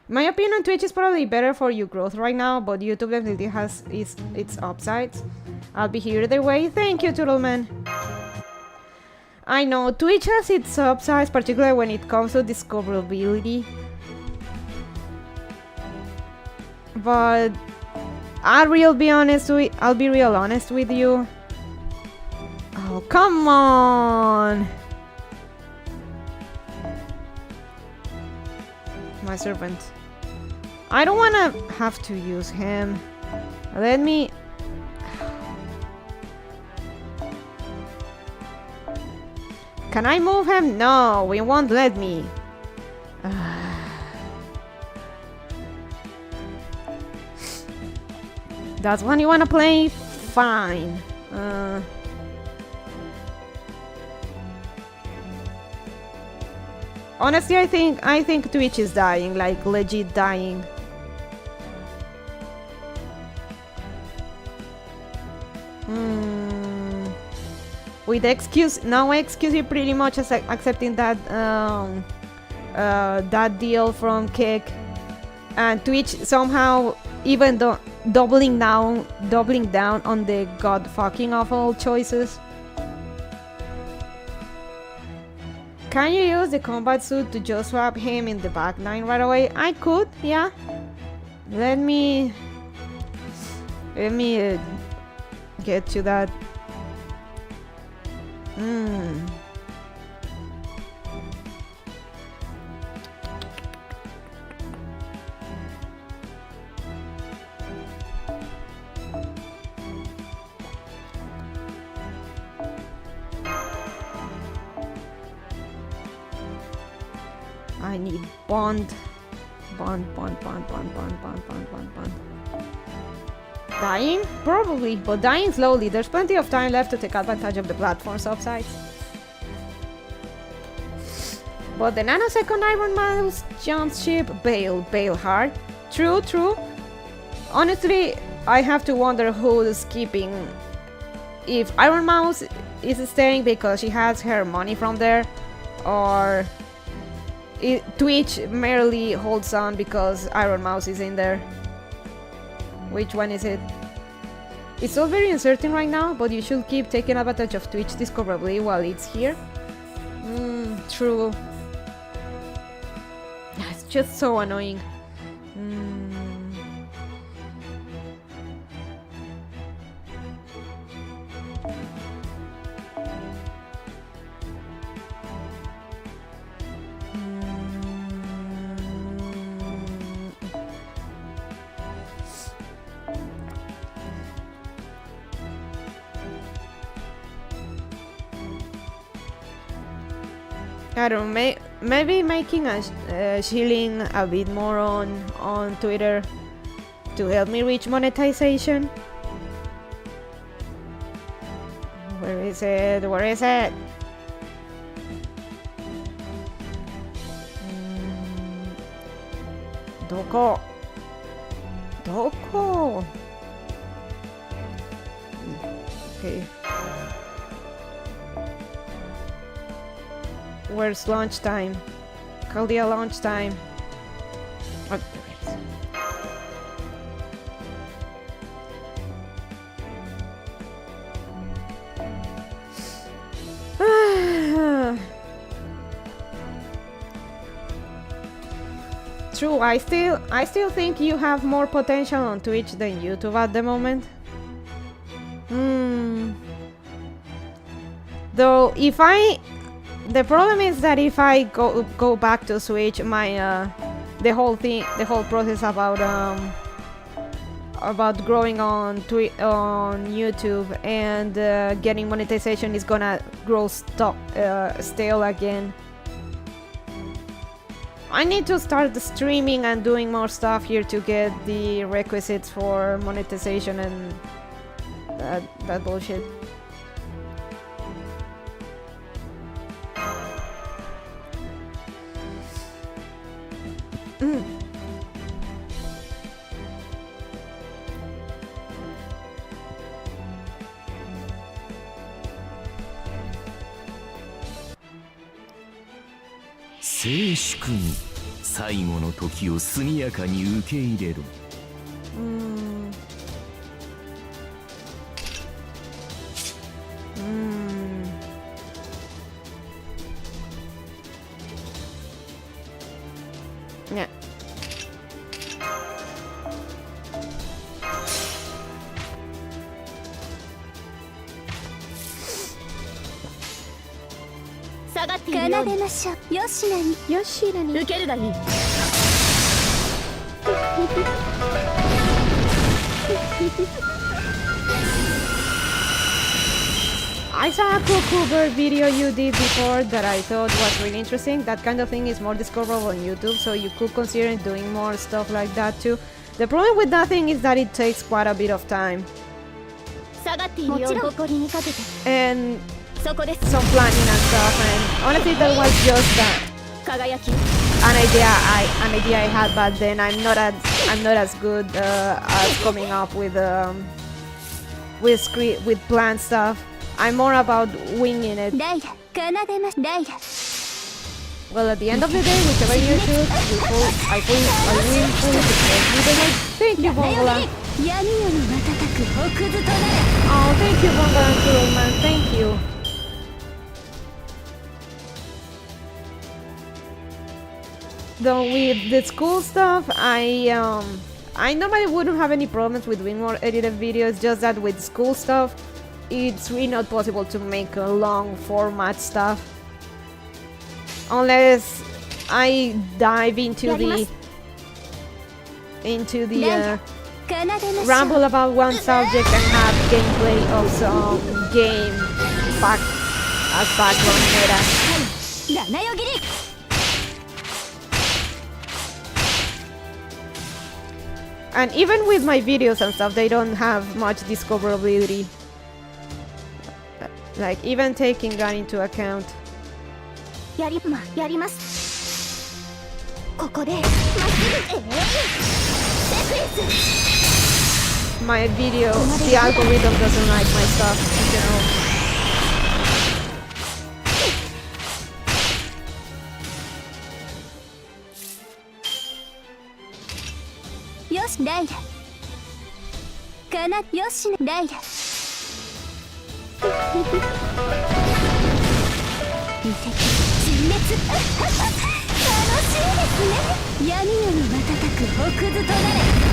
In my opinion, Twitch is probably better for your growth right now, but YouTube definitely has its upsides. I'll be here either way. Thank you, Toodleman. I know, Twitch has its upsides, particularly when it comes to discoverability. But I'll be real honest with you. Oh, come on! My servant. I don't wanna have to use him. Let me... Can I move him? No, it won't let me. That's one you wanna play? Fine. Honestly, I think Twitch is dying, like legit dying. With no excuse, you're pretty much accepting that that deal from Kick, and Twitch somehow even though doubling down on the god fucking awful choices. Can you use the combat suit to just swap him in the back line right away? I could, yeah. Let me get to that. I need bond. Dying? Probably, but dying slowly. There's plenty of time left to take advantage of the platform's upsides. But the nanosecond Iron Mouse jumps ship, bail hard. True. Honestly, I have to wonder who's keeping. If Iron Mouse is staying because she has her money from there, or Twitch merely holds on because Iron Mouse is in there. Which one is it? It's all very uncertain right now, but you should keep taking advantage of Twitch discoverability while it's here. True. It's just so annoying. I don't know, maybe making a shilling a bit more on Twitter to help me reach monetization. Where is it? Where is it? Doko. Doko. Okay. Where's lunchtime? Caldia lunchtime. Oh, True, I still think you have more potential on Twitch than YouTube at the moment. Though the problem is that if I go back to Switch, my the whole process about growing on YouTube and getting monetization is gonna grow stale again. I need to start streaming and doing more stuff here to get the requisites for monetization and that bullshit.静粛に最後の時を速やかに受け入れろ。Yeah. I saw a cool bird video you did before that I thought was really interesting. That kind of thing is more discoverable on YouTube, so you could consider doing more stuff like that too. The problem with that thing is that it takes quite a bit of time. And some planning and stuff, and honestly that was just an idea I had, but then I'm not as good as coming up with planned stuff. I'm more about winging it. Well, at the end of the day, whichever you choose, I will fully support you. Thank you, Bongola. Oh, thank you, Bongola, man. Thank you. Though with the school stuff, I normally wouldn't have any problems with doing more edited videos, just that with school stuff, it's really not possible to make a long format stuff. Unless I dive into the ramble about one subject and have gameplay of some game as background meta. And even with my videos and stuff, they don't have much discoverability. Like, even taking that into account. My video, the algorithm doesn't like my stuff in general. しライラかなよしライラ見て陳滅楽しいですね闇夜に瞬く奥図となれ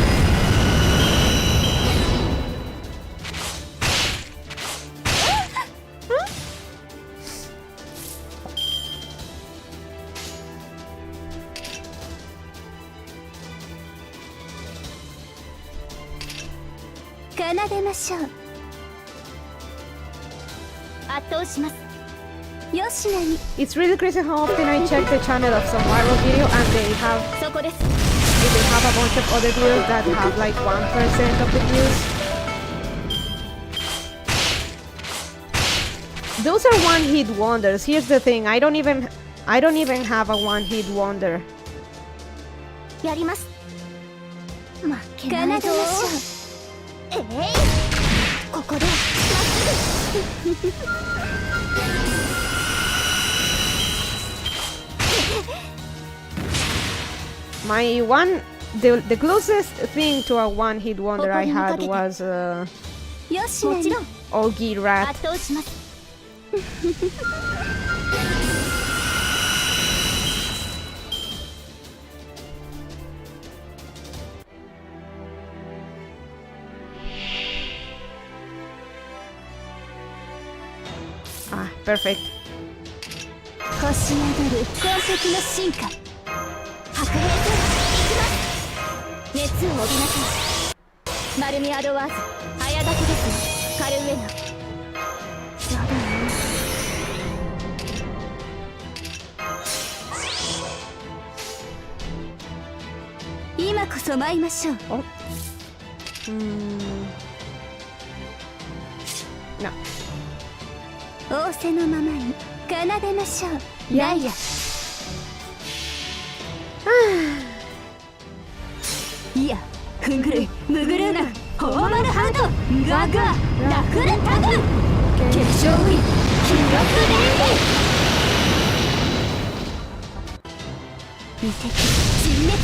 奏でましょう圧倒しますよしなに It's really crazy how often I check the channel of some viral video and they have そこです they have a bunch of other videos that have like 1% of the views. Those are one-hit wonders. Here's the thing, I don't even have a one-hit wonder. やります負けないぞここでまっすぐthe closest thing to a one-hit wonder I had was よしもちろん Ogi Rat. 圧倒しますAh, perfect. 星宿る痕跡の進化白兵戦いきます熱を帯びなさいマルミアドワーズ早書きですカルウエナやだね今こそ参りましょうNo. 仰せのままに奏でましょうライラいやふんぐるいむぐるうなホーマルハウドガガラフルタグ決勝ウィン記録レイ見て陳滅楽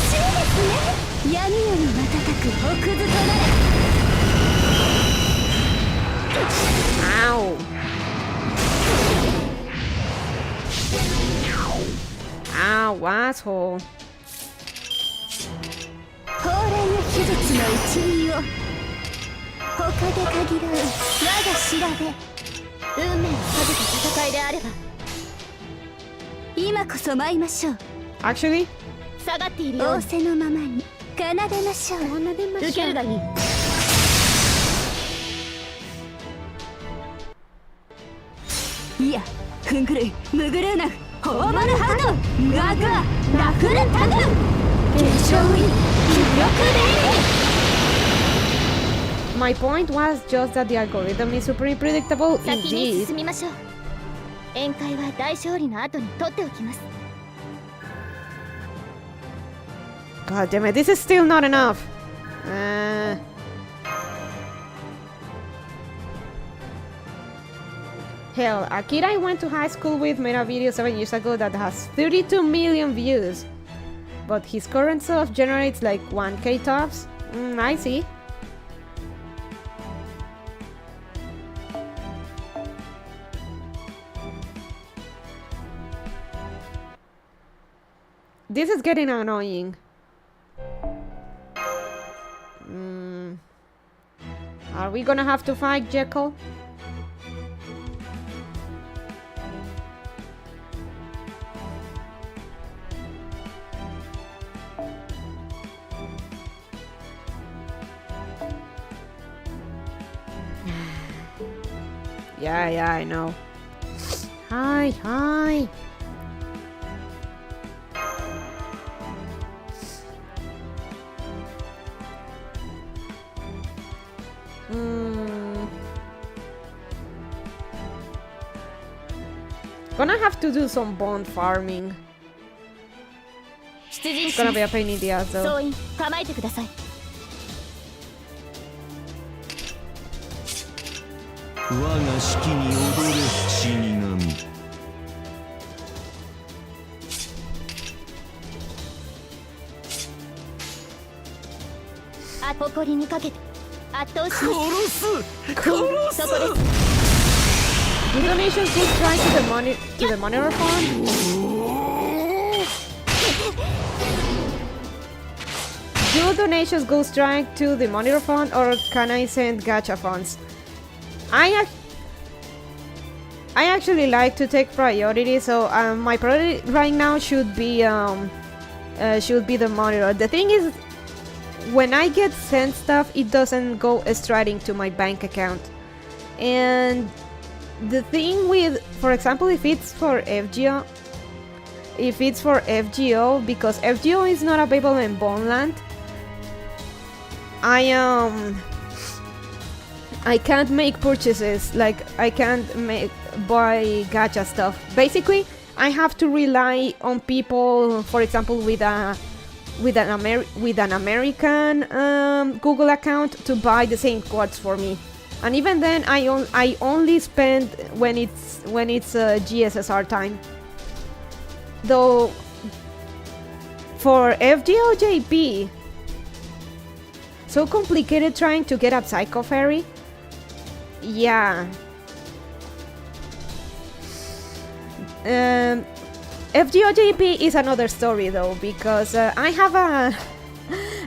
しいですね闇より瞬く奥図となれOw. Ow, asshole. 高麗な秘術の一員を他で限らう我が調べ運命をかけた戦いであれば今こそ参りましょう Actually? 下がっている仰せのままに奏でましょう受けるがいいいやふんぐるいむぐるうなホーマルハウドガガラフルタグ決勝ウィン記録レイ My point was just that the algorithm is super unpredictable 先に indeed. 進みましょう宴会は大勝利の後に取っておきます God damn it, this is still not enough. Hell, a kid I went to high school with made a video 7 years ago that has 32 million views. But his current stuff generates like 1k tops. I see. This is getting annoying. Are we gonna have to fight Jekyll? Yeah, I know. Hi. Gonna have to do some bond farming. 出陣 It's し gonna ま be a す pain in the ass 総 though. 員構えてください我が式に踊れ死神誇りにかけて圧倒します。殺す。 Do donations go straight to the monitor fund? Do donations go straight to the monitor fund, or can I send gacha funds? I actually like to take priority, so my priority right now should be the monitor. The thing is, when I get sent stuff, it doesn't go straight into my bank account. And the thing with, for example, if it's for FGO, because FGO is not available in Boneland, I can't make purchases, like I can't buy gacha stuff. Basically, I have to rely on people, for example, with an American Google account to buy the same cards for me. And even then, I only spend when it's GSSR time. Though for FGO JP, so complicated trying to get a Psycho Fairy. Yeah. FGO JP is another story though, because I have an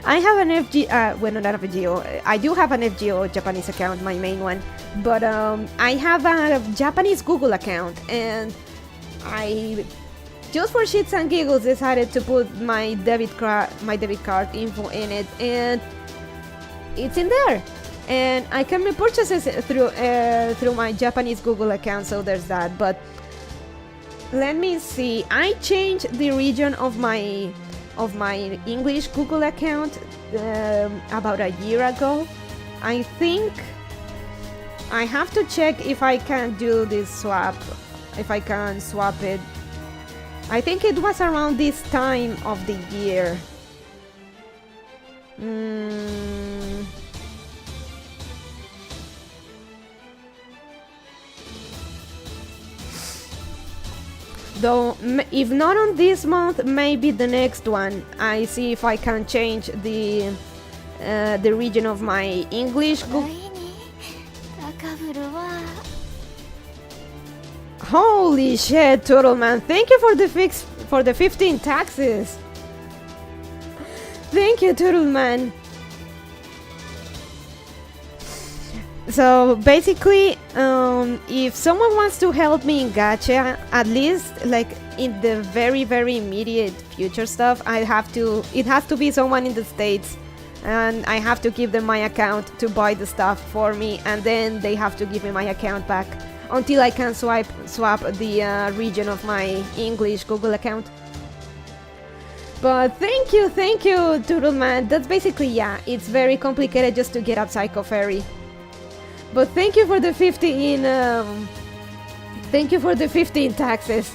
FGO, well, not an FGO, I do have an FGO Japanese account, my main one, but I have a Japanese Google account, and I just for shits and giggles decided to put my debit card info in it, and it's in there, and I can make purchases through my Japanese Google account, so there's that. But let me see, I changed the region of my English Google account about a year ago. I think I have to check if I can do this swap, if I can swap it. I think it was around this time of the year. Though, if not on this month, maybe the next one. I see if I can change the region of my English Google. Holy shit, Turtle Man! Thank you for the 15 taxes. Thank you, Turtle Man. So basically, if someone wants to help me in gacha, at least like in the very immediate future stuff, it has to be someone in the States, and I have to give them my account to buy the stuff for me, and then they have to give me my account back until I can swap the region of my English Google account. But thank you, Turtle Man. That's basically, yeah, it's very complicated just to get a Psycho Fairy. But thank you for the 15 taxes.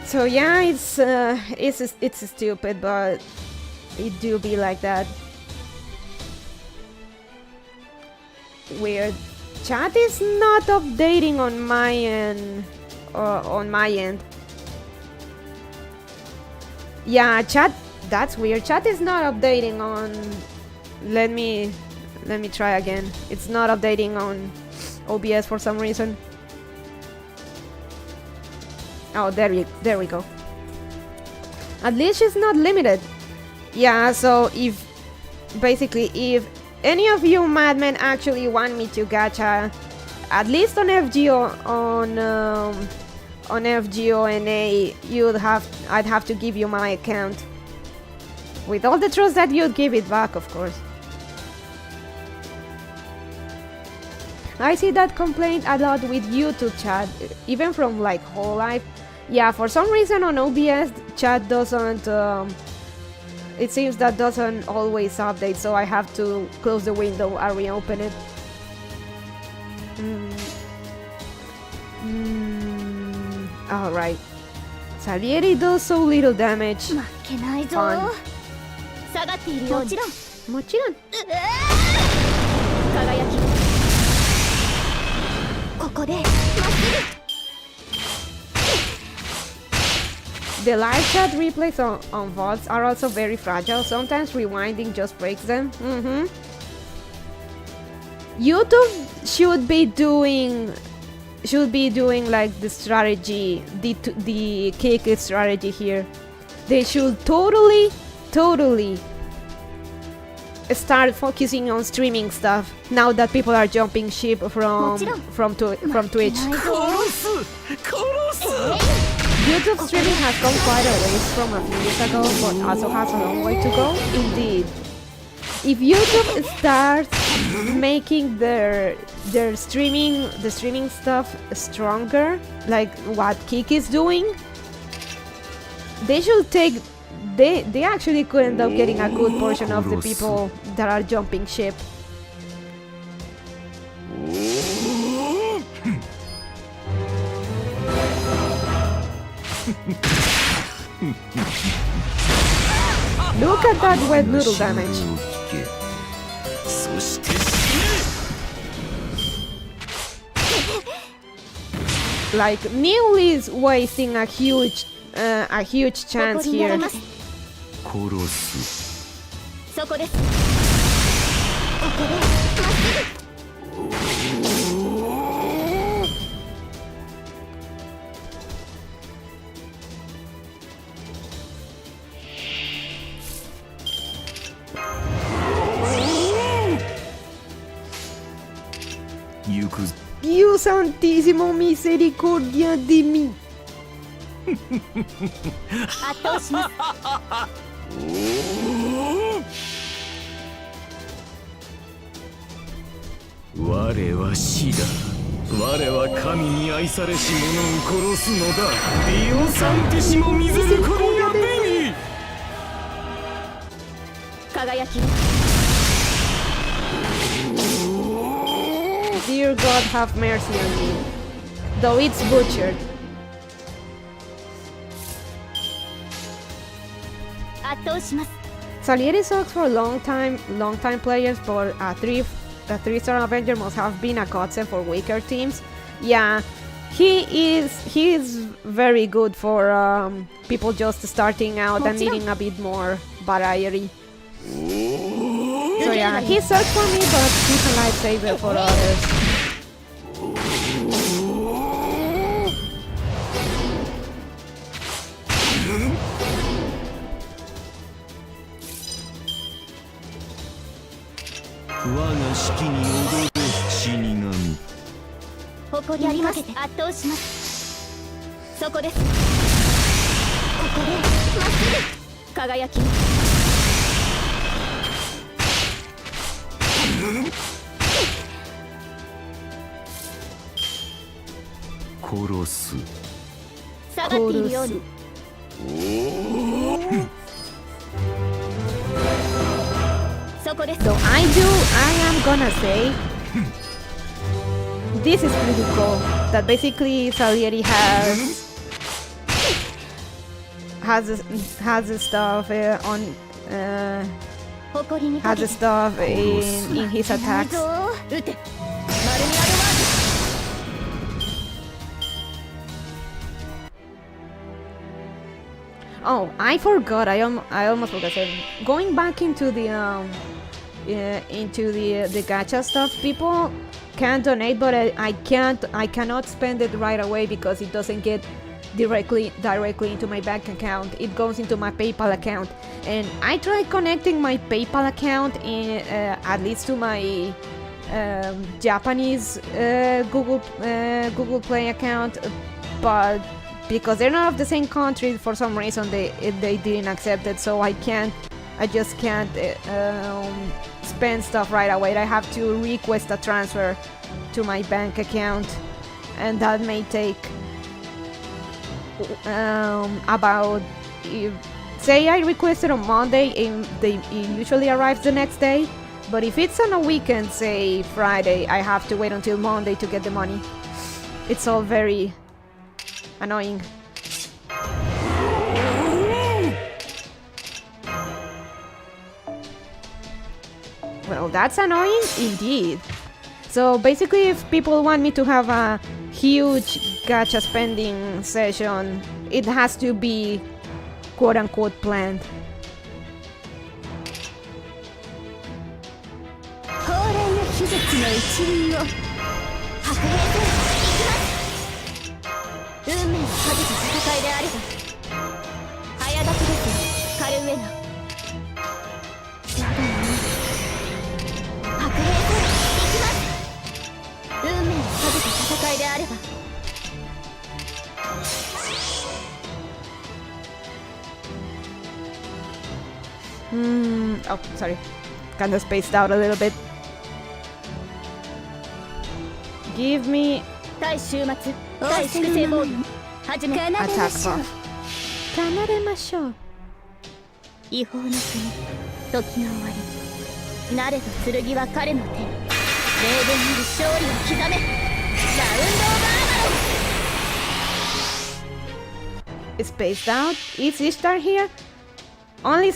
So yeah, it's stupid, but it do be like that. Weird. Chat is not updating on my end. Yeah, chat. That's weird. Chat is not updating on. Let me try again. It's not updating on OBS for some reason. Oh, there we go. At least she's not limited. Yeah. So if any of you madmen actually want me to gacha, at least on FGO on FGONA, I'd have to give you my account. With all the trust that you'd give it back, of course. I see that complaint a lot with YouTube chat, even from like whole life. Yeah, for some reason on OBS, chat doesn't, it seems that doesn't always update, so I have to close the window and reopen it. Alright. Salieri does so little damage. Fun. もちろん。輝き。ここでまっすぐ。The live chat replays on VODs are also very fragile. Sometimes rewinding just breaks them. YouTube should be doing like the strategy, the kick strategy here. They should totally start focusing on streaming stuff now that people are jumping ship from Twitch. YouTube streaming has come quite a ways from a few years ago, but also has a long way to go. Indeed, if YouTube starts making the streaming stuff stronger, like what Kick is doing, they should take. They actually could end up getting a good portion of the people that are jumping ship. Look at that wet noodle damage. Like, Neil is wasting a huge chance here. そこです。Dios santísimo, misericordia de mí. 圧倒します。我は死だ。我は神に愛されし者を殺すのだ。ディオサンティシモミゼルコリアベニ。輝き。 Dear God, have mercy on me. Though it's butchered. 圧倒します。 Salieri sucks for long-time players, but a three-star Avenger must have been a godsend for weaker teams. Yeah, he is very good for people just starting out and needing a bit more variety. So yeah, he sucks for me, but he's a lifesaver for others. So I am gonna say this is pretty cool. That basically Salieri has the stuff on has the stuff in his attacks. Oh, I forgot. I almost forgot. So going back into the gacha stuff, people can donate, but I cannot spend it right away because it doesn't get directly into my bank account. It goes into my PayPal account, and I tried connecting my PayPal account at least to my Japanese Google Play account, but because they're not of the same country, for some reason they didn't accept it. So I just can't spend stuff right away. I have to request a transfer to my bank account, and that may take about, say I requested on Monday, and it usually arrives the next day. But if it's on a weekend, say Friday, I have to wait until Monday to get the money. It's all very annoying. Well, that's annoying indeed. So basically, if people want me to have a huge gacha spending session, it has to be quote-unquote planned. 高齢の秘術の一輪を白兵戦いきます。運命をかけた戦いであれば早立ちですよカルウェナ。やだな。白兵戦いきます。運命をかけた戦いであればOh, sorry. Kinda spaced out a little bit. Give me 対終末対粛清ボール始め attack buff. 奏でましょう。違法な国時の終わりなれど剣は彼の手に冷厳なる勝利を刻めラウンドオブアーマロン It's spaced out. Is Ishtar here? Only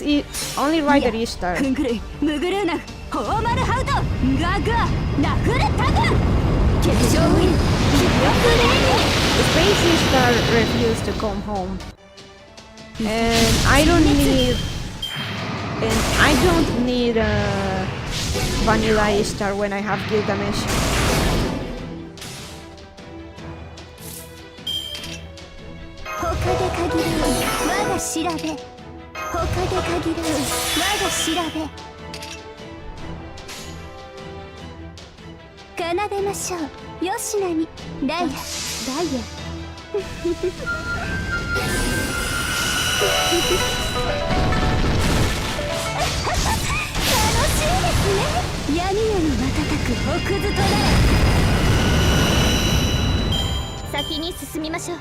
Rider Ishtar. クングルイムグルーナフホーマルハウトガガナフルタグ決勝ウィン記憶レー Space Ishtar refused to come home. And I don't need Vanilla Ishtar when I have Gilgamesh. 他で限る我が調べ他で限る我が調べ奏でましょうよしなにダイヤ楽しいですね闇夜に瞬く奥ずとなら先に進みましょう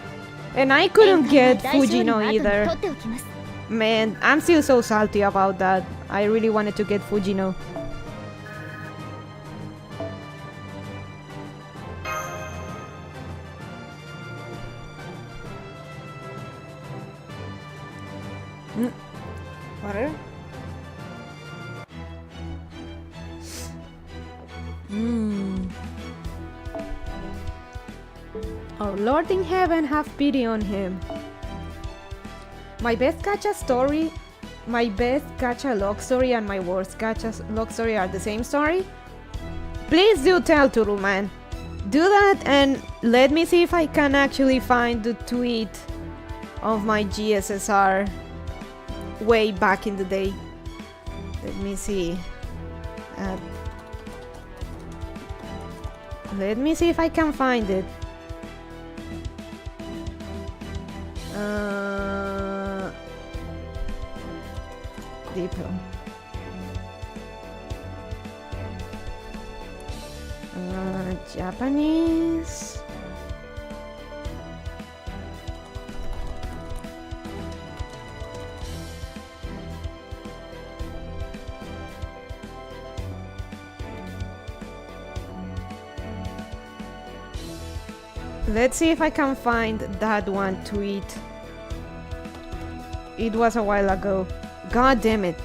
And I couldn't get Fujino 取 either. っておきます Man, I'm still so salty about that. I really wanted to get Fujino. Water? Oh Lord in heaven, have pity on him. My best gacha story, my best gacha log story and my worst gacha log story are the same story? Please do tell Turtleman. Do that and let me see if I can actually find the tweet of my GSSR way back in the day. Let me see. Let me see if I can find it. Deeper. Japanese. Let's see if I can find that one tweet. It was a while ago. God damn it.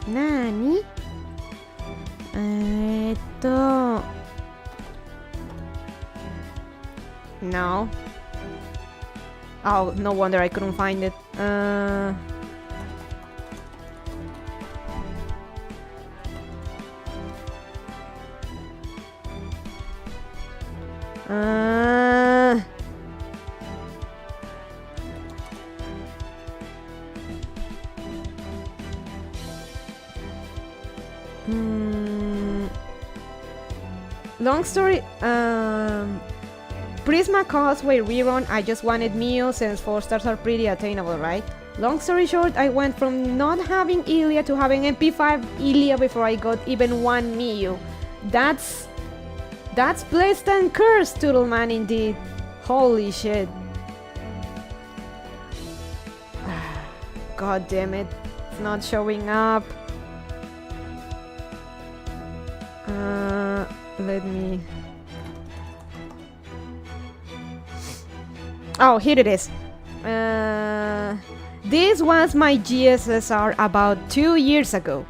Nani? No. Oh, no wonder I couldn't find it. Long story. Prisma Causeway rerun. I just wanted Mio since 4 stars are pretty attainable, right? Long story short, I went from not having Ilya to having MP5 Ilya before I got even one Mio. That's blessed and cursed, Turtleman, indeed. Holy shit. God damn it. It's not showing up. Let me... Oh, here it is. This was my GSSR about 2 years ago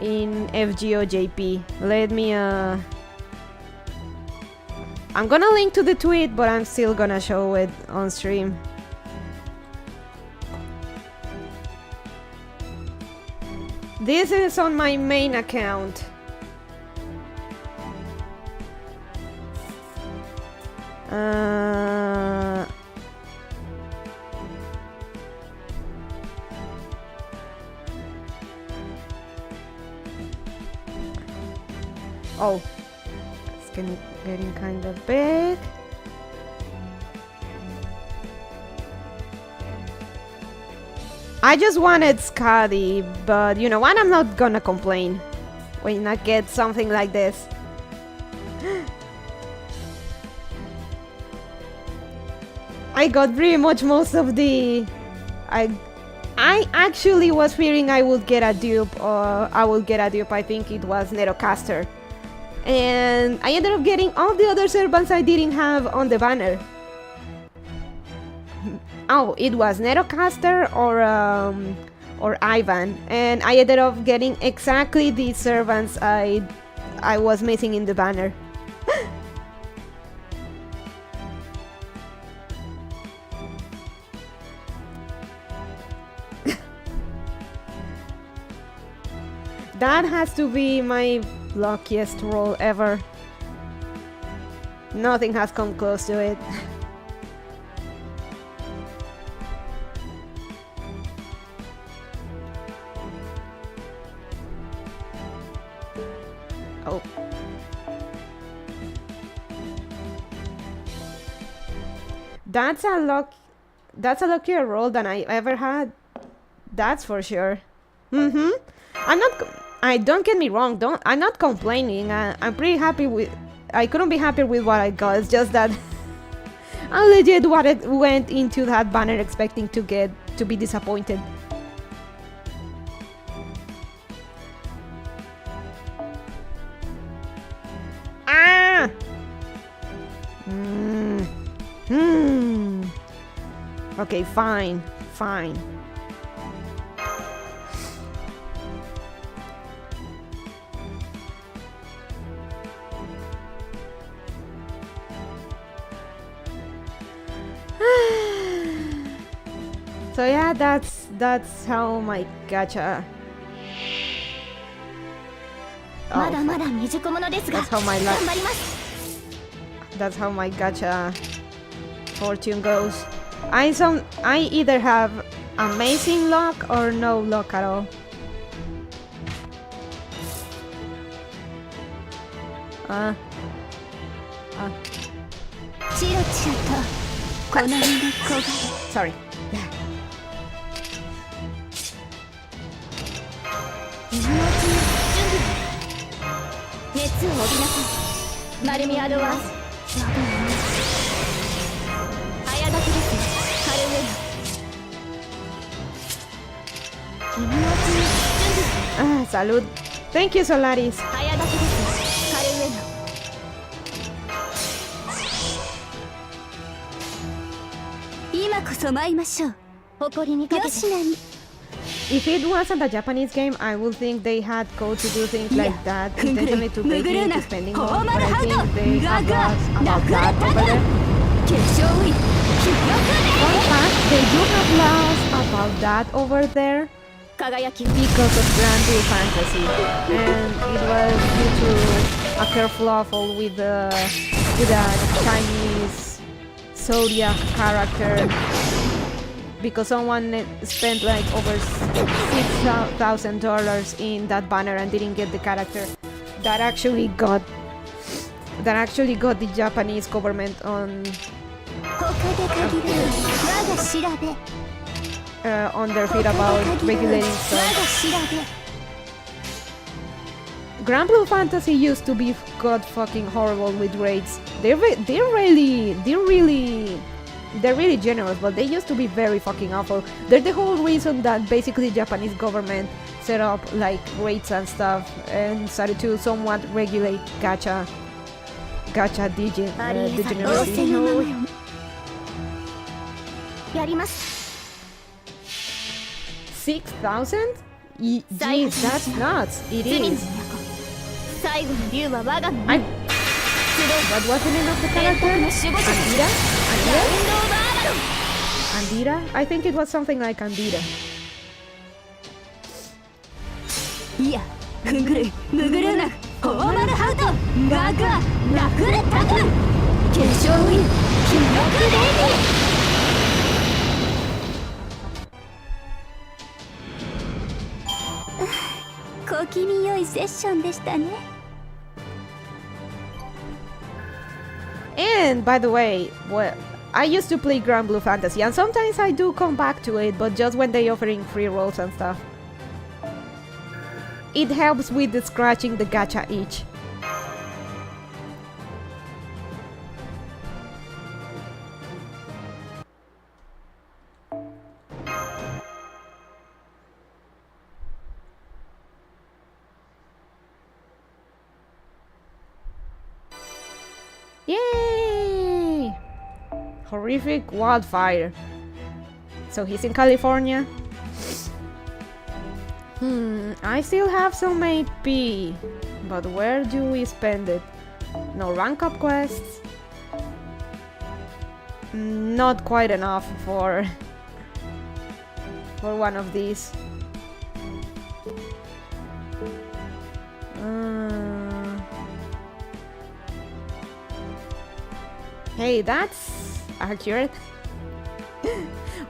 in FGOJP. Let me I'm gonna link to the tweet, but I'm still gonna show it on stream. This is on my main account. Oh, it's getting kind of big. I just wanted Scotty, but you know what? I'm not gonna complain when I get something like this. I got pretty much most of the... I actually was fearing I would get a dupe, or I would get a dupe. I think it was Nerocaster. And I ended up getting all the other servants I didn't have on the banner. Oh, it was Nerocaster or Ivan, and I ended up getting exactly the servants I was missing in the banner. That has to be my luckiest roll ever. Nothing has come close to it. Oh. That's a luckier roll than I ever had. That's for sure. Don't get me wrong, I'm not complaining. I'm pretty happy with... I couldn't be happier with what I got. It's just that I legit went into that banner expecting to be disappointed. Ah! Okay, fine. So yeah, that's how my gacha. Oh, that's how my gacha fortune goes. I either have amazing luck or no luck at all. Sorry. Salud. Thank you, Solaris. If it wasn't a Japanese game, I would think they had code to do things like that, intentionally to bait me into spending more, but I think they have laws about that over there. Fun fact, they do have laws about that over there because of Grand Blue Fantasy, and it was due to a kerfluffle with a Chinese Zodiac character, because someone spent like over $6,000 in that banner and didn't get the character. That actually got the Japanese government on their feet about regulating stuff. Grand Blue Fantasy used to be god fucking horrible with raids. They're really generous, but they used to be very fucking awful. They're the whole reason that basically the Japanese government set up like raids and stuff and started to somewhat regulate gacha degeneracy. 6,000? Jeez, that's nuts. It 罪の is. 都最後の竜は我がの I. み What was the name of the 天国 character? の守護者 Andira? ラウンド・オブ・アバロン Andira? I think it was something like Andira. いやくぐるむぐるなフォーマルハウトガグアラフルタグ化粧ウィン記録レディ小気味良いセッションでしたね And by the way, well, I used to play Grand Blue Fantasy, and sometimes I do come back to it, but just when they offering free rolls and stuff. It helps with the scratching the gacha itch. Yay! Horrific wildfire. So he's in California. I still have some AP, but where do we spend it? No rank up quests. Not quite enough for one of these. Hey, that's accurate.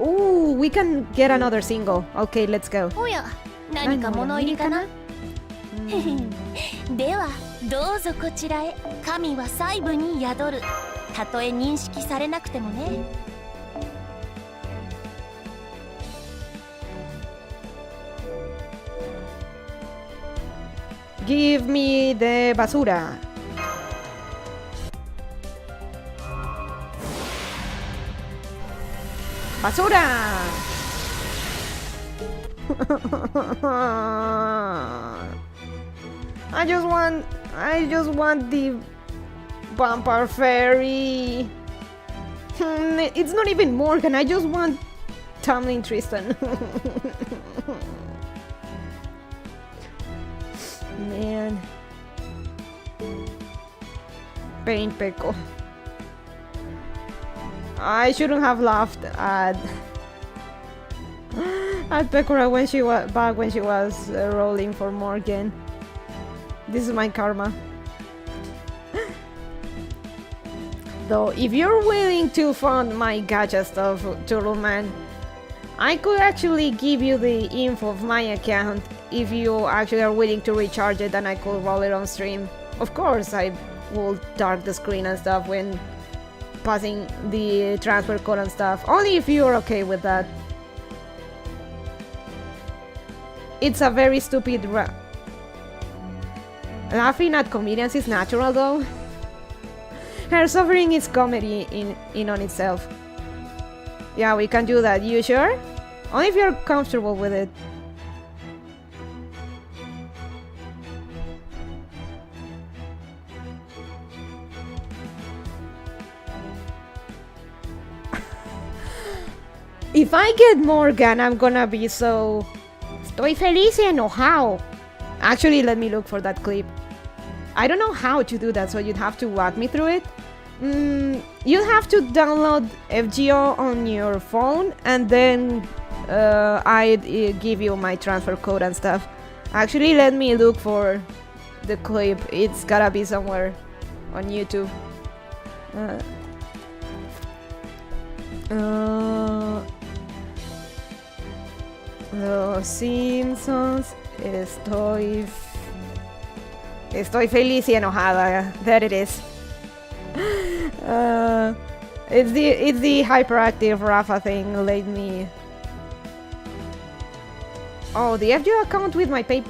Ooh, we can get another single. Okay, let's go. おや何か物入りかなではどうぞこちらへ神は細部に宿るたとえ認識されなくてもね Give me the basura. Basura! I just want the vampire fairy. It's not even Morgan, I just want Tamlin Tristan. Man. Paint Peko. I shouldn't have laughed at Pekora when she was back when she was rolling for Morgan. This is my karma. Though, if you're willing to fund my gacha stuff, Turtle Man, I could actually give you the info of my account if you actually are willing to recharge it, and I could roll it on stream. Of course, I will dark the screen and stuff when passing the transfer code and stuff. Only if you're okay with that. It's a very stupid laughing at comedians is natural though. Her suffering is comedy in on itself. Yeah, we can do that. You sure? Only if you're comfortable with it. If I get Morgan, I'm gonna be so... Estoy feliz y enojado. Actually, let me look for that clip. I don't know how to do that, so you'd have to walk me through it. You'll have to download FGO on your phone, and then I'd give you my transfer code and stuff. Actually, let me look for the clip. It's gotta be somewhere on YouTube. Los Simpsons. Estoy feliz y enojada. There it is. It's the hyperactive Rafa thing. Let me. Oh, the FGO account with my pay.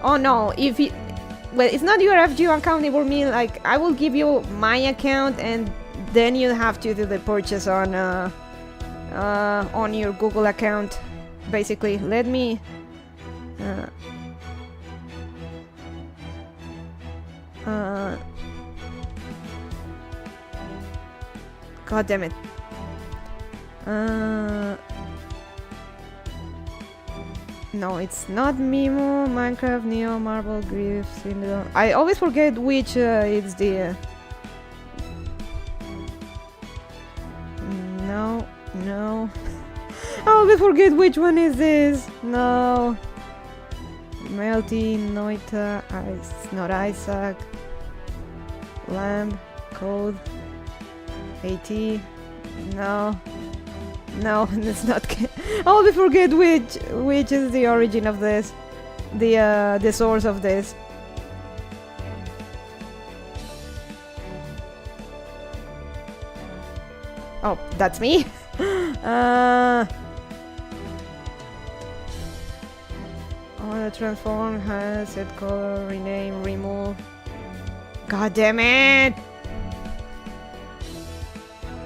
Oh no! If it, well, it's not your FGO account. It will mean like I will give you my account, and then you have to do the purchase on your Google account. Basically, let me. God damn it. No, it's not Mimo, Minecraft, Neo, Marble, Grief, Syndrome. I always forget which it's the... No, no. I always forget which one is this. No. Melty, Noita, not Isaac. Lamb, Code, AT. No. No, it's not. I always forget which is the origin of this, the source of this. Oh, that's me. Oh, the transform has set color, rename, remove. God damn it!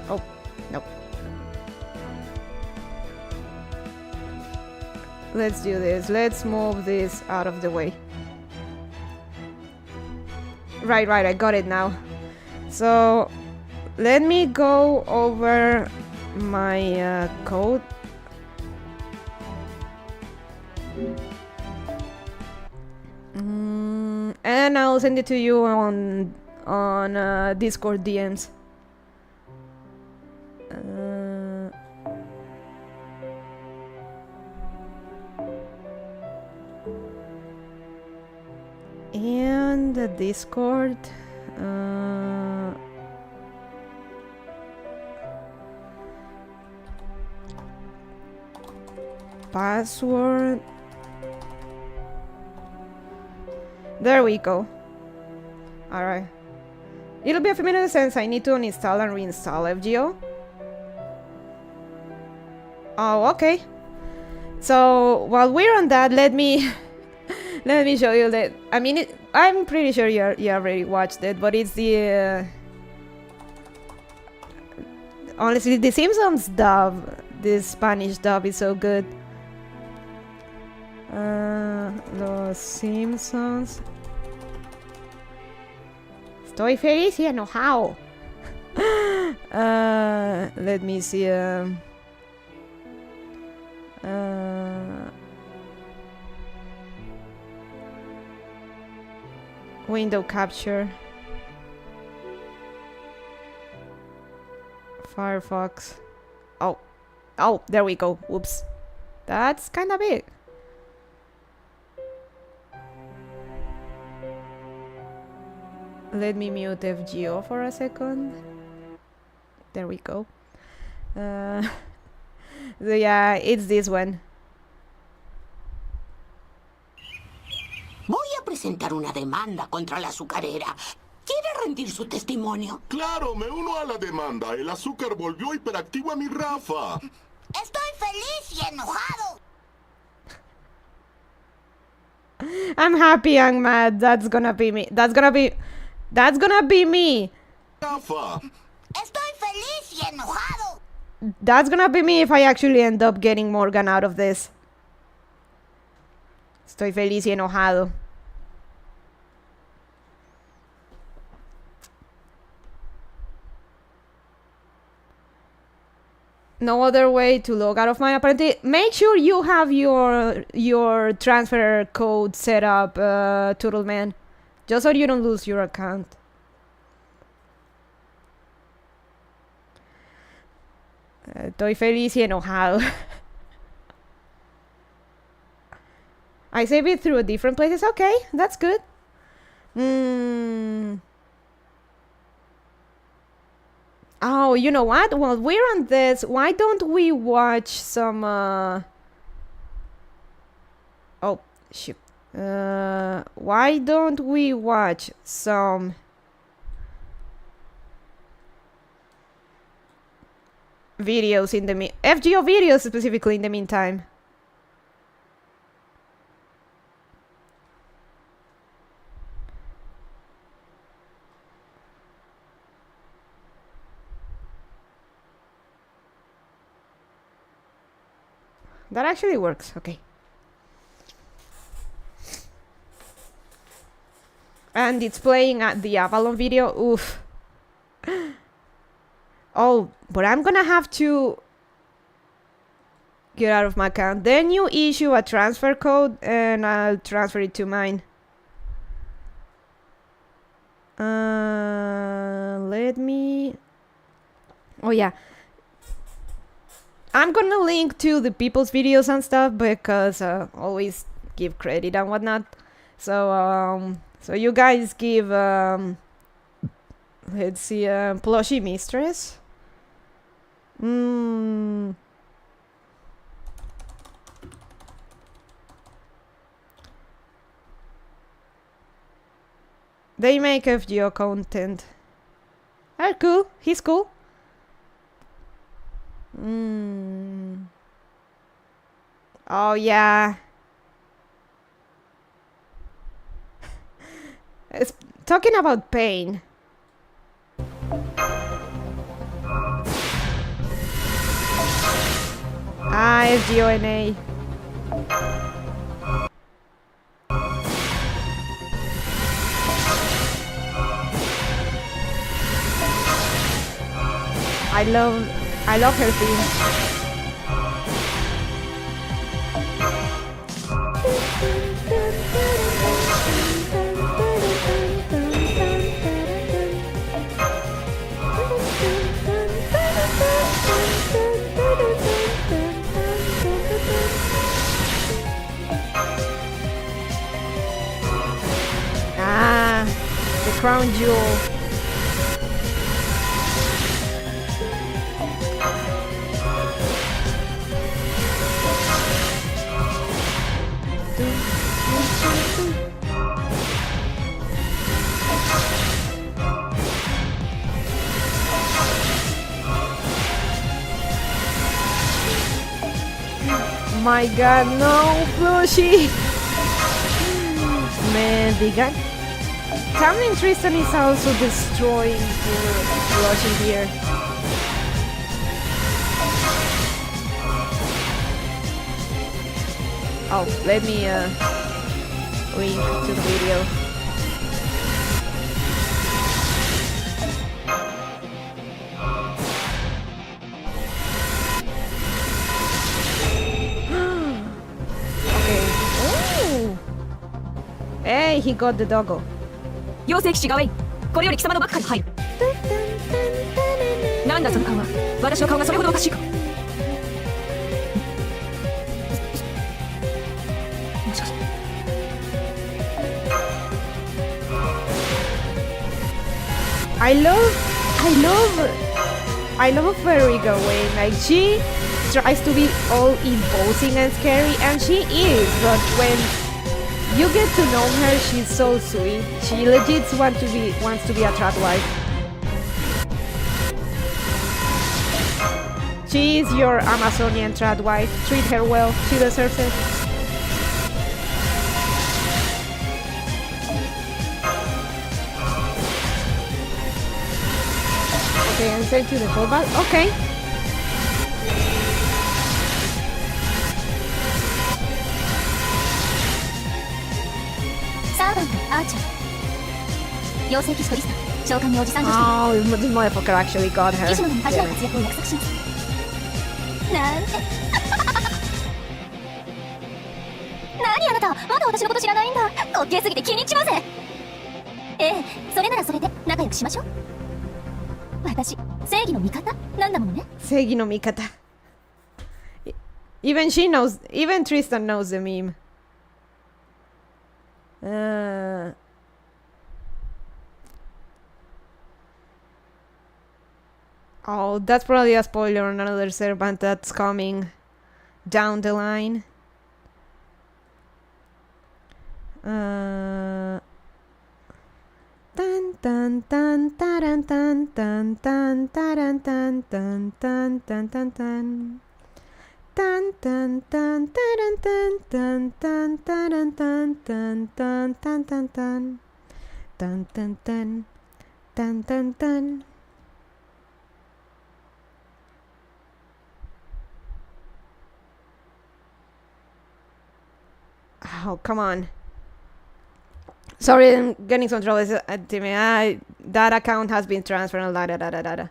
Oh, no. Let's do this. Let's move this out of the way. Right, I got it now. So, let me go over my code. And I'll send it to you on Discord DMs. And the Discord. Password. There we go. Alright. It'll be a few minutes since I need to uninstall and reinstall FGO. Oh, okay. So while we're on that, let me show you that. I mean, I'm pretty sure you already watched it, but it's the honestly, the Simpsons dub, this Spanish dub is so good. Los Simpsons. Estoy feliz y enojado. Let me see. Window capture. Firefox. Oh, there we go. Whoops. That's kind of big. Let me mute FGO for a second. There we go. So yeah, it's this one. Voy a presentar una demanda contra la azucarera. ¿Quiere rendir su testimonio? Claro, me uno a la demanda. El azúcar volvió hiperactivo a mi Rafa. Estoy feliz y enojado. I'm happy and mad. That's gonna be me. That's gonna be me. Rafa. Estoy feliz y enojado. That's gonna be me if I actually end up getting Morgan out of this. Estoy feliz y enojado. No other way to log out of mine apparently. Make sure you have your transfer code set up, Turtle Man, just so you don't lose your account. Estoy feliz y enojado. I save it through different places. Okay, that's good. Oh, you know what? While we're on this, why don't we watch some... Oh, shoot. Why don't we watch some... videos in the... FGO videos specifically in the meantime. That actually works, okay. And it's playing at the Avalon video, oof. Oh, but I'm gonna have to Get out of my account. Then you issue a transfer code and I'll transfer it to mine. Let me... Oh yeah. I'm gonna link to the people's videos and stuff because always give credit and whatnot. So so you guys give let's see, Plushie Mistress. They make FGO content. They're cool. He's cool. Oh yeah. It's talking about pain. FGONA. I love her theme. Ah, the crown jewel. My god, no, Plushie! Man, the guy. Tamlin Tristan is also destroying Plushie here. Oh, let me link to the video. Hey, he got the doggo. 妖精騎士ガウェイン、これより貴様の幕下に入る。なんだその顔は。私の顔がそれほどおかしいか。もしかして。I love Fairy Gawain. Like, she tries to be all imposing and scary, and she is, but when you get to know her, she's so sweet. She legit wants to be a trad wife. She is your Amazonian trad wife. Treat her well. She deserves it. Okay, I'm sent to the fallback. Okay. Oh, this motherfucker actually got her. Seigi no Mikata. Even she knows, even Tristan knows the meme. Oh, that's probably a spoiler on another servant that's coming down the line. Tan tan tan taran tan tan tan taran tan tan tan tan tan tan. Tan tan tan taran tan tan tan taran tan tan tan tan tan tan. Tan tan tan tan tan tan. Oh, come on. Sorry, I'm getting some trouble. That account has been transferred. Da, da, da, da, da.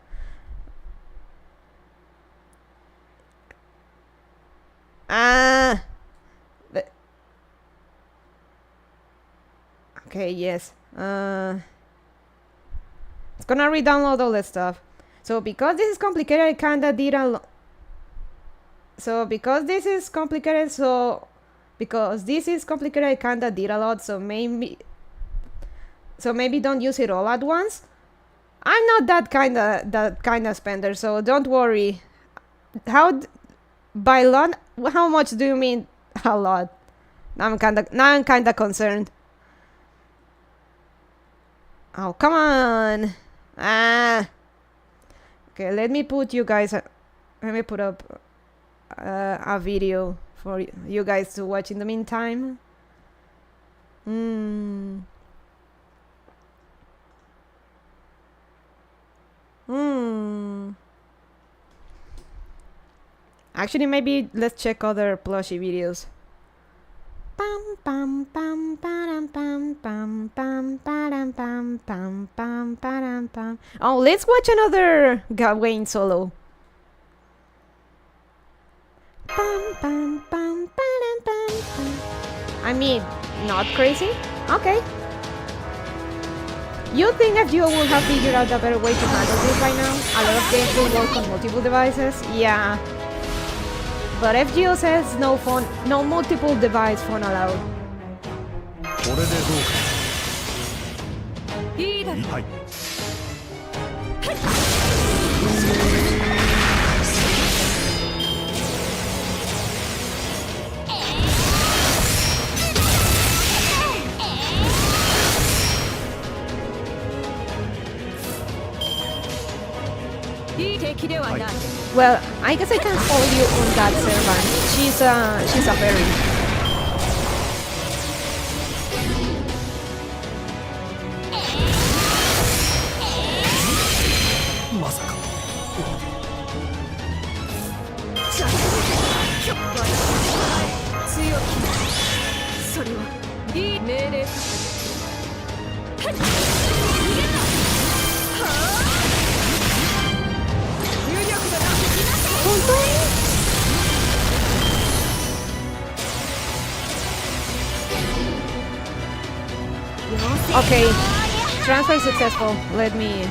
Okay, yes. It's gonna re-download all that stuff. So because this is complicated, I kinda did a because this is complicated, I kinda did a lot. So maybe don't use it all at once. I'm not that kind of spender, so don't worry. By lot? How much do you mean a lot? Now I'm kinda concerned. Oh, come on. Okay, let me put up a video for you guys to watch in the meantime. Actually, maybe let's check other plushie videos. Pam pam pam pam pam pam pam pam pam pam pam pam pam. Oh, let's watch another Gawain solo. Pam pam pam pam pam pam. I mean, not crazy? Okay. You think FGO will have figured out a better way to handle this by now? A lot of games will work on multiple devices? Yeah. But FGO says no multiple device phone allowed. これでどうか。いいだろう。はい。いい敵ではない。Well, I guess I can follow you on that servant. She's a fairy. Okay, transfer successful. Let me.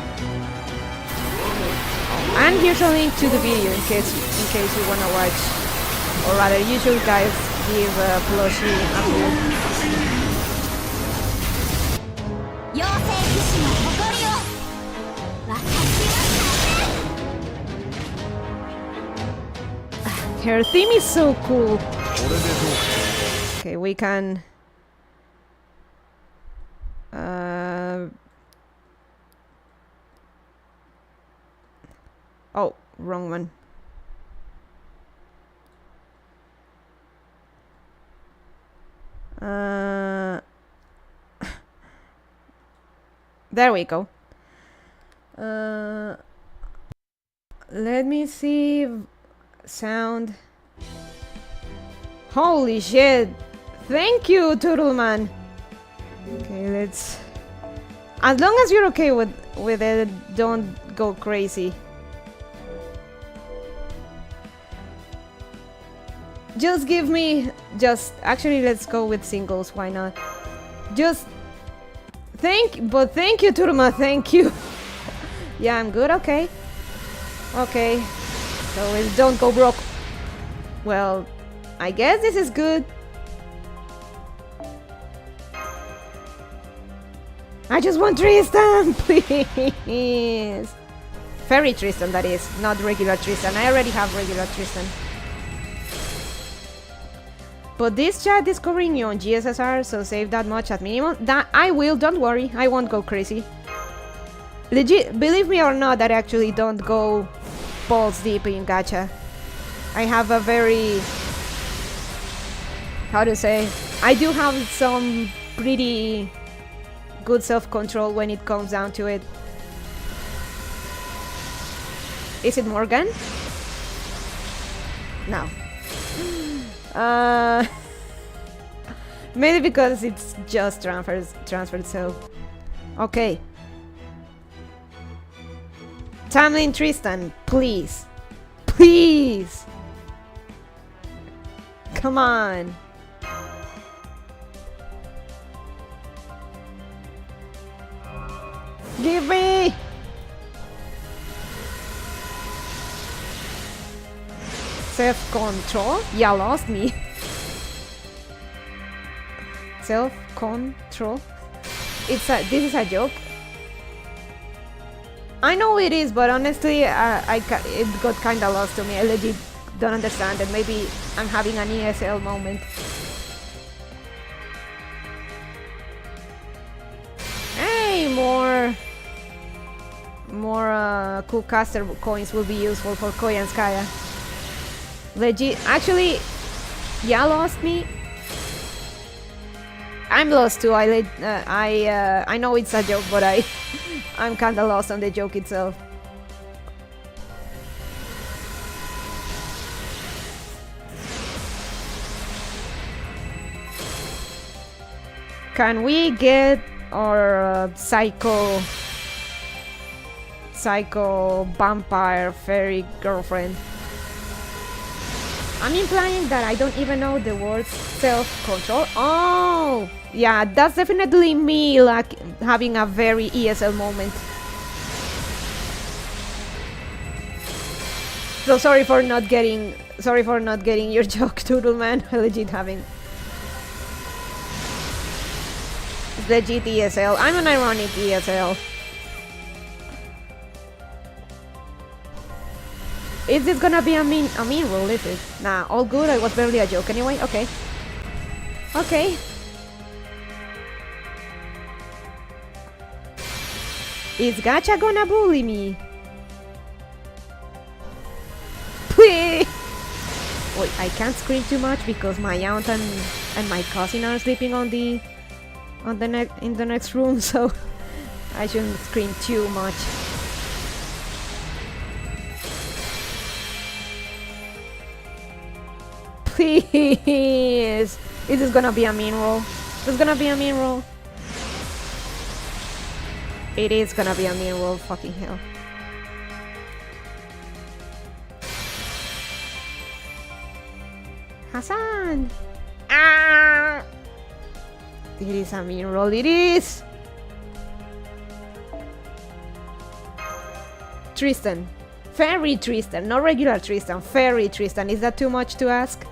And here's a link to the video in case you wanna watch, or rather, you should guys give plushie a look. Her theme is so cool. Okay, we can. Oh, wrong one. There we go. Let me see. Sound. Holy shit! Thank you, Turtleman. Okay, let's. As long as you're okay with it, don't go crazy. Just give me. Actually, let's go with singles. Why not? Thank you, Turma. Thank you. Yeah, I'm good. Okay. Okay. So it's don't go broke. Well, I guess this is good. I just want Tristan, please. Fairy Tristan, that is, not regular Tristan. I already have regular Tristan. But this chat is covering you on GSSR, so save that much at minimum. That I will, don't worry, I won't go crazy. Legit, believe me or not, I actually don't go balls deep in gacha. I have a very... how to say? I do have some pretty good self-control when it comes down to it. Is it Morgan? No. Maybe because it's just transferred, so... Okay. Tamlin Tristan, please. Please! Come on. Give me. Self-control? Yeah, lost me. Self-control? This is a joke. I know it is, but honestly, it got kinda lost to me. I legit don't understand it. Maybe I'm having an ESL moment. Hey, more cool caster coins will be useful for Koi and Skaya. Legit, actually, yeah, lost me. I'm lost too. I know it's a joke, but I'm kinda lost on the joke itself. Can we get our psycho vampire fairy girlfriend? I'm implying that I don't even know the words self-control. Oh, yeah, that's definitely me, like having a very ESL moment. So sorry for not getting your joke, Doodle Man. Legit having. It's legit ESL. I'm an ironic ESL. Is this gonna be a mean rule, is it? Nah, all good, I was barely a joke anyway, okay. Okay. Is Gacha gonna bully me? Wait, I can't scream too much because my aunt and my cousin are sleeping in the next room, so I shouldn't scream too much. Please! This is gonna be a mean roll. This is gonna be a mean roll. It is gonna be a mean roll, fucking hell. Hassan! Ah! It is a mean roll, it is! Tristan. Fairy Tristan, not regular Tristan, Fairy Tristan. Is that too much to ask?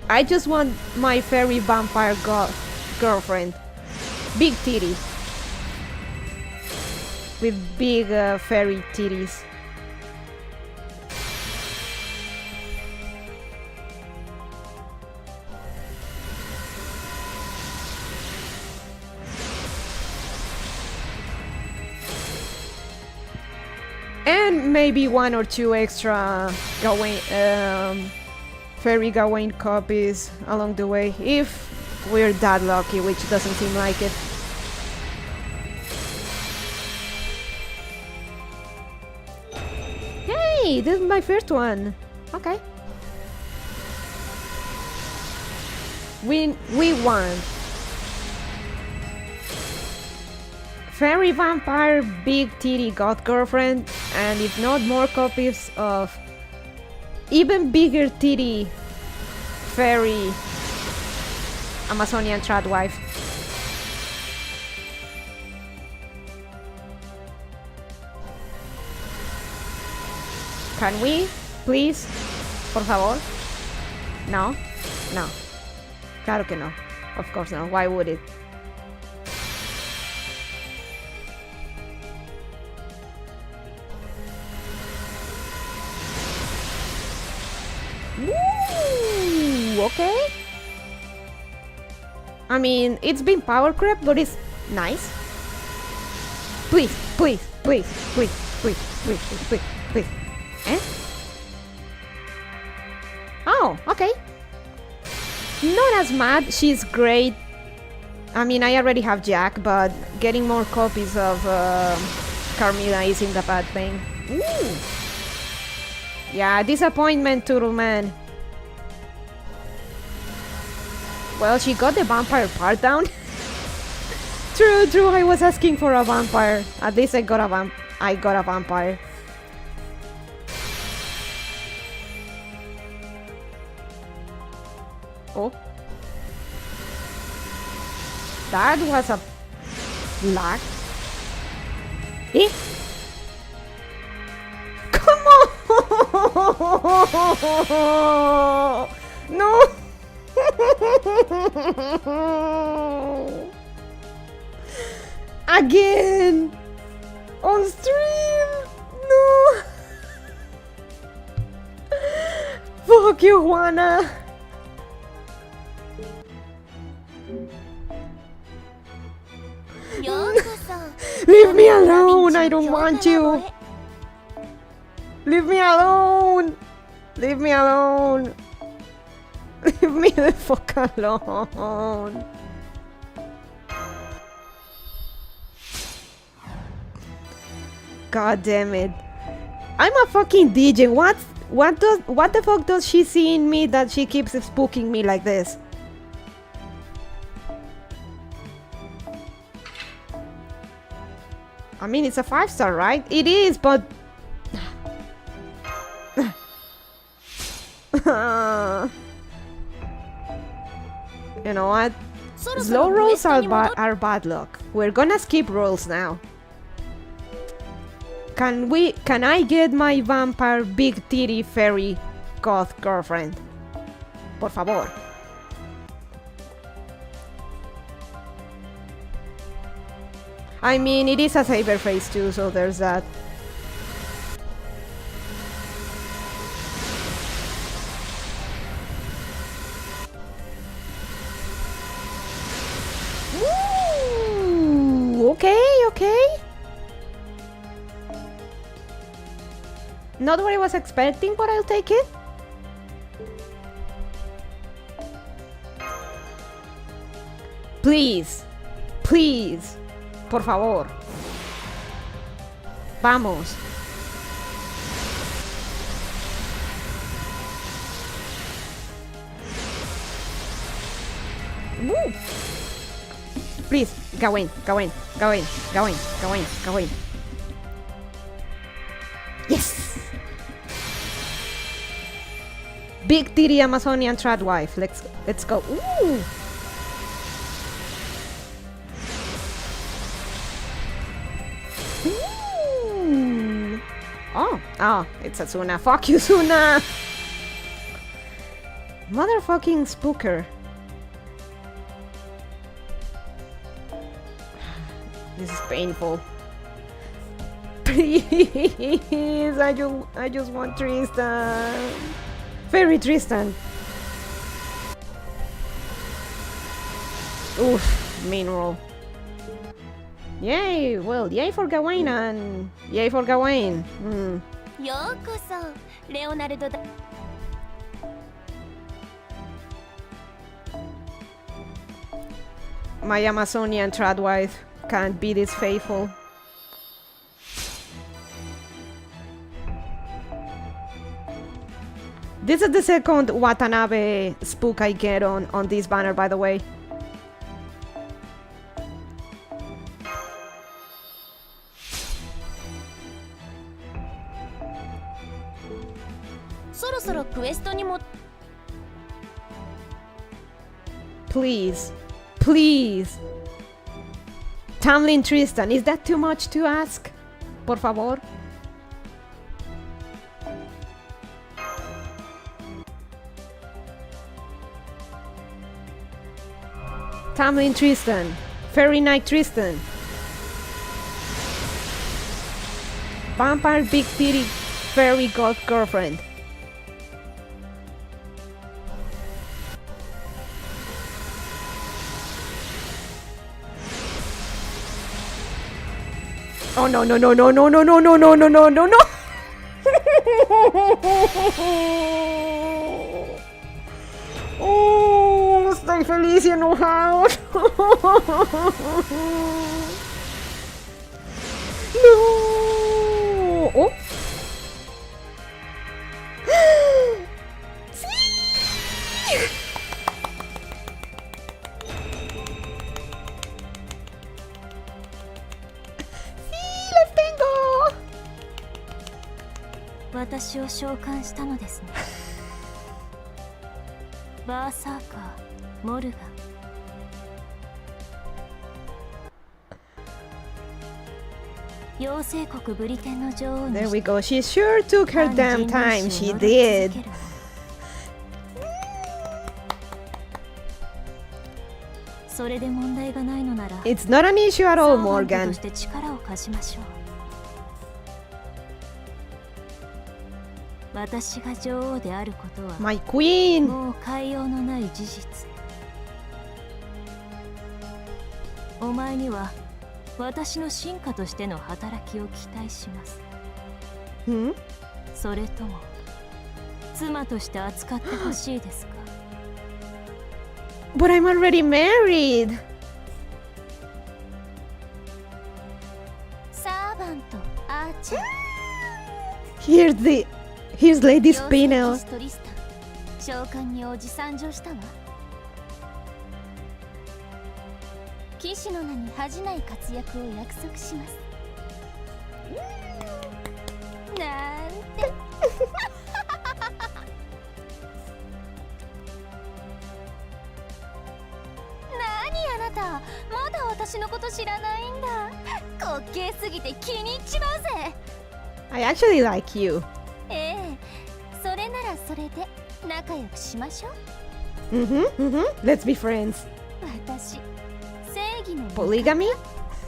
I just want my fairy vampire girlfriend. Big titty. With big fairy titties. And maybe one or two extra fairy Gawain copies along the way, if we're that lucky, which doesn't seem like it. Hey, this is my first one. Okay. We won. Fairy vampire, big titty god girlfriend, and if not, more copies of even bigger titty fairy Amazonian trad wife. Can we, please? Por favor? No? No. Claro que no. Of course no. Why would it? Ooh, okay. I mean, it's been power creep, but it's nice. Please, please, please, please, please, please, please, please. Eh? Oh, okay. Not as mad. She's great. I mean, I already have Jack, but getting more copies of Carmilla isn't a bad thing. Ooh. Yeah, disappointment, Turtle Man. Well, she got the vampire part down. True, I was asking for a vampire. At least I got a vampire. Oh. That was a lag. Eh? Come on! No! Again! On stream! No! Fuck you, Juana! Leave me alone! I don't want you! Leave me alone! Leave me alone! Leave me the fuck alone! God damn it! I'm a fucking DJ. What the fuck does she see in me that she keeps spooking me like this? I mean, it's a 5-star, right? It is, but you know what? Slow rolls are bad luck. We're gonna skip rolls now. Can I get my vampire big titty fairy goth girlfriend? Por favor. I mean, it is a saber face too, so there's that. Ooh, okay. Not what I was expecting, but I'll take it. Please. Por favor. Vamos. Woo. Please, go in. Yes! Big titty Amazonian tradwife. Let's go. Ooh! Oh, it's a Suna. Fuck you, Suna! Motherfucking spooker. This is painful. Please, I just want Tristan. Fairy Tristan. Oof, main roll. Yay! Well, yay for Gawain and yay for Gawain. My Amazonian tradwife can't be this faithful. This is the second Watanabe spook I get on this banner, by the way. Please. Tamlin Tristan, is that too much to ask? Por favor. Tamlin Tristan. Fairy Knight Tristan. Vampire Big Titty Fairy Goth Girlfriend. Oh no. Oh, estoy feliz y enojado. No. Oh. バーサーカーモルガン。妖精国ブリテンの女王に There we go. She sure took her damn time. She did. それで問題がないのなら It's not an issue at all, サーバント Morgan. として力を貸しましょう。私が女王であることは My queen. もう変えようのない事実。お前には私の進化としての働きを期待します。 Hmm? それとも妻として扱ってほしいですか？ But I'm already married. サーバントアーチャー Here's Lady 妖精騎 Spinel. 士トリスタン召喚に応じ参上したわ。騎士の名に恥じない活躍を約束します。なんて何あなた、まだ私のこと知らないんだ。滑稽すぎて気に入っちまうぜ。 I actually like you. ええ、それならそれで仲良くしましょう。 Let's be friends. 私、正義の Polygamy?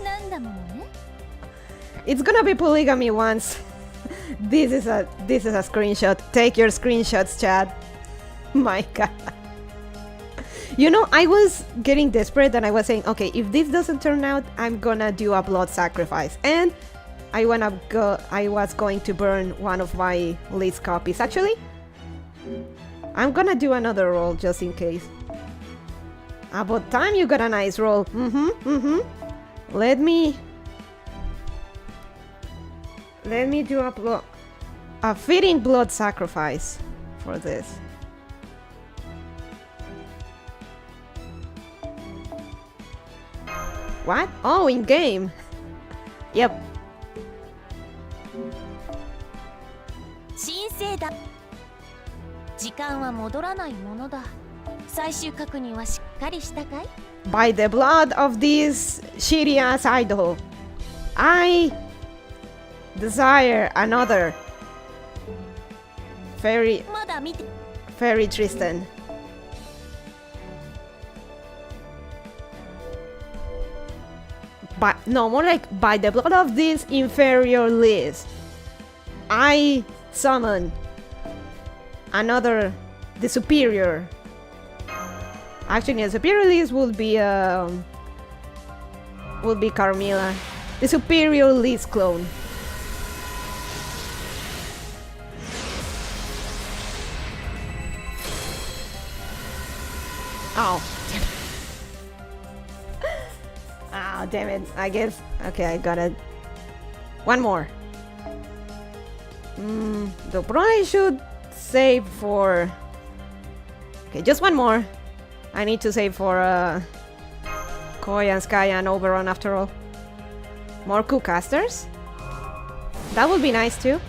なんだものね。 It's gonna be polygamy once. This is a screenshot. Take your screenshots, Chad. My God. You know, I was getting desperate and I was saying, okay, if this doesn't turn out, I'm gonna do a blood sacrifice. And I was going to burn one of my list copies. Actually, I'm gonna do another roll just in case. About time you got a nice roll. Let me do a fitting blood sacrifice for this. What? Oh, in game. Yep. 神聖だ。時間は戻らないものだ。最終確認はしっかりしたかい？ By the blood of this shitty ass idol, I desire another fairy まだ見て。 Tristan. But no, more like by the blood of this inferior list, I summon another, the superior. Actually, the superior list will be Carmilla, the superior list clone. Oh. Oh, damn it. I guess. Okay, I got it. One more. The probably should save for. Okay, just one more. I need to save for Koi and Sky and Oberon after all. More cool casters? That would be nice too.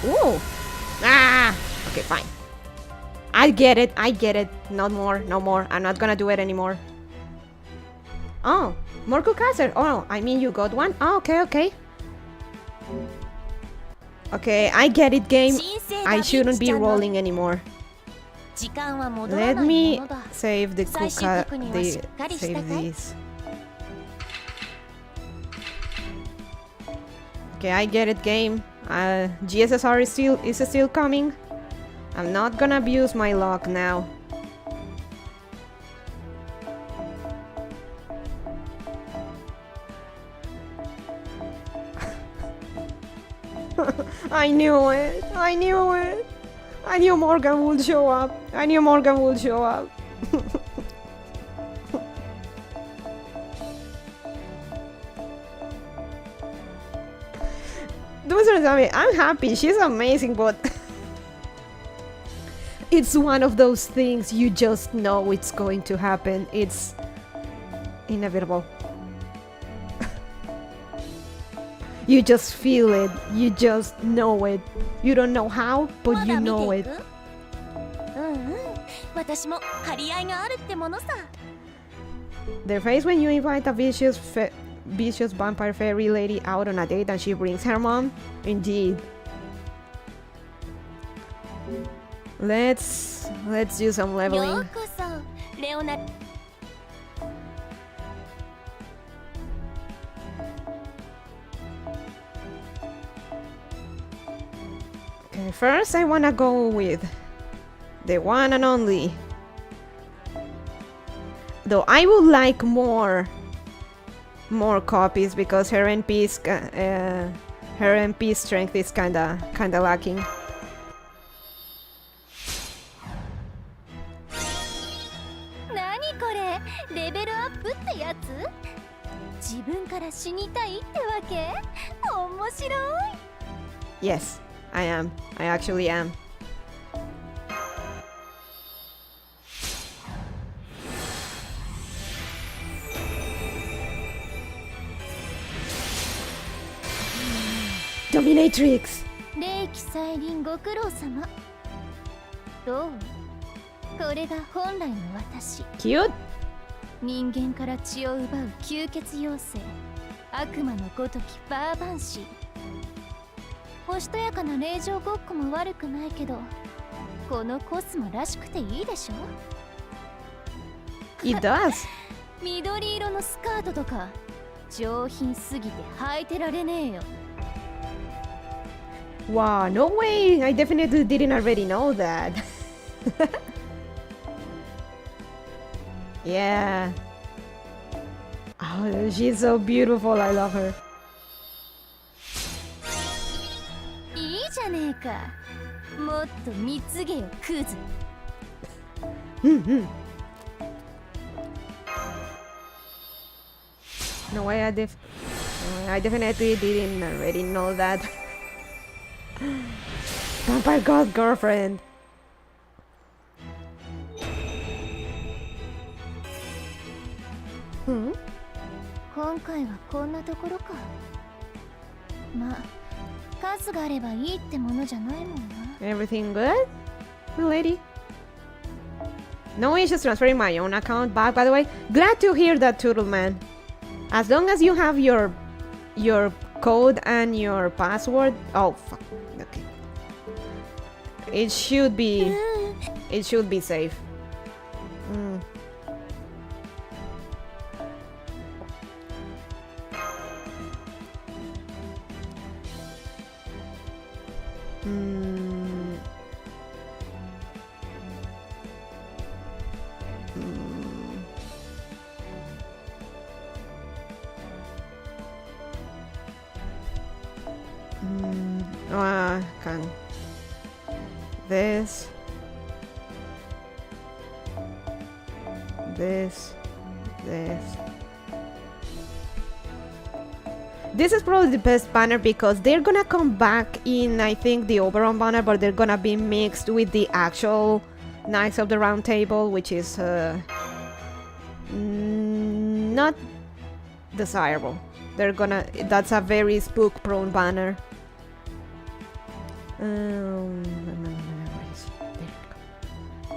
Ooh! Ah! Okay, fine. I get it. No more. I'm not gonna do it anymore. Oh, more caster. Oh, I mean you got one? Oh, okay. Okay, I get it, game. I shouldn't be rolling anymore. Let me save the save these. Okay, I get it, game. GSSR is still coming. I'm not gonna abuse my luck now. I knew it. I knew Morgan would show up. I'm happy. She's amazing, but it's one of those things you just know it's going to happen. It's inevitable. You just feel it. You just know it. You don't know how, but you know it. 私も張り合いがあるってものさ。 The face when you invite a vicious vampire fairy lady out on a date and she brings her mom? Indeed. Let's do some よ leveling. うこそレオナ。 Okay, first I wanna go with the one and only. Though I would like more copies because her NP strength is kinda lacking. 何これレベルアップってやつ？自分から死にたいってわけ？面白い。 Yes, I am. I actually am. Dominatrix! 霊気再臨ご苦労様。どう？これが本来の私。 Cute! 人間から血を奪う吸血妖精。悪魔のごときバーバンシー。おしとやかな霊場ごっこも悪くないけど、このコスモらしくていいでしょ？ It does! 緑色のスカートとか上品すぎて履いてられねえよ。 Wow, no way! I definitely didn't already know that. Yeah. Oh, she's so beautiful. I love her. いいじゃねえか。もっと貢げよクズ。 No way, I definitely didn't already know that. Vampire God girlfriend. 今回はこんなところか。まあ、数があればいいってものじゃないもんな。 Everything good, lady? No issues transferring my own account back, by the way. Glad to hear that, Turtle Man. As long as you have your code and your password. Oh, fuck. Okay. It should be safe. Can this. This is probably the best banner because they're gonna come back in, I think, the Oberon banner, but they're gonna be mixed with the actual Knights of the Round Table, which is not desirable. That's a very spook-prone banner.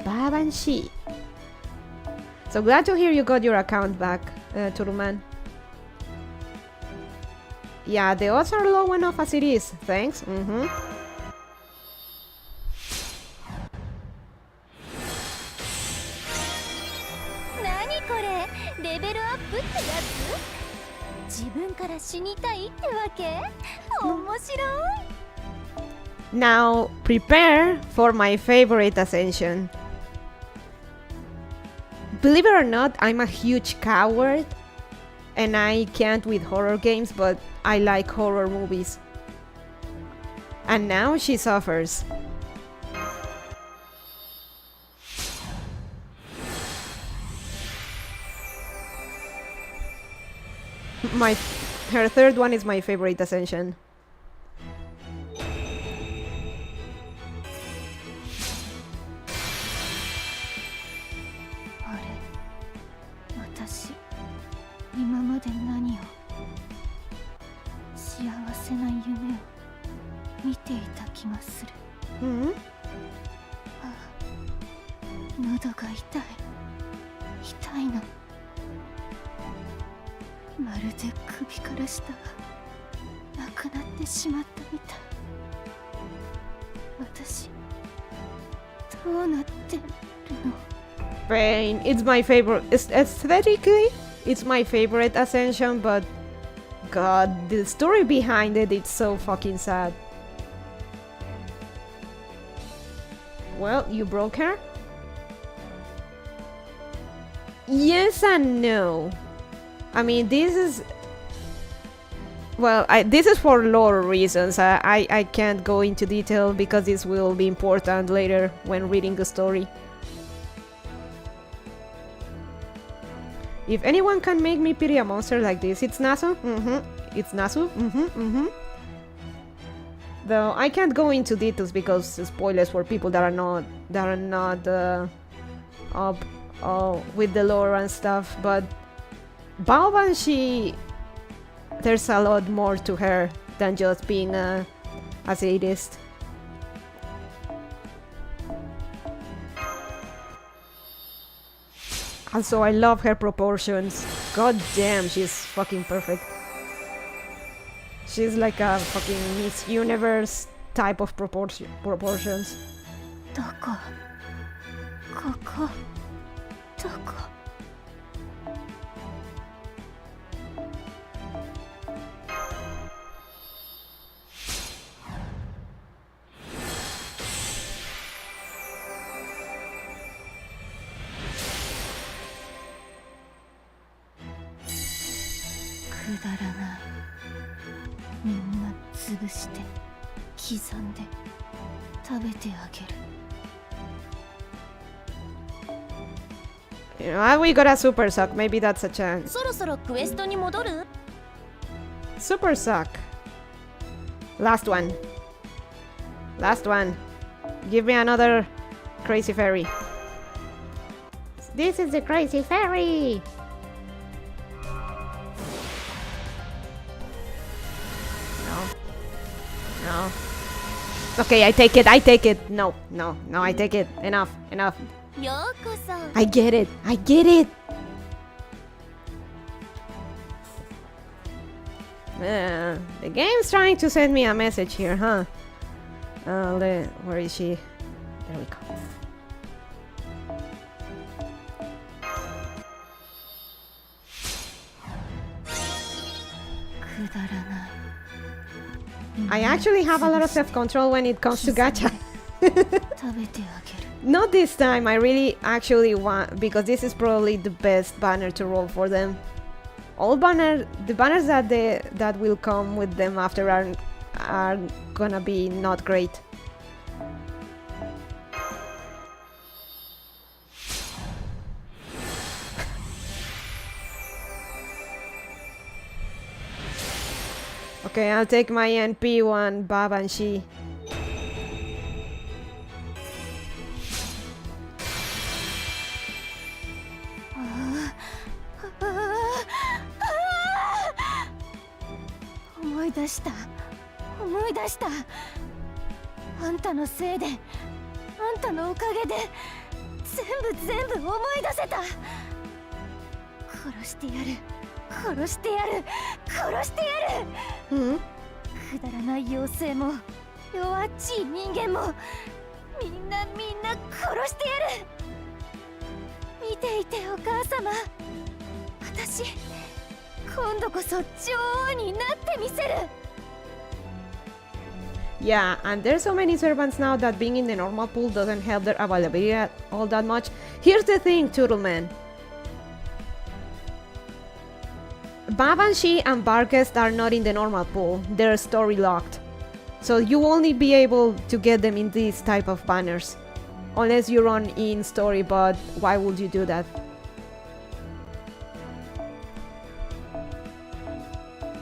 Babanshi. So glad to hear you got your account back, Turuman. Yeah, the odds are low enough as it is. Thanks.何これレベルアップってやつ？自分から死にたいってわけ？面白い。 Now prepare for my favorite ascension. Believe it or not, I'm a huge coward and I can't with horror games, but I like horror movies. And now she suffers. Her third one is my favorite ascension. た気がする。 Hmm? 喉が痛い。痛いの。まるで首から下がなくなってしまったみたい。私どうなってるの？ Pain. It's my favorite. Aesthetically, it's my favorite Ascension, but God, the story behind it, it's so fucking sad. Well, you broke her? Yes and no. I mean, this is... Well, this is for lore reasons. I can't go into detail because this will be important later when reading the story. If anyone can make me pity a monster like this, it's Nasu. It's Nasu. Though I can't go into details because spoilers for people that are not up with the lore and stuff. But Bao, there's a lot more to her than just being a sadist. Also, I love her proportions. God damn, she's fucking perfect. She's like a fucking Miss Universe type of proportions. どこ？ここ？どこ？くだらない。みんな潰して刻んで食べてあげる。 You know, we got a super suck. Maybe that's a chance. そろそろクエストに戻る？ Super suck. Last one. Last one. Give me another crazy fairy. This is the crazy fairy. No. Okay, I take it. No, I take it. Enough. ようこそ。 I get it. The game's trying to send me a message here, huh? Where is she? There we go. I actually have a lot of self-control when it comes to gacha. 食べてあげる。 Not this time. I really actually want, because this is probably the best banner to roll for them. The banners that will come with them after are gonna be not great. Okay, I'll take my NP one, Babanshi.思い出した。あんたのせいで、あんたのおかげで全部思い出せた。殺してやる。くだらない妖精も弱っちい人間もみんな殺してやる。見ていてお母様、私今度こそ女王になってみせる。 Yeah, and there's so many servants now that being in the normal pool doesn't help their availability all that much. Here's the thing, Turtleman. Babanshi and Barkest are not in the normal pool. They're story locked. So you only be able to get them in these type of banners. Unless you run in story, but why would you do that?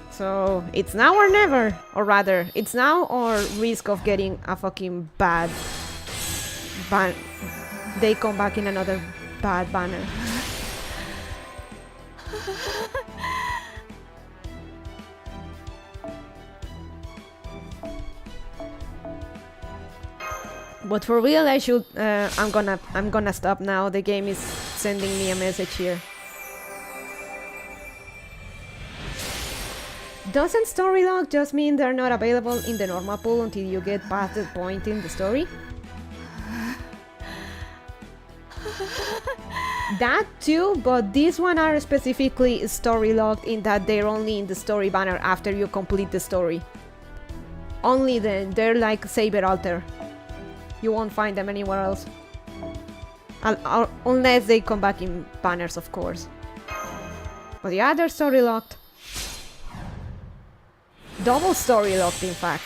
So, it's now or never. Or rather, it's now or risk of getting a fucking bad ban. They come back in another bad banner. But for real, I should. I'm gonna stop now. The game is sending me a message here. Doesn't story log just mean they're not available in the normal pool until you get past the point in the story? That too, but these one are specifically story logged in that they're only in the story banner after you complete the story. Only then, they're like Saber Alter. You won't find them anywhere else. Unless they come back in banners, of course. But yeah, they're story locked. Double story locked, in fact.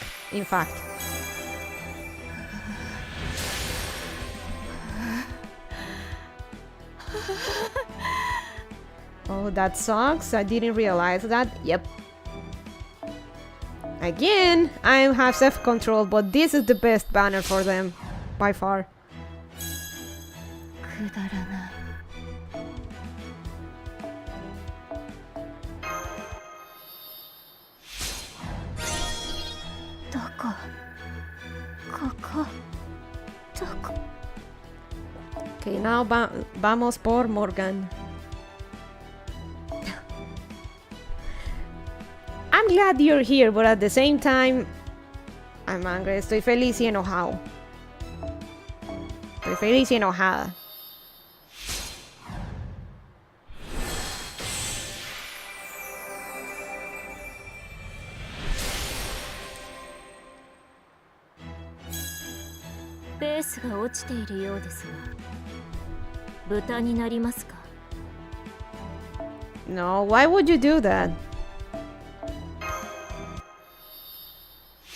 Oh, that sucks. I didn't realize that. Yep. Again, I have self-control, but this is the best banner for them, by far. くだらないどこどこ Okay, now vamos por Morgan. I'm glad you're here, but at the same time, I'm angry. Estoy feliz y enojado. Estoy feliz y enojada. Pace が落ちているようですが、豚になりますか? No, why would you do that?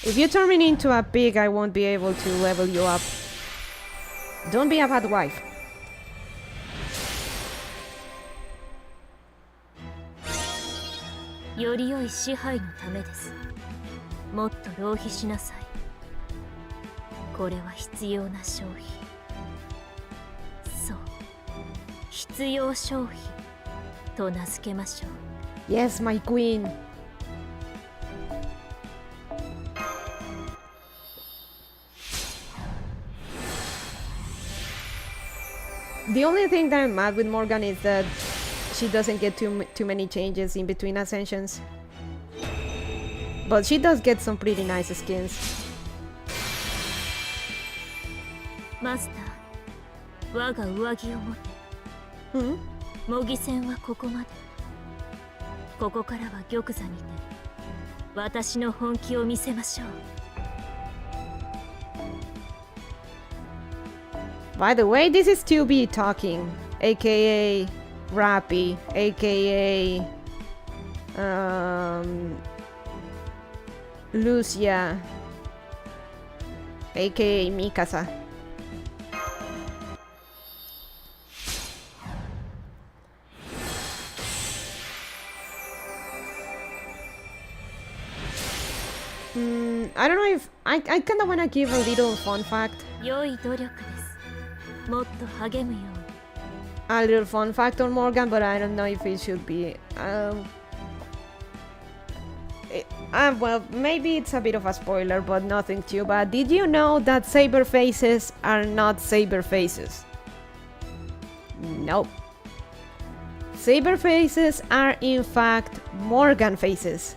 If you turn me into a pig, I won't be able to level you up. Don't be a bad wife. より良い支配のためです。もっと浪費しなさい。これは必要な消費。そう、必要消費と名付けましょう。Yes, my queen. The only thing that I'm mad with Morgan is that she doesn't get too many changes in between ascensions. But she does get some pretty nice skins. マスター、我が上着を持て。模擬戦はここまで。ここからは玉座にて私の本気を見せましょう。By the way, this is 2B talking, aka Rappy, aka Lucia, aka Mikasa. I don't know if I kind of want to give a little fun fact. 良い努力です。もっと励むように。A little fun fact on Morgan, but I don't know if it should be. Well, maybe it's a bit of a spoiler, but nothing too bad. Did you know that saber faces are not saber faces? Nope. Saber faces are in fact Morgan faces.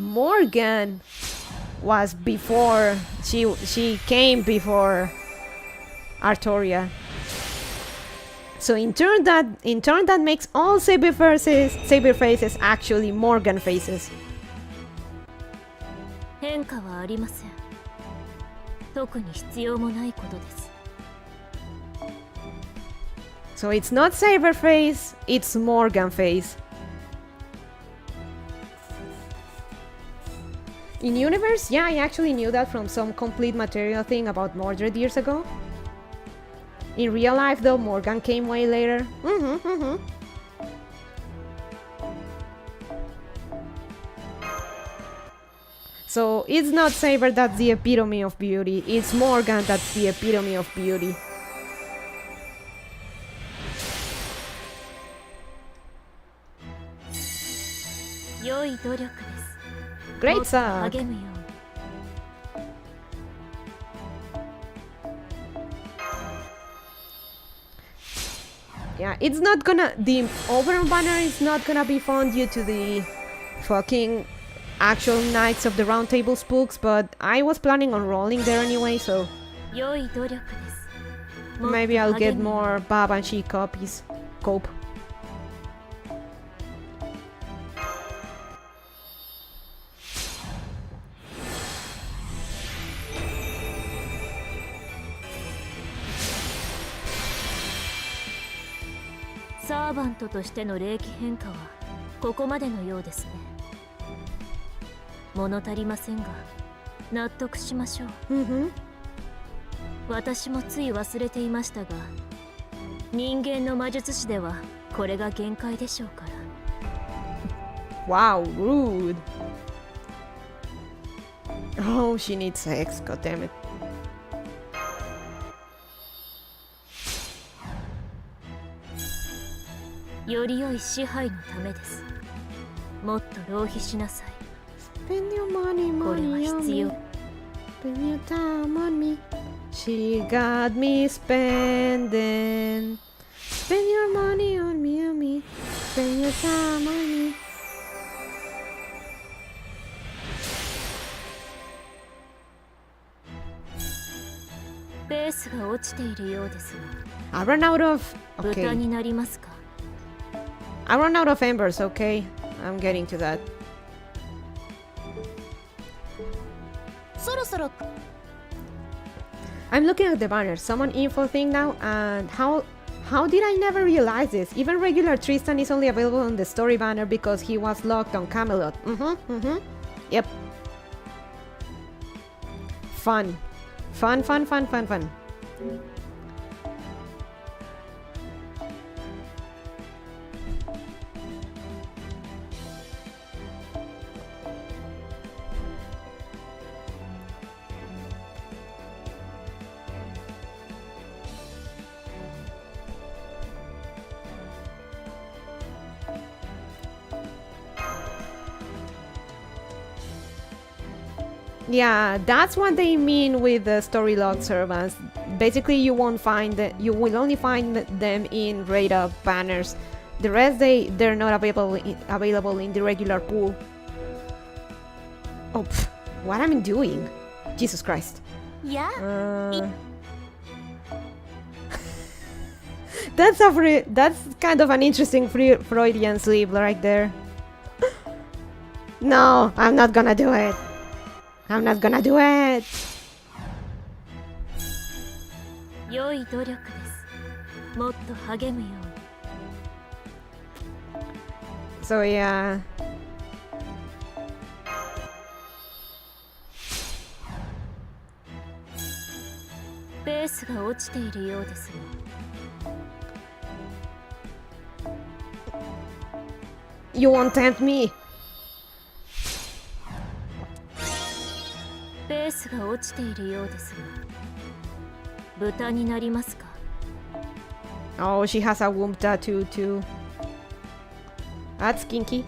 Morgan was before she came before Artoria. So in turn that makes all saber faces actually Morgan faces. 変化はありません。特に必要もないことです。So it's not saber face, it's Morgan face. In universe, yeah, I actually knew that from some complete material thing about Mordred years ago. In real life, though, Morgan came way later. So it's not Saber that's the epitome of beauty, it's Morgan that's the epitome of beauty. Great song. Yeah, it's not gonna... The Oberon banner is not gonna be fun due to the fucking actual Knights of the Round Table spooks, but I was planning on rolling there anyway, so... 良い努力です。 Maybe I'll get more Babanshi copies. Cope. Servant としての霊気変化はここまでのようですね。物足りませんが納得しましょう。私もつい忘れていましたが、人間の魔術師ではこれが限界でしょうから。Wow, rude. Oh, she needs sex, goddammit. より良い支配のためです。もっと浪費しなさい。Spend your money, money on me. Spend your time on me. She got me spending. Spend your money on me, on me. Spend your time on me. Pace が落ちているようですが。I run out of... 豚 Okay. になりますか。I run out of embers, okay? I'm getting to that. そろそろ I'm looking at the banner. Summon info thing now, and how did I never realize this? Even regular Tristan is only available on the story banner because he was locked on Camelot. Yep. Fun. Fun. Yeah, that's what they mean with the story log servants. Basically, you will only find them in raid-up banners. The rest they're not available in the regular pool. Oh, what am I doing? Jesus Christ. いや、 That's kind of an interesting Freudian slip right there. No, I'm not gonna do it. I'm not gonna do it. 良い努力です。もっと励むように。 So yeah. ペースが落ちているようですが。 You won't tempt me. ペースが落ちているようですが。豚になりますか。 Oh, she has a womb tattoo too. That's kinky.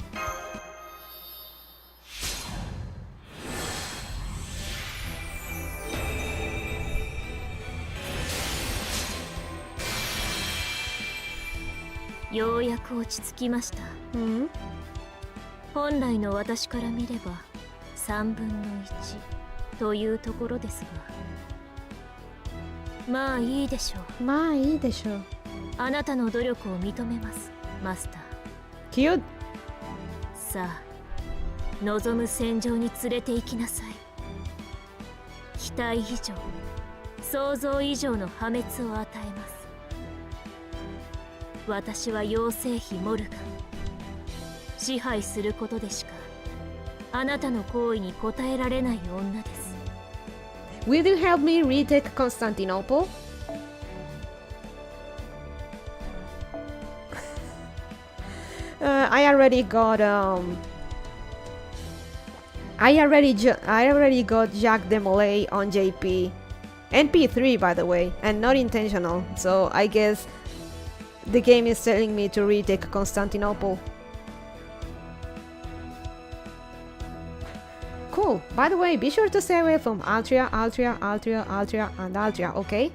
Hmm? ようやく落ち着きました。本来の私から見れば3分の1というところですが、まあいいでしょう。あなたの努力を認めます、マスター。 Cute. さあ、望む戦場に連れて行きなさい。期待以上、想像以上の破滅を与えます。私は妖精妃モルガン。支配することでしかあなたの行為に応えられない女です。 Will you help me retake Constantinople? I already got Jacques de Molay on JP. NP3 by the way, and not intentional, so I guess the game is telling me to retake Constantinople. Cool. By the way, be sure to stay away from Altria, and Altria, okay?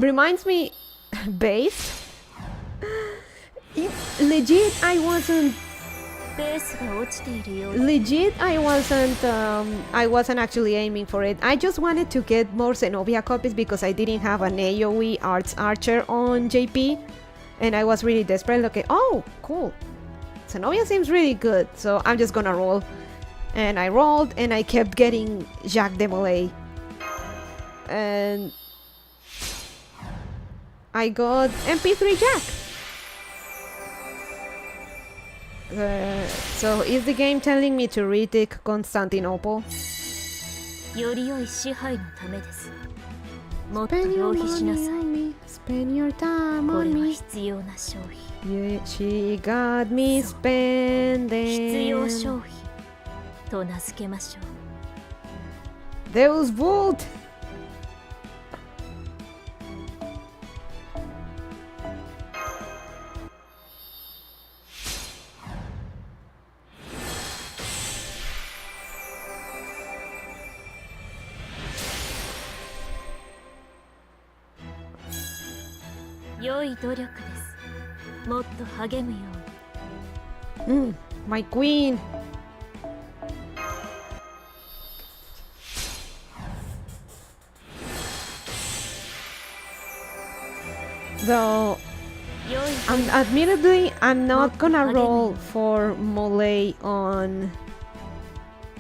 reminds me base. Legit, I wasn't. ペースが落ちているよう Legit, I wasn't actually aiming for it. I just wanted to get more Zenobia copies because I didn't have an AoE Arts Archer on JP, and I was really desperate. Okay, oh, cool. Zenobia seems really good, so I'm just gonna roll. And I rolled, and I kept getting Jacques de Molay. And I got MP3 Jack. So is the game telling me to retake Constantinople? より良い支配のためです。もっと Spend 浪 your 費しな money さい。 on me. Spend your time こ on れは me. 必要な消費。 Yeah, she got me 必 spending. 要消費と名付けましょう。 Deus Vult.「良い努力です。もっと励むように。 My queen. Though, 良い admittedly, I'm not gonna roll for Molay on.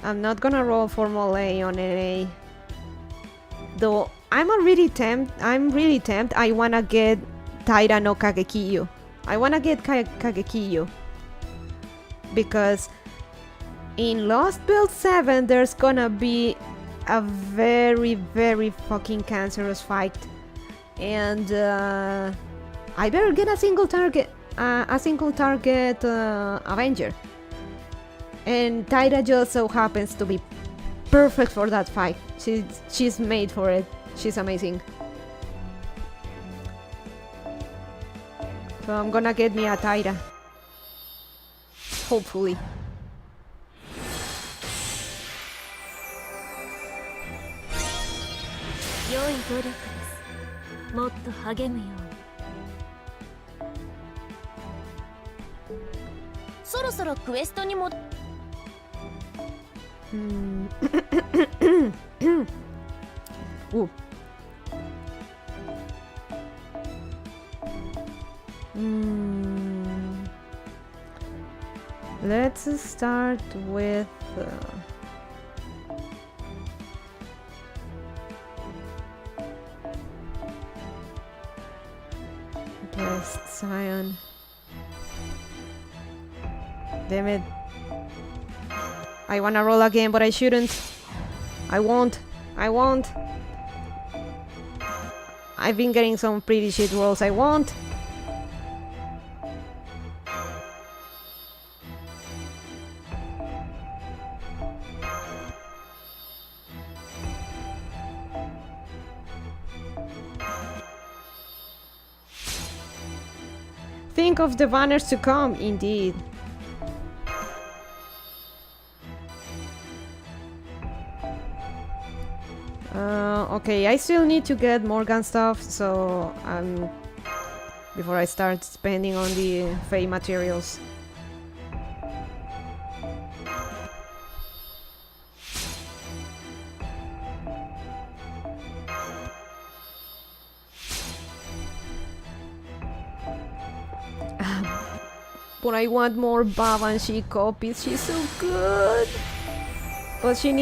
I'm not gonna roll for Molay on NA. Though I'm really tempted. I wanna get Taira no Kagekiyu. I wanna get Kagekiyu. Because in Lost Build 7 there's gonna be a very, very fucking cancerous fight. And I better get a single target Avenger. And Taira just so happens to be perfect for that fight. She's made for it. She's amazing. So I'm gonna get me a Taira. Hopefully. 良い努力です。もっと励むように。そろそろクエストにも。Ooh. Let's start with Best Scion. Damn it. I wanna roll again, but I shouldn't. I won't. I've been getting some pretty shit rolls. I won't. Think of the banners to come, indeed. Okay, I still need to get more gun stuff, so before I start spending on the Fae materials. But I want more Babanshi copies. She's so good. But she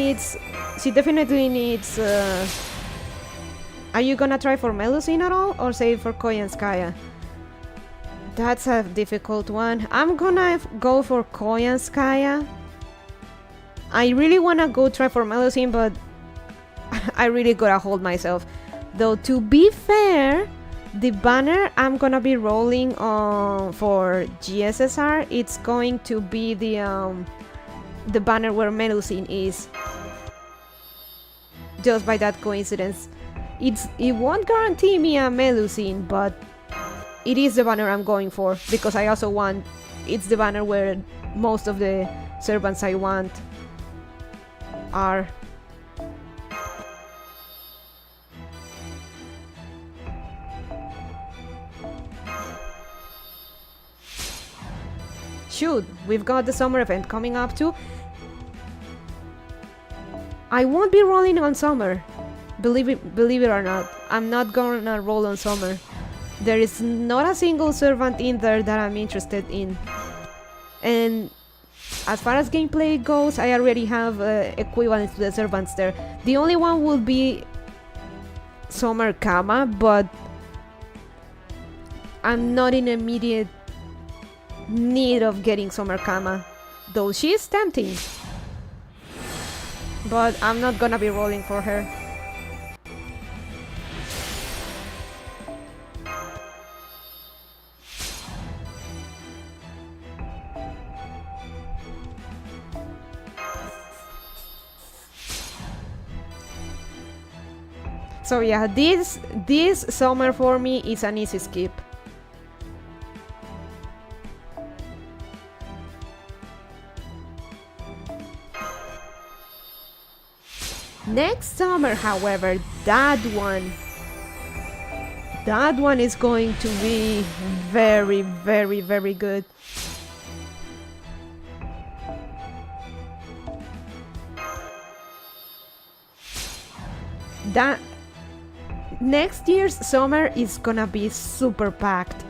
definitely needs. Are you gonna try for Melusine at all, or save for Koyanskaya? That's a difficult one. I'm gonna go for Koyanskaya. I really wanna go try for Melusine, but I really gotta hold myself. Though to be fair, the banner I'm gonna be rolling for GSSR, it's going to be the banner where Melusine is. Just by that coincidence. It won't guarantee me a Melusine, but it is the banner I'm going for, because I also want... It's the banner where most of the servants I want are. shoot, we've got the summer event coming up too. I won't be rolling on summer. Believe it or not, I'm not gonna roll on summer. There is not a single servant in there that I'm interested in. And as far as gameplay goes, I already have equivalents to the servants there. The only one will be Summer Kama, but I'm not in immediate need of getting Summer Kama, though she is tempting. But I'm not gonna be rolling for her. So yeah, this summer for me is an easy skip. Next summer, however, that one is going to be very, very, very good. That next year's summer is gonna be super packed.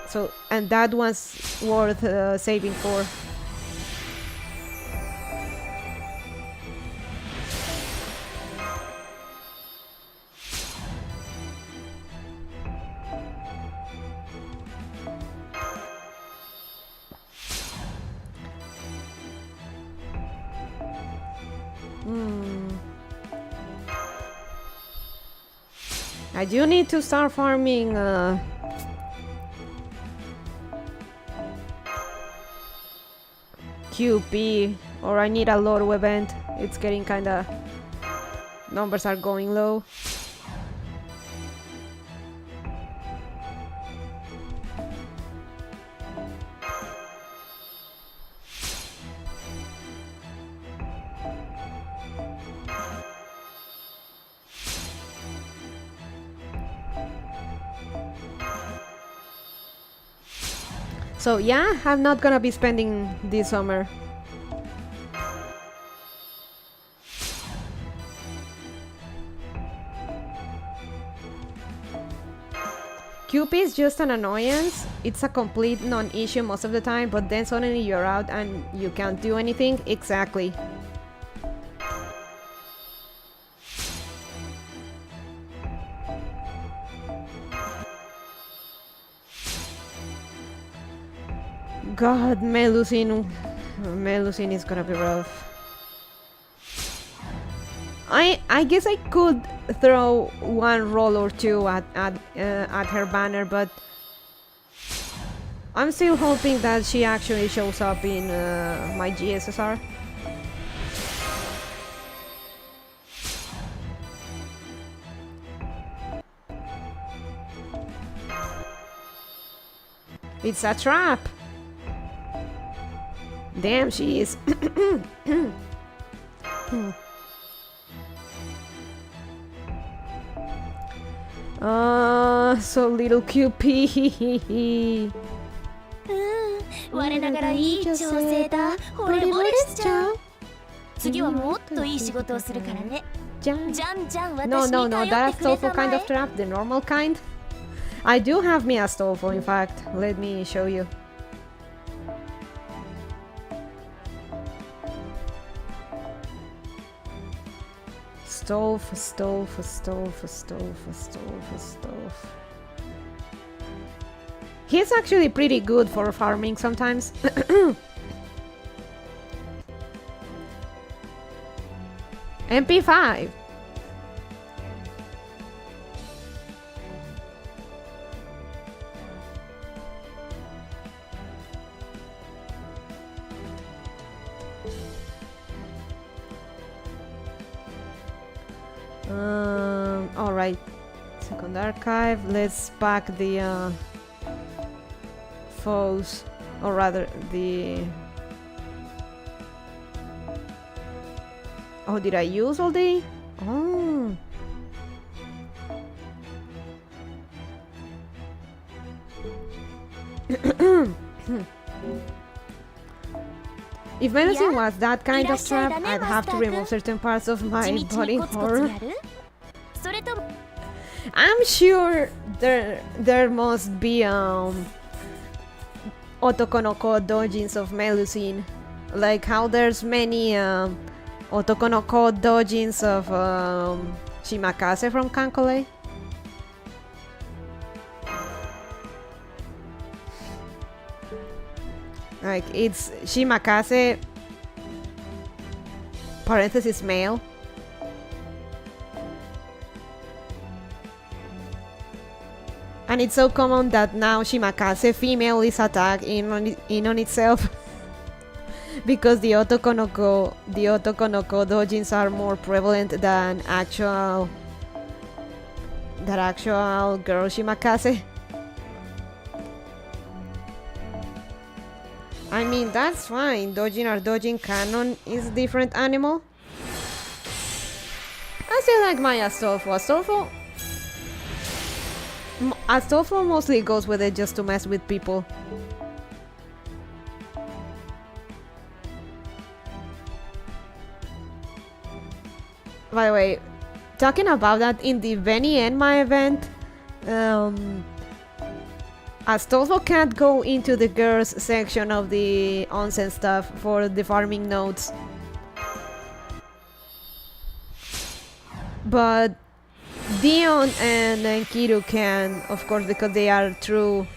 So, and that one's worth saving for. I do need to start farming QP, or I need a Loro event. It's getting kinda... numbers are going low. So yeah, I'm not gonna be spending this summer. QP is just an annoyance. It's a complete non-issue most of the time, but then suddenly you're out and you can't do anything. Exactly. God, Melusine is gonna be rough. I guess I could throw one roll or two at her banner, but I'm still hoping that she actually shows up in my GSSR. It's a trap! Damn, she is. So little QP. 我ながらいい調整だ。惚れ惚れしちゃう。次はもっといい仕事をするからね。じゃんじゃんじゃん。 No, that's Astolfo kind of trap, the normal kind. I do have me Astolfo, in fact. Let me show you. Stove. He's actually pretty good for farming sometimes. MP5. All right. Second archive. Let's pack the foes, or rather the... Oh, did I use all the... Oh. If medicine was that kind of trap, I'd have to remove certain parts of my body horror. I'm sure there must be otokonoko doujins of Melusine, like how there's many otokonoko doujins of Shimakase from Kankole. Like it's Shimakase parenthesis male. And it's so common that now Shimakase female is attacked in on itself. Because the otokonoko doujins are more prevalent than actual girl Shimakase. I mean, that's fine. Doujin or doujin canon is different animal. I still like my Astolfo. Astolfo mostly goes with it just to mess with people. By the way, talking about that, in the Benny Enma event, Astolfo can't go into the girls section of the onsen stuff for the farming nodes. But Dion and Kiru can, of course, because they are true.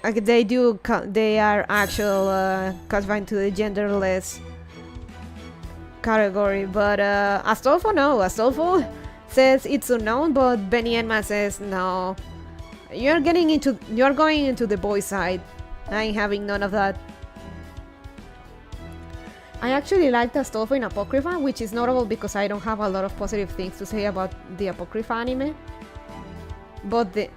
Like they are actual confined to the genderless category. But Astolfo, no. Astolfo says it's unknown, but Benny Enma says no. You're going into the boy side. I ain't having none of that. I actually liked Astolfo in Apocrypha, which is notable because I don't have a lot of positive things to say about the Apocrypha anime. But the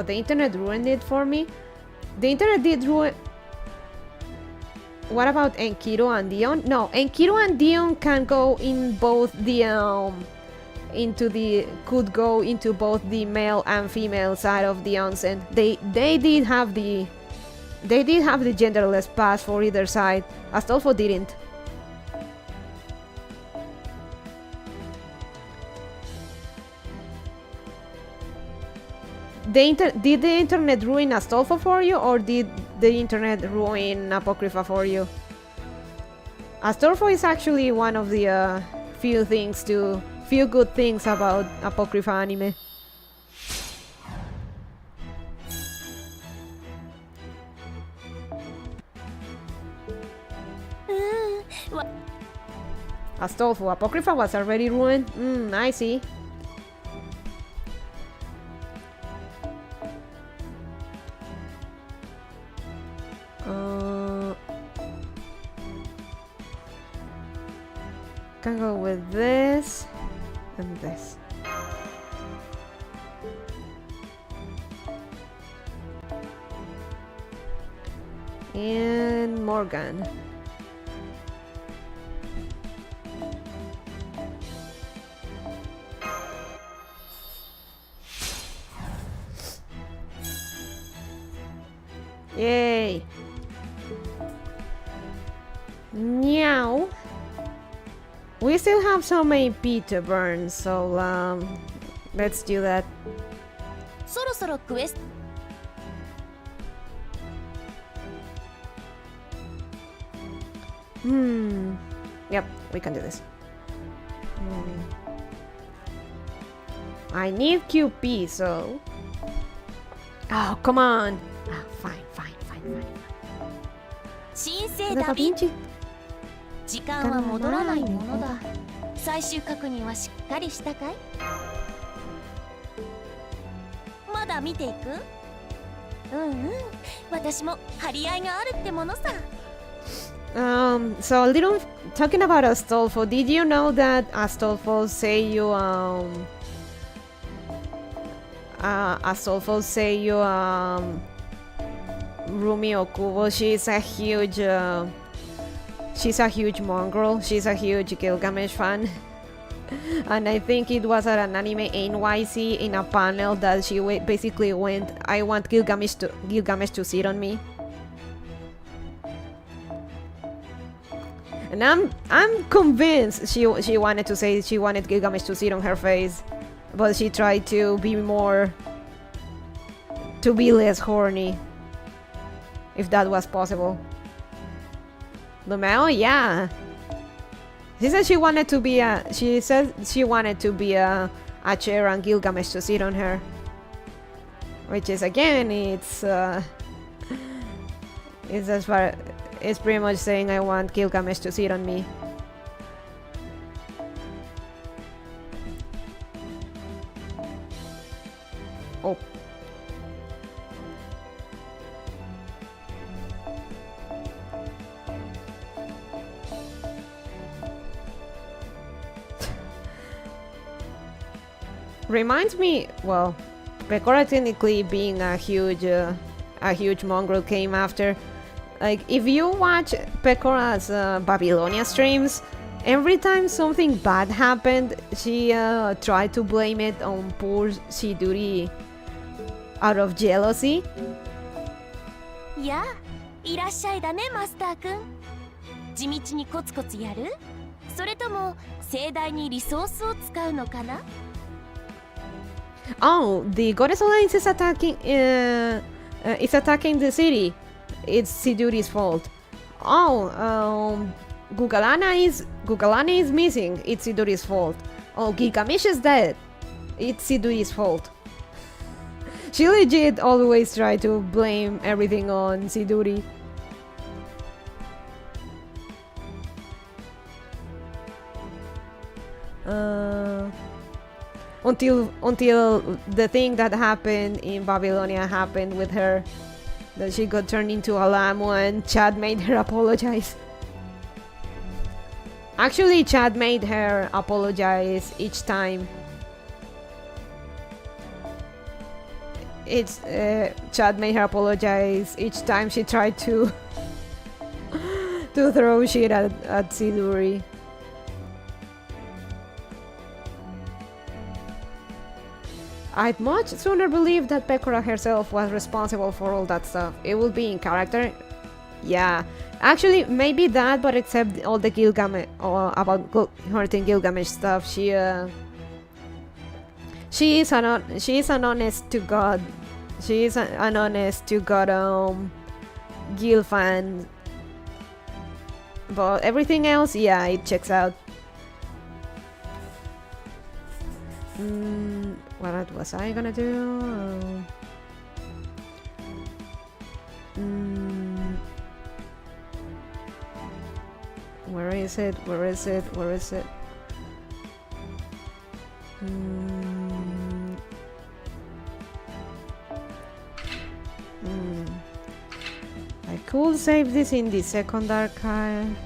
internet ruined it for me. The internet did ruin. What about Enkiru and Dion? No, Enkiru and Dion can go in both the could go into both the male and female side of the onsen. They did have the genderless pass for either side. Astolfo didn't. Did the internet ruin Astolfo for you, or did the internet ruin Apocrypha for you? Astolfo is actually one of the few good things about Apocrypha anime. Astolfo, Apocrypha was already ruined? I see. Can go with this and this. And Morgan. Yay! Meow. We still have some AP to burn, so let's do that. Yep, we can do this. I need QP, so... Oh, come on! Ah, fine. 神聖ダヴィンチ時間は戻らないものだ。最終確認はしっかりしたかい？まだ見ていく？私も張り合いがあるってものさ。So a little talking about Astolfo. Did you know that Astolfo Seiyu Rumi Okubo, she's a huge mongrel. She's a huge Gilgamesh fan. And I think it was at an anime NYC in a panel that she basically went, "I want Gilgamesh to sit on me." And I'm convinced she wanted to say she wanted Gilgamesh to sit on her face, but she tried to be less horny, if that was possible. Lumeo, yeah. She said she wanted to be a chair and Gilgamesh to sit on her, which is again, it's pretty much saying I want Gilgamesh to sit on me. Oh. Reminds me, well, Pecora technically being a huge mongrel came after. Like, if you watch Pecora's Babylonia streams, every time something bad happened, she tried to blame it on poor Shiduri out of jealousy. やあ、いらっしゃいだね、マスターくん。地道にコツコツやる？それとも盛大にリソースを使うのかな？ Oh, the Goddess Alliance is attacking the city. It's Siduri's fault. Oh, Gugalana is missing. It's Siduri's fault. Oh, Gilgamesh is dead. It's Siduri's fault. She legit always try to blame everything on Siduri. Until the thing that happened in Babylonia happened with her, that she got turned into a lamb and Chad made her apologize. Actually, Chad made her apologize each time. Chad made her apologize each time she tried to throw shit at Siduri. I'd much sooner believe that Pecora herself was responsible for all that stuff. It would be in character. Yeah. Actually, maybe that, but except all the Gilgamesh, about hurting Gilgamesh stuff, she is an honest to God. She is an honest to God Gil fan. But everything else, yeah, it checks out. What was I gonna do? Where is it? Where is it? Where is it? I could save this in the second archive.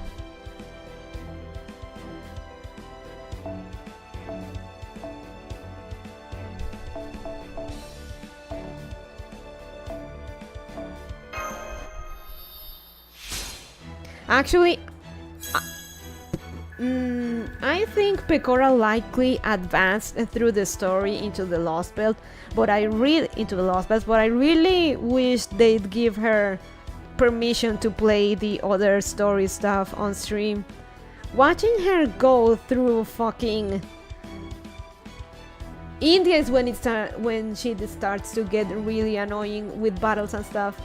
Actually, I think Pecora likely advanced through the story into the Lost Belt, but I really wish they'd give her permission to play the other story stuff on stream. Watching her go through fucking India is when she starts to get really annoying with battles and stuff.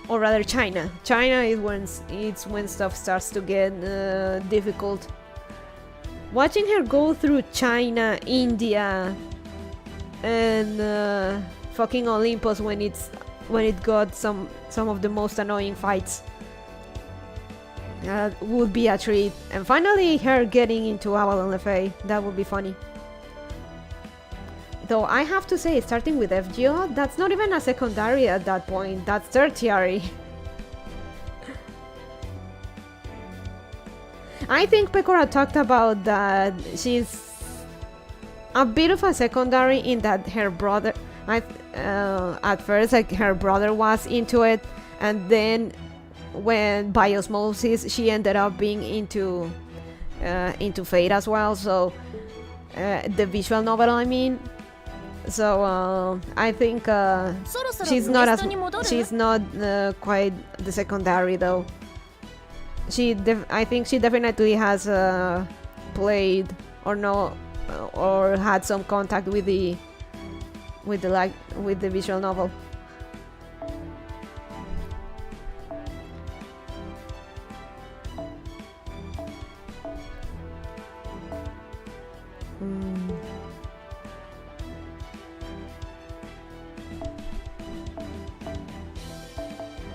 Or rather, China. China is when stuff starts to get difficult. Watching her go through China, India, and fucking Olympus when it got some of the most annoying fights, would be a treat. And finally, her getting into Avalon le Fae, that would be funny. Though I have to say, starting with FGO, that's not even a secondary at that point, that's tertiary. I think Pecora talked about that she's a bit of a secondary in that her brother, at first, like, her brother was into it, and then when by osmosis she ended up being into into Fate as well. So the visual novel, I mean. So I think she's not quite the secondary though. I think she definitely has played or had some contact with the visual novel.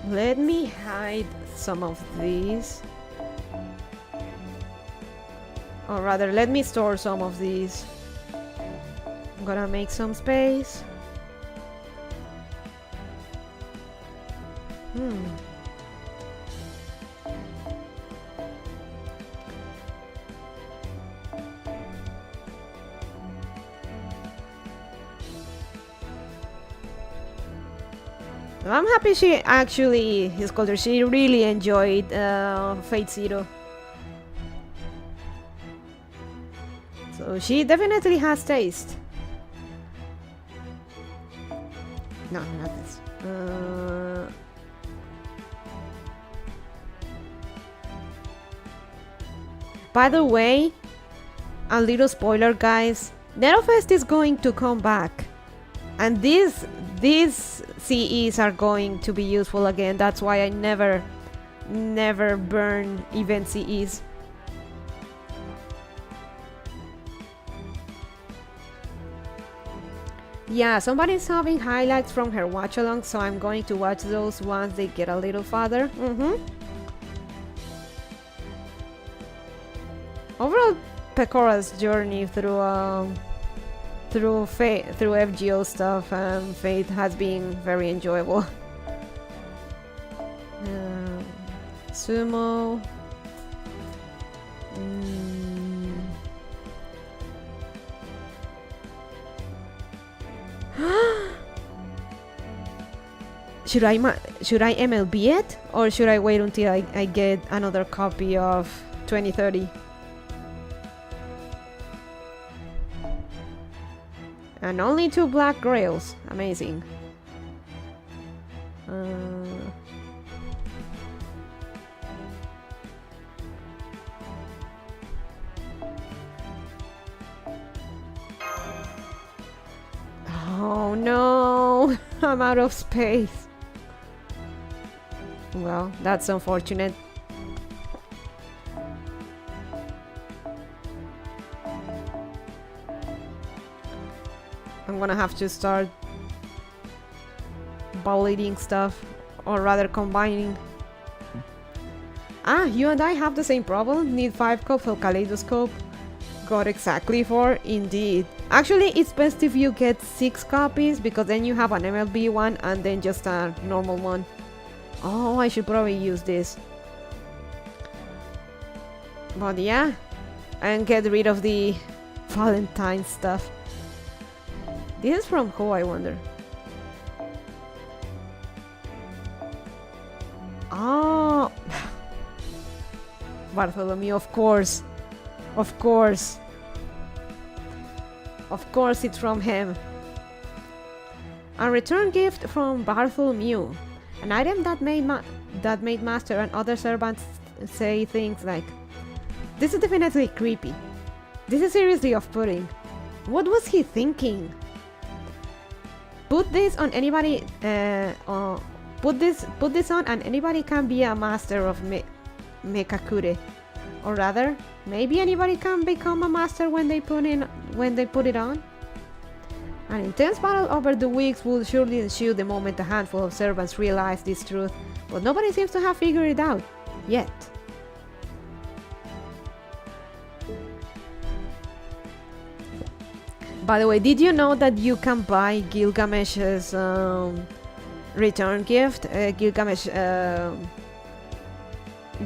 Let me hide some of these. Or rather, let me store some of these. I'm gonna make some space. I'm happy she really enjoyed Fate Zero. So she definitely has taste. No, not this. By the way, a little spoiler, guys. Nerofest is going to come back, and these CEs are going to be useful again. That's why I never burn event CEs. Yeah, somebody's having highlights from her watch along, so I'm going to watch those once they get a little farther. Overall, Pecora's journey through FGO stuff and Fate has been very enjoyable. Sumo. Should I MLB it, or should I wait until I get another copy of 2030? And only 2 black grails. Amazing. Oh no, I'm out of space. Well, that's unfortunate. I'm gonna have to start bulleting stuff, or rather combining. Ah, you and I have the same problem. Need 5 cups of Kaleidoscope. Got exactly 4, indeed. Actually, it's best if you get 6 copies, because then you have an MLB one and then just a normal one. Oh, I should probably use this. But yeah, and get rid of the Valentine stuff. This is from who, I wonder? Oh, Bartholomew, of course. Of course. Of course it's from him. A return gift from Bartholomew. An item that made Master and other servants say things like, "This is definitely creepy. This is seriously off-putting. What was he thinking? Put this on anybody. Put this on, and anybody can be a master of Mekakure. Or rather, maybe anybody can become a master when they put it on. An intense battle over the weeks will surely ensue the moment a handful of servants realize this truth, but nobody seems to have figured it out yet." By the way, did you know that you can buy Gilgamesh's return gift? Gilgamesh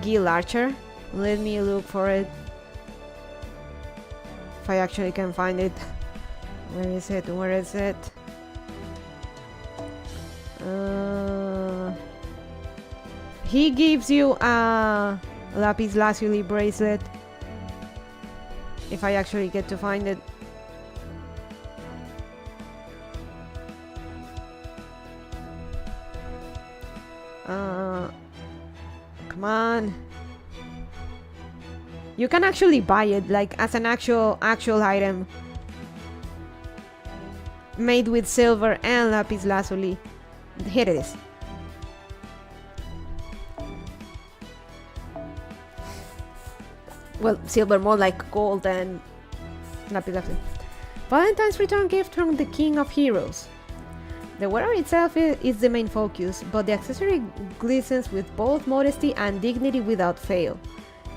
Gil Archer? Let me look for it. If I actually can find it. Where is it? Where is it? He gives you a lapis lazuli bracelet. if I actually get to find it. Come on. You can actually buy it like as an actual item. Made with silver and lapis lazuli. Here it is. Well, silver more like gold and lapis lazuli. Valentine's return gift from the King of Heroes. The wearer itself is the main focus, but the accessory glistens with both modesty and dignity without fail.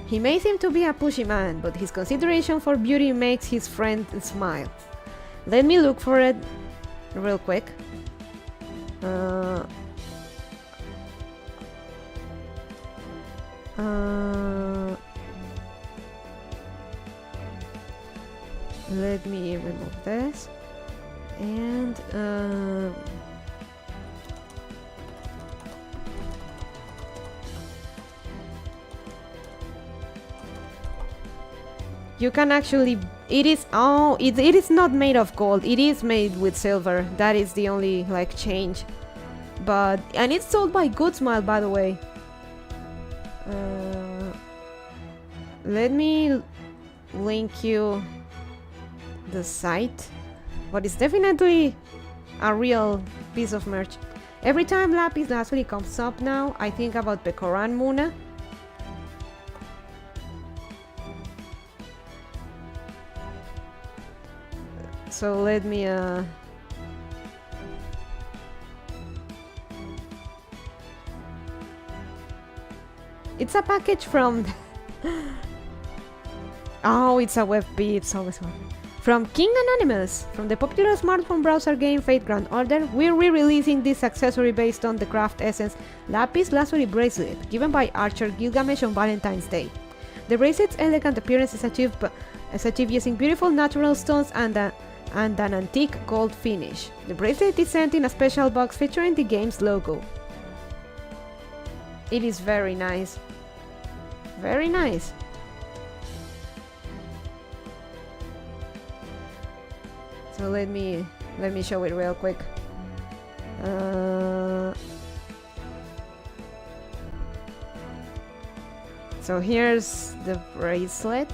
He may seem to be a pushy man, but his consideration for beauty makes his friend smile. Let me look for it real quick. Let me remove this. And you can actually, it is not made of gold, it is made with silver. That is the only like change. And it's sold by Good Smile, by the way. Let me link you the site, but it's definitely a real piece of merch. Every time lapis lazuli comes up now, I think about Pecora and Muna. So let me it's a package from oh, it's a web page, it's always one. From King Anonymous, from the popular smartphone browser game Fate Grand Order, we're re-releasing this accessory based on the craft essence Lapis Lazuli bracelet, given by Archer Gilgamesh on Valentine's Day. The bracelet's elegant appearance is achieved using beautiful natural stones and an antique gold finish. The bracelet is sent in a special box featuring the game's logo. It is very nice. Very nice. So let me show it real quick. So here's the bracelet.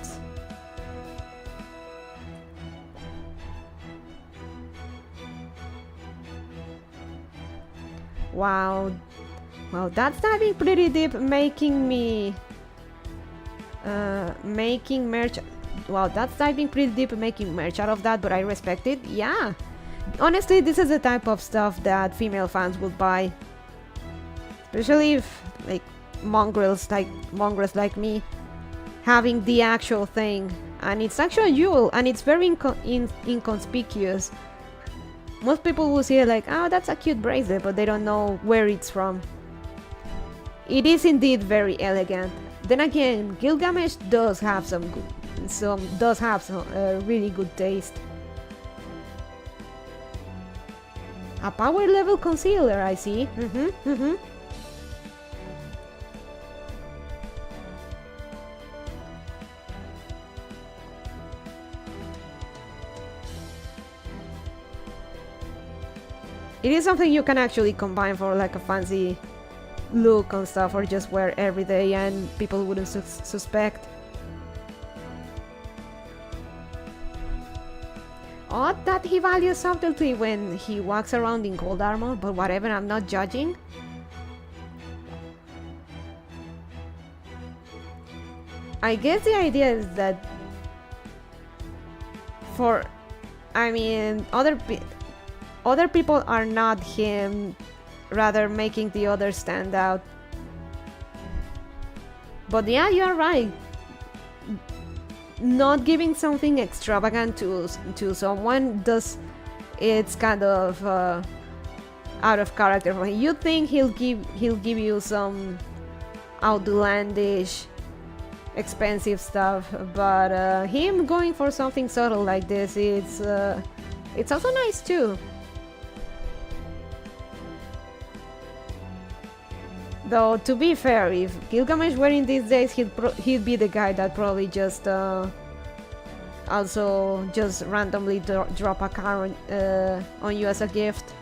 Wow, that's diving pretty deep, making merch. Wow, that's diving pretty deep, making merch out of that, but I respect it. Yeah, honestly, this is the type of stuff that female fans would buy, especially if like mongrels like me, having the actual thing, and it's actually a jewel, and it's very inconspicuous. Most people will see it like, oh, that's a cute bracelet, but they don't know where it's from. It is indeed very elegant. Then again, Gilgamesh does have some really good taste. A power level concealer, I see. It is something you can actually combine for like a fancy look and stuff, or just wear every day and people wouldn't suspect. Odd that he values subtlety when he walks around in gold armor, but whatever, I'm not judging. I guess the idea is that other people are not him, rather making the others stand out. But yeah, you are right. Not giving something extravagant to someone it's kind of out of character for him. You think he'll give you some outlandish, expensive stuff, but him going for something subtle like this, it's also nice too. Though, to be fair, if Gilgamesh were in these days, he'd be the guy that probably just also just randomly drop a car on you as a gift.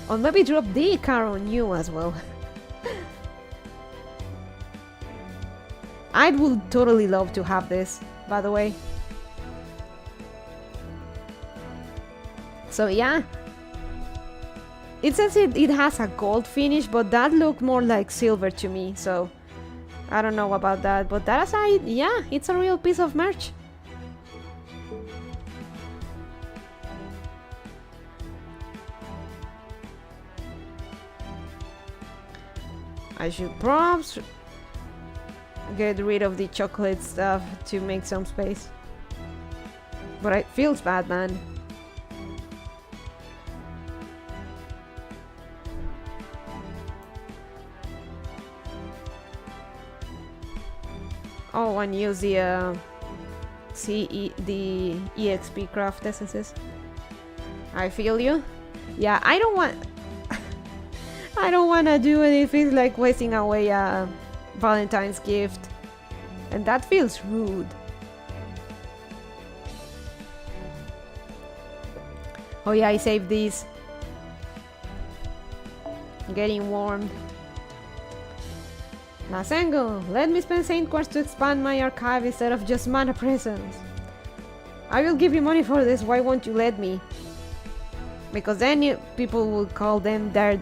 Or maybe drop the car on you as well. I would totally love to have this, by the way. So yeah. It says it has a gold finish, but that looked more like silver to me, so I don't know about that. But that aside, yeah, it's a real piece of merch. I should perhaps get rid of the chocolate stuff to make some space. But it feels bad, man. Oh, and use the the EXP craft essences. I feel you. Yeah, I don't wanna do anything like wasting away a Valentine's gift, and that feels rude. Oh yeah, I saved these. Getting warmed. Masengo, let me spend Saint Quartz to expand my archive instead of just mana presents. I will give you money for this, why won't you let me? Because then people will call them they're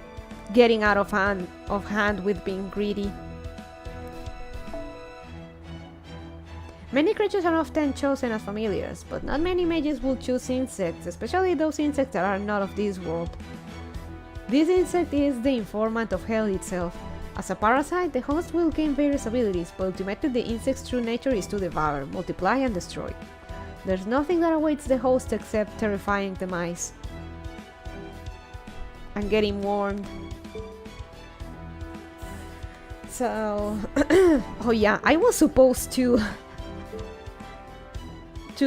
getting out of hand with being greedy. Many creatures are often chosen as familiars, but not many mages will choose insects, especially those insects that are not of this world. This insect is the informant of hell itself. As a parasite, the host will gain various abilities, but ultimately the insect's true nature is to devour, multiply, and destroy. There's nothing that awaits the host except terrifying demise. I'm getting warned. So... oh yeah, I was supposed to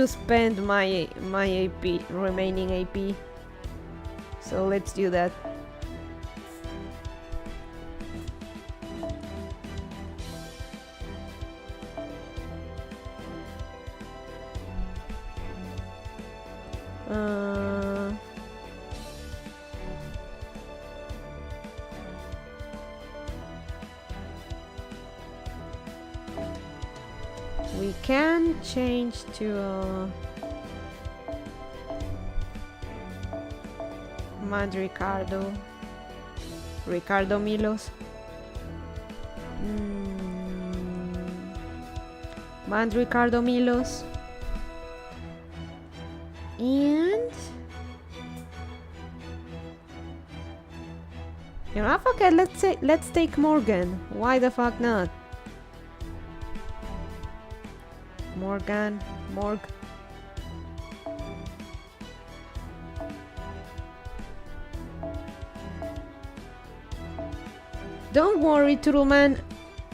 spend my AP, remaining AP. So let's do that. We can change to Ricardo Milos. Ricardo Milos. And you know, okay, let's take Morgan. Why the fuck not? Morg. Don't worry, Turtleman.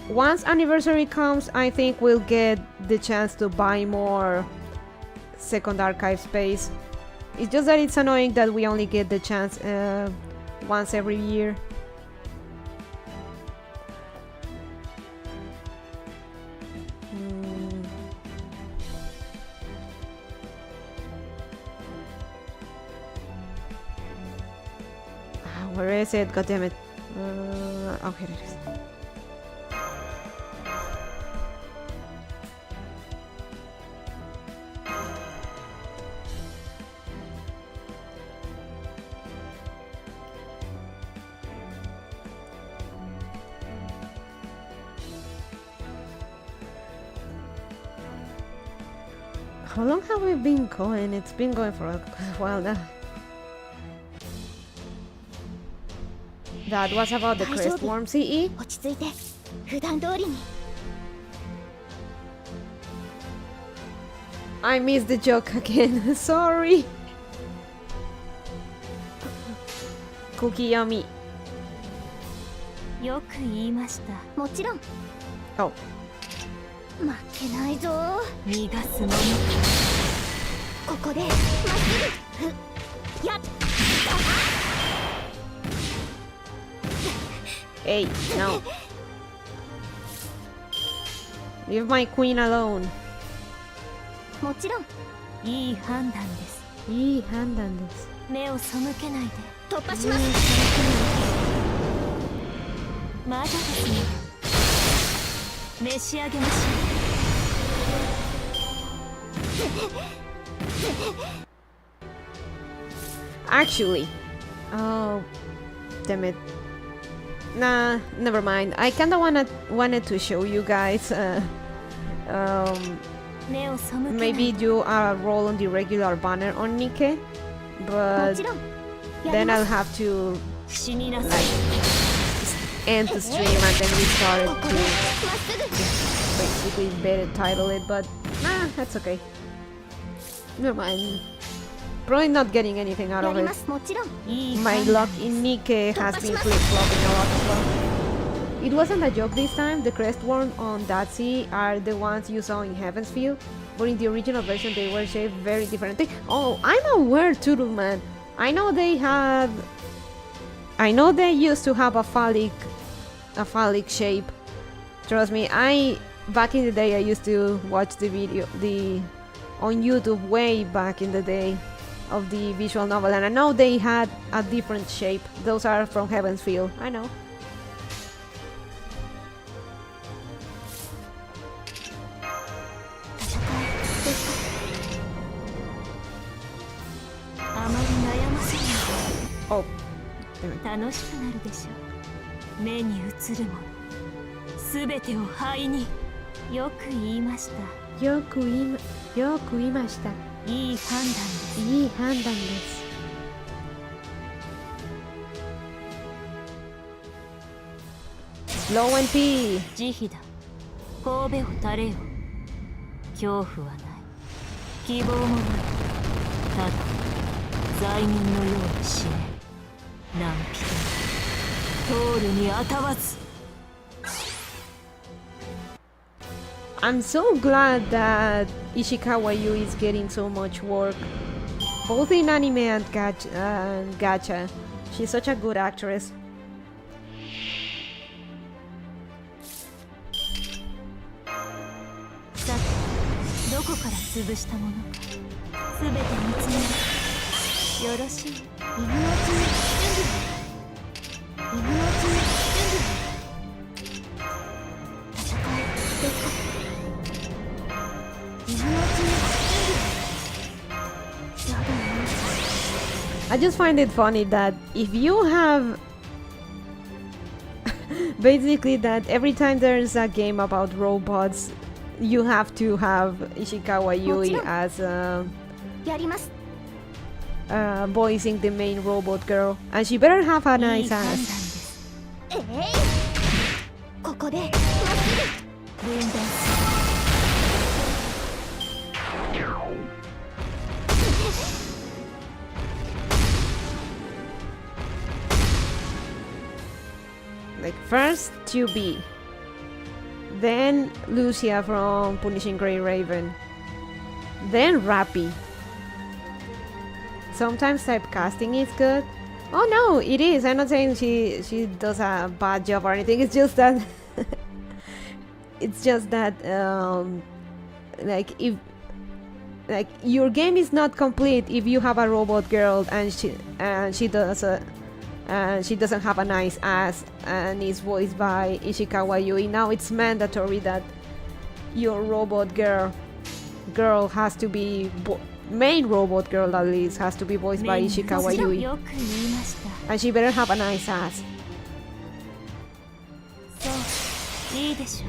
Once anniversary comes, I think we'll get the chance to buy more second archive space. It's just that it's annoying that we only get the chance once every year. Where is it? God damn it. Oh, here it is. How long have we been going? It's been going for a while now. That was about the Crestworm CE. 落ち着いて普段通りに I missed the joke again. Sorry. Cookie yummy. よく言いましたもちろん Oh. 負けないぞ逃がすものここでまっすぐやっ Hey, no. Leave my queen alone. もちろんいい判断です。いい判断です。目を背けないで突破します。まだですね。召し上げましょう。Actually, oh, damn it. Nah, never mind. I kinda wanted to show you guys. Maybe do a roll on the regular banner on Nikke, but then I'll have to like end the stream and then restart it to basically better title it. But nah, that's okay. Never mind. Probably not getting anything out of it. My luck in Nikke has been flip-flopping a lot as well. It wasn't a joke this time. The crest worn on Datsy are the ones you saw in Heaven's Field, but in the original version they were shaped very differently. Oh, I'm aware, Turtle Man. I know they used to have a phallic shape. Trust me, back in the day I used to watch the video on YouTube way back in the day of the visual novel, and I know they had a different shape. Those are from Heaven's Field. I know. Oh, damn it. 楽しくなるでしょう。目に映るものすべてを灰に。よく言いました。よく言いました。いい判断です。いい判断です。ロー NP。慈悲だ。神戸を垂れよ。恐怖はない。希望もない。ただ罪人のように死ね。何人も通るにあたわず。I'm so glad that Ishikawa Yui is getting so much work, both in anime and gacha. She's such a good actress. さて、どこから潰したものか、すべて見つめる。よろしい。犬の血に準備。犬の血に準備。戦いですか。I just find it funny that if you have basically that every time there's a game about robots, you have to have Ishikawa Yui as voicing the main robot girl, and she better have a nice ass. ここでまっすぐ分断する。Like first 2B, then Lucia from Punishing Grey Raven, then Rappy. Sometimes typecasting is good. Oh no, it is. I'm not saying she does a bad job or anything. It's just that like if like your game is not complete if you have a robot girl and she doesn't have a nice ass and is voiced by Ishikawa Yui. Now it's mandatory that your robot girl has to be main robot girl at least has to be voiced by Ishikawa Yui, and she better have a nice ass. そう、いいでしょ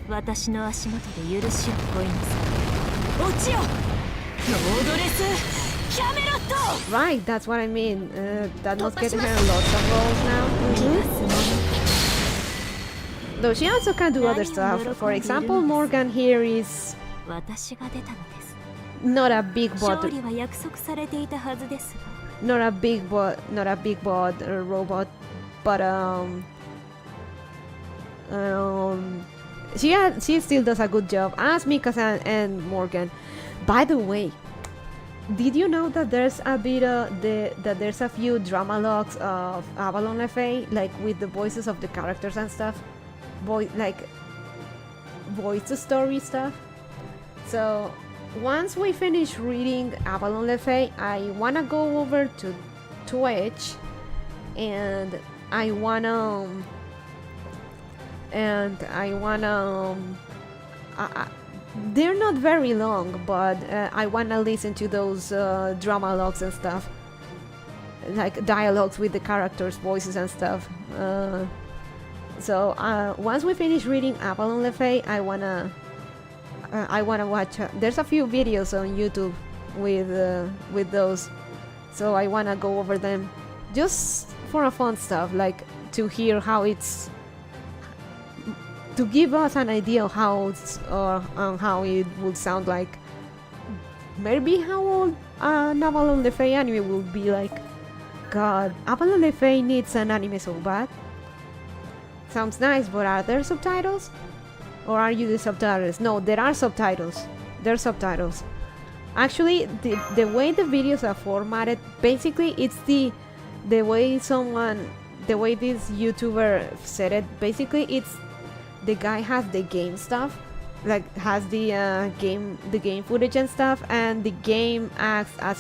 う。私の足元で許しを乞いなさい。落ちよ、ロードレスキャメロット。 Right, that's what I mean. That must get her lots of roles now. Though she also can do other stuff. For example, Morgan here is 私が出たのです。 not a big bot, 勝利は約束されていたはずですが。not a big bot robot, but she still does a good job as Mikasa and Morgan. By the way, did you know that there's a bit that there's a few drama logs of Avalon le Fae, like with the voices of the characters and stuff, voice to story stuff. So once we finish reading Avalon le Fae, I wanna go over to Twitch, and I wanna they're not very long, but I wanna listen to those drama logs and stuff, like dialogues with the characters' voices and stuff. So once we finish reading Avalon le Fae, I wanna watch. There's a few videos on YouTube with those, so I wanna go over them just for a fun stuff, like to hear how it's, to give us an idea of how it's, how it would sound like. Maybe how old an Avalon le Fae anime will be like. God, Avalon le Fae needs an anime so bad. Sounds nice, but are there subtitles? Or are you the subtitles? No, there are subtitles. There are subtitles. Actually, the way the videos are formatted, basically it's the way this YouTuber said it. Basically, it's the guy has the game stuff, like has the game footage and stuff, and the game acts as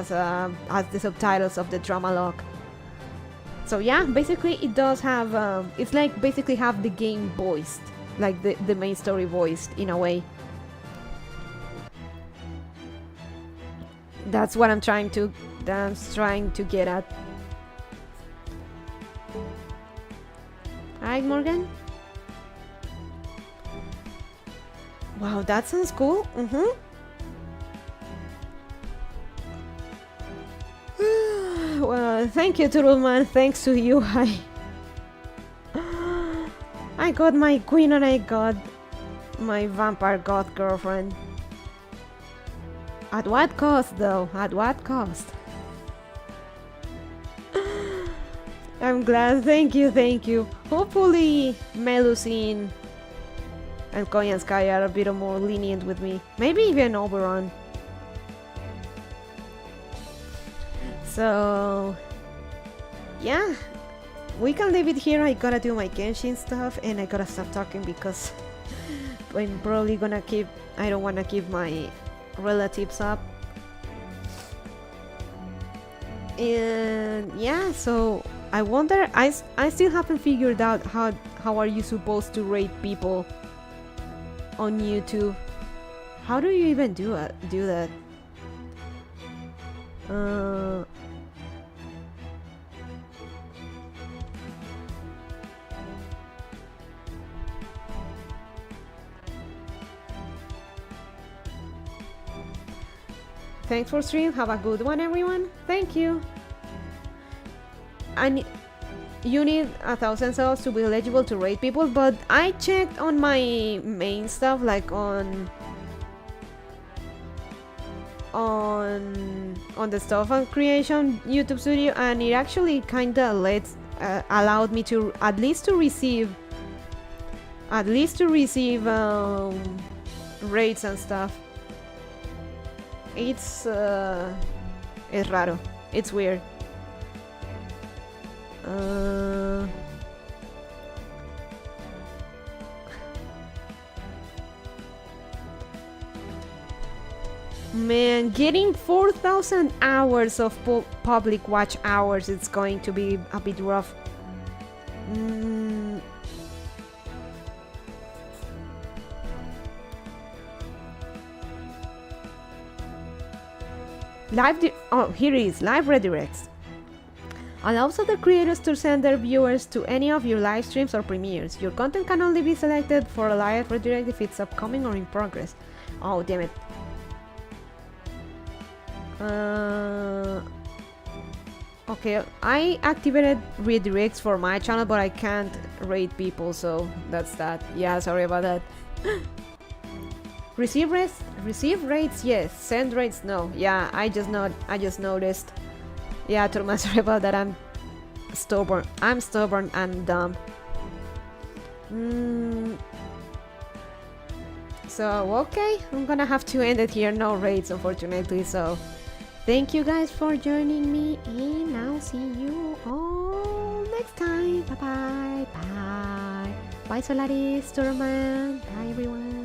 the subtitles of the drama log. So yeah, basically it does have it's like basically have the game voiced, like the main story voiced in a way. That's what I'm trying to get at. Alright, Morgan. Wow, that sounds cool. Well, thank you, Turulman. Thanks to you, I got my queen and I got my vampire god girlfriend. At what cost, though? At what cost? I'm glad. Thank you. Hopefully, Melusine and Koyan Sky are a bit more lenient with me. Maybe even Oberon. So, yeah, we can leave it here. I gotta do my Genshin stuff and I gotta stop talking because I'm probably gonna I don't wanna keep my relatives up. And yeah, so I wonder, I still haven't figured out how are you supposed to rate people on YouTube. How do you even do that? Thanks for stream. Have a good one, everyone. Thank you. And you need 1,000 subs to be eligible to rate people, but I checked on my main stuff, like on the stuff on creation YouTube studio, and it actually kinda allowed me to at least to receive rates and stuff. It's raro. It's weird. Man, getting 4,000 hours of public watch hours, it's going to be a bit rough. Here it is, live redirects. Allows other creators to send their viewers to any of your live streams or premieres. Your content can only be selected for a live redirect if it's upcoming or in progress. Oh, damn it. Okay, I activated redirects for my channel, but I can't rate people, so that's that. Yeah, sorry about that. Receive rates, yes. Send rates, no. Yeah, I just noticed. Yeah, Turma, sorry about that. I'm stubborn and dumb. So, okay, I'm gonna have to end it here. No rates, unfortunately, so thank you guys for joining me, and I'll see you all next time. Bye-bye. Bye. Bye, Solaris, Turma. Bye, everyone.